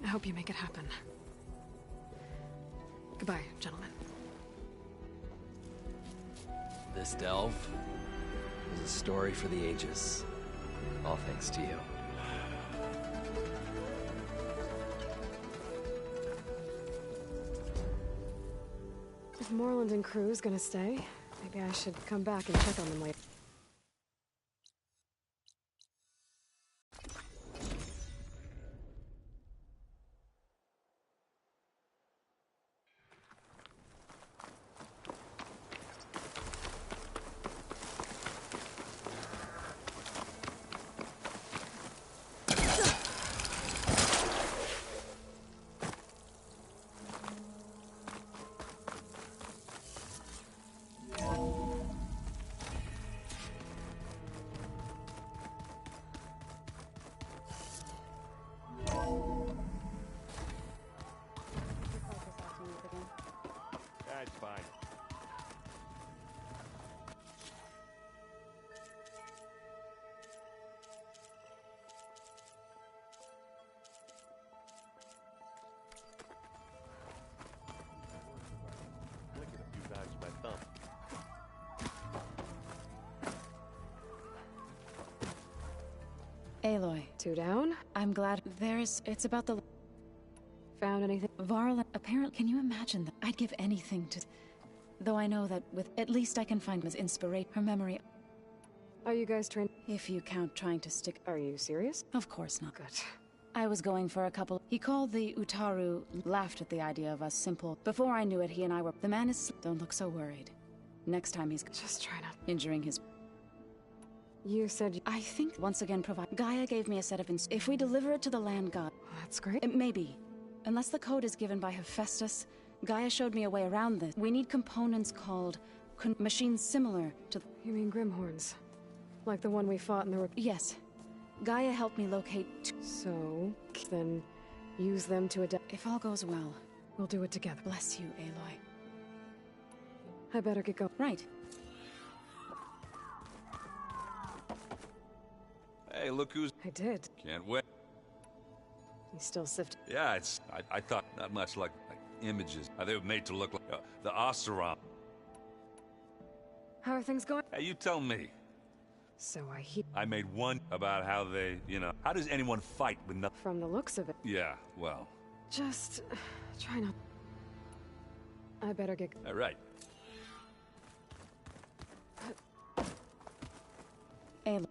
I hope you make it happen. Goodbye, gentlemen. This delve is a story for the ages. All thanks to you. If Moreland and crew's gonna stay, maybe I should come back and check on them later. That's fine. Flicking a few times with my thumb. Aloy. 2 down? I'm glad it's about the... Found anything? Varla, apparently, can you imagine that? I'd give anything to... Though I know that with... At least I can find his inspiration, her memory. Are you guys trained? If you count trying to stick... Are you serious? Of course not. Good. I was going for a couple... He called the Utaru, laughed at the idea of us simple. Before I knew it, he and I were... The man is... Don't look so worried. Next time he's... Just try not... Injuring his... You said... I think, once again, Gaia gave me a set of... If we deliver it to the land god... That's great. It may be. Unless the code is given by Hephaestus, Gaia showed me a way around this. We need components called... machines similar to... You mean Grimhorns? Like the one we fought in the... Yes. Gaia helped me locate... So, then use them to adapt... If all goes well... We'll do it together. Bless you, Aloy. I better get going. Right. Hey, look who's... I did. Can't wait. You still sift... Yeah, it's... I thought not much like images. They were made to look like the Oseram. How are things going? Hey, you tell me. So I hear... I made one about how they, you know... How does anyone fight with nothing? From the looks of it. Yeah, well... Just... try not... I better get... All right. Aloy.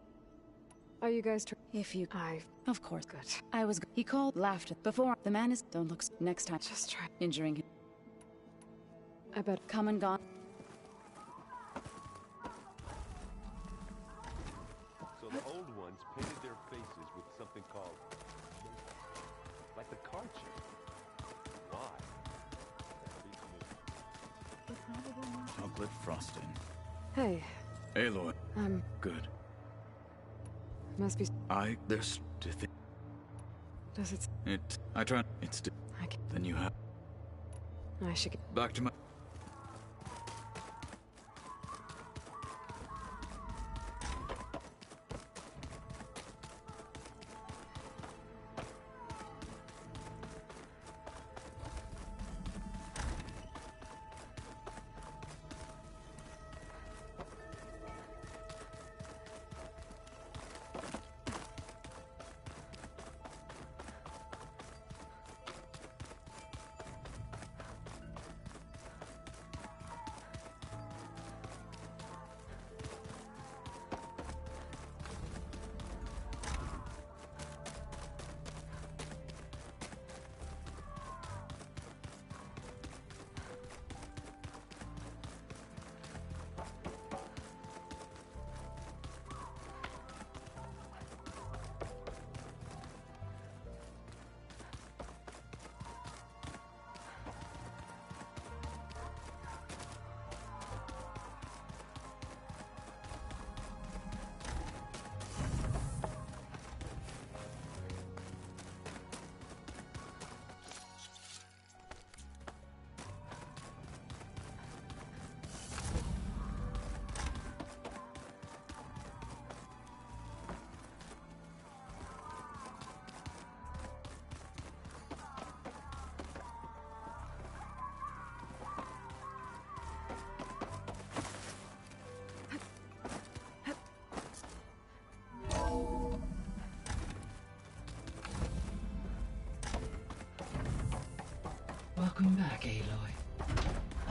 Are you guys... If you... Of course. Good. I was... He called, laughed at... Before... The man is... Don't look... Next time. Just try... Injuring him. I bet... Come and gone. So the old ones painted their faces with something called... like the card shape. Why? Chocolate frosting. Hey. Aloy. I'm... Good. Must be... There's... Does it... I try... It's... I can... Then you have... I should get... Back to my...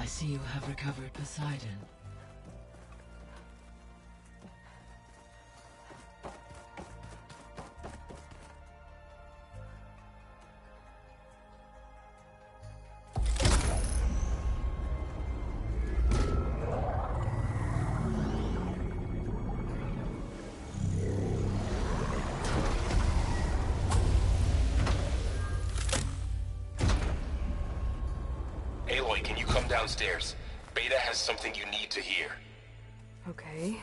see you have recovered Poseidon. Aloy, can you come downstairs? Beta has something you need to hear. Okay.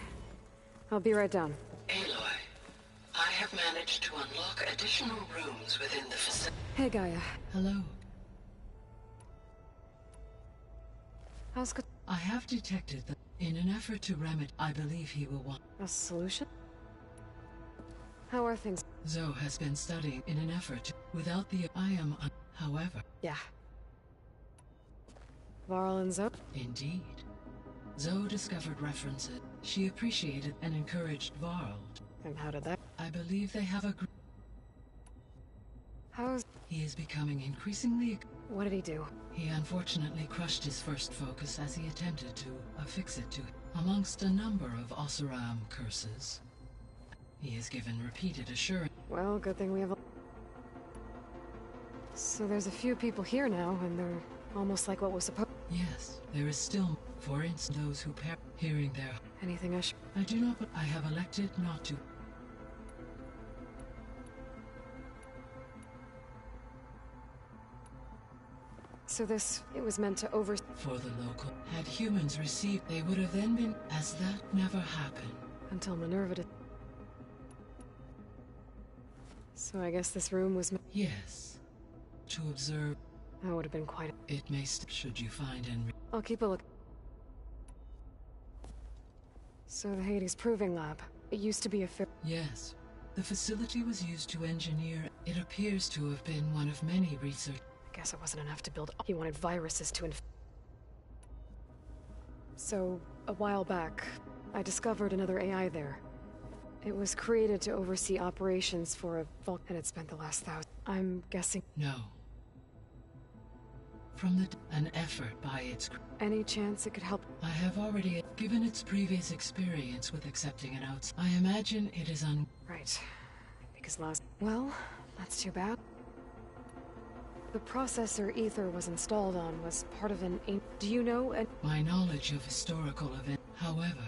I'll be right down. Aloy, I have managed to unlock additional rooms within the facility. Hey, Gaia. Hello. How's good? I have detected that in an effort to remedy, I believe he will want A solution? How are things? Zoe has been studying in an effort to, without the however. Yeah. Varl and Zoe? Indeed. Zoe discovered references. She appreciated and encouraged Varl. And how did that? I believe they have a How's... He is becoming increasingly... What did he do? He unfortunately crushed his first focus as he attempted to affix it to amongst a number of Oseram curses. He is given repeated assurance. Well, good thing we have a... So there's a few people here now, and they're almost like what was supposed... Yes, there is still, for instance, those who hearing their... Anything I do not, but I have elected not to. So it was meant to over... For the local. Had humans received, they would have then been, as that never happened. Until Minerva did... So I guess this room was... Yes. To observe... That would have been quite... It may should you find and... I'll keep a look. So the Hades Proving Lab. It used to be a Yes. The facility was used to engineer... It appears to have been one of many research... I guess it wasn't enough to build... He wanted viruses to So, a while back, I discovered another AI there. It was created to oversee operations for a vault, and it spent the last 1,000... I'm guessing... No. From an effort by its... Any chance it could help? I have already... Given its previous experience with accepting an outs... I imagine it is Right. Because Well, that's too bad. The processor Ether was installed on was part of an... Do you know... My knowledge of historical events... However,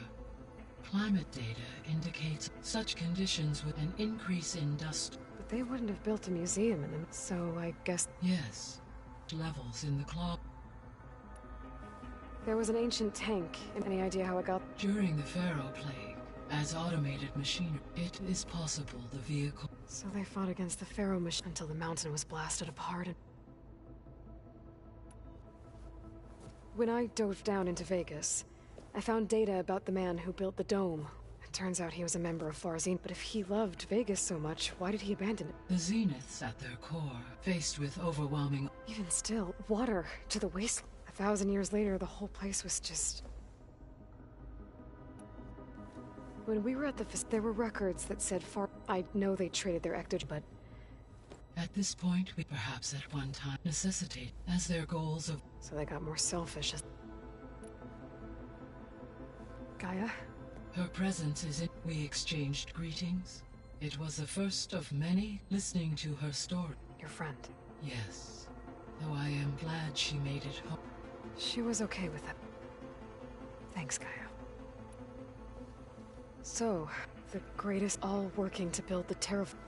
climate data indicates such conditions with an increase in dust... But they wouldn't have built a museum in them, so I guess... Yes. Levels in the claw... There was an ancient tank. Any idea how it got... During the Pharaoh Plague, as automated machinery, it is possible the vehicle... So they fought against the Pharaoh machine until the mountain was blasted apart and... When I dove down into Vegas, I found data about the man who built the dome. It turns out he was a member of Farzine, but if he loved Vegas so much, why did he abandon it? The Zeniths at their core, faced with overwhelming... Even still, water to the wasteland. 1,000 years later, the whole place was just... When we were at the there were records that said I know they traded their but... At this point, we perhaps at one time necessitate as their goals of... So they got more selfish as... Gaia? Her presence is in... We exchanged greetings. It was the first of many listening to her story. Your friend? Yes. Though I am glad she made it home. She was okay with it. Thanks, Gaia. So, the greatest all working to build the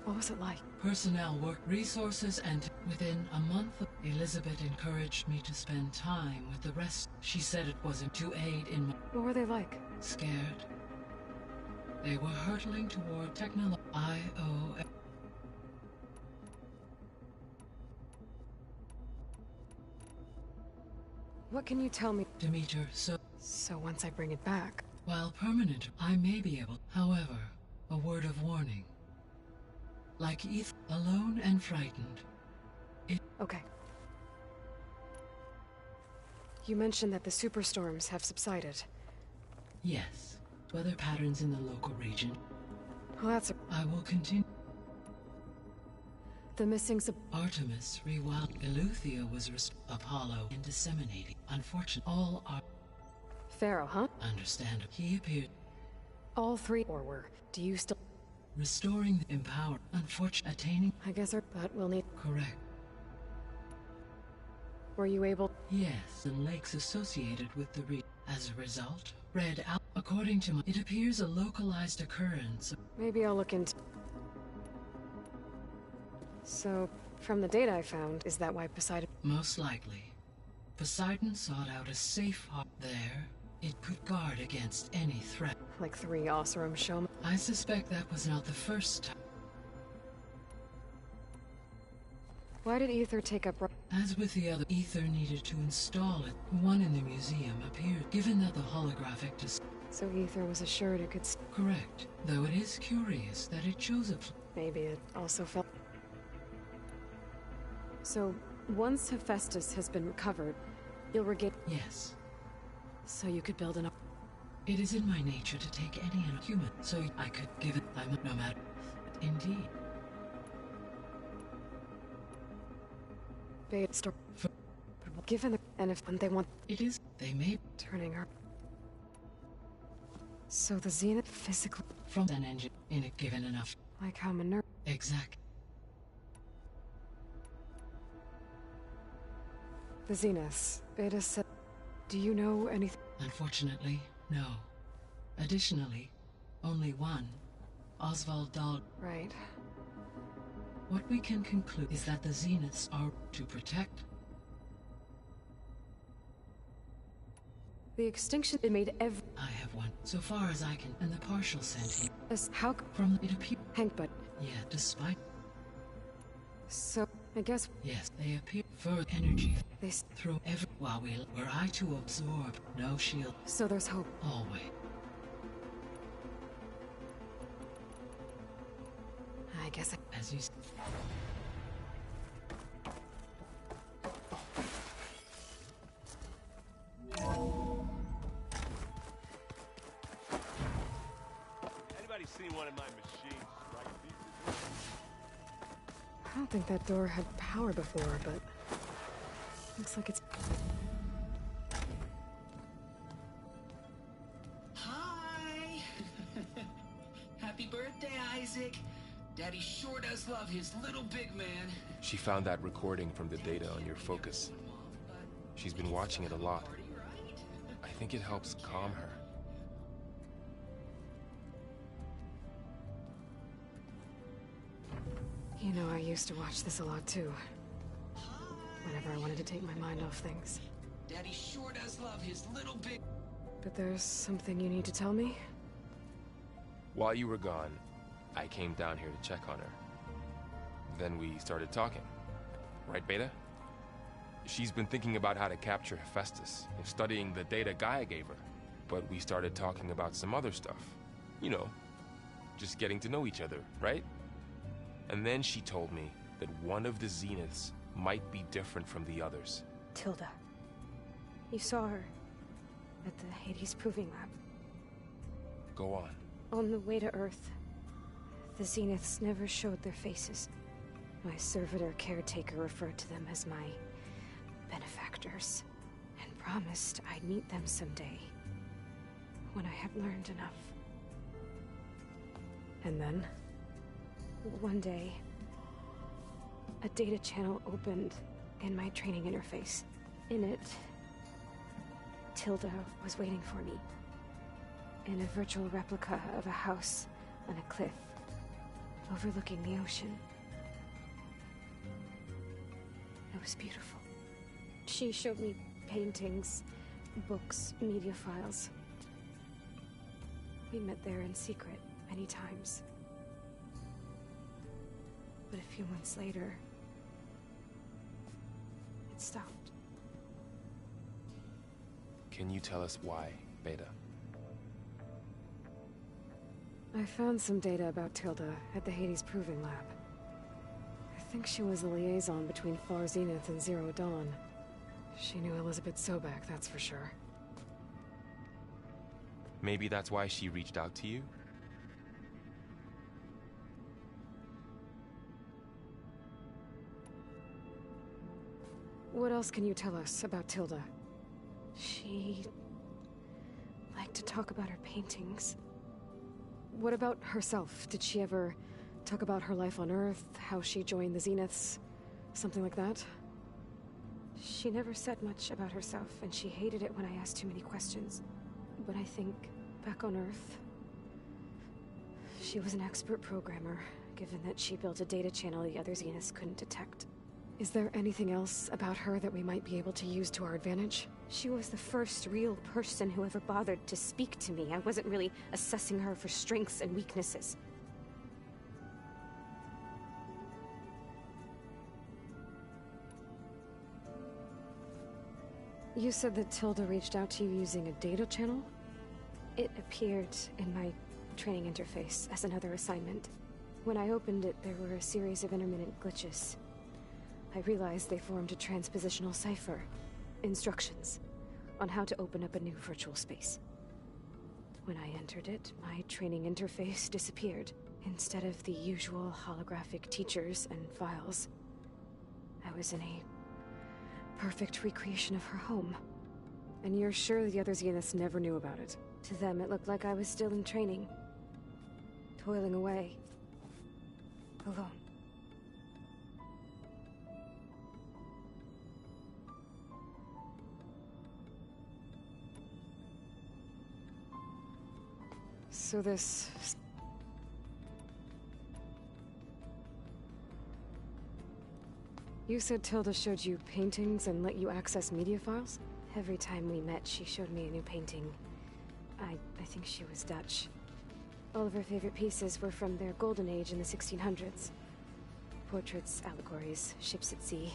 What was it like? Personnel work, resources, and within a month, Elizabeth encouraged me to spend time with the rest. She said it wasn't to aid in my... What were they like? Scared. They were hurtling toward technology. What can you tell me? Demeter, So once I bring it back... While permanent, I may be able... However, a word of warning. Like Eth, alone and frightened. Okay. You mentioned that the superstorms have subsided. Yes. Weather patterns in the local region. Well, that's I will continue. The missing Artemis rewound. Eleuthia was Apollo and disseminating. Unfortunately, all are... Pharaoh, huh? Understandable. He appeared... All three, or were. Do you still... Restoring the empower. Unfortunately, attaining... I guess but we'll need... Correct. Were you able... Yes, and lakes associated with the As a result, red out. According to my... It appears a localized occurrence. Maybe I'll look into... So, from the data I found, is that why Poseidon... Most likely. Poseidon sought out a safe harbor. There, it could guard against any threat. Like 3 Osram showmen? I suspect that was not the first time. Why did Ether take up... As with the other, Ether needed to install it. One in the museum appeared, given that the holographic So Ether was assured it could... Correct. Though it is curious that it chose a... Maybe it also felt... So, once Hephaestus has been recovered, you'll regain... Yes. So you could build an... It is in my nature to take any human, so I could give it... no matter... Indeed. Given the... And if they want... It is... They may... Turning her... So the Zenith physically... From an engine, in it given enough... Like how Minerva... Exact. The Zeniths. Beta said... Do you know anything? Unfortunately, no. Additionally, only one. Oswald Dahl... Right. What we can conclude is that the Zeniths are to protect... The extinction it made every... I have one, so far as I can, and the partial sentient... How... From it appear... Hank, but... Yeah, despite... So, I guess... Yes, they appear for energy. They... Through every... While were I to absorb, no shield... So there's hope. Always. I guess As you... Anybody seen one of my machines strike pieces? I don't think that door had power before, but... Looks like it's... Hi! Happy birthday, Isaac! Daddy sure does love his little big man. She found that recording from the data on your focus. She's been watching it a lot. I think it helps calm her. You know, I used to watch this a lot too. Whenever I wanted to take my mind off things. Daddy sure does love his little big... But there's something you need to tell me? While you were gone, I came down here to check on her. Then we started talking. Right, Beta? She's been thinking about how to capture Hephaestus and studying the data Gaia gave her. But we started talking about some other stuff. You know, just getting to know each other, right? And then she told me that one of the Zeniths might be different from the others. Tilda. You saw her at the Hades Proving Lab. Go on. On the way to Earth, the Zeniths never showed their faces. My servitor caretaker referred to them as my benefactors, and promised I'd meet them someday, when I had learned enough. And then? One day, a data channel opened in my training interface. In it, Tilda was waiting for me, in a virtual replica of a house on a cliff, overlooking the ocean. It was beautiful. She showed me paintings, books, media files. We met there in secret many times. But a few months later, it stopped. Can you tell us why, Beta? I found some data about Tilda at the Hades Proving Lab. I think she was the liaison between Far Zenith and Zero Dawn. She knew Elizabeth Sobek, that's for sure. Maybe that's why she reached out to you? What else can you tell us about Tilda? She liked to talk about her paintings. What about herself? Did she ever talk about her life on Earth, how she joined the Zeniths, something like that? She never said much about herself, and she hated it when I asked too many questions. But I think, back on Earth, she was an expert programmer, given that she built a data channel the other Zeniths couldn't detect. Is there anything else about her that we might be able to use to our advantage? She was the first real person who ever bothered to speak to me. I wasn't really assessing her for strengths and weaknesses. You said that Tilda reached out to you using a data channel? It appeared in my training interface as another assignment. When I opened it, there were a series of intermittent glitches. I realized they formed a transpositional cipher. Instructions on how to open up a new virtual space. When I entered it, my training interface disappeared. Instead of the usual holographic teachers and files, I was in a perfect recreation of her home. And you're sure the other Zeniths never knew about it? To them, it looked like I was still in training. Toiling away. Alone. So this... You said Tilda showed you paintings and let you access media files? Every time we met, she showed me a new painting. I think she was Dutch. All of her favorite pieces were from their golden age in the 1600s. Portraits, allegories, ships at sea.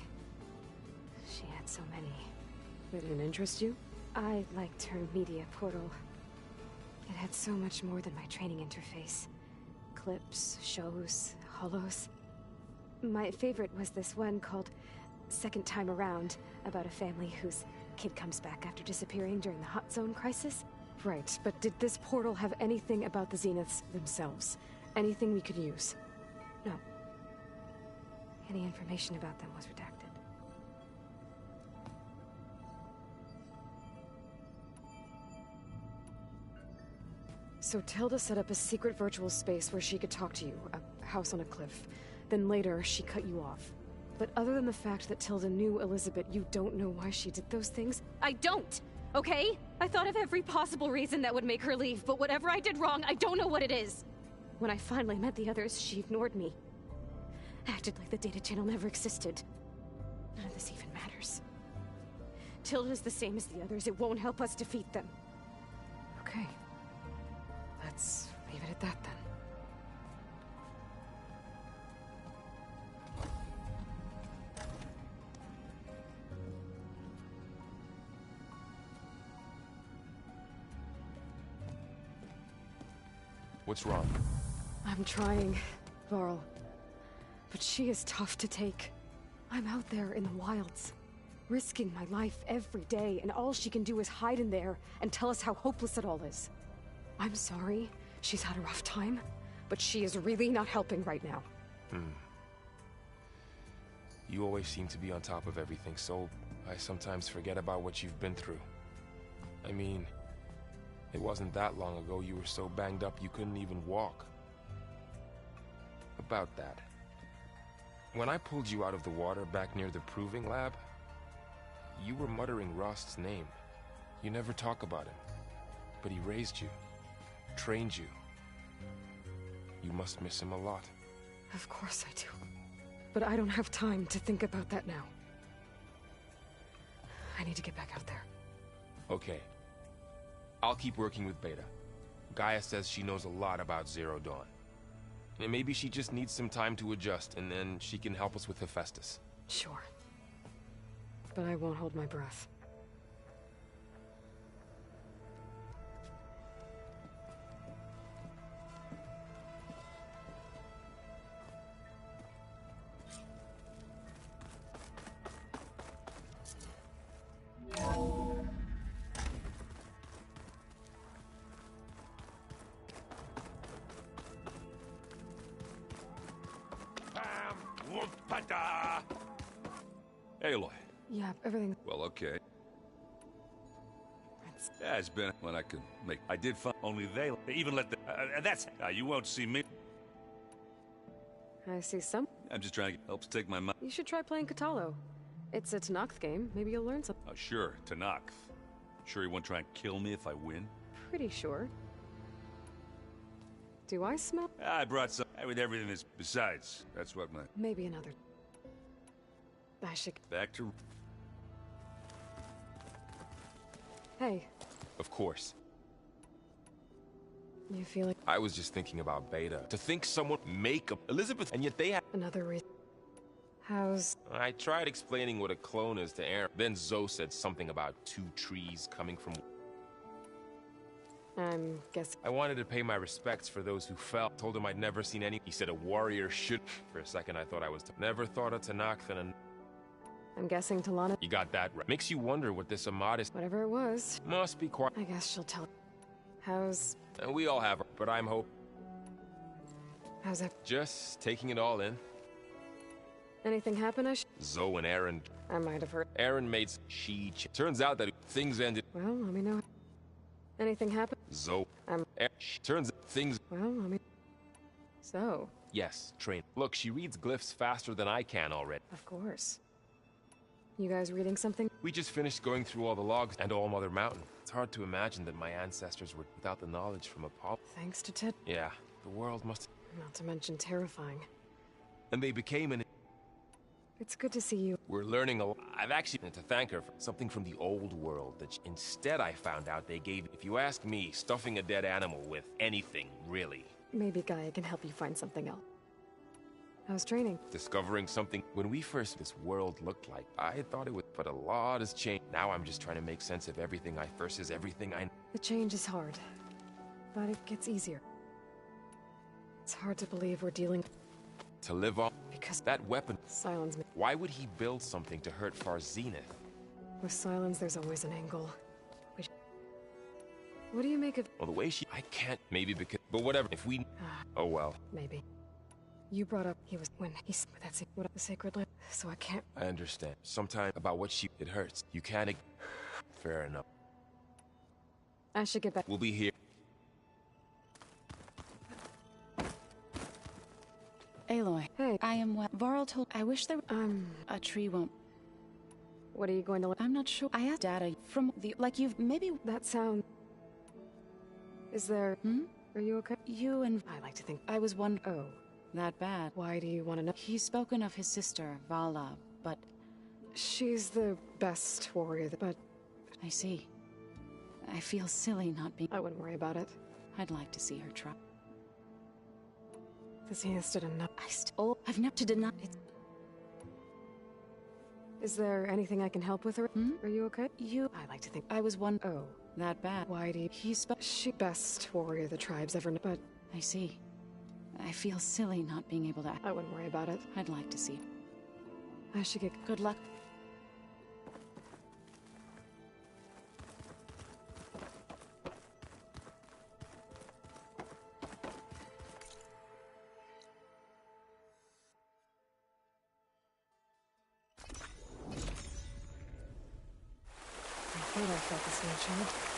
She had so many. They didn't interest you? I liked her media portal. It had so much more than my training interface. Clips, shows, holos. My favorite was this one called Second Time Around, about a family whose kid comes back after disappearing during the Hot Zone crisis. Right, but did this portal have anything about the Zeniths themselves? Anything we could use? No. Any information about them was redacted. So Tilda set up a secret virtual space where she could talk to you, a house on a cliff. Then later, she cut you off. But other than the fact that Tilda knew Elizabeth, you don't know why she did those things? I don't! Okay? I thought of every possible reason that would make her leave, but whatever I did wrong, I don't know what it is. When I finally met the others, she ignored me. Acted like the data channel never existed. None of this even matters. Tilda's the same as the others. It won't help us defeat them. Okay. Let's leave it at that, then. What's wrong? I'm trying, Varl. But she is tough to take. I'm out there in the wilds, risking my life every day, and all she can do is hide in there and tell us how hopeless it all is. I'm sorry, she's had a rough time, but she is really not helping right now. You always seem to be on top of everything, so I sometimes forget about what you've been through. I mean, it wasn't that long ago you were so banged up you couldn't even walk. About that. When I pulled you out of the water back near the proving lab, you were muttering Rost's name. You never talk about him. But he raised you, trained you. You must miss him a lot. Of course I do. But I don't have time to think about that now. I need to get back out there. Okay. I'll keep working with Beta. Gaia says she knows a lot about Zero Dawn. And maybe she just needs some time to adjust, and then she can help us with Hephaestus. Sure. But I won't hold my breath. Aloy, Yeah, everything. Well, okay. Yeah, it's been when I could make. I did find only they even let the. That's you won't see me. I see some. I'm just trying to help take my mind. You should try playing Katalo. It's a Tanakh game. Maybe you'll learn something. Oh, sure, Tanakh. Sure you won't try and kill me if I win? Pretty sure. Do I smell? I brought some with everything that's besides. That's what my. Maybe another. I should. Back to. Hey. Of course. You feeling? I was just thinking about Beta. To think someone make a Elizabeth, and yet they have another reason. How's? I tried explaining what a clone is to Aaron. Then Zoe said something about 2 trees coming from. I'm guessing. I wanted to pay my respects for those who fell. Told him I'd never seen any. He said a warrior should. For a second, I thought I was. Never thought of Tanakh than a. I'm guessing Talana. You got that right. Makes you wonder what this Ahmad is. Whatever it was. Must be quite. I guess she'll tell. How's? And we all have her, but I'm hope. How's that? Just taking it all in. Anything happen? Zoe and Aaron. I might have heard. Aaron made Turns out that things ended. Well, let me know. Anything happen? Zoe. Turns out things. Well, let me. So. Yes, train. Look, she reads glyphs faster than I can already. Of course. You guys reading something? We just finished going through all the logs and All Mother Mountain. It's hard to imagine that my ancestors were without the knowledge from Apollo. Thanks to Ted. Yeah, the world must. Not to mention terrifying. And they became an. It's good to see you. We're learning a lot. I've actually to thank her for something from the old world that instead I found out they gave. If you ask me, stuffing a dead animal with anything, really. Maybe Gaia can help you find something else. How's training? Discovering something. When we first this world looked like, I thought it would, but a lot has changed. Now I'm just trying to make sense of everything I versus everything I. The change is hard, but it gets easier. It's hard to believe we're dealing. To live on. Because that weapon. Silence me. Why would he build something to hurt Far Zenith? With silence, there's always an angle. What do you make of? Well, the way she. I can't. Maybe because. But whatever. If we. Oh well. Maybe. You brought up he was when he's that's it. What the sacred land. So I can't. I understand. Sometimes about what she. It hurts. You can't. Fair enough. I should get back. We'll be here. Aloy. Hey. I am what Varl told. I wish there. A tree won't. What are you going to? I'm not sure. I asked data from the like you've maybe that sound. Is there? Are you okay? You and I like to think I was one. Oh. That bad. Why do you want to know? He's spoken of his sister, Vala, but... She's the best warrior, but... I see. I feel silly not being... I wouldn't worry about it. I'd like to see her try. The Zenith stood enough. I've never to deny it. Is there anything I can help with her? Are you okay? I like to think I was one... Oh. That bad. Why do you... She best warrior the tribes ever... But... I see. I feel silly not being able to... I wouldn't worry about it. I'd like to see. I should get... Good luck. I thought I felt this nature.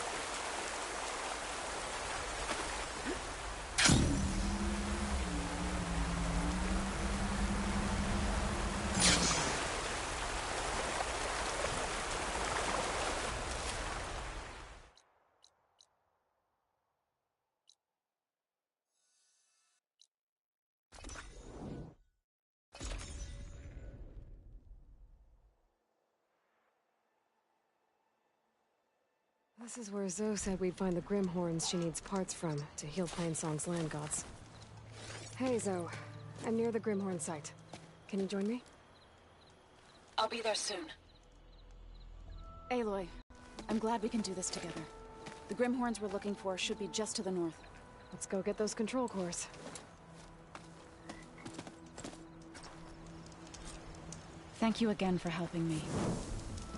This is where Zoe said we'd find the Grimhorns she needs parts from to heal Plainsong's land gods. Hey, Zoe. I'm near the Grimhorn site. Can you join me? I'll be there soon. Aloy, I'm glad we can do this together. The Grimhorns we're looking for should be just to the north. Let's go get those control cores. Thank you again for helping me.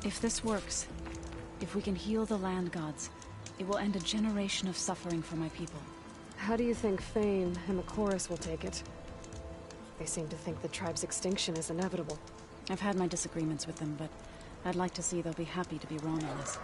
If this works, if we can heal the land gods, it will end a generation of suffering for my people. How do you think Fame and the chorus will take it? They seem to think the tribe's extinction is inevitable. I've had my disagreements with them, but I'd like to see they'll be happy to be Romulus.